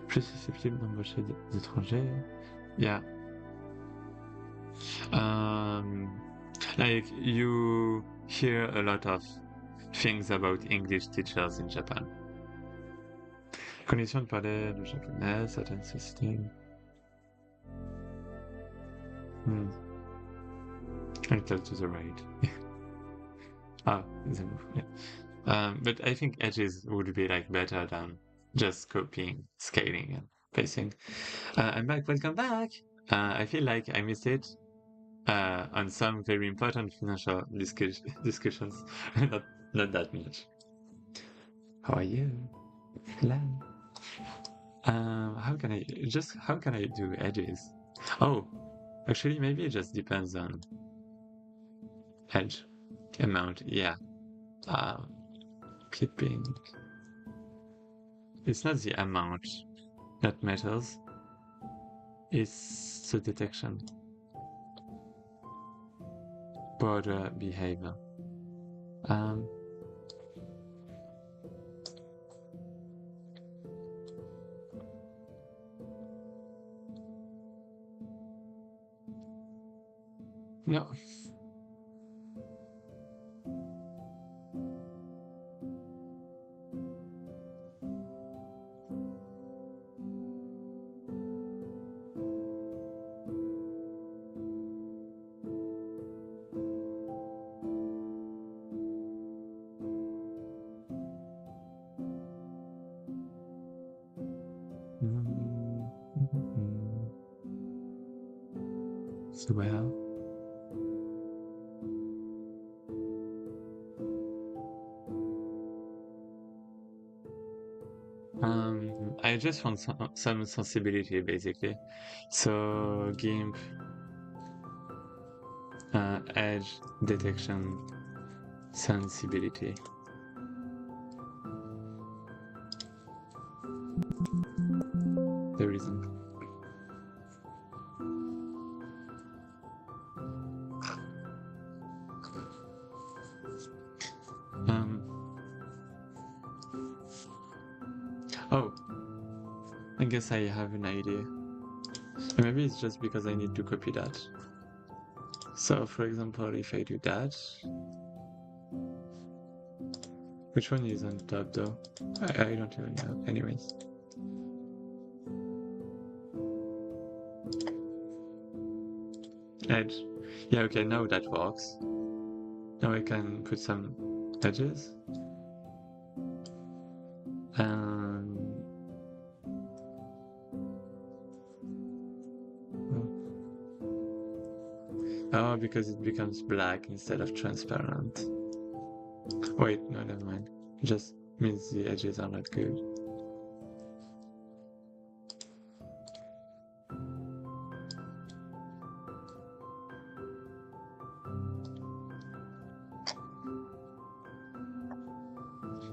plus susceptible d'embaucher des étrangers. Yeah. Like, you hear a lot of things about English teachers in Japan. Condition de parler le japonais, certaines sociétés. I tell to the right. Ah, the move. Yeah. But I think edges would be like better than just copying, scaling, and pasting. I'm back. Welcome back. I feel like I missed it on some very important financial discussions. not that much. How are you? Hello. How can I do edges? Oh, actually, maybe it just depends on edge amount. Yeah. Clipping. It's not the amount that matters. It's the detection. Border behavior. No. Well. I just want some sensibility basically. So GIMP, edge detection, sensibility. There isn't. Oh, I guess I have an idea. Maybe it's just because I need to copy that. So, for example, if I do that, which one is on top though? I don't even know. Anyways. Edge. Yeah, okay, now that works. Now I can put some edges. And oh, because it becomes black instead of transparent. Wait, no, never mind. It just means the edges are not good.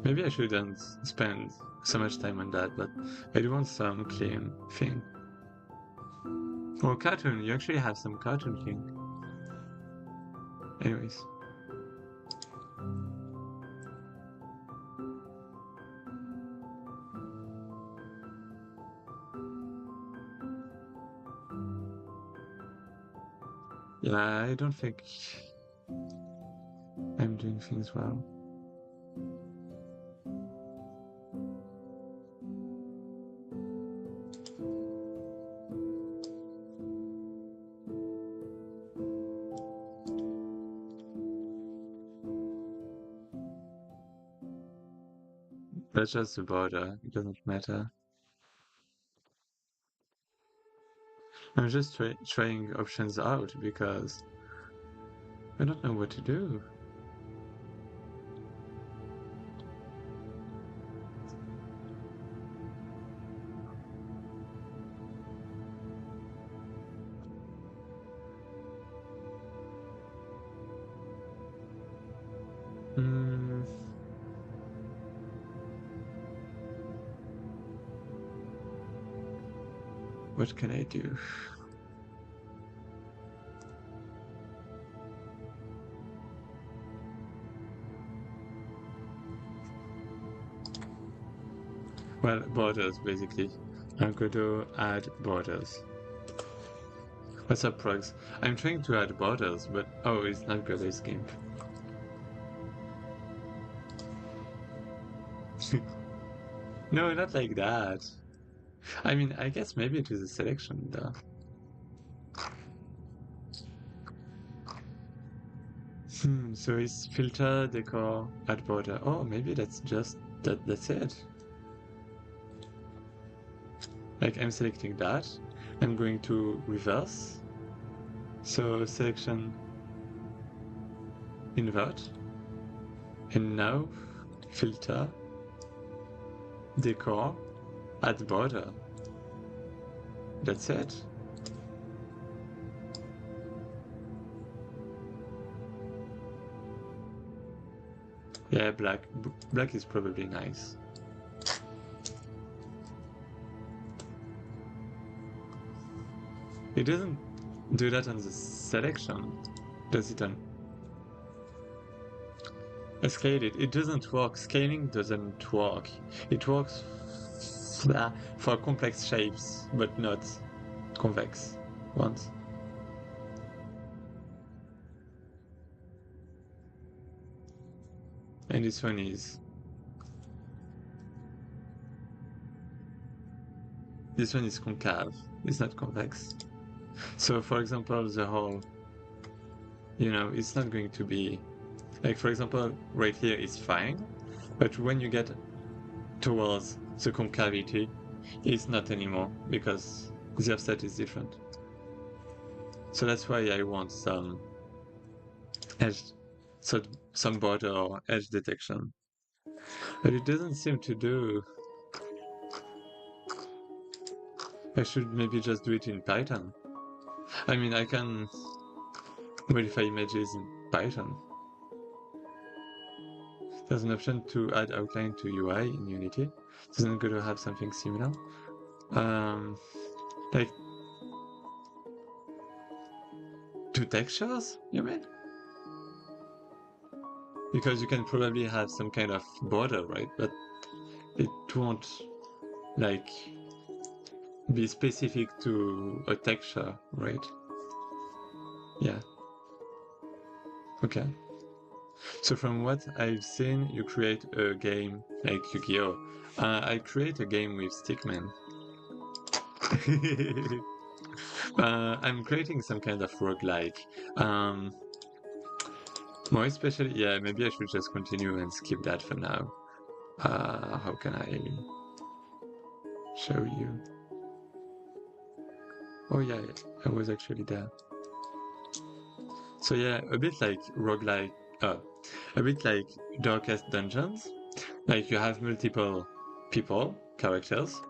Maybe I shouldn't spend so much time on that, but I do want some clean thing. Or cartoon, you actually have some cartoon thing. Anyways. Yeah, I don't think I'm doing things well. That's just the border, it doesn't matter. I'm just trying options out because I don't know what to do. Hmm. What can I do? Well, borders basically. I'm going to add borders. What's up, Progs? I'm trying to add borders, but oh, it's not good as GIMP. No, not like that. I mean, I guess maybe it is a selection though. So it's filter, decor, add border. Oh, maybe that's just that's it. Like I'm selecting that. I'm going to reverse. So selection, invert. And now filter, decor, add border. That's it. Yeah, black. Black is probably nice. It doesn't do that on the selection, does it? On scale it. It doesn't work. Scaling doesn't work. It works for complex shapes, but not convex ones. And this one is concave. It's not convex. So, for example, the whole, it's not going to be like, for example, right here is fine, but when you get towards the concavity, it's not anymore because the offset is different. So that's why I want some edge, so some border or edge detection. But it doesn't seem to do. I should maybe just do it in Python. I mean, I can modify images in Python. There's an option to add outline to UI in Unity. Isn't it good to have something similar? Like to textures, you mean? Because you can probably have some kind of border, right? But it won't like be specific to a texture, right? Yeah. Okay. So from what I've seen, you create a game like Yu-Gi-Oh! I create a game with Stickman. I'm creating some kind of roguelike. More especially, yeah, maybe I should just continue and skip that for now. How can I show you? Oh yeah, I was actually there. So yeah, a bit like roguelike, a bit like Darkest Dungeons. Like you have multiple people, characters,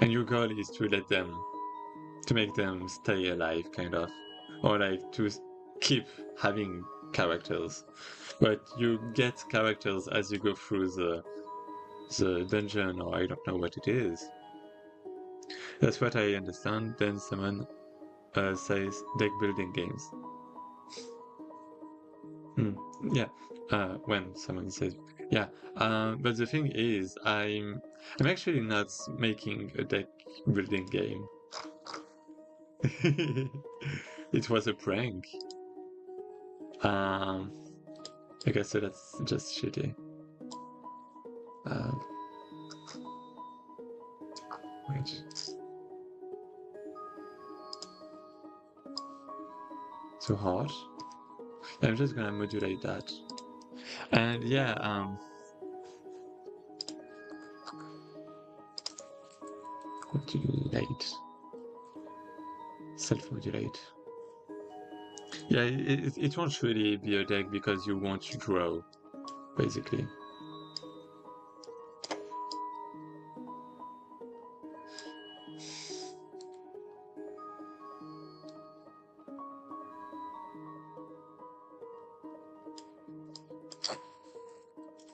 and your goal is to make them stay alive, kind of, or like to keep having characters. But you get characters as you go through the dungeon, or I don't know what it is. That's what I understand. Then someone says deck building games. Yeah, when someone says, yeah, but the thing is, I'm actually not making a deck building game. It was a prank. Okay, so that's just shitty. Wait. So hard. I'm just gonna modulate that. And yeah, modulate. Self-modulate. Yeah, it won't really be a deck because you won't draw, basically.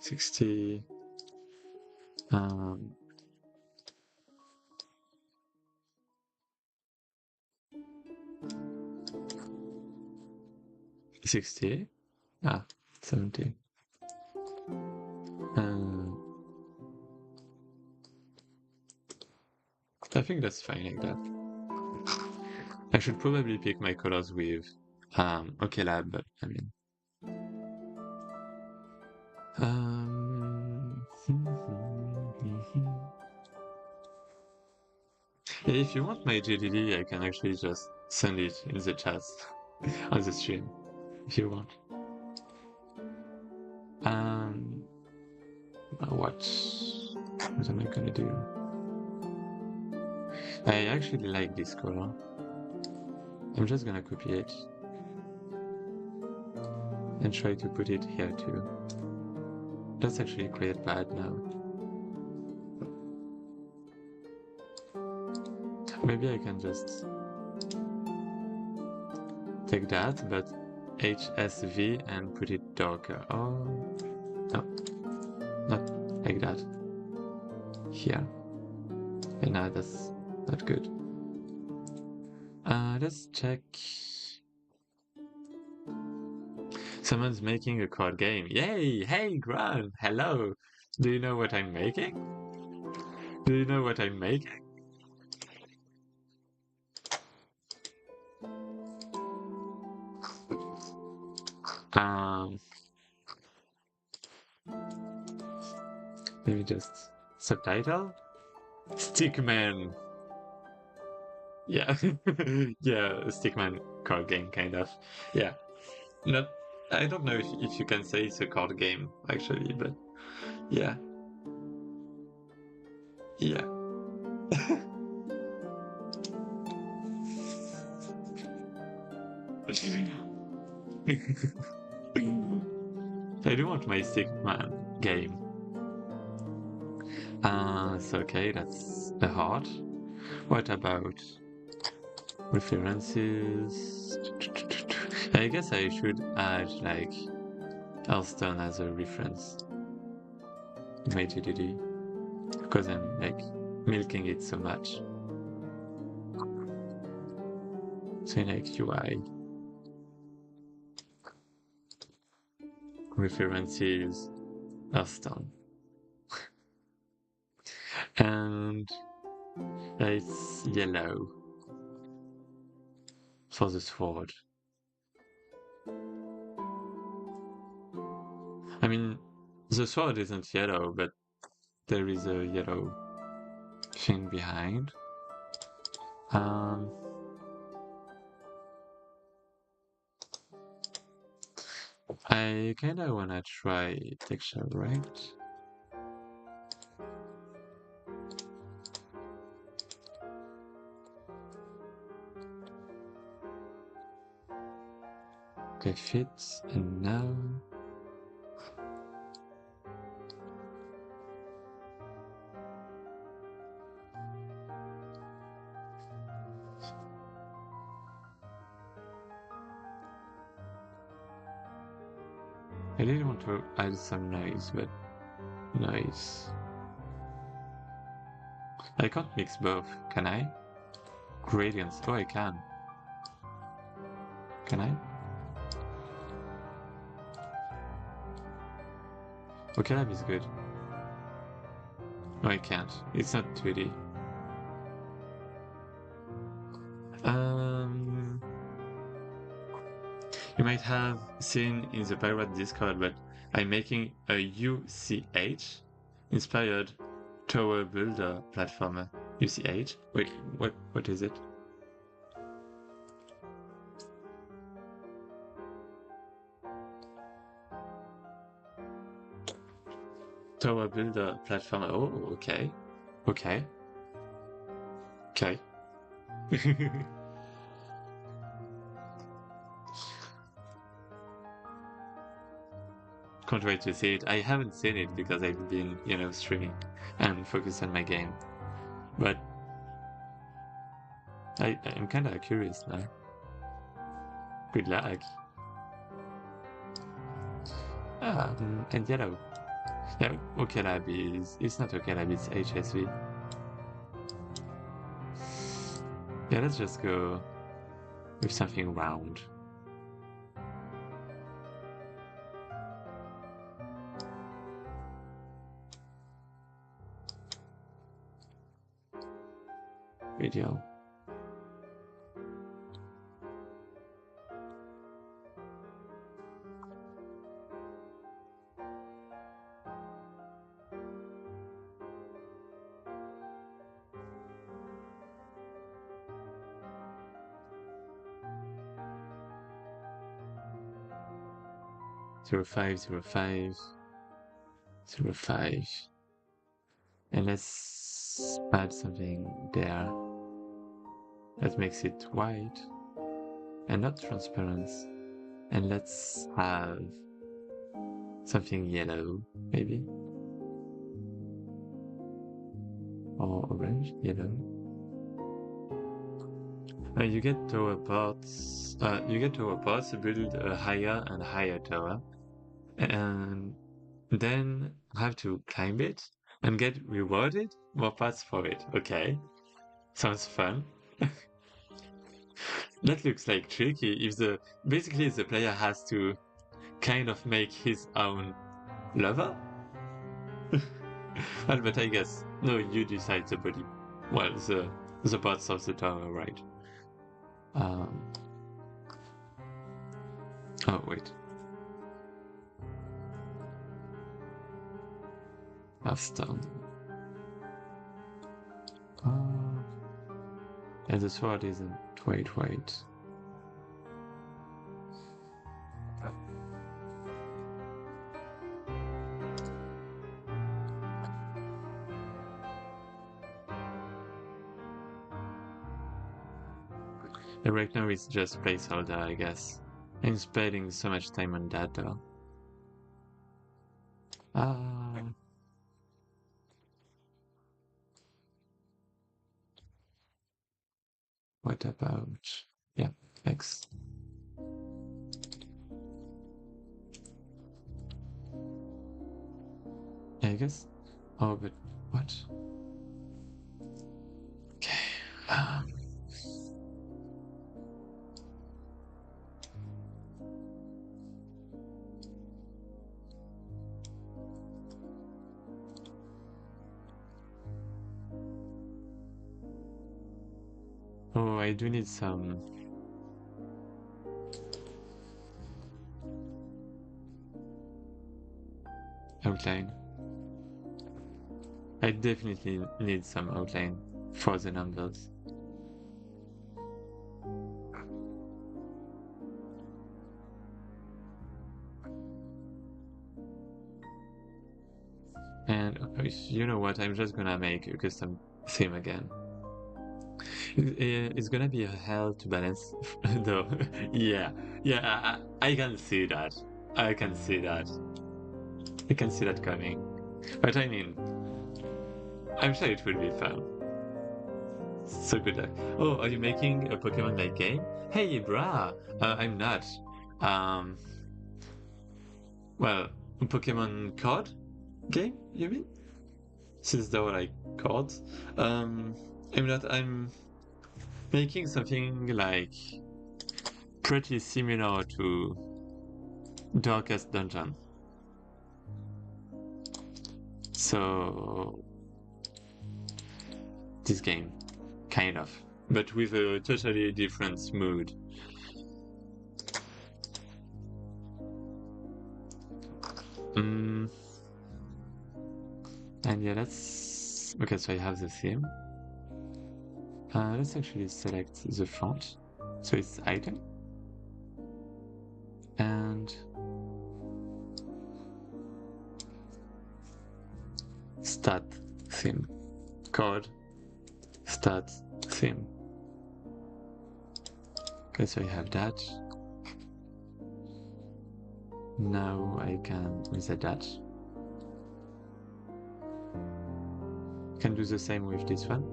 $60. 60. 70. I think that's fine like that. I should probably pick my colors with OK Lab, but I mean. If you want my GDD, I can actually just send it in the chat on the stream, if you want. What am I gonna do? I actually like this color. I'm just gonna copy it and try to put it here too. That's actually quite bad now. Maybe I can just take that, but HSV and put it darker. Oh, no, not like that. Here. And now that's not good. Let's check. Someone's making a card game. Yay! Hey, Gran! Hello! Do you know what I'm making? Do you know what I'm making? Maybe just subtitle? Stickman! Yeah. Yeah, Stickman card game, kind of. Yeah. Not, I don't know if you can say it's a card game, actually, but yeah. Yeah. I do want my Stickman game. So okay, that's a heart. What about references? I guess I should add like Elston as a reference in my GDD because I'm like milking it so much. So like UI references Elston. And it's yellow for the sword. I mean, the sword isn't yellow, but there is a yellow thing behind. I kinda wanna try texture right. Okay, fits, and now I didn't want to add some noise, but noise. I can't mix both, can I? Gradients. Oh, I can. Can I? Okay, that is good. No, I can't. It's not 2D. You might have seen in the Pirate Discord, but I'm making a UCH inspired tower builder platformer. UCH? Wait, what is it? Tower builder platformer. Oh, okay. Okay. Okay. Can't wait to see it. I haven't seen it because I've been, streaming and focused on my game. But I'm kind of curious now. Good luck. And yellow. Yeah, OK Lab it's not OK Lab, it's HSV. Yeah, let's just go with something round. Video. Zero 0505 05, and let's add something there that makes it white and not transparent, and let's have something yellow maybe, or orange, yellow. You get tower parts. To build a higher and higher tower, and then have to climb it and get rewarded more parts for it. Okay, sounds fun. That looks like tricky. Basically the player has to kind of make his own lava. Well, but I guess no, you decide the body. Well, the parts of the tower, right? Oh wait. That's done. And the sword isn't. Wait. And right now it's just placeholder, I guess. I'm spending so much time on that though. What about, yeah, X. Yeah, I guess. Oh, but what? Okay. Um, oh, I do need some outline. I definitely need some outline for the numbers. And you know what? I'm just gonna make a custom theme again. It's gonna be a hell to balance, though. Yeah, yeah, I can see that. I can see that. I can see that coming. But I mean, I'm sure it will be fun. So good luck. Oh, are you making a Pokemon-like game? Hey, brah! I'm not. Um, well, a Pokemon card game, you mean? Since there were like cards. Um, I'm not. I'm making something like pretty similar to Darkest Dungeon. So this game, kind of, but with a totally different mood. Mm. And yeah, let's... Okay, so I have the theme. Let's actually select the font. So it's item. And... Start theme. Code. Start theme. Okay, so I have that. Now I can reset that. Can do the same with this one.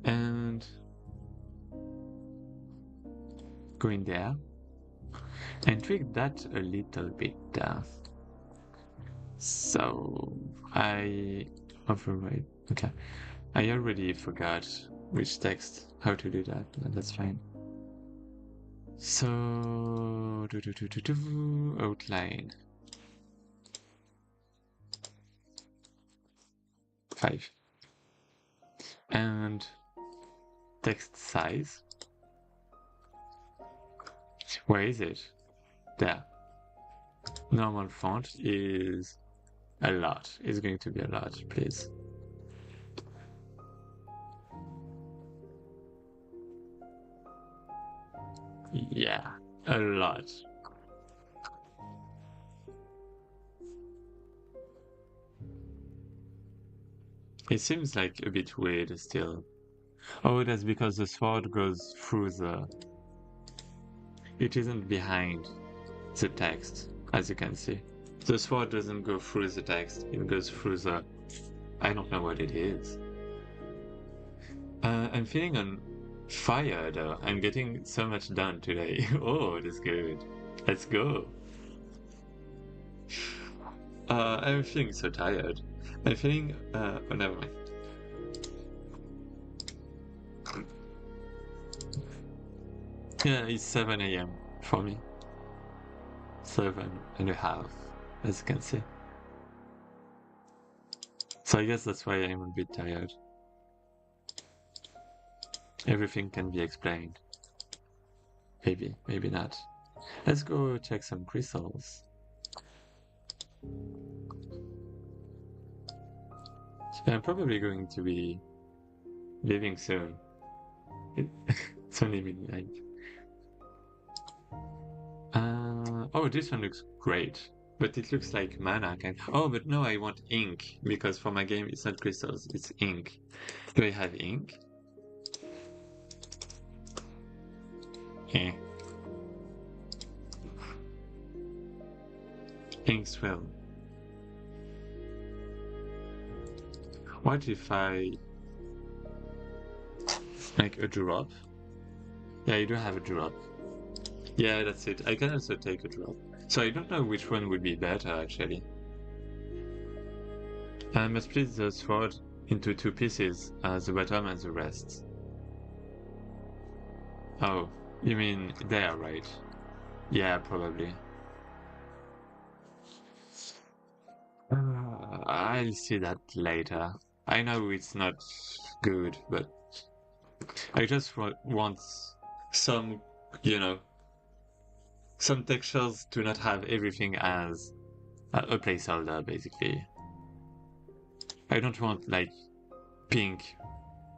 And go in there and tweak that a little bit. So I override. Okay, I already forgot which text, how to do that, but that's fine. So outline 5 and text size. Where is it? There. Normal font is a lot. It's going to be a lot, please. Yeah, a lot. It seems like a bit weird still. Oh, that's because the sword goes through the... It isn't behind the text, as you can see. The sword doesn't go through the text, it goes through the... I don't know what it is. I'm feeling on fire though. I'm getting so much done today. Oh, that's good. Let's go. I'm feeling so tired. I'm feeling... oh, never mind. Yeah, it's 7 a.m. for me. 7:30, as you can see. So I guess that's why I'm a bit tired. Everything can be explained. Maybe, maybe not. Let's go check some crystals. So I'm probably going to be leaving soon. It's only midnight. Oh, this one looks great. But it looks like mana kind. Oh, but no, I want ink because for my game it's not crystals, it's ink. Do I have ink? Eh. Ink swell. What if I make a drop? Yeah, you do have a drop. Yeah, that's it. I can also take a drop. So I don't know which one would be better actually. I must split the sword into two pieces, the bottom and the rest. Oh, you mean there, right? Yeah, probably. I'll see that later. I know it's not good, but I just want some, you know, some textures to not have everything as a placeholder, basically. I don't want, like, pink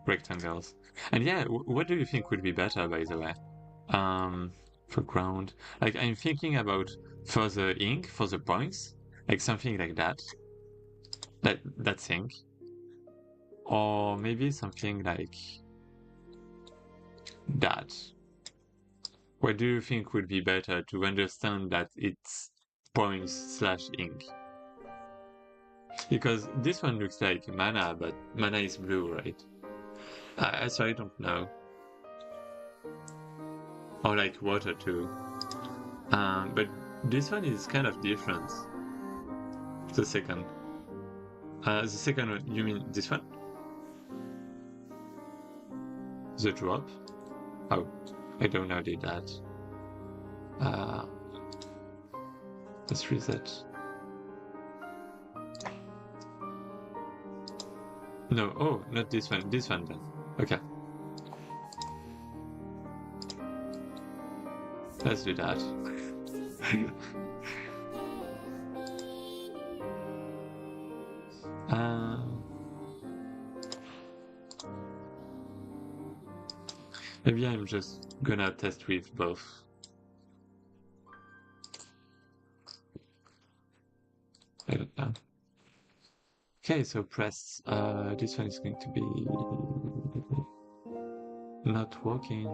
rectangles. And yeah, what do you think would be better, by the way? For ground. Like, I'm thinking about for the ink, for the points, like something like that. That's ink. Or maybe something like that. What do you think would be better to understand that it's points slash ink? Because this one looks like mana, but mana is blue, right? So I don't know. Or like water too. But this one is kind of different. The second. The second one, you mean this one? The drop? Oh, I don't know did that. Let's reset. No, oh, not this one then. Okay. Let's do that. Maybe I'm just gonna test with both. I don't know. Okay, so press. This one is going to be not working.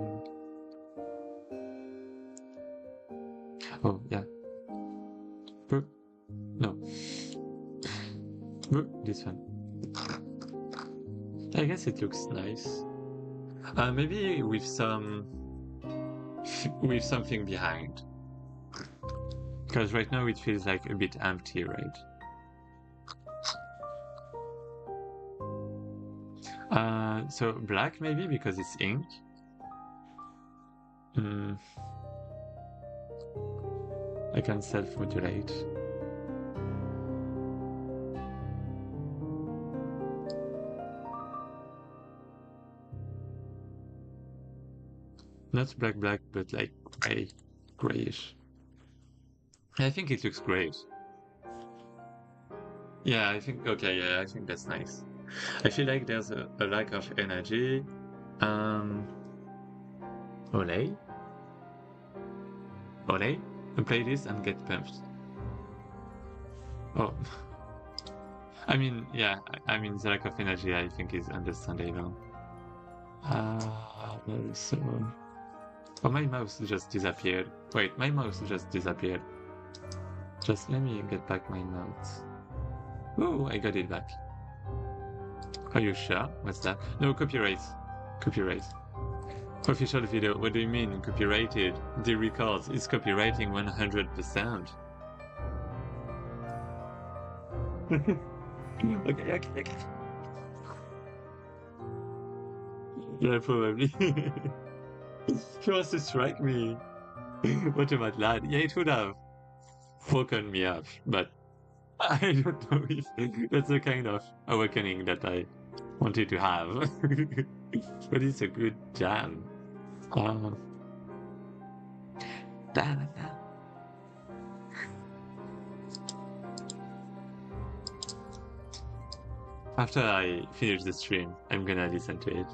Oh yeah. Boop. No. Boop. This one. I guess it looks nice. Maybe with something behind. Because right now it feels like a bit empty, right? So black maybe because it's ink. I can self-modulate. Not black, but like grayish. I think it looks great. Yeah, I think, okay, yeah, I think that's nice. I feel like there's a lack of energy. Olay? Olay? Play this and get pumped. Oh. I mean, yeah, I mean, the lack of energy I think is understandable. So... Oh, my mouse just disappeared. Wait, my mouse just disappeared. Just let me get back my mouse. Oh, I got it back. Are you sure? What's that? No, copyright. Copyright. Official video. What do you mean, copyrighted? The records is copywriting 100%. Okay. Yeah, probably. He wants to strike me. What about that? Yeah, it would have woken me up, but I don't know if that's the kind of awakening that I wanted to have. But it's a good jam. After I finish the stream, I'm gonna listen to it.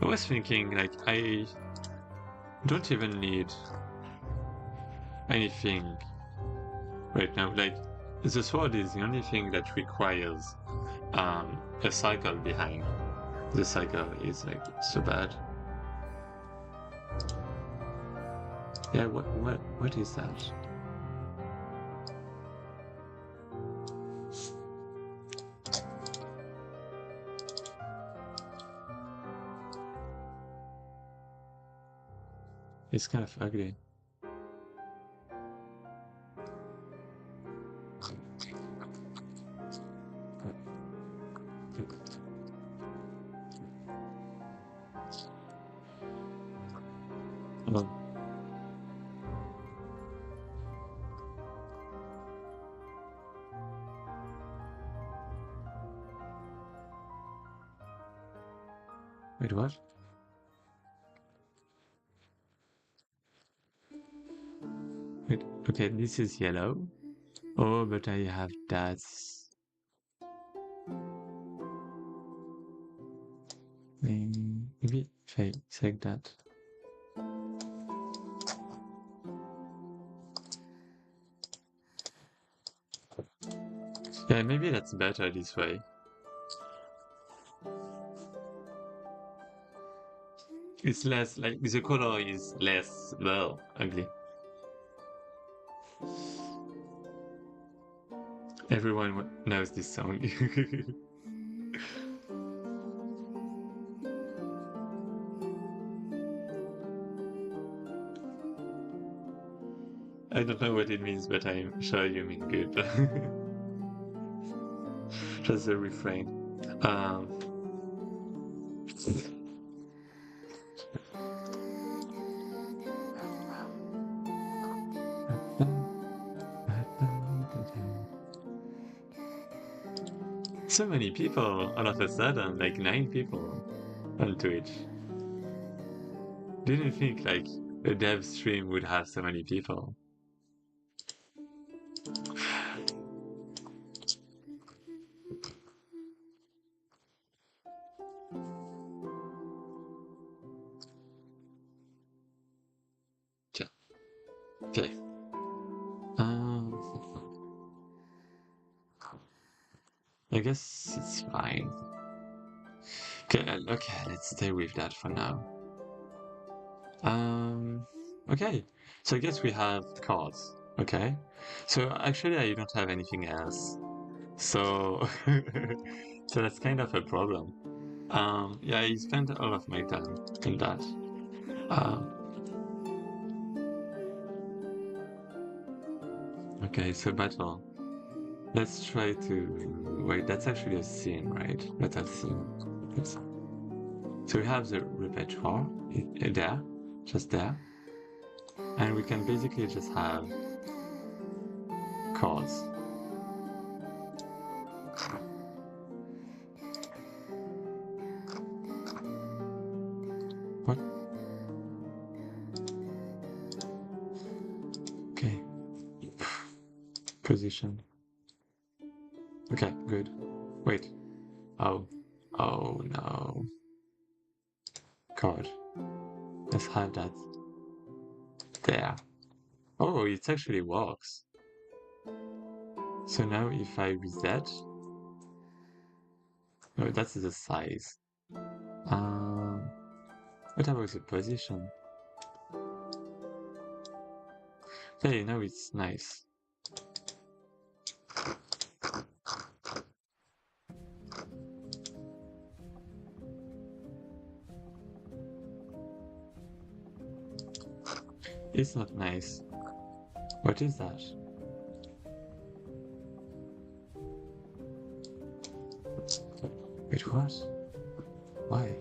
I was thinking, like, I don't even need anything right now. Like, the sword is the only thing that requires a cycle behind. The cycle is like so bad. Yeah, what is that? It's kind of ugly. Oh. Wait, what? Wait, okay, this is yellow. Oh, but I have that. Maybe if I select that. Yeah, maybe that's better this way. It's less, like, the color is less, well, ugly. Everyone knows this song. I don't know what it means, but I'm sure you mean good. Just the refrain. So many people all of a sudden, like 9 people on Twitch. Didn't think like a dev stream would have so many people. Yeah. Okay. I guess it's fine. Okay, let's stay with that for now. Okay. So I guess we have cards. Okay. So actually, I don't have anything else. So, so that's kind of a problem. Yeah, I spent all of my time in that. Um, okay, so battle. Let's try to wait. That's actually a scene, right? That's a scene. So we have the repertoire there, just there, and we can basically just have cards. What? Okay. Position. Okay, good. Wait. Oh. Oh no. Card. Let's have that there. Oh, it actually works. So now if I reset, oh, that's the size. What about the position? Hey, now it's nice. It's not nice. What is that? Wait, what? Why?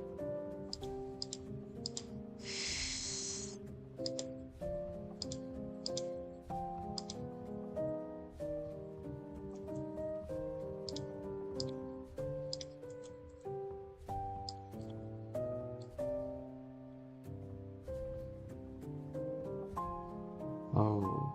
Oh.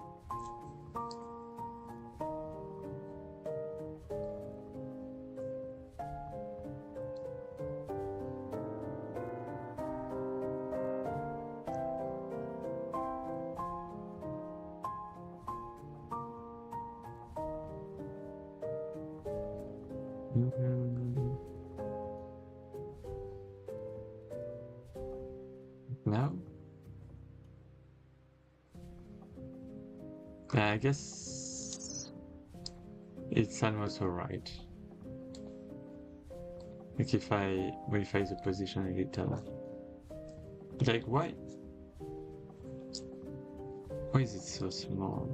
Mm, no? Yeah, I guess it's almost alright. Like if I modify the position a little. Like why? Why is it so small?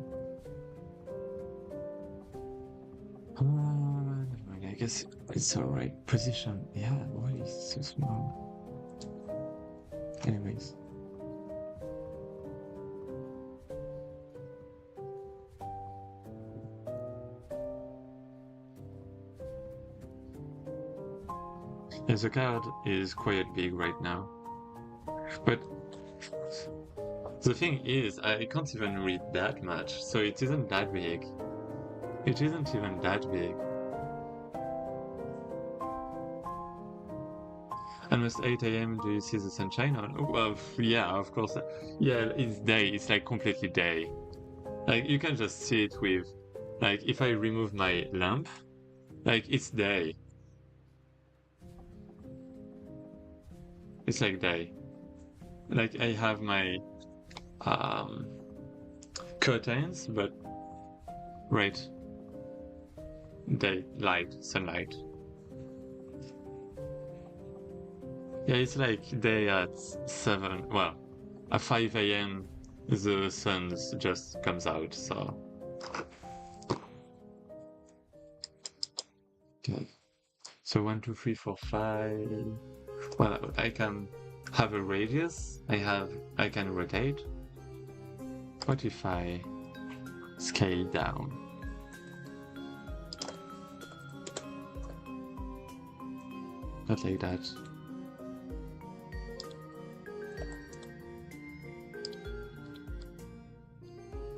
Never mind, I guess it's alright. Position, yeah, why is it so small? Anyways. Yeah, the card is quite big right now. But the thing is, I can't even read that much, so it isn't that big. It isn't even that big. Almost 8 a.m. Do you see the sunshine? Well, yeah, of course. Yeah, it's day. It's like completely day. Like you can just see it with, like, if I remove my lamp, like it's day. It's like day. Like I have my um curtains, but right, day, light, sunlight. Yeah, it's like day at 7. Well, at 5 a.m. the sun just comes out. So okay. So 1, 2, 3, 4, 5. Well, I can have a radius. I can rotate. What if I scale down? Not like that.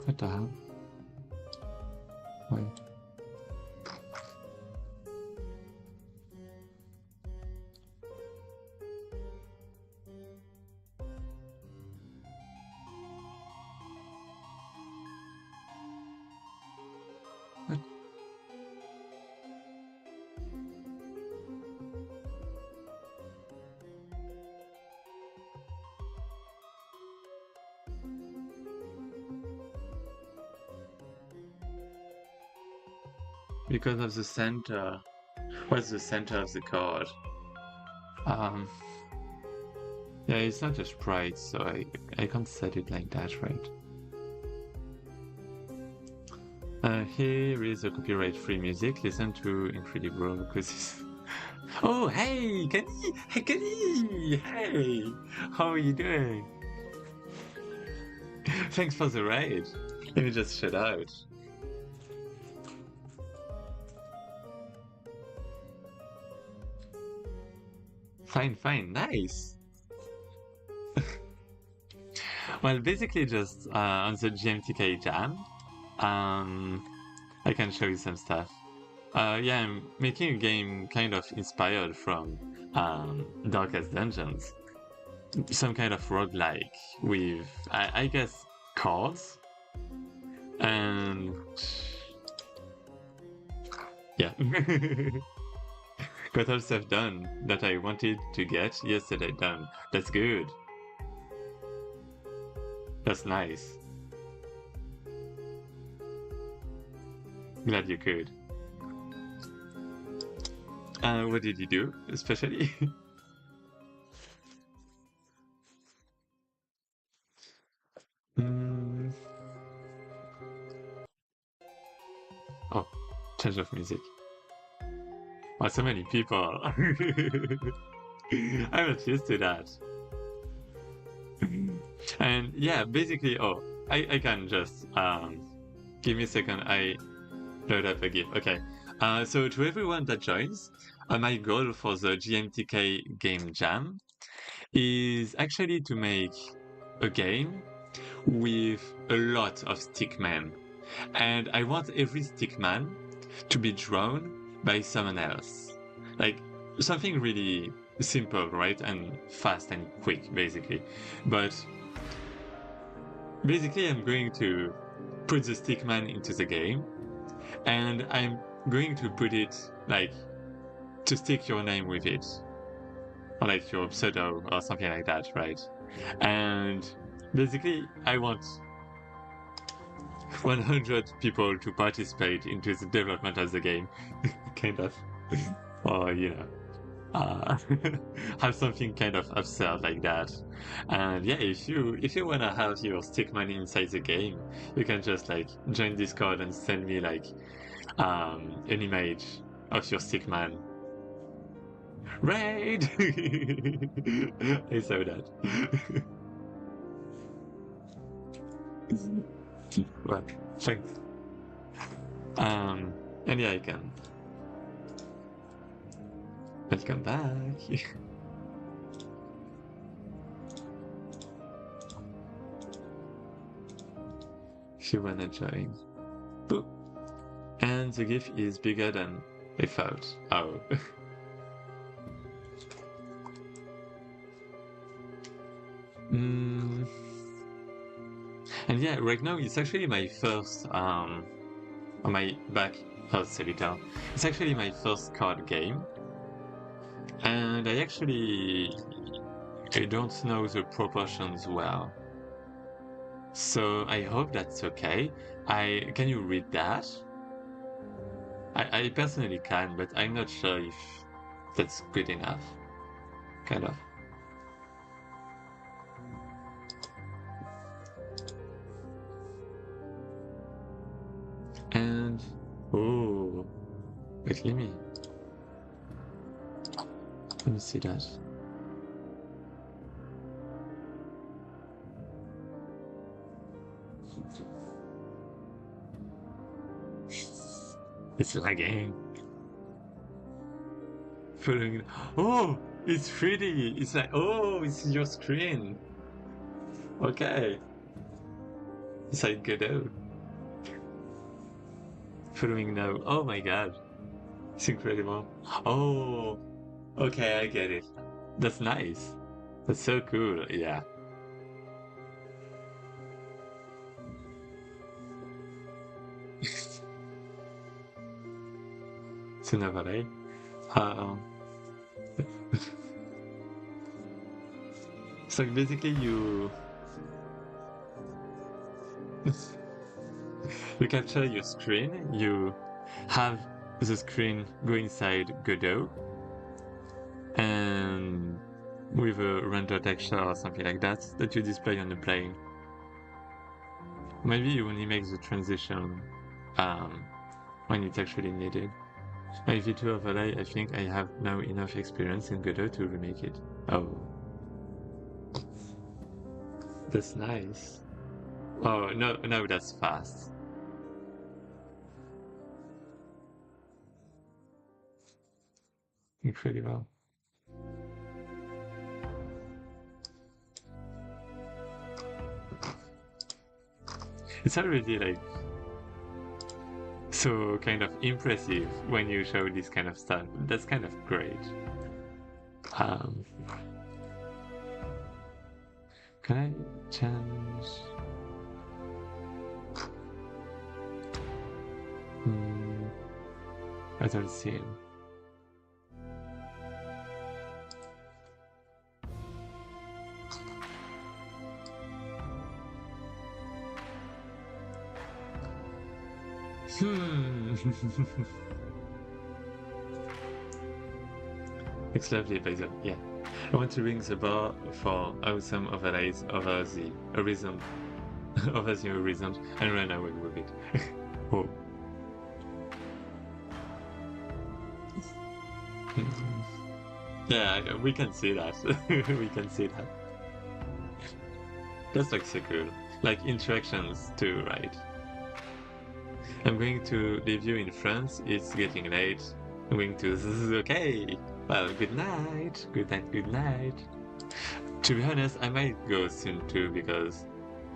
What the hell? Wait. What? Because of the center. What's the center of the card? Um, yeah, it's not a sprite, so I can't set it like that, right? Here is a copyright-free music. Listen to Incredible because. Oh, hey, Kenny! Hey, Kenny! Hey, how are you doing? Thanks for the raid. Let me just shut out. Fine, fine, nice. Well, basically just on the GMTK Jam, I can show you some stuff. Yeah, I'm making a game kind of inspired from Darkest Dungeons. Some kind of roguelike with, I guess, cards. And yeah. Got all stuff done that I wanted to get yesterday done. That's good. That's nice. Glad you could. What did you do, especially? Mm. Oh, change of music. Oh, so many people. I'm not used to that. And yeah, basically, oh, I can just, give me a second, I load up a GIF. Okay, so to everyone that joins, my goal for the GMTK Game Jam is actually to make a game with a lot of stickmen. And I want every stickman to be drawn by someone else. Like, something really simple, right? And fast and quick, basically. But basically, I'm going to put the stickman into the game, and I'm going to put it, like, to stick your name with it, or like your pseudo or something like that, right? And basically, I want 100 people to participate into the development of the game, kind of, or have something kind of absurd like that. And yeah, if you wanna have your stick money inside the game, you can just like join Discord and send me like an image of your stick man. Raid! I saw that. Well, thanks. And yeah, I can. Welcome back. If you wanna join. Boop. And the GIF is bigger than I thought. Oh. And yeah, right now it's actually my first on my back first solitaire. It's actually my first card game. And I don't know the proportions well. So I hope that's okay. Can you read that? I personally can, but I'm not sure if that's good enough. Kind of. And oh, wait, let me see that. It's lagging. Following. Oh, it's 3D. It's like, oh, it's your screen. Okay. It's like Godot. Following now. Oh my god. It's incredible. Oh, okay, I get it. That's nice. That's so cool. Yeah. It's an overlay. So basically you capture your screen, you have the screen go inside Godot, and with a render texture or something like that you display on the plane. Maybe you only make the transition when it's actually needed. My V2 overlay, I think I have now enough experience in Godot to remake it. Oh. That's nice. Oh, no, that's fast. Incredible. It's already like so kind of impressive when you show this kind of stuff. That's kind of great. Can I change? I don't see it. It's lovely, by the way. Yeah. I want to ring the bar for awesome overlays over the horizon, over the horizon, and run away with it. Oh. Yeah, we can see that. We can see that. That's like so cool. Like interactions too, right? I'm going to leave you in France. It's getting late. I'm going to. Okay. Well, good night. Good night. Good night. To be honest, I might go soon too because,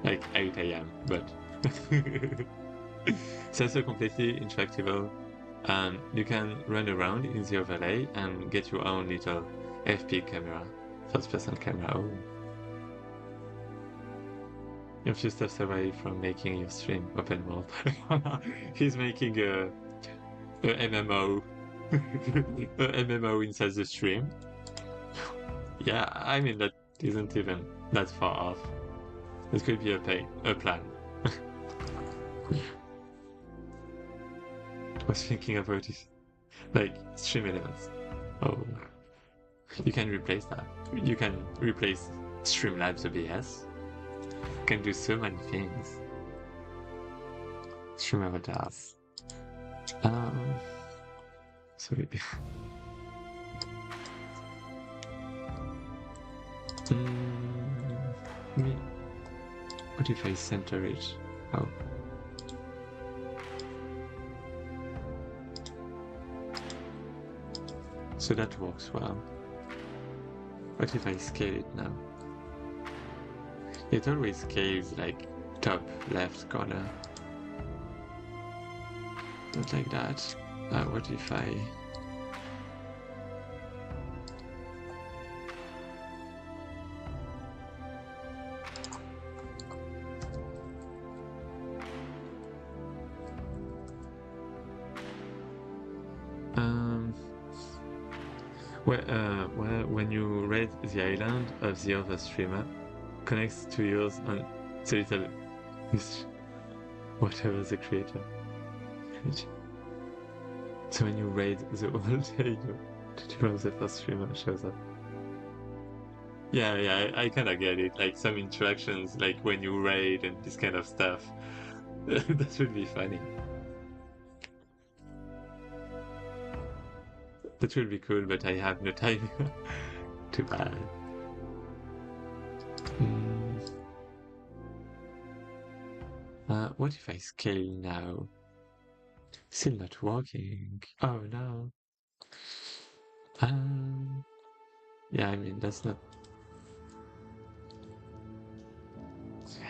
like, 8 a.m. But it's also completely interactable. You can run around in the overlay and get your own little FP camera, first-person camera. Oh. A few steps away from making your stream open world. He's making a MMO MMO inside the stream. Yeah, I mean that isn't even that far off. It could be a plan. I was thinking about it, like stream elements. Oh, you can replace that. You can replace Streamlabs OBS. You can do so many things. Stream avatars. Sorry. Me. What if I center it? Oh. So that works well. What if I scale it now? It always scales like top left corner. Not like that. What if I... when you raid the island of the other streamer, connects to yours on the little whatever the creator. So when you raid the old from the first streamer shows up. Yeah, I kind of get it. Like some interactions, like when you raid and this kind of stuff. That would be funny. That would be cool, but I have no time. Too bad. What if I scale now? Still not working. Oh no. Yeah, I mean that's not.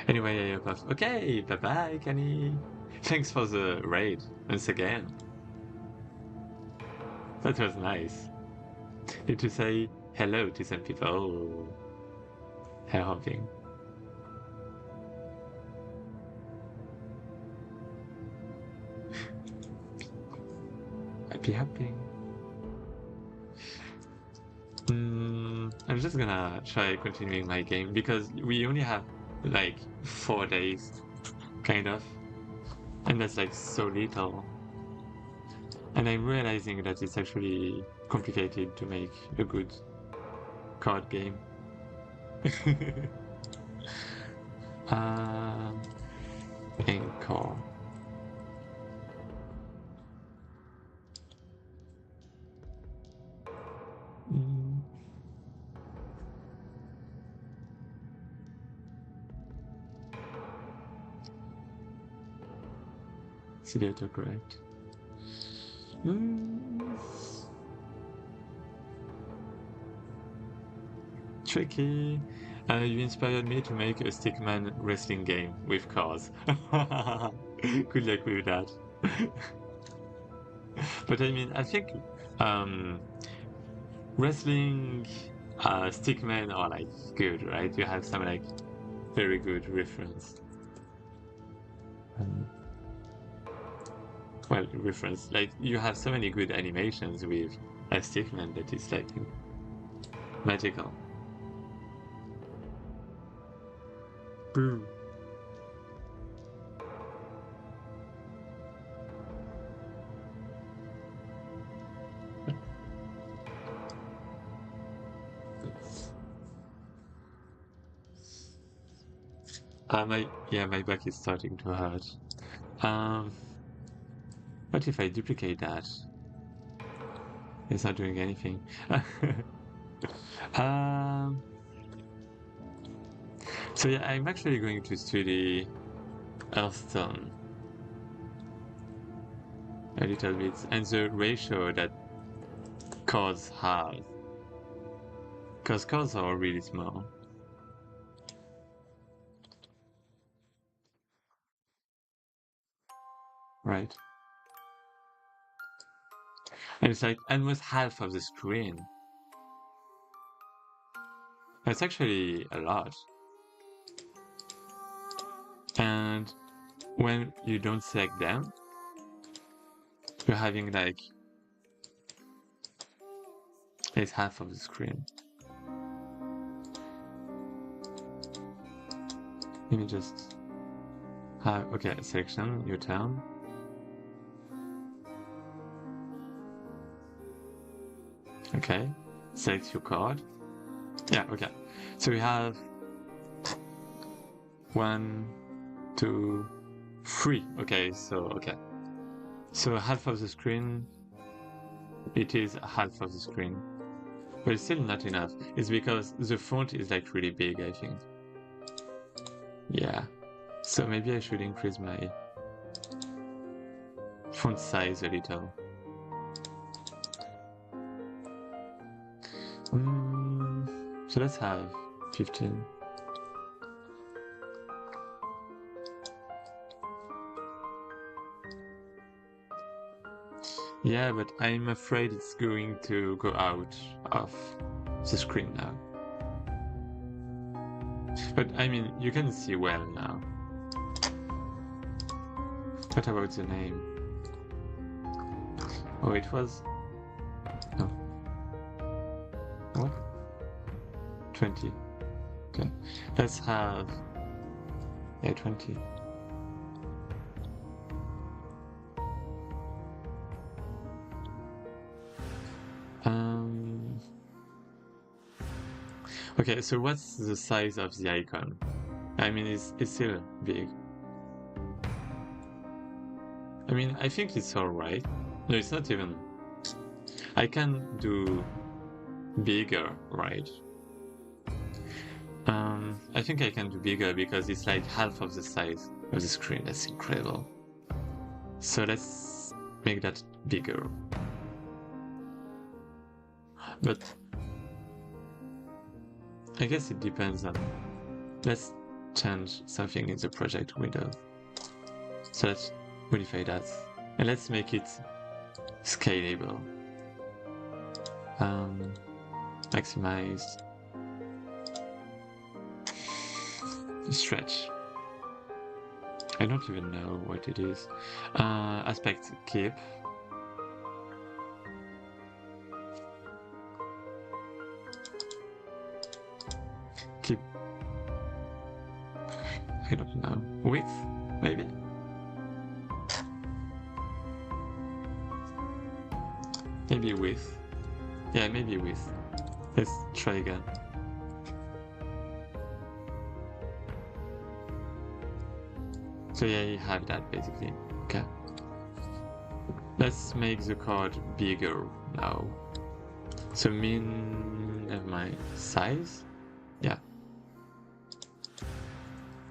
Anyway, I have. Okay, bye bye, Kenny. Thanks for the raid once again. That was nice. Need to say hello to some people. Oh, hair hopping. Happy hopping. I'm just gonna try continuing my game because we only have like 4 days, kind of, and that's like so little. And I'm realizing that it's actually complicated to make a good card game. Encore. See the autocorrect. Tricky. You inspired me to make a stickman wrestling game with cars. Good luck with that. But I mean, I think wrestling stickmen are like good, right? You have some like very good reference. Well, reference, like you have so many good animations with a stickman that is like magical. Boo. My back is starting to hurt. What if I duplicate that? It's not doing anything. So yeah, I'm actually going to study Earthstone a little bit, and the ratio that cards have, because cards are really small. Right? And it's like almost half of the screen. That's actually a lot. And when you don't select them, you're having like It's half of the screen. Let me just have, okay, selection, your turn. Okay, select your card. Yeah, okay. So we have 1, 2, 3. Okay, so, okay. So half of the screen, it is half of the screen. But it's still not enough. It's because the font is like really big, I think. Yeah. So maybe I should increase my font size a little. So let's have 15. Yeah, but I'm afraid it's going to go out of the screen now. But I mean, you can see well now. What about the name? Oh, it was... No. What? 20. Okay. Let's have... Yeah, 20. Okay, so what's the size of the icon? I mean, it's still big. I mean, I think it's alright. No, it's not even... I can do bigger, right? I think I can do bigger because it's like half of the size of the screen. That's incredible. So let's make that bigger. But I guess it depends on... Let's change something in the project window. So let's modify that. And let's make it scalable. Maximize. Stretch. I don't even know what it is. Aspect keep. Keep. I don't know. Width, maybe? Maybe width. Yeah, maybe width. Let's try again. So yeah, you have that basically. Okay. Let's make the card bigger now. So min of my size. Yeah.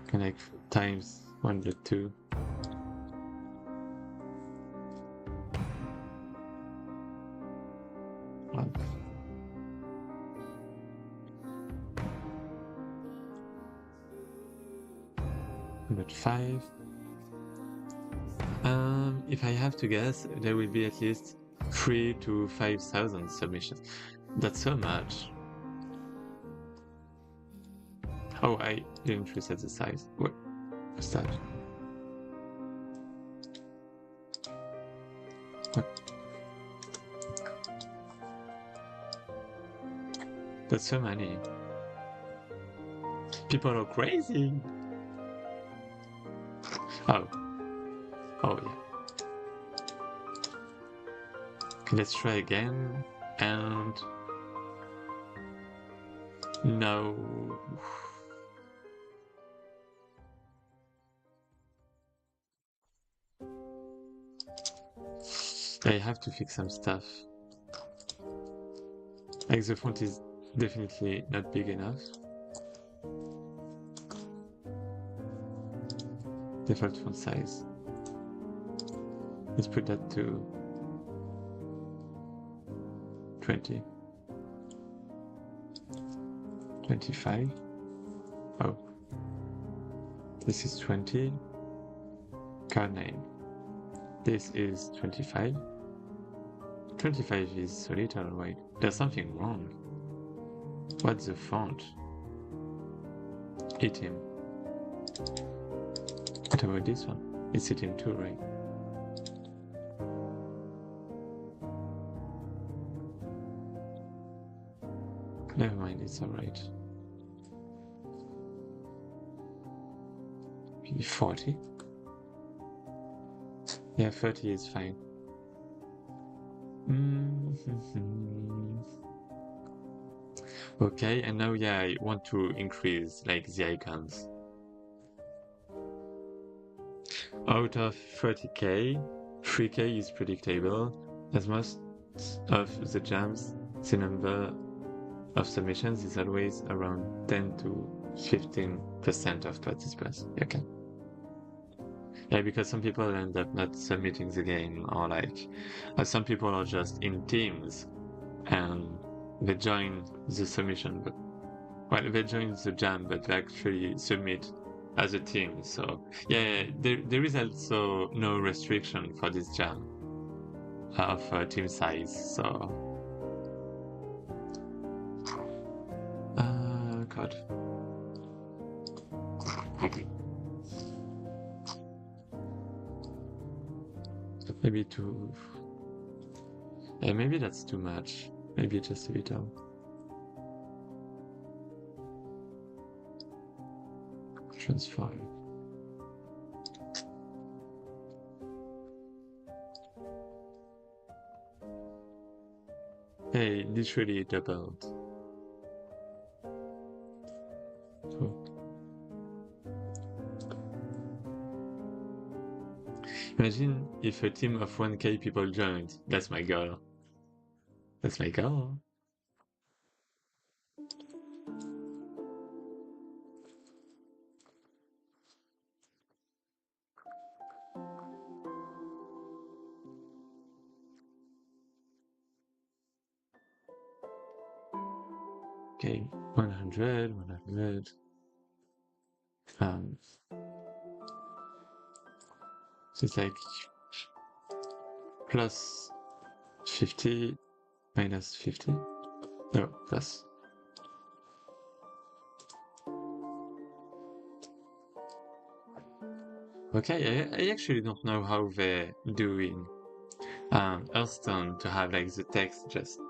Connect times 1.2. But 5. If I have to guess, there will be at least 3,000 to 5,000 submissions. That's so much. Oh, I didn't reset the size. What's that? What? That's so many. People are crazy. Oh. Oh, yeah. Okay, let's try again. And... No. I have to fix some stuff. Like the font is definitely not big enough. Default font size. Let's put that to 20. 25. Oh. This is 20. Card name. This is 25. 25 is so little, wait. There's something wrong. What's the font? Item. What about this one? It's item 2, right? Never mind, it's alright. Maybe 40? Yeah, 30 is fine. Okay, and now yeah, I want to increase like the icons. Out of 30k, 3k is predictable, as most of the jams, the number of submissions is always around 10 to 15% of participants. Okay. Yeah, because some people end up not submitting the game, or like, some people are just in teams and they join the submission, but well, they join the jam, but they actually submit as a team. So yeah, there is also no restriction for this jam of team size. So God. Maybe too. Yeah, maybe that's too much. Maybe just a little. Transfer. Hey, literally doubled. Oh. Imagine if a team of 1k people joined. That's my goal. That's my goal. Okay, 100, 100. So it's like plus 50 minus 50. No, plus. Okay, I actually don't know how they're doing Hearthstone to have like the text just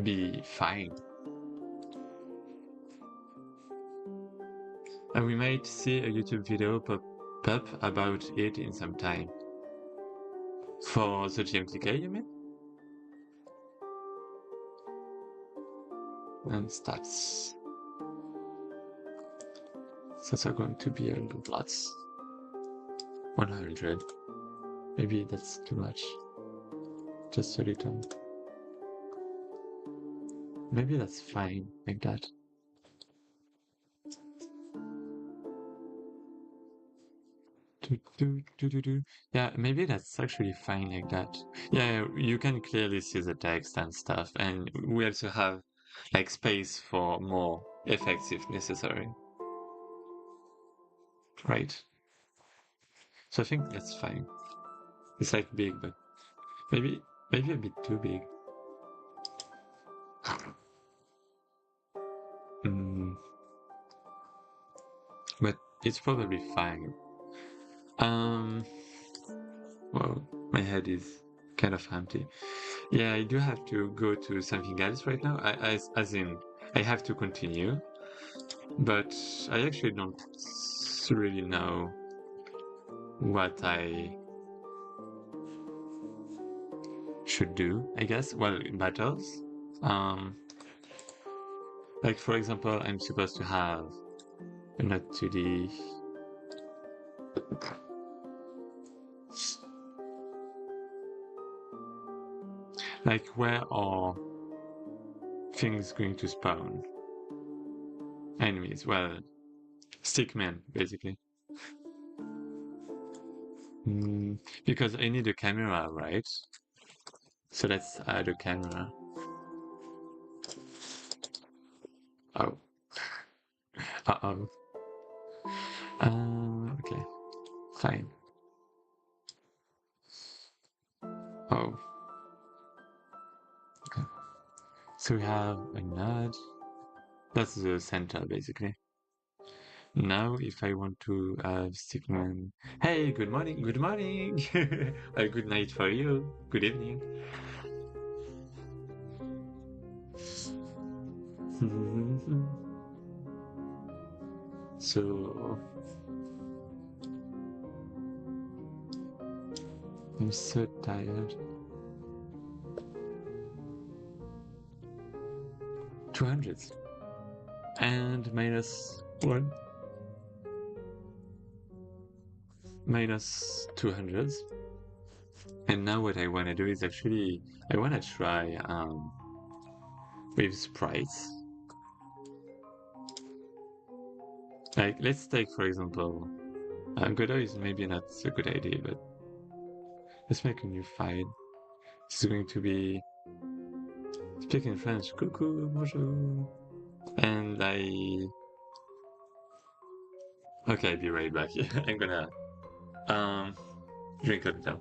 be fine. And we might see a YouTube video pop up about it in some time. For the GMTK, you mean? And stats. Those are going to be a lot. 100. Maybe that's too much. Just a little. Maybe that's fine, like that. Yeah, maybe that's actually fine like that. Yeah, you can clearly see the text and stuff, and we also have like space for more effects if necessary. Right. So I think that's fine. It's like big, but maybe a bit too big. But it's probably fine. Well, my head is kind of empty. Yeah, I do have to go to something else right now. As in, I have to continue, but I actually don't really know what I should do, I guess. Well, in battles. Like for example, I'm supposed to have a not 2D. Like where are things going to spawn? Enemies, well, stickmen, basically. Because I need a camera, right? So let's add a camera. Oh. Uh-oh. Okay. Fine. Oh. Okay. So we have a node. That's the center, basically. Now, if I want to have stickman... Hey, good morning, good morning! A good night for you. Good evening. So I'm so tired. 200 and -1 -200. And now what I want to do is actually I want to try with sprites. Like, let's take for example, Godot is maybe not a good idea, but let's make a new file. This is going to be speaking French. Coucou, bonjour. And okay, I'll be right back. I'm gonna drink a little.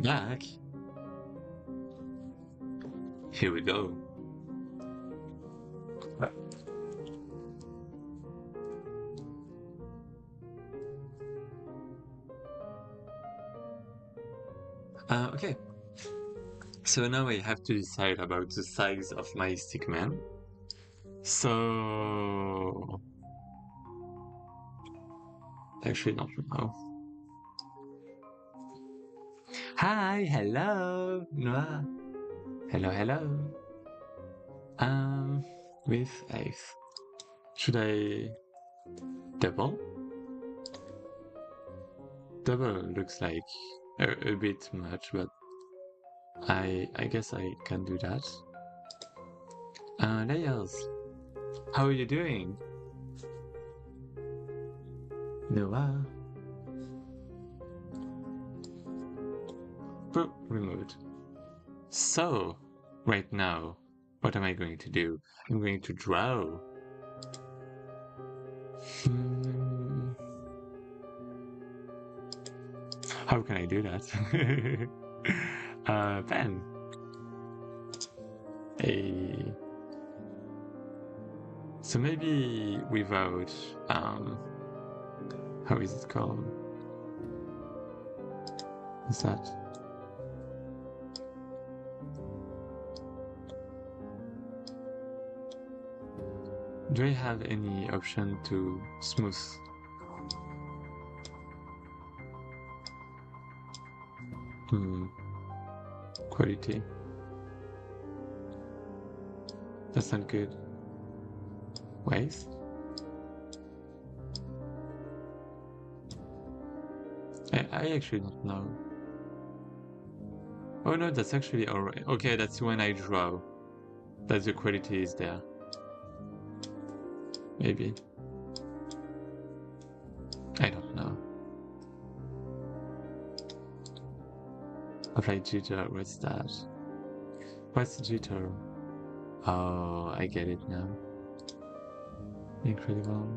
Back. Here we go. Okay. So now I have to decide about the size of my stickman. So actually not now. Hi, hello, Noah. Hello, hello. With eighth. Should I double? Double looks like a bit much, but I guess I can do that. Layers. How are you doing? Noah. Boop, removed. So, right now, what am I going to do? I'm going to draw. How can I do that? Pen. So maybe without, how is it called? What's that? Do I have any option to smooth? Quality. That's not good. Waste? I actually don't know. Oh no, that's actually alright. Okay, that's when I draw. That the quality is there. Maybe. I don't know. Apply jitter, what's that? What's jitter? Oh, I get it now. Incredible.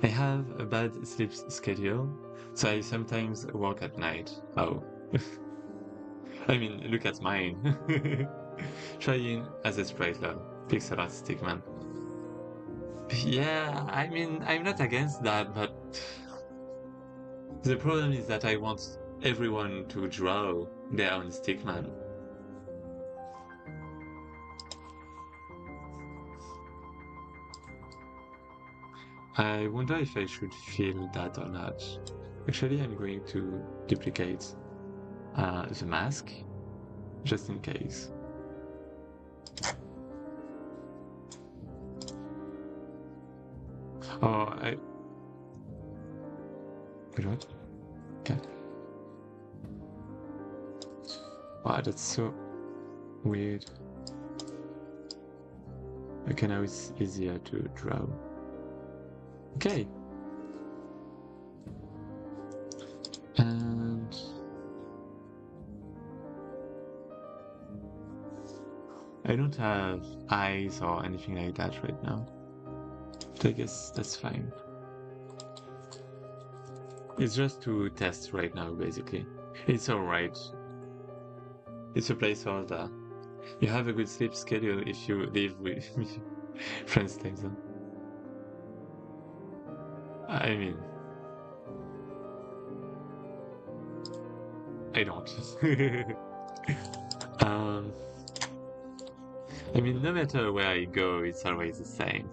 I have a bad sleep schedule, so I sometimes work at night. Oh. I mean, look at mine. Trying as a spriteler, pixel art stickman. Yeah, I mean, I'm not against that, but the problem is that I want everyone to draw their own stickman. I wonder if I should fill that or not. Actually, I'm going to duplicate the mask, just in case. Oh, Wait, what? Okay. Wow, that's so weird. Okay, now it's easier to draw. Okay. And I don't have eyes or anything like that right now. But I guess that's fine. It's just to test right now, basically. It's alright. It's a placeholder. You have a good sleep schedule if you live with friends time zone. I mean, I don't. um, I mean, no matter where I go, it's always the same.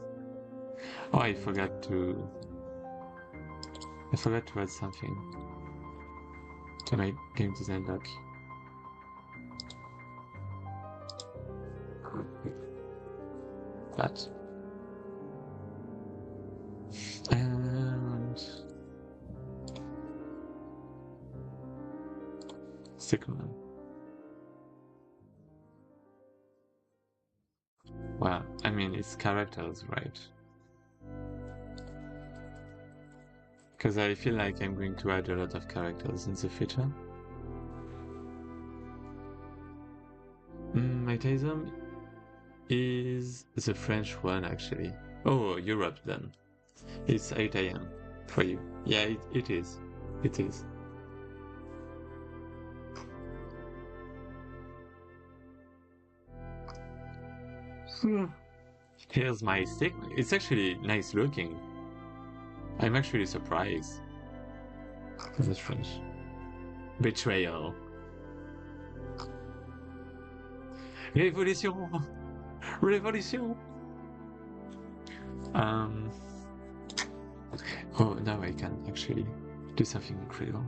Oh, I forgot to add something to my game design doc. That. And second one. Well, I mean, it's characters, right? Because I feel like I'm going to add a lot of characters in the future. My TASM is the French one, actually. Oh, Europe then. It's 8 a.m. for you. Yeah, it is. It is. Here's my stick. It's actually nice looking. I'm actually surprised. That's French. Betrayal. Révolution! Révolution! Oh, now I can actually do something incredible.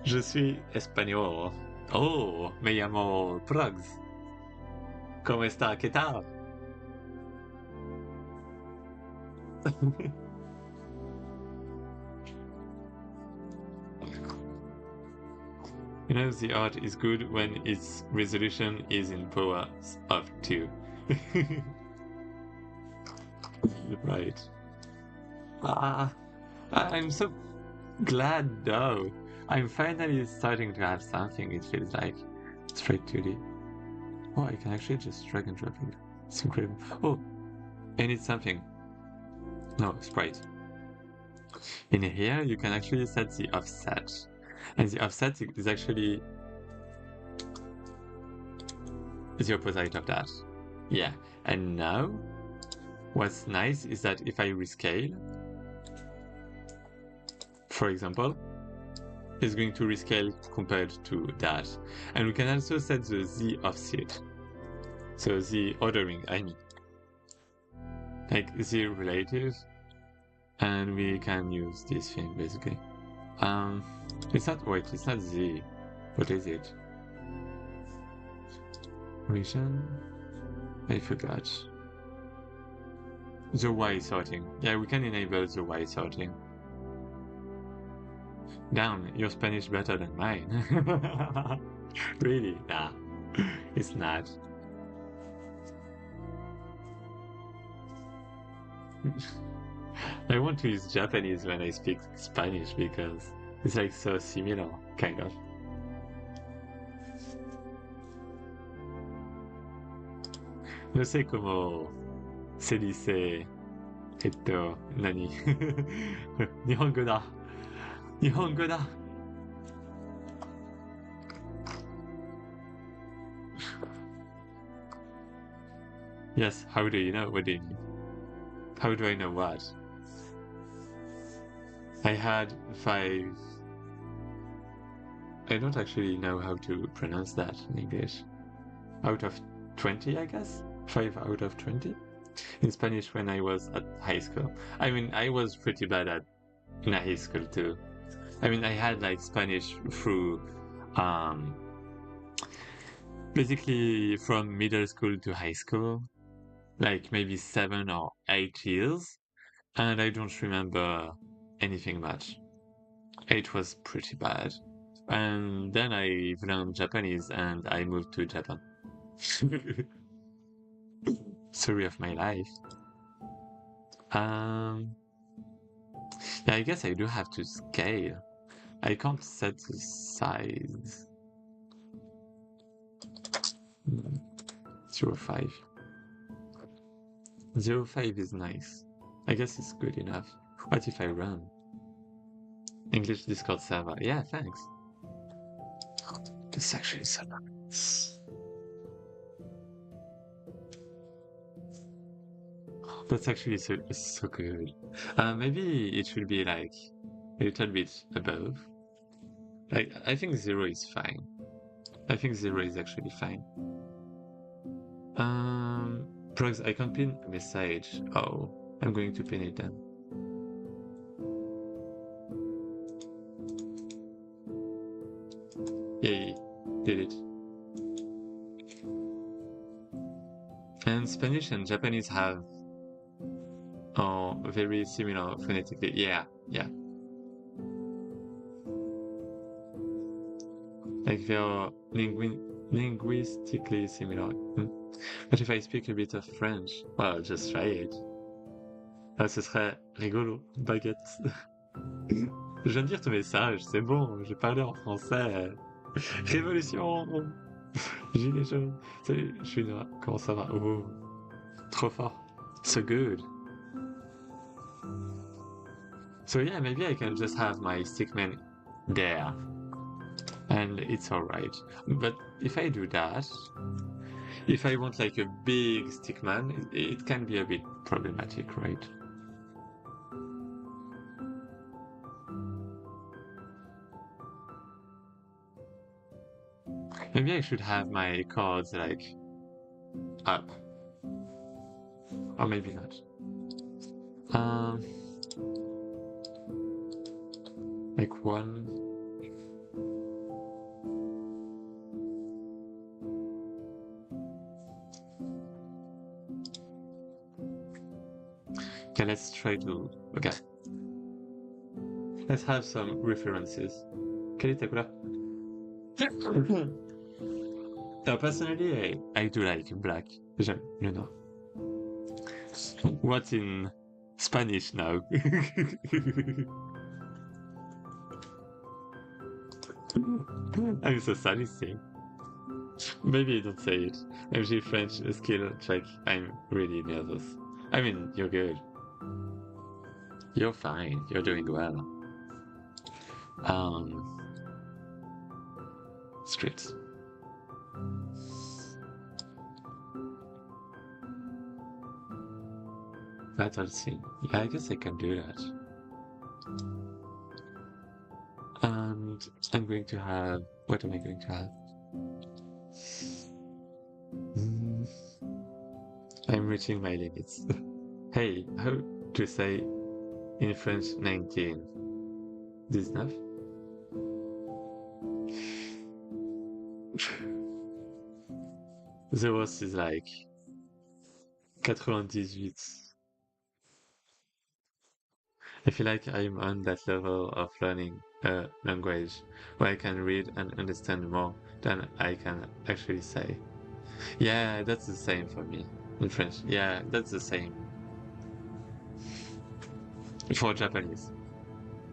Je suis espagnol. Oh, me llamo Prugs. ¿Cómo está? ¿Qué tal? You know, the art is good when its resolution is in power of 2. Right. I'm so glad though. I'm finally starting to have something it feels like. Straight 2D. Oh, I can actually just drag and drop it. It's incredible. Oh, I need something. No, sprite. In here, you can actually set the offset. And the offset is actually the opposite of that. Yeah, and now, what's nice is that if I rescale, for example, it's going to rescale compared to that. And we can also set the Z offset. So the ordering, I mean. Like Z relative. And we can use this thing basically. It's not Z. What is it? Region? I forgot. The Y sorting. Yeah, we can enable the Y sorting. Down, your Spanish better than mine. Really? Nah, it's not. I want to use Japanese when I speak Spanish because it's like so similar, kind of. No sé cómo se dice nani. 日本語だ。日本語だ。Yes, how do you know? What do you mean? How do I know what? I had 5. I don't actually know how to pronounce that in English. Out of 20, I guess? 5 out of 20? In Spanish when I was at high school. I mean, I was pretty bad at in high school too. I mean, I had like Spanish through basically from middle school to high school, like maybe 7 or 8 years, and I don't remember anything much. It was pretty bad. And then I learned Japanese and I moved to Japan. Story of my life. Yeah, I guess I do have to scale. I can't set the size. 05. 05 is nice. I guess it's good enough. What if I run? English Discord server. Yeah, thanks. That's actually so nice. That's actually so good. Maybe it should be like a little bit above. Like I think 0 is fine. I think 0 is actually fine. Prox, I can pin a message. Oh, I'm going to pin it then. Yay, did it. And Spanish and Japanese have very similar phonetically. Yeah. Like they are linguistically similar. But if I speak a bit of French, well, just try it. Ah, ce serait rigolo, baguette. Je viens de dire ton message, c'est bon, j'ai parlé en français. Révolution! Gilets jaunes. Salut, je suis Noah, comment ça va? Oh, trop fort. So good. So yeah, maybe I can just have my stickman there. And it's alright. But if I do that, if I want like a big stickman, it can be a bit problematic, right? Maybe I should have my cards like up. Or maybe not. Like one. Okay, let's try to. Okay. Let's have some references. Quelle est ta couleur? Personally, I do like black. J'aime le noir. What's in Spanish now? I'm so sadistic. Maybe don't say it. MG French skill check. I'm really nervous. I mean, you're good. You're fine. You're doing well. Scripts. Battle scene. Yeah, I guess I can do that. And I'm going to have. What am I going to have? I'm reaching my limits. Hey, how to say in French 19? 19? The worst is like 98. I feel like I'm on that level of learning a language where I can read and understand more than I can actually say. Yeah, that's the same for me in French. Yeah, that's the same. For Japanese.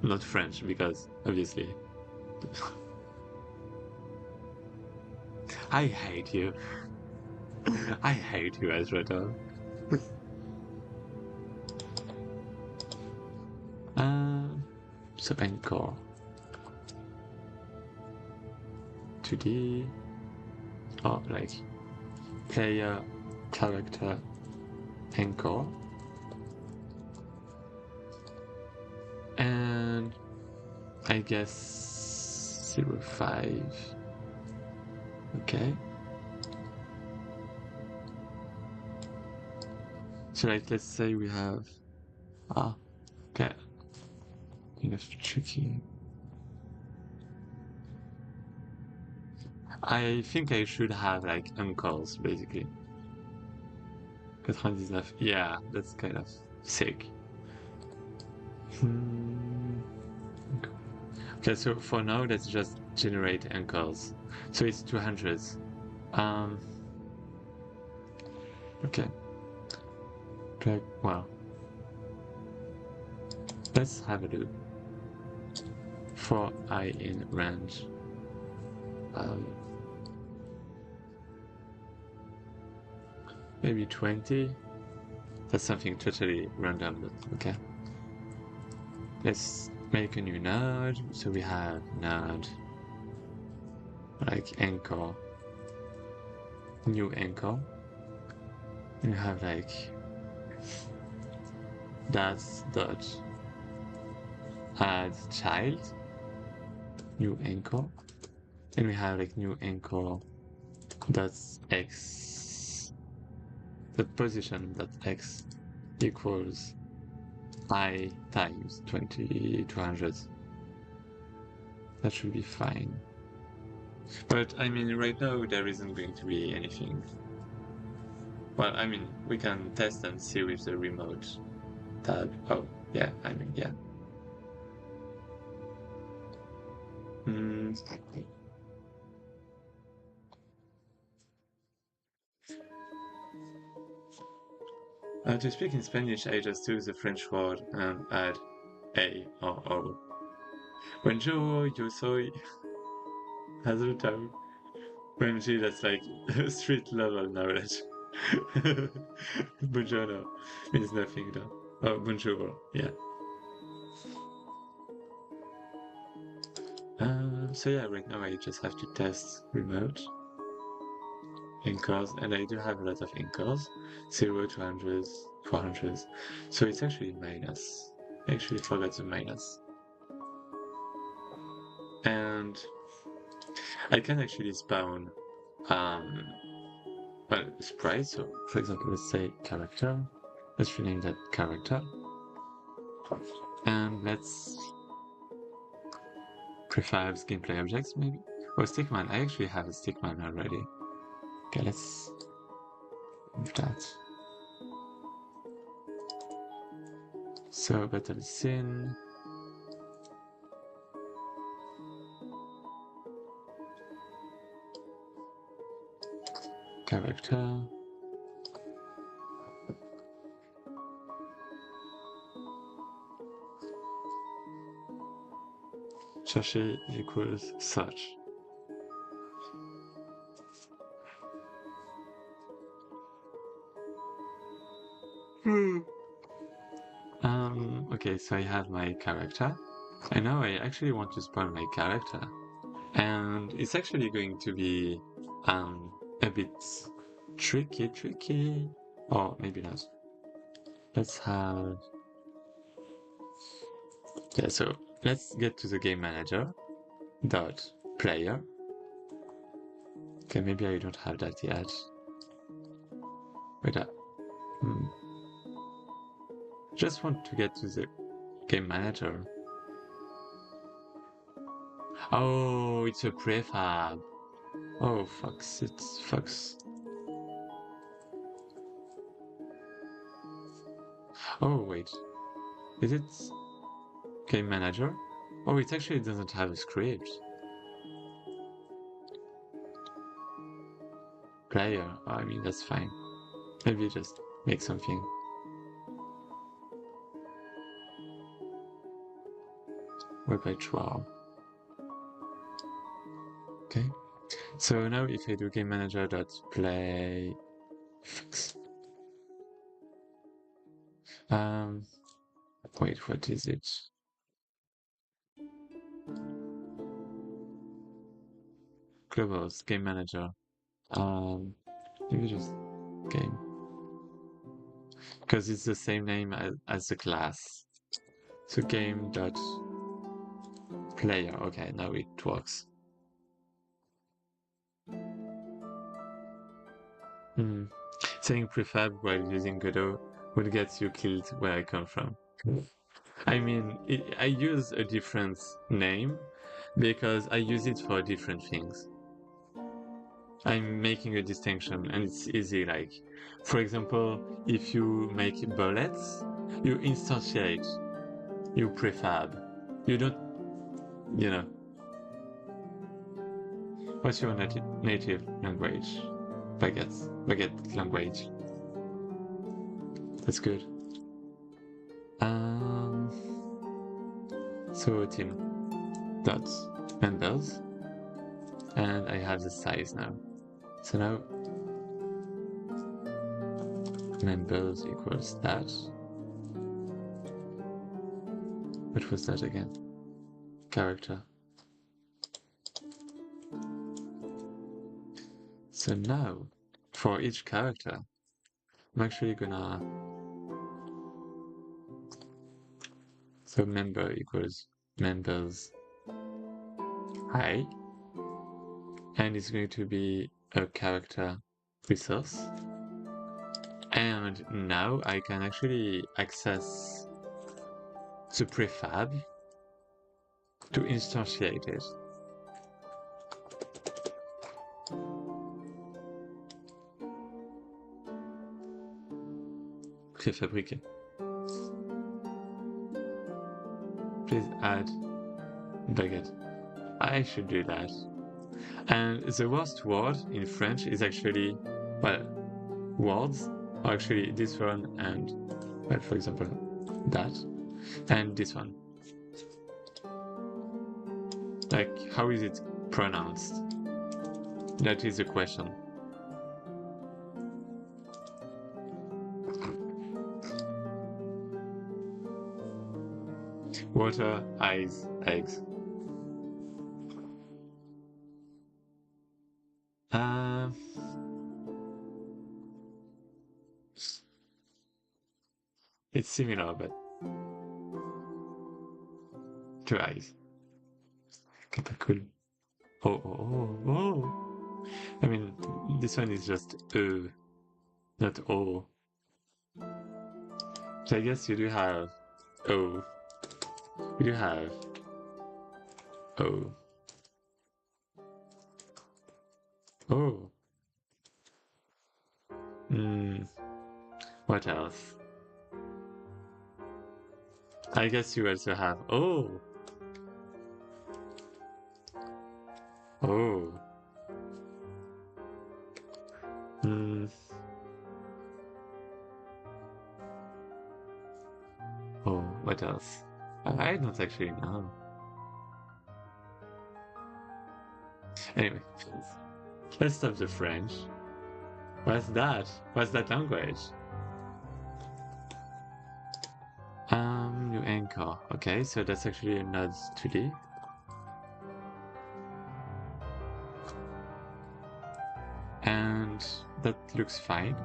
Not French, because obviously. I hate you. I hate you, Ezra. So encore. 2D. Oh, like player, character, encore. And I guess 05. Okay. So like let's say we have okay. Kind of tricky. I think I should have like uncles basically. 99. Yeah, that's kind of sick. Okay, so for now let's just generate uncles. So it's 200. Okay. Well. Let's have a look. For I in range. maybe 20. That's something totally random, but okay. Let's make a new node. So we have node like anchor, new anchor. And you have like that's dot add child, new anchor. And we have like new anchor that's x, the position that x equals I times 200. That should be fine. But I mean, right now there isn't going to be anything. Well, I mean, we can test and see with the remote tab. Oh, yeah, I mean, yeah. To speak in Spanish, I just took the French word and add A or O. Bonjour, yo soy. Hello, town. Benji, that's like street level knowledge. Buongiorno means nothing though. Oh, bonjour, yeah. So yeah, right now I just have to test remote anchors, and I do have a lot of anchors. 0, 200, 400. So it's actually minus. I actually forgot the minus. And I can actually spawn well, sprite. So for example, let's say character. Let's rename that character. And let's prefabs gameplay objects maybe. Or stickman. I actually have a stickman already. Okay, let's move that. So battle scene. Character. Chercher equals search. Okay, so I have my character. And now I actually want to spawn my character. And it's actually going to be a bit tricky. Or maybe not. Let's have... Yeah, so let's get to the game manager. Dot player. Okay, maybe I don't have that yet. Wait, just want to get to the game manager. Oh, it's a prefab. Oh, fucks. Oh, wait. Is it game manager? Oh, it actually doesn't have a script. Player. Oh, I mean, that's fine. Maybe just make something. Repertoire. Okay. So now if I do game manager dot play wait, what is it? Globals, game manager. Maybe just game. Because it's the same name as the class. So game dot player. Okay, now it works. Saying prefab while using Godot would get you killed where I come from. I mean, I use a different name because I use it for different things. I'm making a distinction and it's easy. Like, for example, if you make bullets, you instantiate, you prefab. You don't, you know. What's your native language? Baguette language. That's good. So team dots members, and I have the size now. So now members equals that. What was that again? Character. So now, for each character, I'm actually gonna... So member equals members I, and it's going to be a character resource. And now I can actually access the prefab to instantiate it. Préfabriqué. Please add baguette. I should do that. And the worst word in French is actually, well, words are actually this one and, well, for example, that, and this one. Like, how is it pronounced? That is the question. Water, eyes, eggs. It's similar, but two eyes. Kinda cool. Oh. I mean, this one is just not O. So I guess you do have O. You do have O. Oh. What else? I guess you also have O. Oh. Oh, what else? I don't actually know. Anyway, let's stop the French. What's that? What's that language? New anchor. Okay, so that's actually a node 2D. And that looks fine.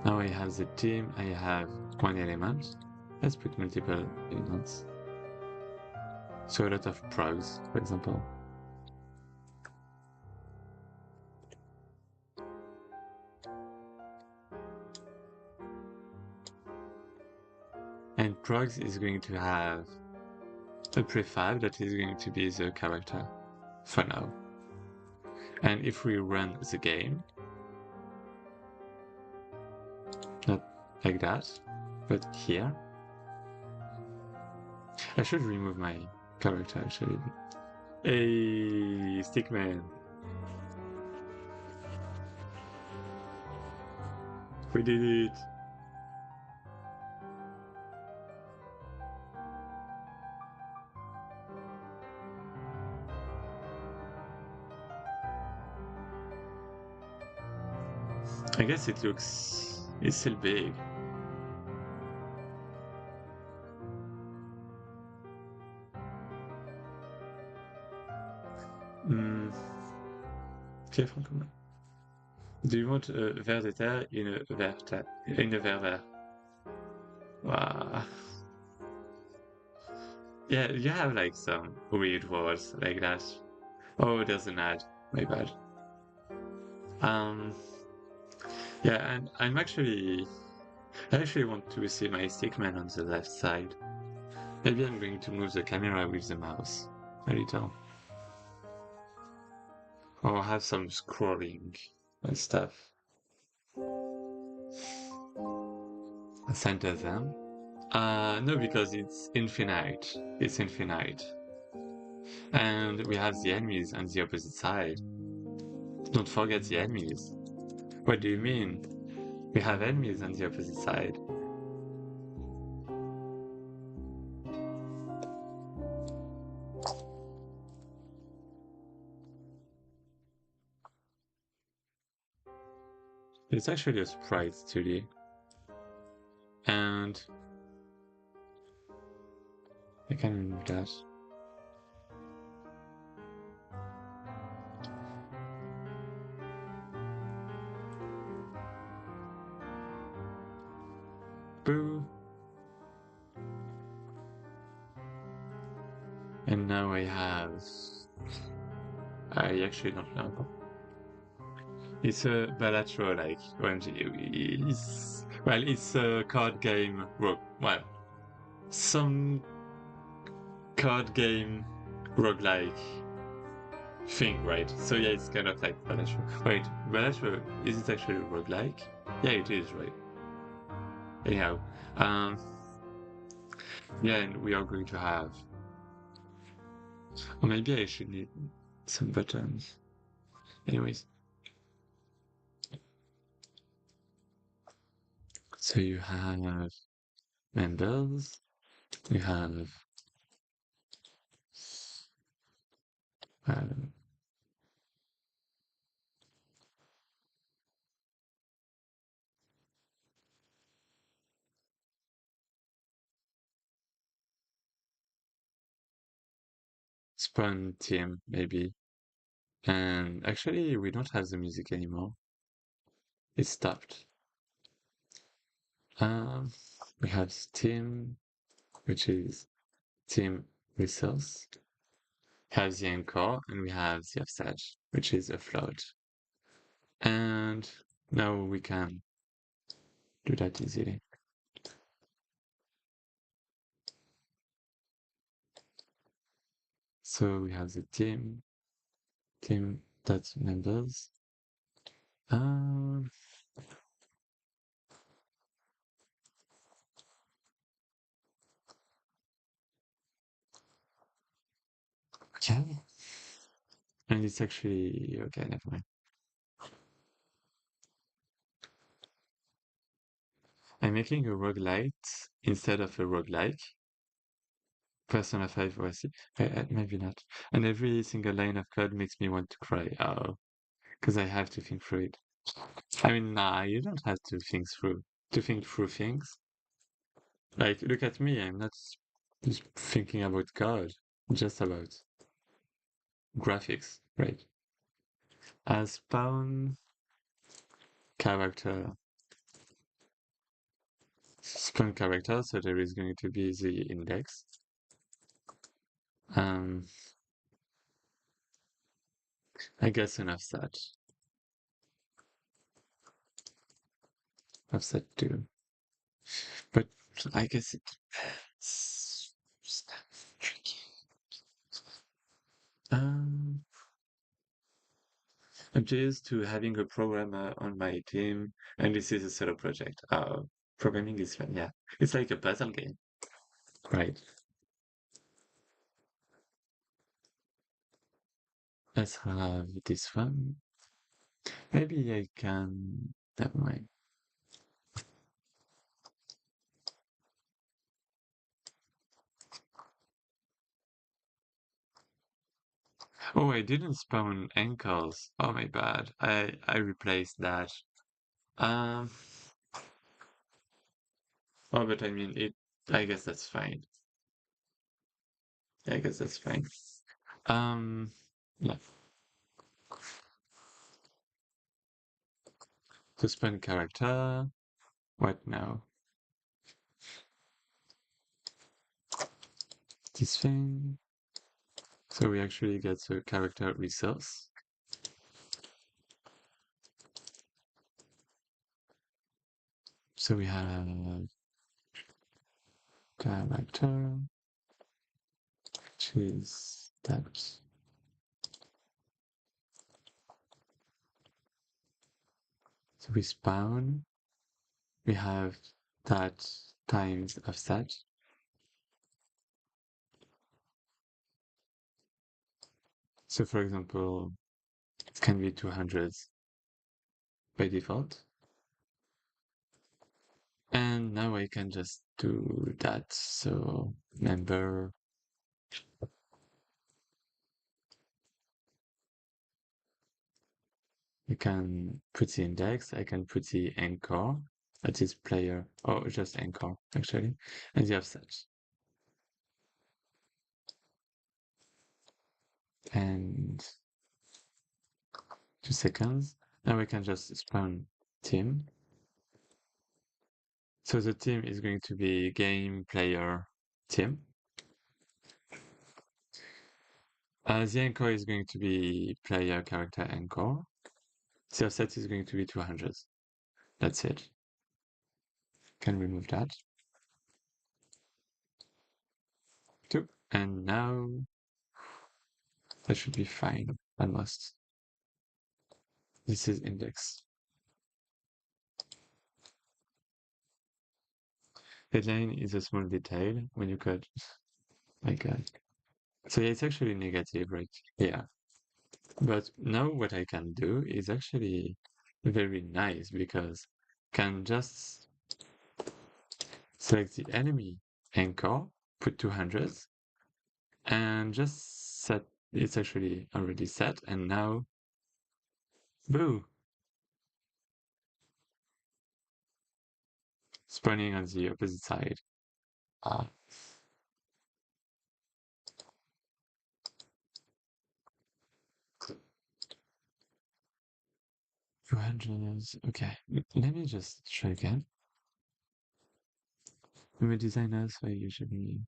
Now I have the team, I have one element. Let's put multiple elements. So a lot of progs, for example. And progs is going to have a prefab that is going to be the character for now. And if we run the game, not like that, but here, I should remove my character actually. Hey, Stickman! We did it! I guess it looks... it's still big. Okay, franchement. Do you want a ver de terre et une ver vert? Wow. Yeah, you have like some weird words like that. Oh, there's an ad. My bad. Yeah, and I actually want to see my stickman on the left side. Maybe I'm going to move the camera with the mouse a little. Or have some scrolling and stuff. Center them. No, because it's infinite. It's infinite. And we have the enemies on the opposite side. Don't forget the enemies. What do you mean? We have enemies on the opposite side. It's actually a sprite studio. And I can remove that. Boo! And now I have... I actually don't know. It's a Balatro, like, OMG. It's a card game. Well, some card game roguelike thing, right? So yeah, it's kind of like Balatro. Wait, Balatro, is it actually roguelike? Yeah, it is, right? Anyhow, um, yeah, and we are going to have... Or maybe I should need some buttons. Anyways, so you have members, you have uh, spawn team, maybe. And actually, we don't have the music anymore. It stopped. Um, we have team, which is team resource, have the anchor, and we have the offset, which is a float. And now we can do that easily. So we have the team dot members. Um, okay. And it's actually okay, never mind. I'm making a roguelite instead of a roguelike. Persona 5 OSC. Maybe not. And every single line of code makes me want to cry. Oh, because I have to think through it. I mean, nah, you don't have to think through things. Like, look at me. I'm not just thinking about code, just about graphics, right? As spawn character, so there is going to be the index. Um, I guess an offset too. But I guess it depends. That's tricky. Um, I'm just used to having a programmer on my team, and this is a solo project. Programming is fun, yeah. It's like a puzzle game, right? Let's have this one. Maybe I can... Never mind. Oh, I didn't spawn ankles. Oh, my bad. I replaced that. Um, oh, but I mean, I guess that's fine. I guess that's fine. Um, yeah. Suspend character. What now? This thing. So we actually get the character resource. So we have character, which is that. So we spawn. We have that times offset. So for example, it can be 200 by default. And now I can just do that. So member I can put the index, I can put the anchor, that is player, or just anchor actually, and the offset. And 2 seconds. Now we can just spawn team. So the team is going to be game, player, team. The anchor is going to be player, character, anchor. The offset is going to be 200. That's it. Can remove that. Two. And now that should be fine, almost. This is index. Headline is a small detail when you cut. My God. So yeah, it's actually negative right here. But now what I can do is actually very nice because can just select the enemy anchor, put 200, and just set, it's actually already set, and now, boo, spawning on the opposite side. Ah. 200, okay, let me just try again. I'm a designer, so I usually...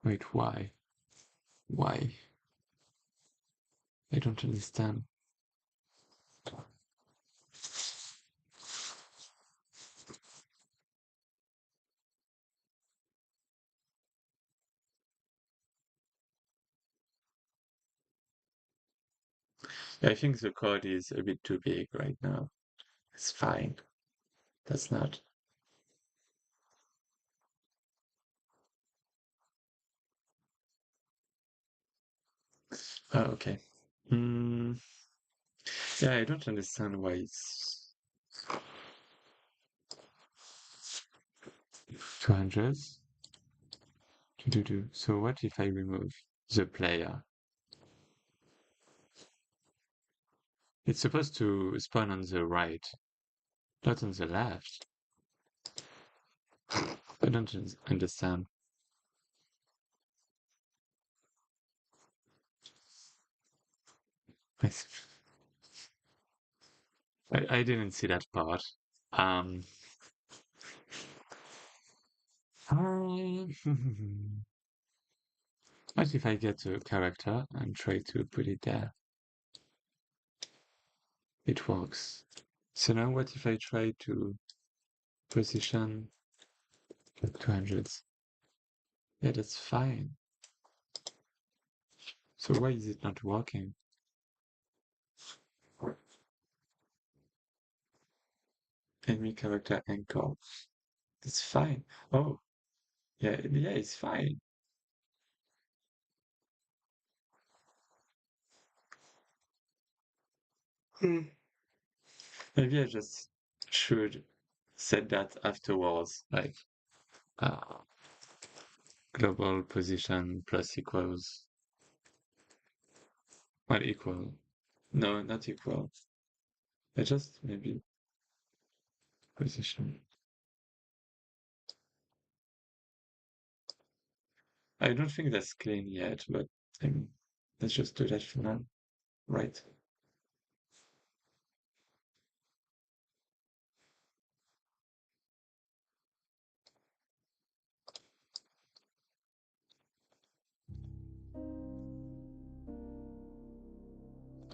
Wait, why? Why? I don't understand. I think the code is a bit too big right now. It's fine. That's not. Oh, okay. Mm, yeah, I don't understand why it's 200. So what if I remove the player? It's supposed to spawn on the right, not on the left. I don't understand. I, I didn't see that part. Um, what if I get a character and try to put it there? It works. So now what if I try to position 200? Yeah, that's fine. So why is it not working? Enemy character anchor. It's fine. Oh, yeah, it's fine. Hmm. Maybe I just should set that afterwards, like uh, global position plus equals, well, equal. No, not equal. I just maybe position. I don't think that's clean yet, but let's just do that for now. Right.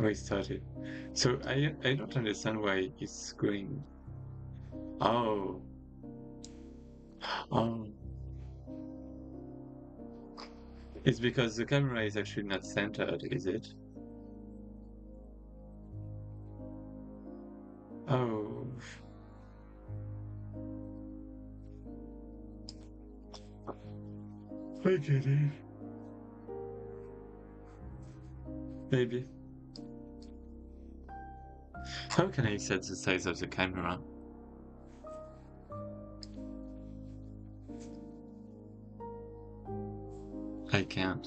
Oh, it started. So I don't understand why it's going. Oh, oh. It's because the camera is actually not centered, is it? Oh, I get it. Maybe. How can I set the size of the camera? I can't.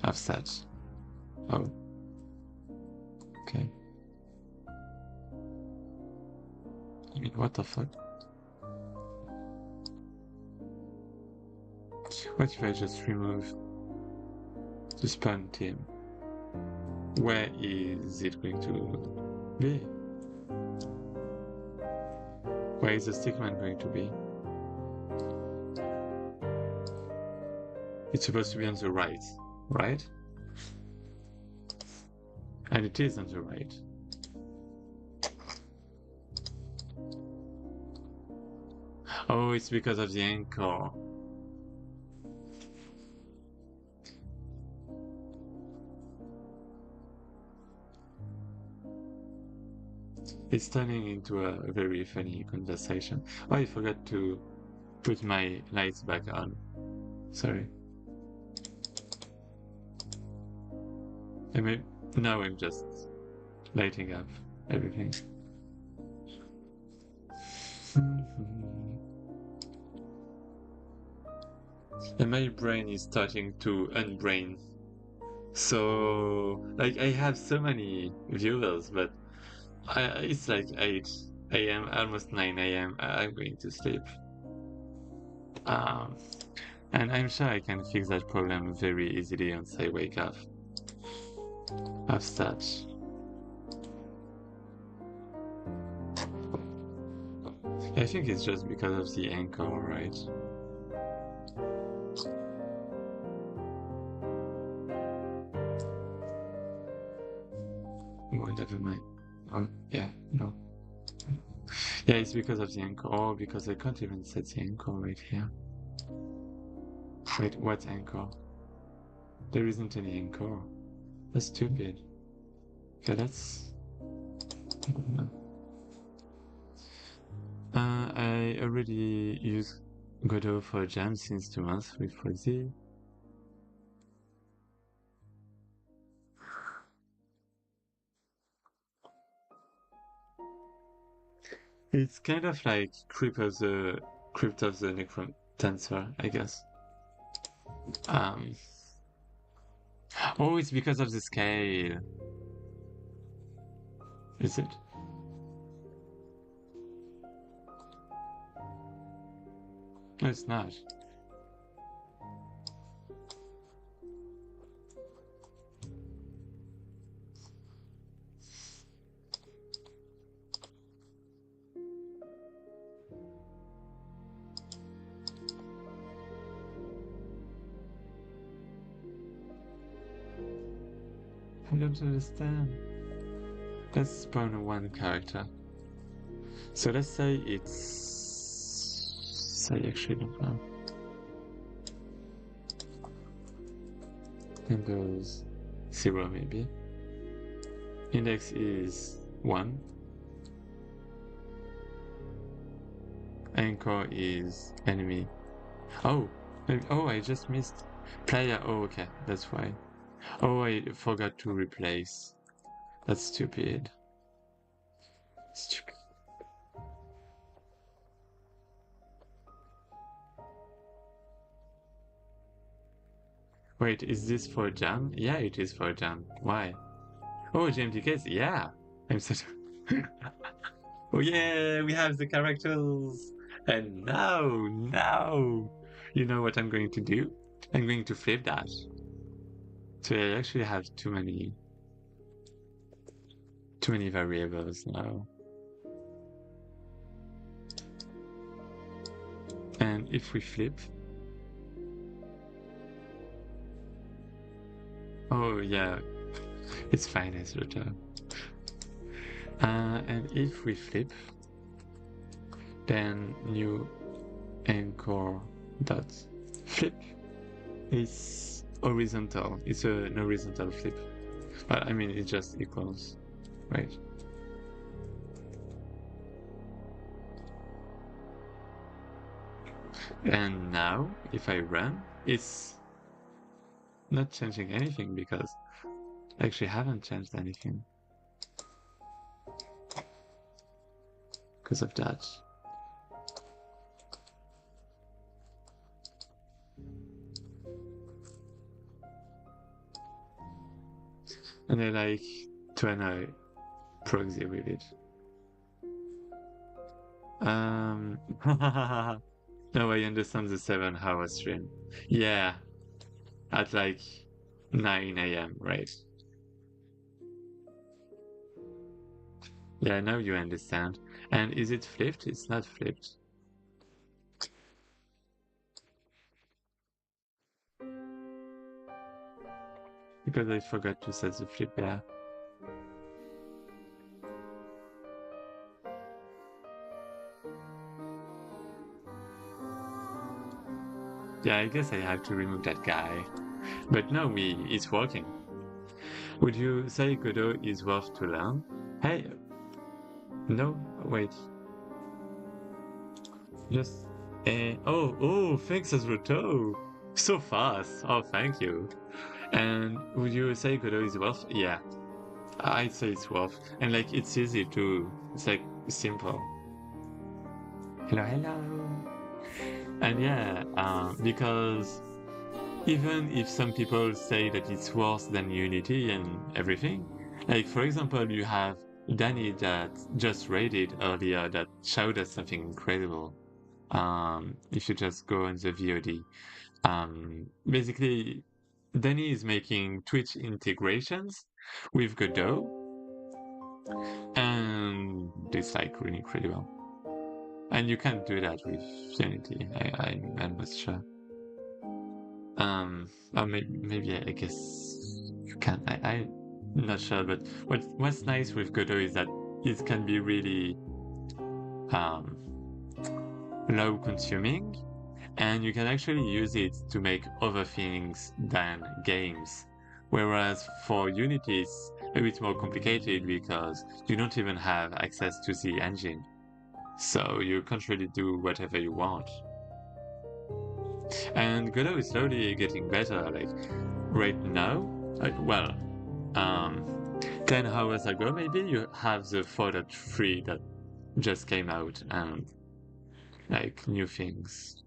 Offset. Oh. Okay. I mean, what the fuck? What if I just remove the spawn team? Where is it going to be? Where is the stickman going to be? It's supposed to be on the right, right? And it is on the right. Oh, it's because of the anchor. It's turning into a very funny conversation. Oh, I forgot to put my lights back on. Sorry. Now I'm just lighting up everything. And my brain is starting to unbrain. So, like, I have so many viewers, but it's like 8 a.m., almost 9 a.m. I'm going to sleep. And I'm sure I can fix that problem very easily once I wake up. I've such. I think it's just because of the anchor, right? Oh, never mind. Oh, yeah, no. Yeah, it's because of the anchor. Oh, because I can't even set the anchor right here. Wait, what anchor? There isn't any anchor. That's stupid. Okay, that's... I already use Godot for Jam since 2 months with 4Z. It's kind of like Crypt of the Necron Tensor, I guess. Oh, it's because of the scale. Is it? No, it's not. I don't understand. Let's spawn one character. So let's say it's... I actually don't know. Windows 0 maybe. Index is 1. Anchor is enemy. Oh, oh, I just missed player. Oh, okay, that's why. Oh, I forgot to replace. That's stupid. Stupid. Wait, is this for Jam? Yeah, it is for Jam. Why? Oh, GMTK. Yeah, I'm such. Oh yeah, we have the characters. And now, you know what I'm going to do? I'm going to flip that. So I actually have too many variables now. And if we flip, oh yeah, it's fine as return. And if we flip, then new anchor dot flip is horizontal. It's an horizontal flip. But I mean, it just equals, right? And now, if I run, it's not changing anything because I actually haven't changed anything because of that. And I like to annoy proxy with it. No, I understand the 7 hour stream. Yeah, at like 9 a.m., right? Yeah, now you understand. And is it flipped? It's not flipped. Because I forgot to set the flip there. Yeah, I guess I have to remove that guy. But no, it's working. Would you say Godot is worth to learn? Hey, no, wait. Just, oh, thanks Azruto. So fast. Oh, thank you. And would you say Godot is worth? Yeah, I'd say it's worth. And like, it's easy too. It's like simple. Hello, hello. And yeah, because even if some people say that it's worse than Unity and everything, like for example, you have Danny that just raided earlier that showed us something incredible. If you just go on the VOD, basically, Danny is making Twitch integrations with Godot, and it's like really incredible. And you can't do that with Unity. I'm not sure. Or maybe I guess you can. I'm not sure, but what's nice with Godot is that it can be really um, low consuming, and you can actually use it to make other things than games. Whereas for Unity, it's a bit more complicated because you don't even have access to the engine, so you can't really do whatever you want. And Godot is slowly getting better. Like right now, well, 10 hours ago maybe, you have the 4.3 that just came out and like new things.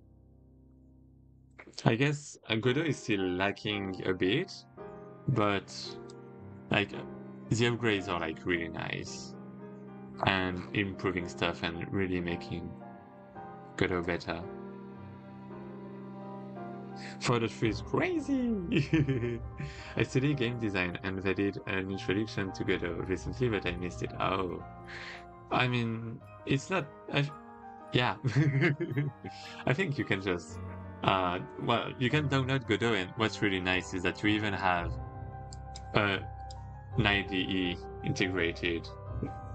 I guess Godot is still lacking a bit, but like the upgrades are like really nice and improving stuff and really making Godot better. 4.3 is crazy! I studied game design and they did an introduction to Godot recently, but I missed it. Oh. I mean, it's not... yeah. I think you can just... well, you can download Godot, and what's really nice is that you even have a 9DE integrated,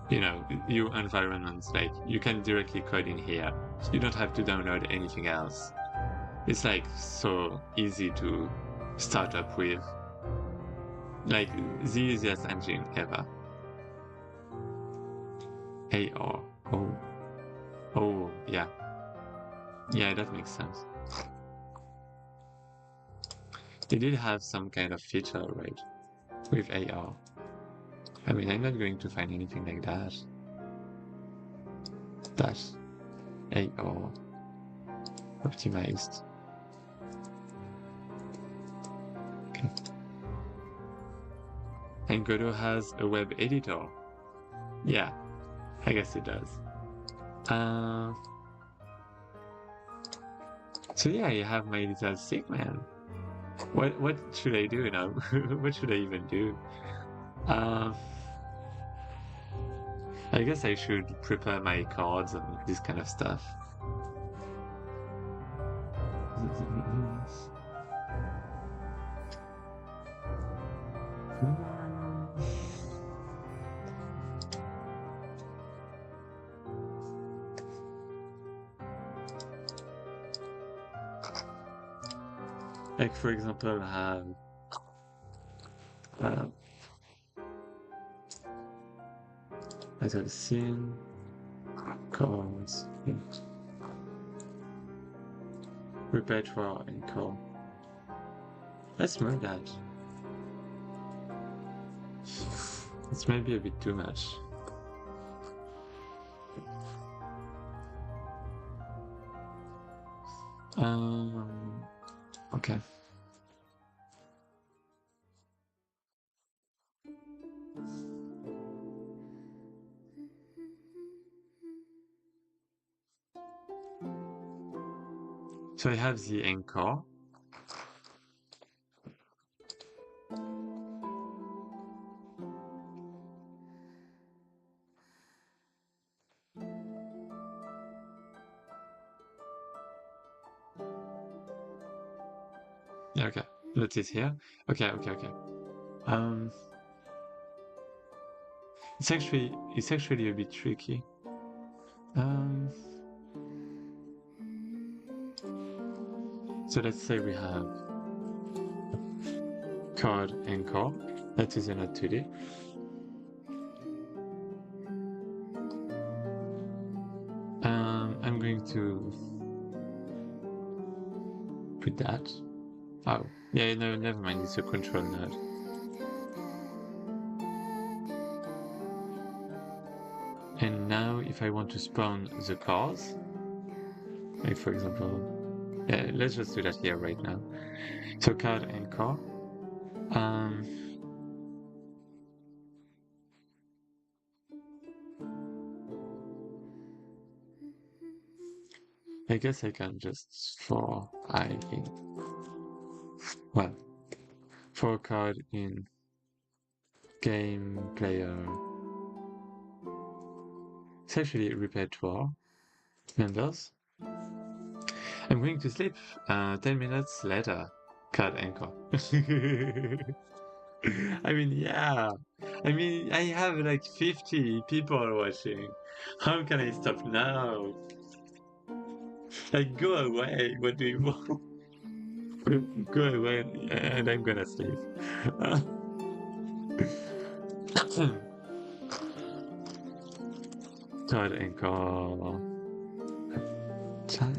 your environments. Like, you can directly code in here. You don't have to download anything else. It's like so easy to start up with. Like the easiest engine ever. AR. Oh, yeah. Yeah, that makes sense. They did have some kind of feature, right? With AR. I mean, I'm not going to find anything like that. That's AR optimized. Okay. And Godot has a web editor. Yeah, I guess it does. So yeah, you have my little sick man. What should I do now? What should I even do? I guess I should prepare my cards and this kind of stuff. Like for example, have as I've seen cards, repertoire and call. Let's move that. It's maybe a bit too much. Okay. So I have the anchor. Yeah, okay. That's it here. Okay. It's actually a bit tricky. So let's say we have card anchor. That is not 2D. I'm going to put that. Oh, yeah, no, never mind. It's a control node. And now, if I want to spawn the cars, like for example, yeah, let's just do that here right now. So card anchor. I guess I can just for card in game player. It's actually repertoire members. I'm going to sleep 10 minutes later. Card anchor. I mean, yeah. I mean, I have like 50 people watching. How can I stop now? Like, go away. What do you want? Go away and I'm gonna sleep. Card anchor. Child.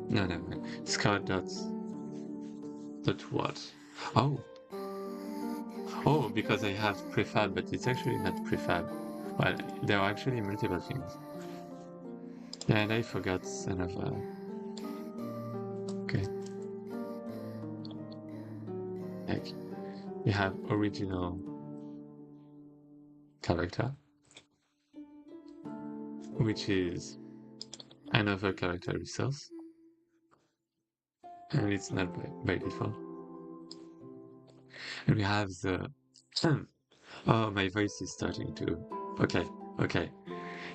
No. It's card dot what? Oh, because I have prefab, but it's actually not prefab. Well, there are actually multiple things. Yeah, and I forgot another. Okay. Like, you have original character, which is another character resource, and it's not by default. And we have the oh, my voice is starting to okay.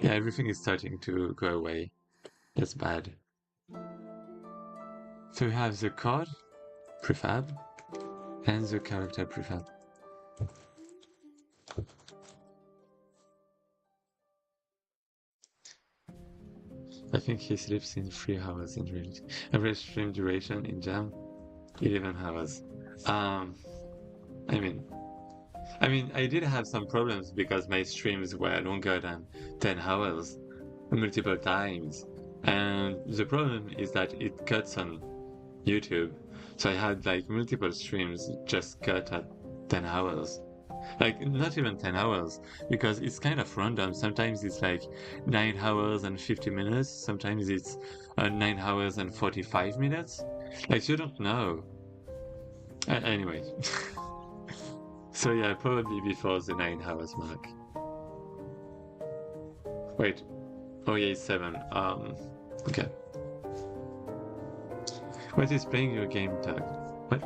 Yeah, everything is starting to go away. That's bad. So we have the card prefab and the character prefab. I think he sleeps in 3 hours in reality. Average stream duration in Jam 11 hours. I mean, I did have some problems because my streams were longer than 10 hours multiple times. And the problem is that it cuts on YouTube. So I had like multiple streams just cut at 10 hours. Like, not even 10 hours, because it's kind of random. Sometimes it's like 9 hours and 50 minutes. Sometimes it's 9 hours and 45 minutes. Like, you don't know. Anyway. So yeah, probably before the 9 hours mark. Wait. Oh yeah, it's 7. Okay. What is playing your game tag? What?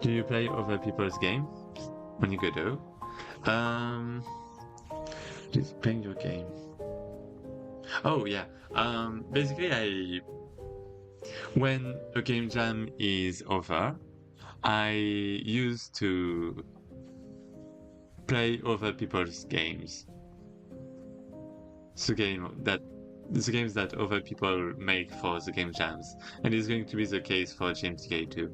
Do you play other people's game? When you go do? Is playing your game. Oh yeah. Basically when a game jam is over, I used to play other people's games. The games that other people make for the game jams. And it's going to be the case for GMTK too.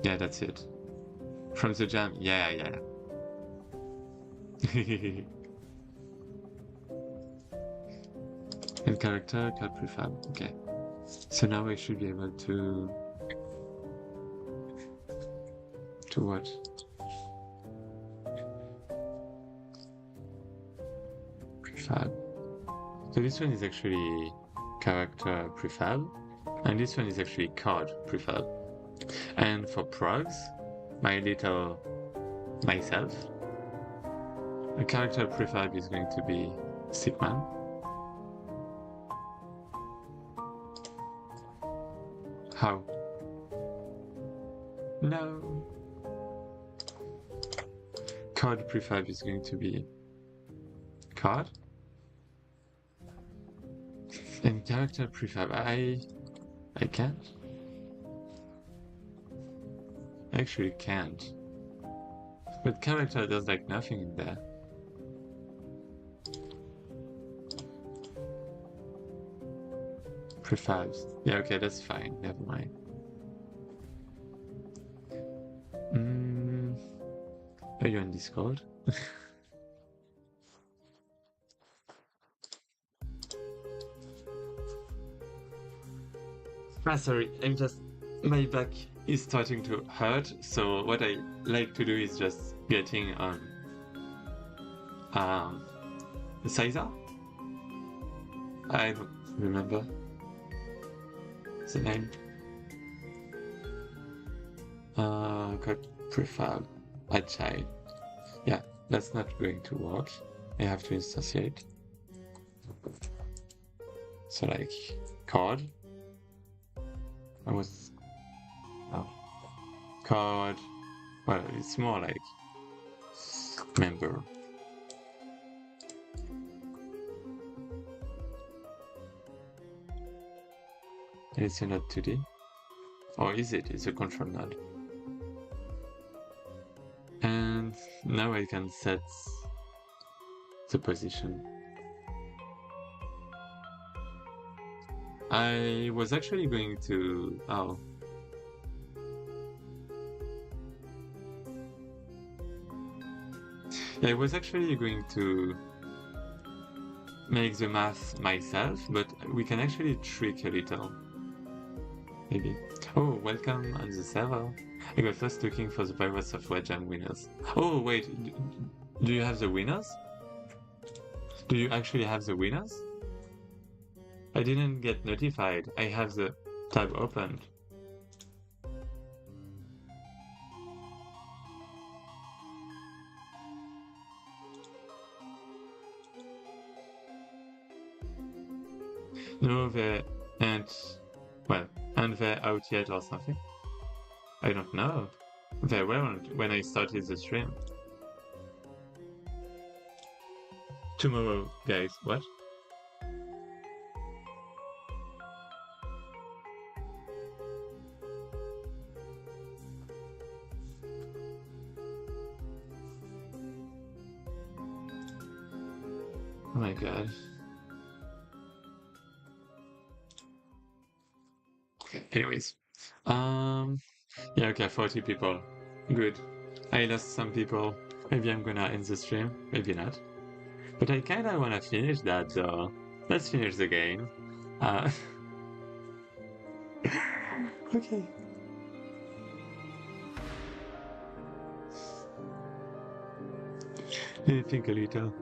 Yeah, that's it. From the jam, yeah. And character, card prefab, okay. So now I should be able to what? Prefab. So this one is actually character prefab, and this one is actually card prefab. And for progs, myself, a character prefab is going to be Sigman. How? No. Card prefab is going to be card. And character prefab, I can't. Actually can't. But character does like nothing in there. Prefabs. Yeah, okay, that's fine. Never mind. Are you on Discord? Sorry, my back is starting to hurt, so what I like to do is just getting on Caesar? I don't remember the name. Got prefab agile. Yeah, that's not going to work. I have to instantiate. So like card. I was card. Well, it's more like member. It's a node 2D. Or is it? It's a control node. And now I can set the position. I was actually going to... Oh. Yeah, I was actually going to make the math myself, but we can actually trick a little. Maybe. Oh, welcome on the server. I got first looking for the Pirates of Red Jam winners. Oh, wait. Do you have the winners? Do you actually have the winners? I didn't get notified. I have the tab opened. No, they aren't. Well, aren't they out yet or something? I don't know. They weren't when I started the stream. Tomorrow, guys. What? Oh my god. Anyways. Yeah, okay, 40 people. Good. I lost some people. Maybe I'm gonna end the stream. Maybe not. But I kinda wanna finish that though. Let's finish the game. Okay. Let me think a little.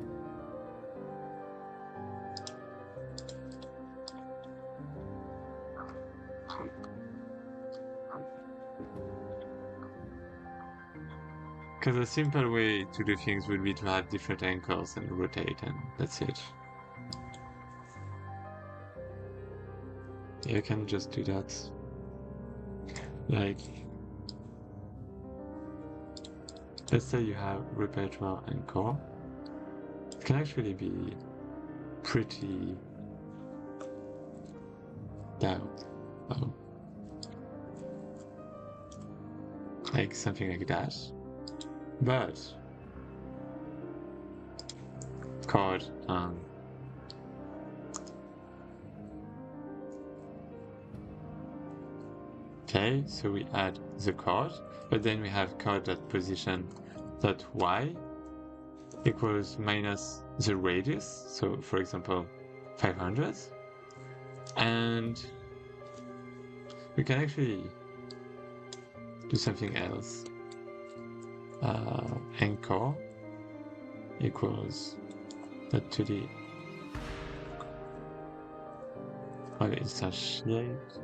Because a simple way to do things would be to have different anchors and rotate, and that's it. You can just do that. Like, let's say you have repertoire and core. It can actually be pretty down. Oh. Like something like that. But chord okay, so we add the chord, but then we have chord.position.y equals minus the radius, so for example 500, and we can actually do something else. Anchor equals that to the instantiate.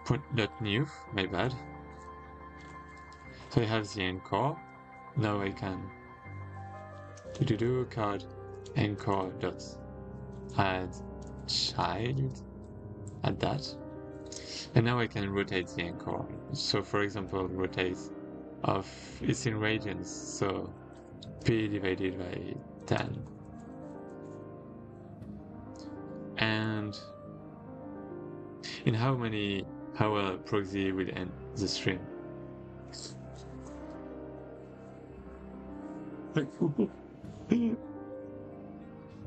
Put that new, my bad. So I have the encore. Now I can do card encore dot add child, add that, and now I can rotate the encore. So for example, rotate of it's in radians, so p divided by 10, and in how a proxy will end the stream.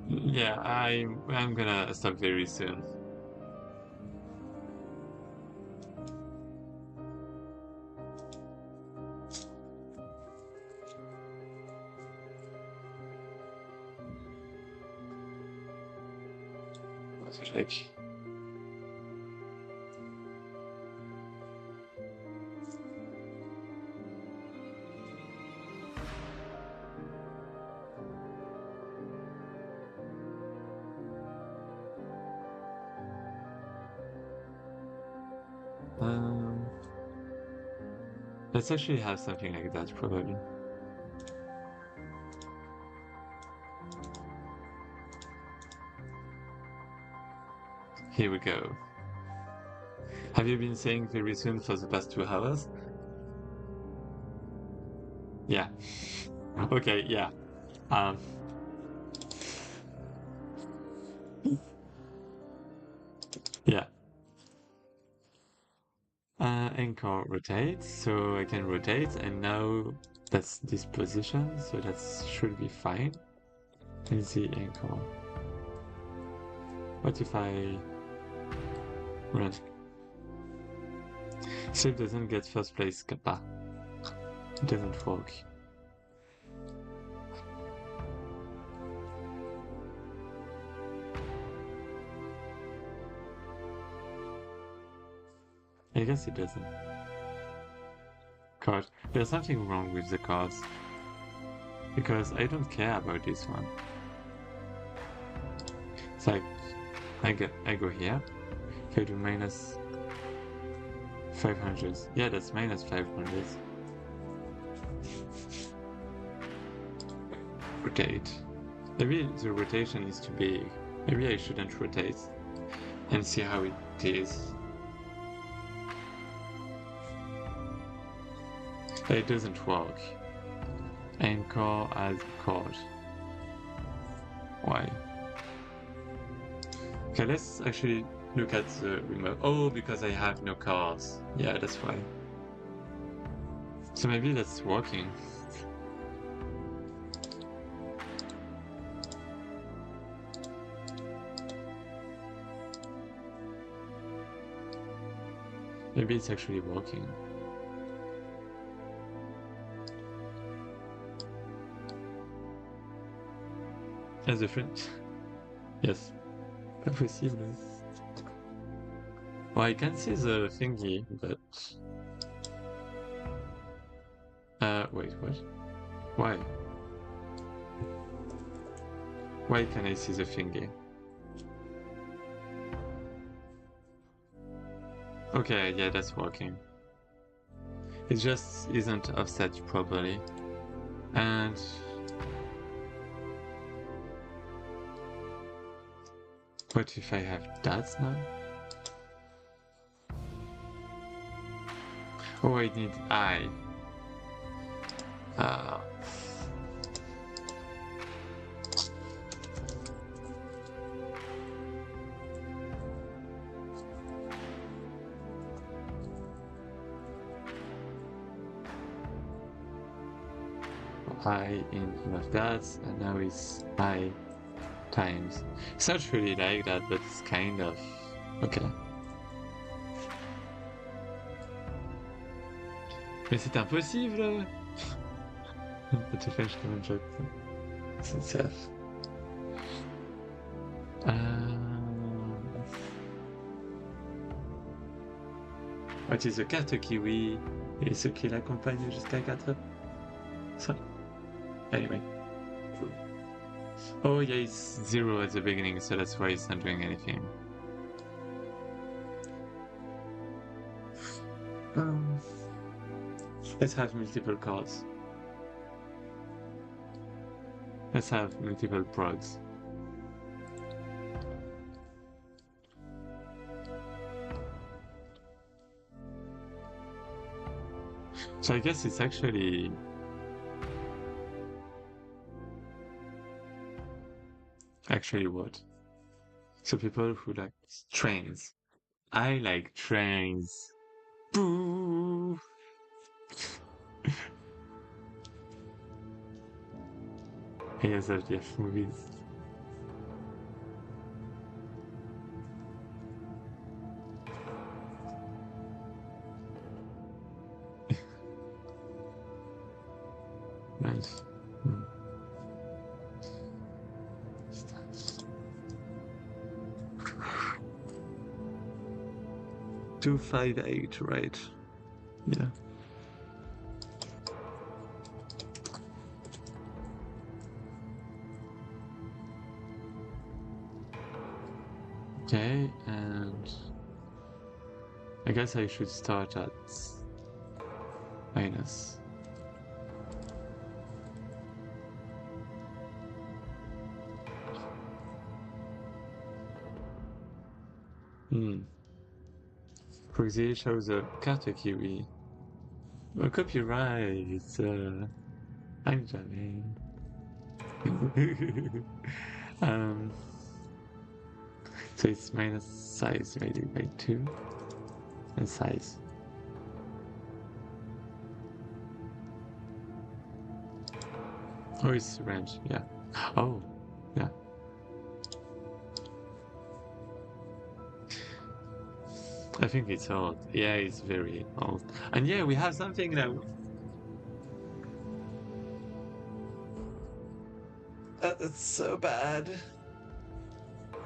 Yeah, I'm gonna stop very soon. Like, let's actually have something like that, probably. Here we go. Have you been saying very soon for the past 2 hours? Yeah. Okay, yeah. Yeah. Anchor rotates, so I can rotate, and now that's this position, so that should be fine. And the anchor. What if I run? Shape doesn't get first place kappa. It doesn't work. I guess it doesn't. Card. There's something wrong with the cards. Because I don't care about this one. It's like I go here. If I do minus 500. Yeah, that's minus 500. Rotate. Maybe the rotation is too big. Maybe I shouldn't rotate. And see how it is. But it doesn't work. Anchor as chord. Why? Okay, let's actually look at the remote. Oh, because I have no cards. Yeah, that's why. So maybe that's working. Maybe it's actually working. As a friend. Yes. Pas possible. Well, I can see the thingy, but... wait, what? Why? Why can I see the thingy? Okay, yeah, that's working. It just isn't offset properly. And... what if I have dots now? Oh, I need I. I in of dots, and now it's I times. It's not really like that, but it's kind of okay. Mais c'est impossible! But to finish the joke, sincère. What is the carte kiwi et ce qui l'accompagne jusqu'à 4? So, anyway. Oh yeah, it's 0 at the beginning, so that's why it's not doing anything. Let's have multiple cards. Let's have multiple prods. So I guess it's actually what? So people who like trains. I like trains. Boo! ASFDF movies. Nice. 258, right? Yeah. Okay, and I guess I should start at minus. Proxy shows a carte kiwi. A copyright. I'm jamming. So it's minus size maybe by 2 and size. Oh, it's range, yeah. Oh, yeah. I think it's old. Yeah, it's very old. And yeah, we have something now. That's so bad.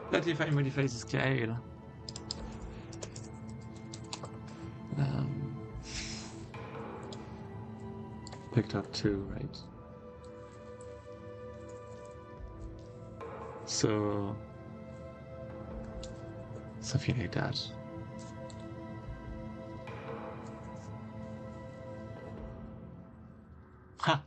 What if I modify the scale? Picked up 2, right? So something like that. Ha!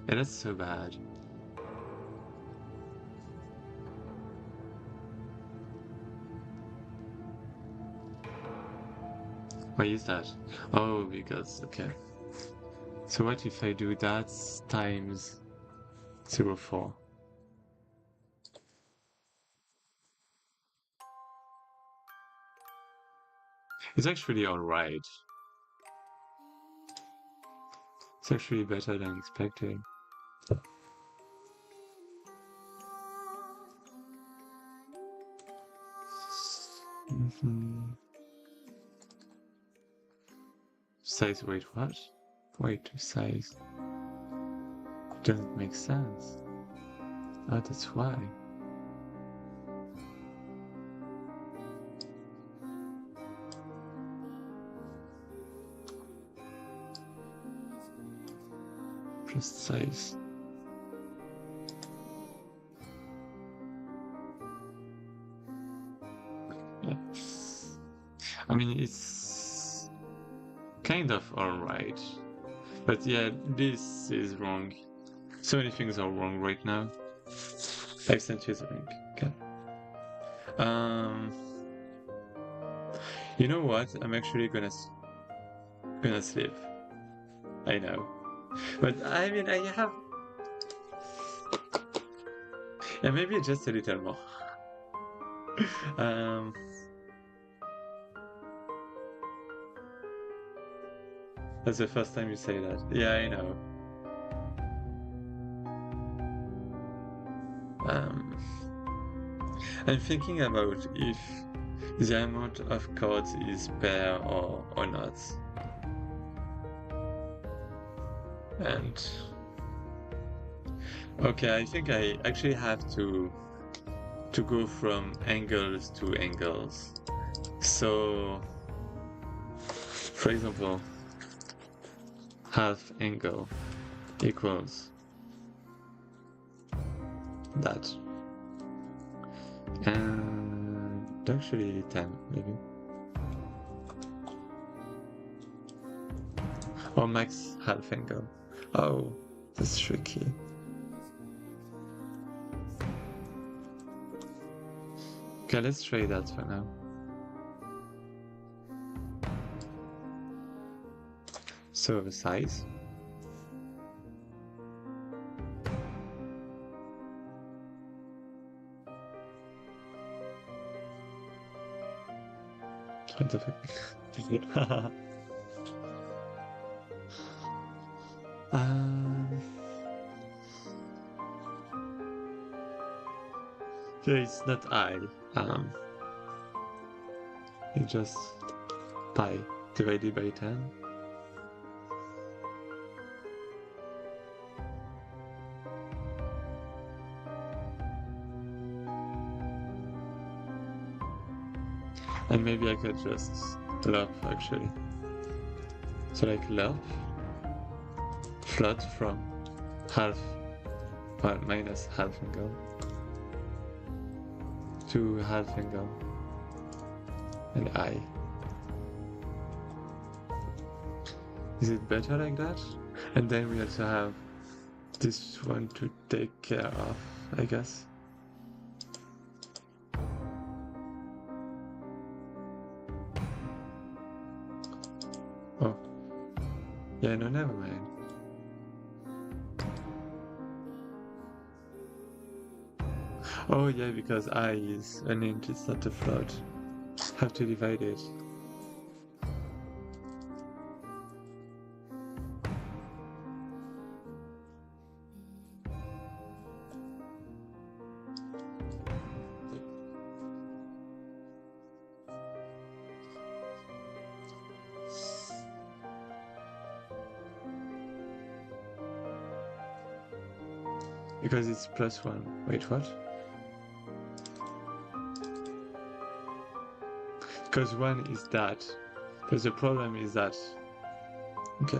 Yeah, that's so bad. Why is that? Oh, because, okay. So what if I do that times 0.4? It's actually alright. It's actually better than expected. Size, wait, what? Wait, size. Doesn't make sense. Oh, that's why. Just size. Yeah. I mean, it's kind of alright. But yeah, this is wrong. So many things are wrong right now. I've sent you the link. Okay. You know what? I'm actually gonna sleep. I know. But I mean, I have... Yeah, maybe just a little more. That's the first time you say that. Yeah, I know. I'm thinking about if the amount of cards is pair or not. And okay, I think I actually have to go from angles to angles. So, for example, half angle. equals that. And actually 10, maybe. Or max half angle. Oh, that's tricky. Okay, let's try that for now. So the size. What the fuck? Okay, it's not I. It's just pi divided by 10. And maybe I could just LOP actually. So like LOP float from half, well, minus half angle to half angle and I. Is it better like that? And then we also have this one to take care of, I guess. Oh. Yeah, no, never mind. Oh yeah, because I is an int, it's not a float. Have to divide it. Because it's +1. Wait, what? Because 1 is that. Because the problem is that. Okay.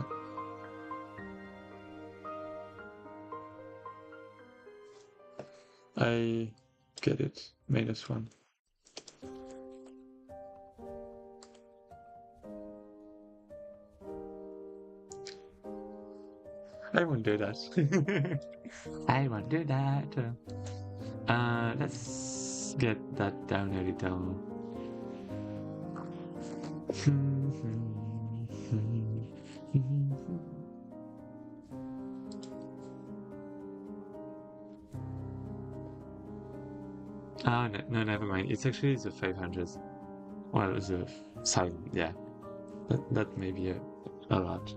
I get it. -1. I won't do that. I won't do that. Let's get that down a little. Oh, no, never mind. It's actually the 500. Well, the silent, yeah. That may be a lot.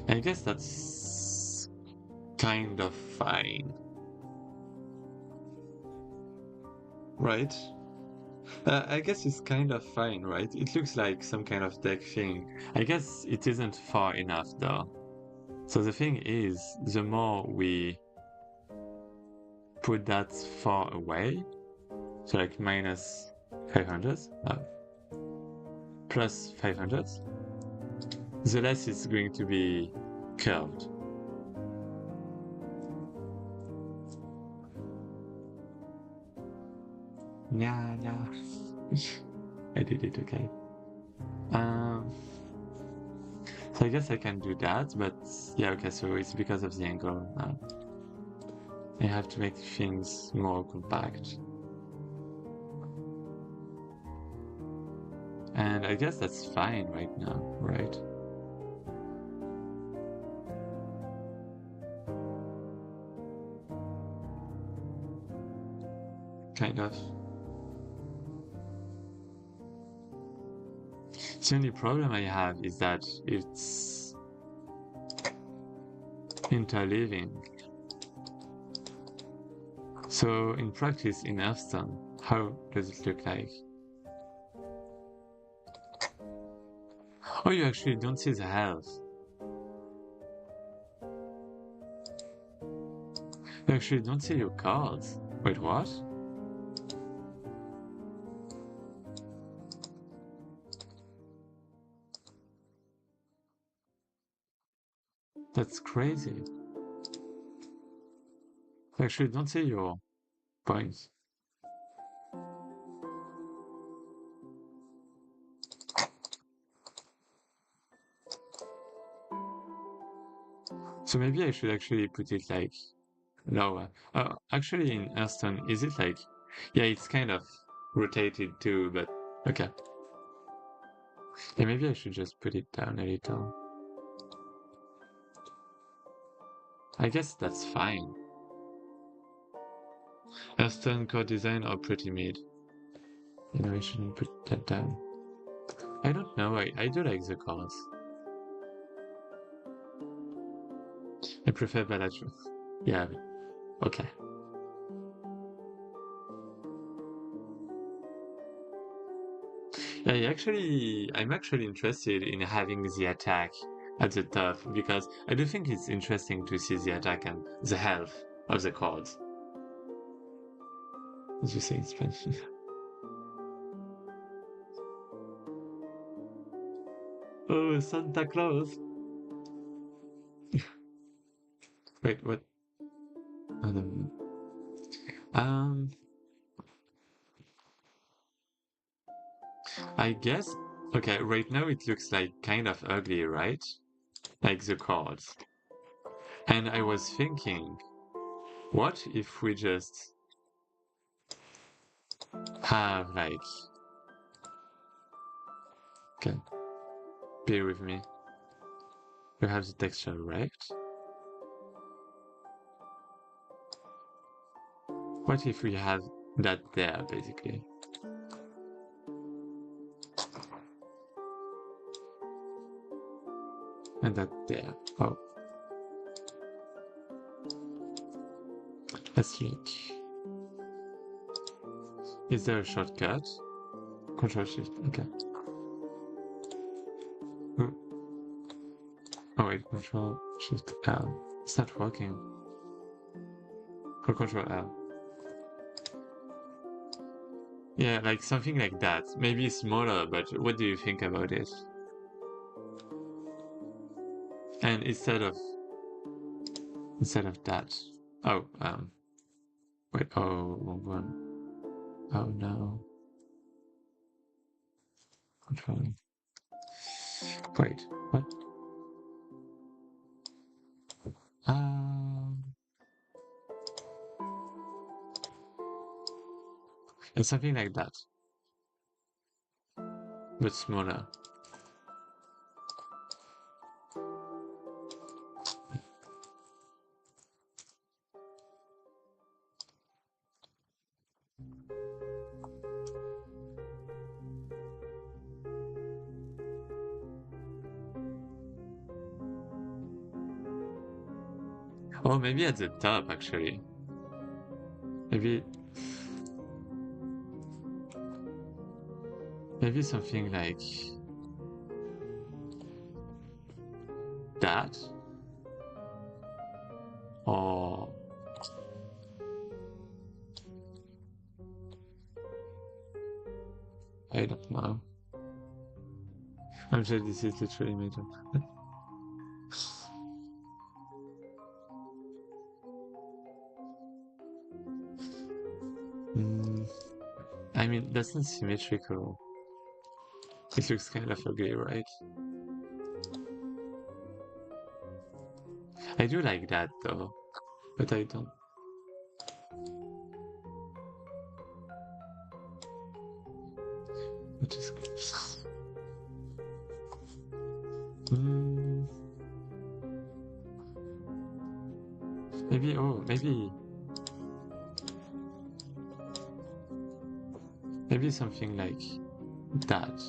I guess that's kind of fine. Right? I guess it's kind of fine, right? It looks like some kind of deck thing. I guess it isn't far enough though. So the thing is, the more we put that far away, so like -500, plus 500, the less it's going to be curved. Yeah. I did it, okay. So I guess I can do that, but yeah, okay, so it's because of the angle. I have to make things more compact. And I guess that's fine right now, right? Kind of. The only problem I have is that it's interleaving. So in practice, in Hearthstone, how does it look like? Oh, you actually don't see the health. I actually don't see your cards. Wait, what? That's crazy. I actually don't see your points. So maybe I should actually put it like lower. Actually, in Hearthstone, is it like... Yeah, it's kind of rotated too, but okay. Yeah, maybe I should just put it down a little. I guess that's fine. Hearthstone core design or pretty mid. You know, I shouldn't put that down. I don't know, I do like the cards. I prefer Balatro. Yeah, okay. I'm actually interested in having the attack at the top because I do think it's interesting to see the attack and the health of the cards. As you say in Spanish. Oh, Santa Claus! Wait, what? Oh, no. Um, I guess. Okay, right now it looks like kind of ugly, right? Like the cards. And I was thinking, what if we just have like... Okay, bear with me. We have the texture, right? What if we have that there, basically? And that there. Oh. Let's look. Is there a shortcut? Control Shift, okay. Oh, oh wait, Control Shift L. It's not working. Or Control L. Yeah, like something like that. Maybe smaller, but what do you think about it? And instead of that. Oh, wait, oh, wrong one. Oh no. Controlling. Wait, what? Um, it's something like that, but smaller. Or maybe at the top, actually. Maybe, maybe something like that, or I don't know. I'm sure this is literally made up. Mm, I mean, that's not symmetrical. It looks kind of ugly, right? I do like that though, but I don't. What is? Mm, maybe. Oh, maybe something like that.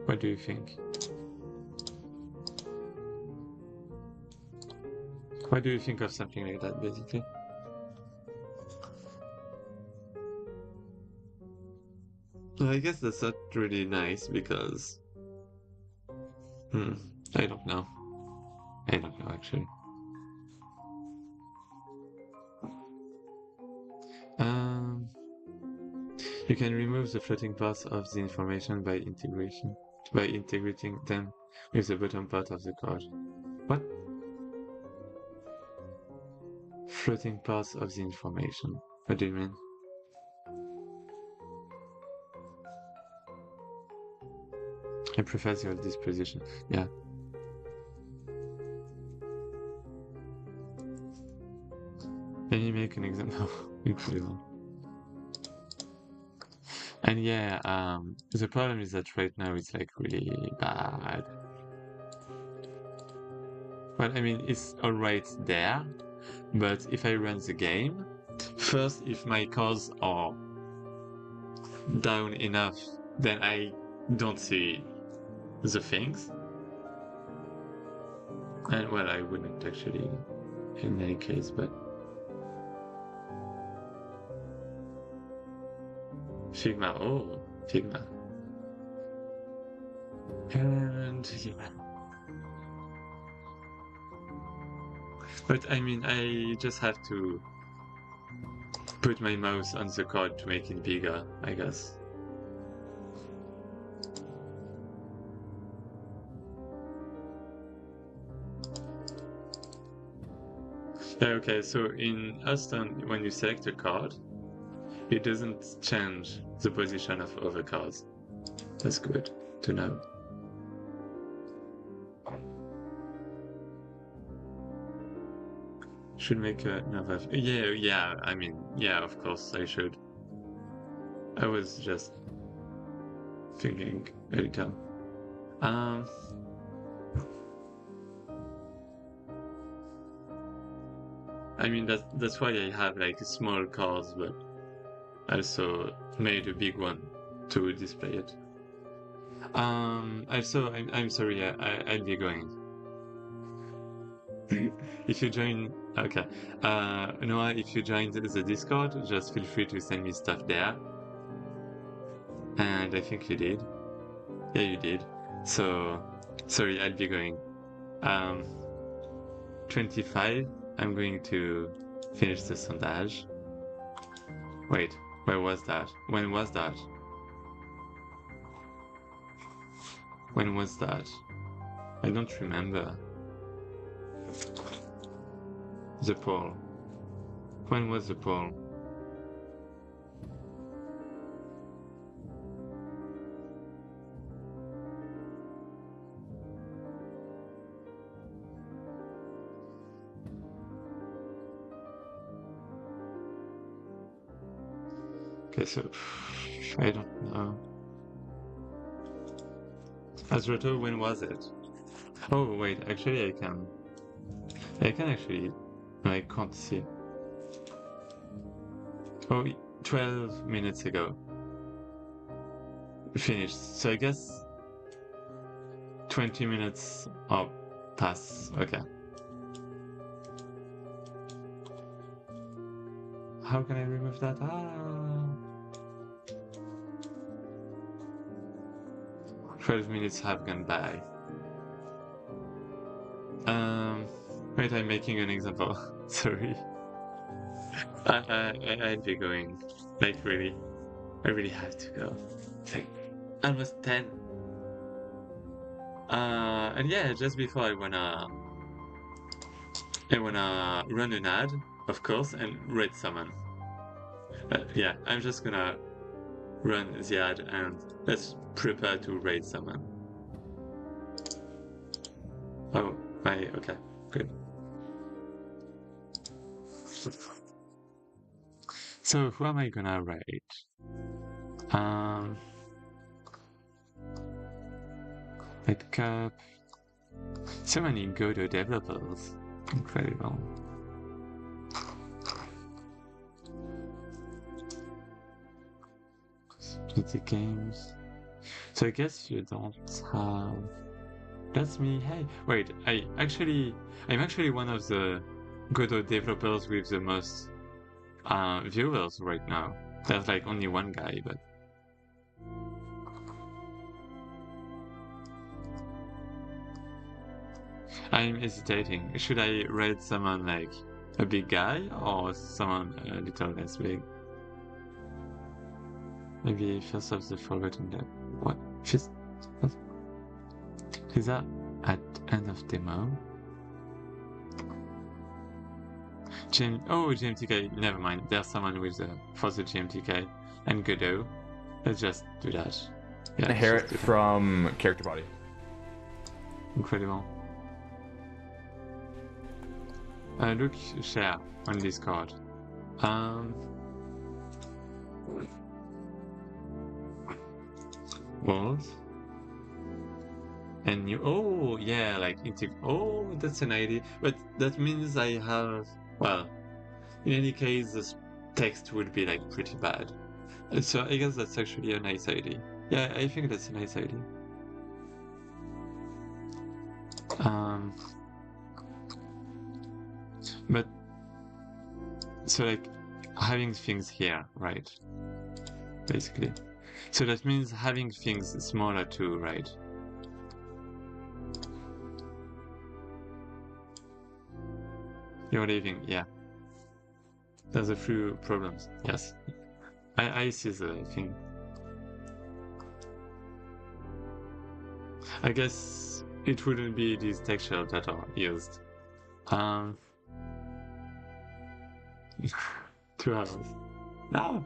What do you think? What do you think of something like that, basically? Well, I guess that's not really nice because... Hmm, I don't know. I don't know, actually. You can remove the floating parts of the information by integrating them with the bottom part of the card. What? Floating parts of the information. What do you mean? I prefer the old disposition. Yeah. Can you make an example? Incredible. And yeah, the problem is that right now it's like really bad. But I mean, it's alright there, but if I run the game, first, if my cards are down enough, then I don't see the things. And well, I wouldn't actually in any case, but Figma, oh, Figma. And yeah. But I mean, I just have to put my mouse on the card to make it bigger, I guess. Yeah, okay, so in Hearthstone, when you select a card, it doesn't change the position of other cards. That's good to know. Should make another... Yeah, I mean, yeah, of course I should. I was just thinking a little. I mean, that's why I have like small cards, but also made a big one to display it. Also, I'm sorry, I'll be going. If you join, okay. Noah, if you joined the Discord, just feel free to send me stuff there. And I think you did. Yeah, you did. So, sorry, I'll be going. 25, I'm going to finish the sondage. Wait, where was that? When was that? When was that? I don't remember. The poll. When was the poll? Okay, so I don't know. Azroto, when was it? Oh wait, actually I can actually, no, I can't see. Oh, 12 minutes ago. Finished. So I guess 20 minutes are past. Okay. How can I remove that? 12 minutes have gone by. Wait, I'm making an example. Sorry. I'd be going. Like, really. I really have to go. It's like almost 10. And yeah, just before I wanna run an ad, of course, and raid someone. Yeah, I'm just gonna run the ad and let's prepare to raid someone. Oh, okay, good. So who am I gonna raid? Red Cup. So many Godot developers. Incredible. Pretty games. So I guess you don't have... That's me. Hey, wait. I'm actually one of the Godot developers with the most viewers right now. There's like only one guy, but I'm hesitating. Should I raid someone like a big guy or someone a little less big? Maybe First of the Forgotten Dead. What? First? Is that at end of demo? GMTK, never mind. There's someone with for the GMTK and Godot. Let's just do that. Yeah, Inherit from character body. Incredible. Look, share on Discord. Walls. And you, oh yeah, like oh, that's an idea. But that means I have, well, in any case, this text would be like pretty bad. So I guess that's actually a nice idea. Yeah, I think that's a nice idea. But so like having things here, right? Basically. So that means having things smaller too, right? You're leaving, yeah. There's a few problems, yes. I see the thing. I guess it wouldn't be these textures that are used. 2 hours. No!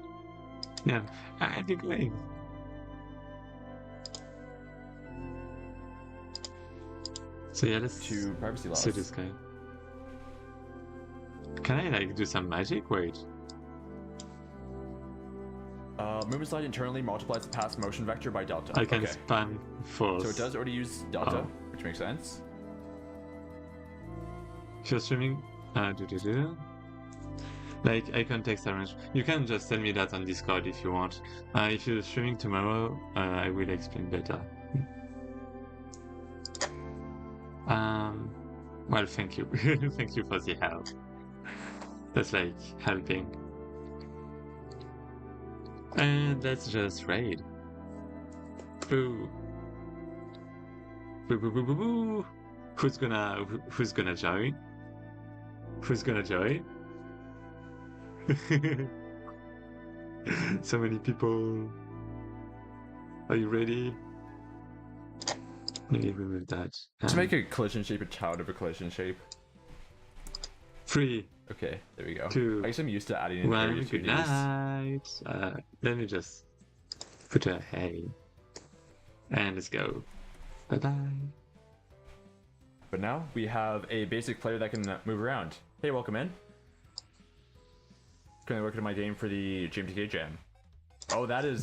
Yeah, I'd be going. So yeah, let's To privacy laws. see this guy. Can I like do some magic? Wait. Movement slide internally multiplies the pass motion vector by delta. I can Okay. spam force. So it does already use delta, Oh. which makes sense. If you're streaming, like icon text arrange. You can just tell me that on Discord if you want. If you're streaming tomorrow, I will explain better. Well, thank you. Thank you for the help. That's like helping. And let's just raid. Boo. Boo boo boo boo boo. Who's gonna join? Who's gonna join? So many people. Are you ready? Let me remove that. To make a collision shape a child of a collision shape. 3, Okay, there we go. 2, I guess I'm used to adding in 1. area Good 2Ds. night. Let me just put a hey. And let's go. Bye bye. But now we have a basic player that can move around. Hey, welcome in. Currently working on my game for the GMTK Jam. Oh, that is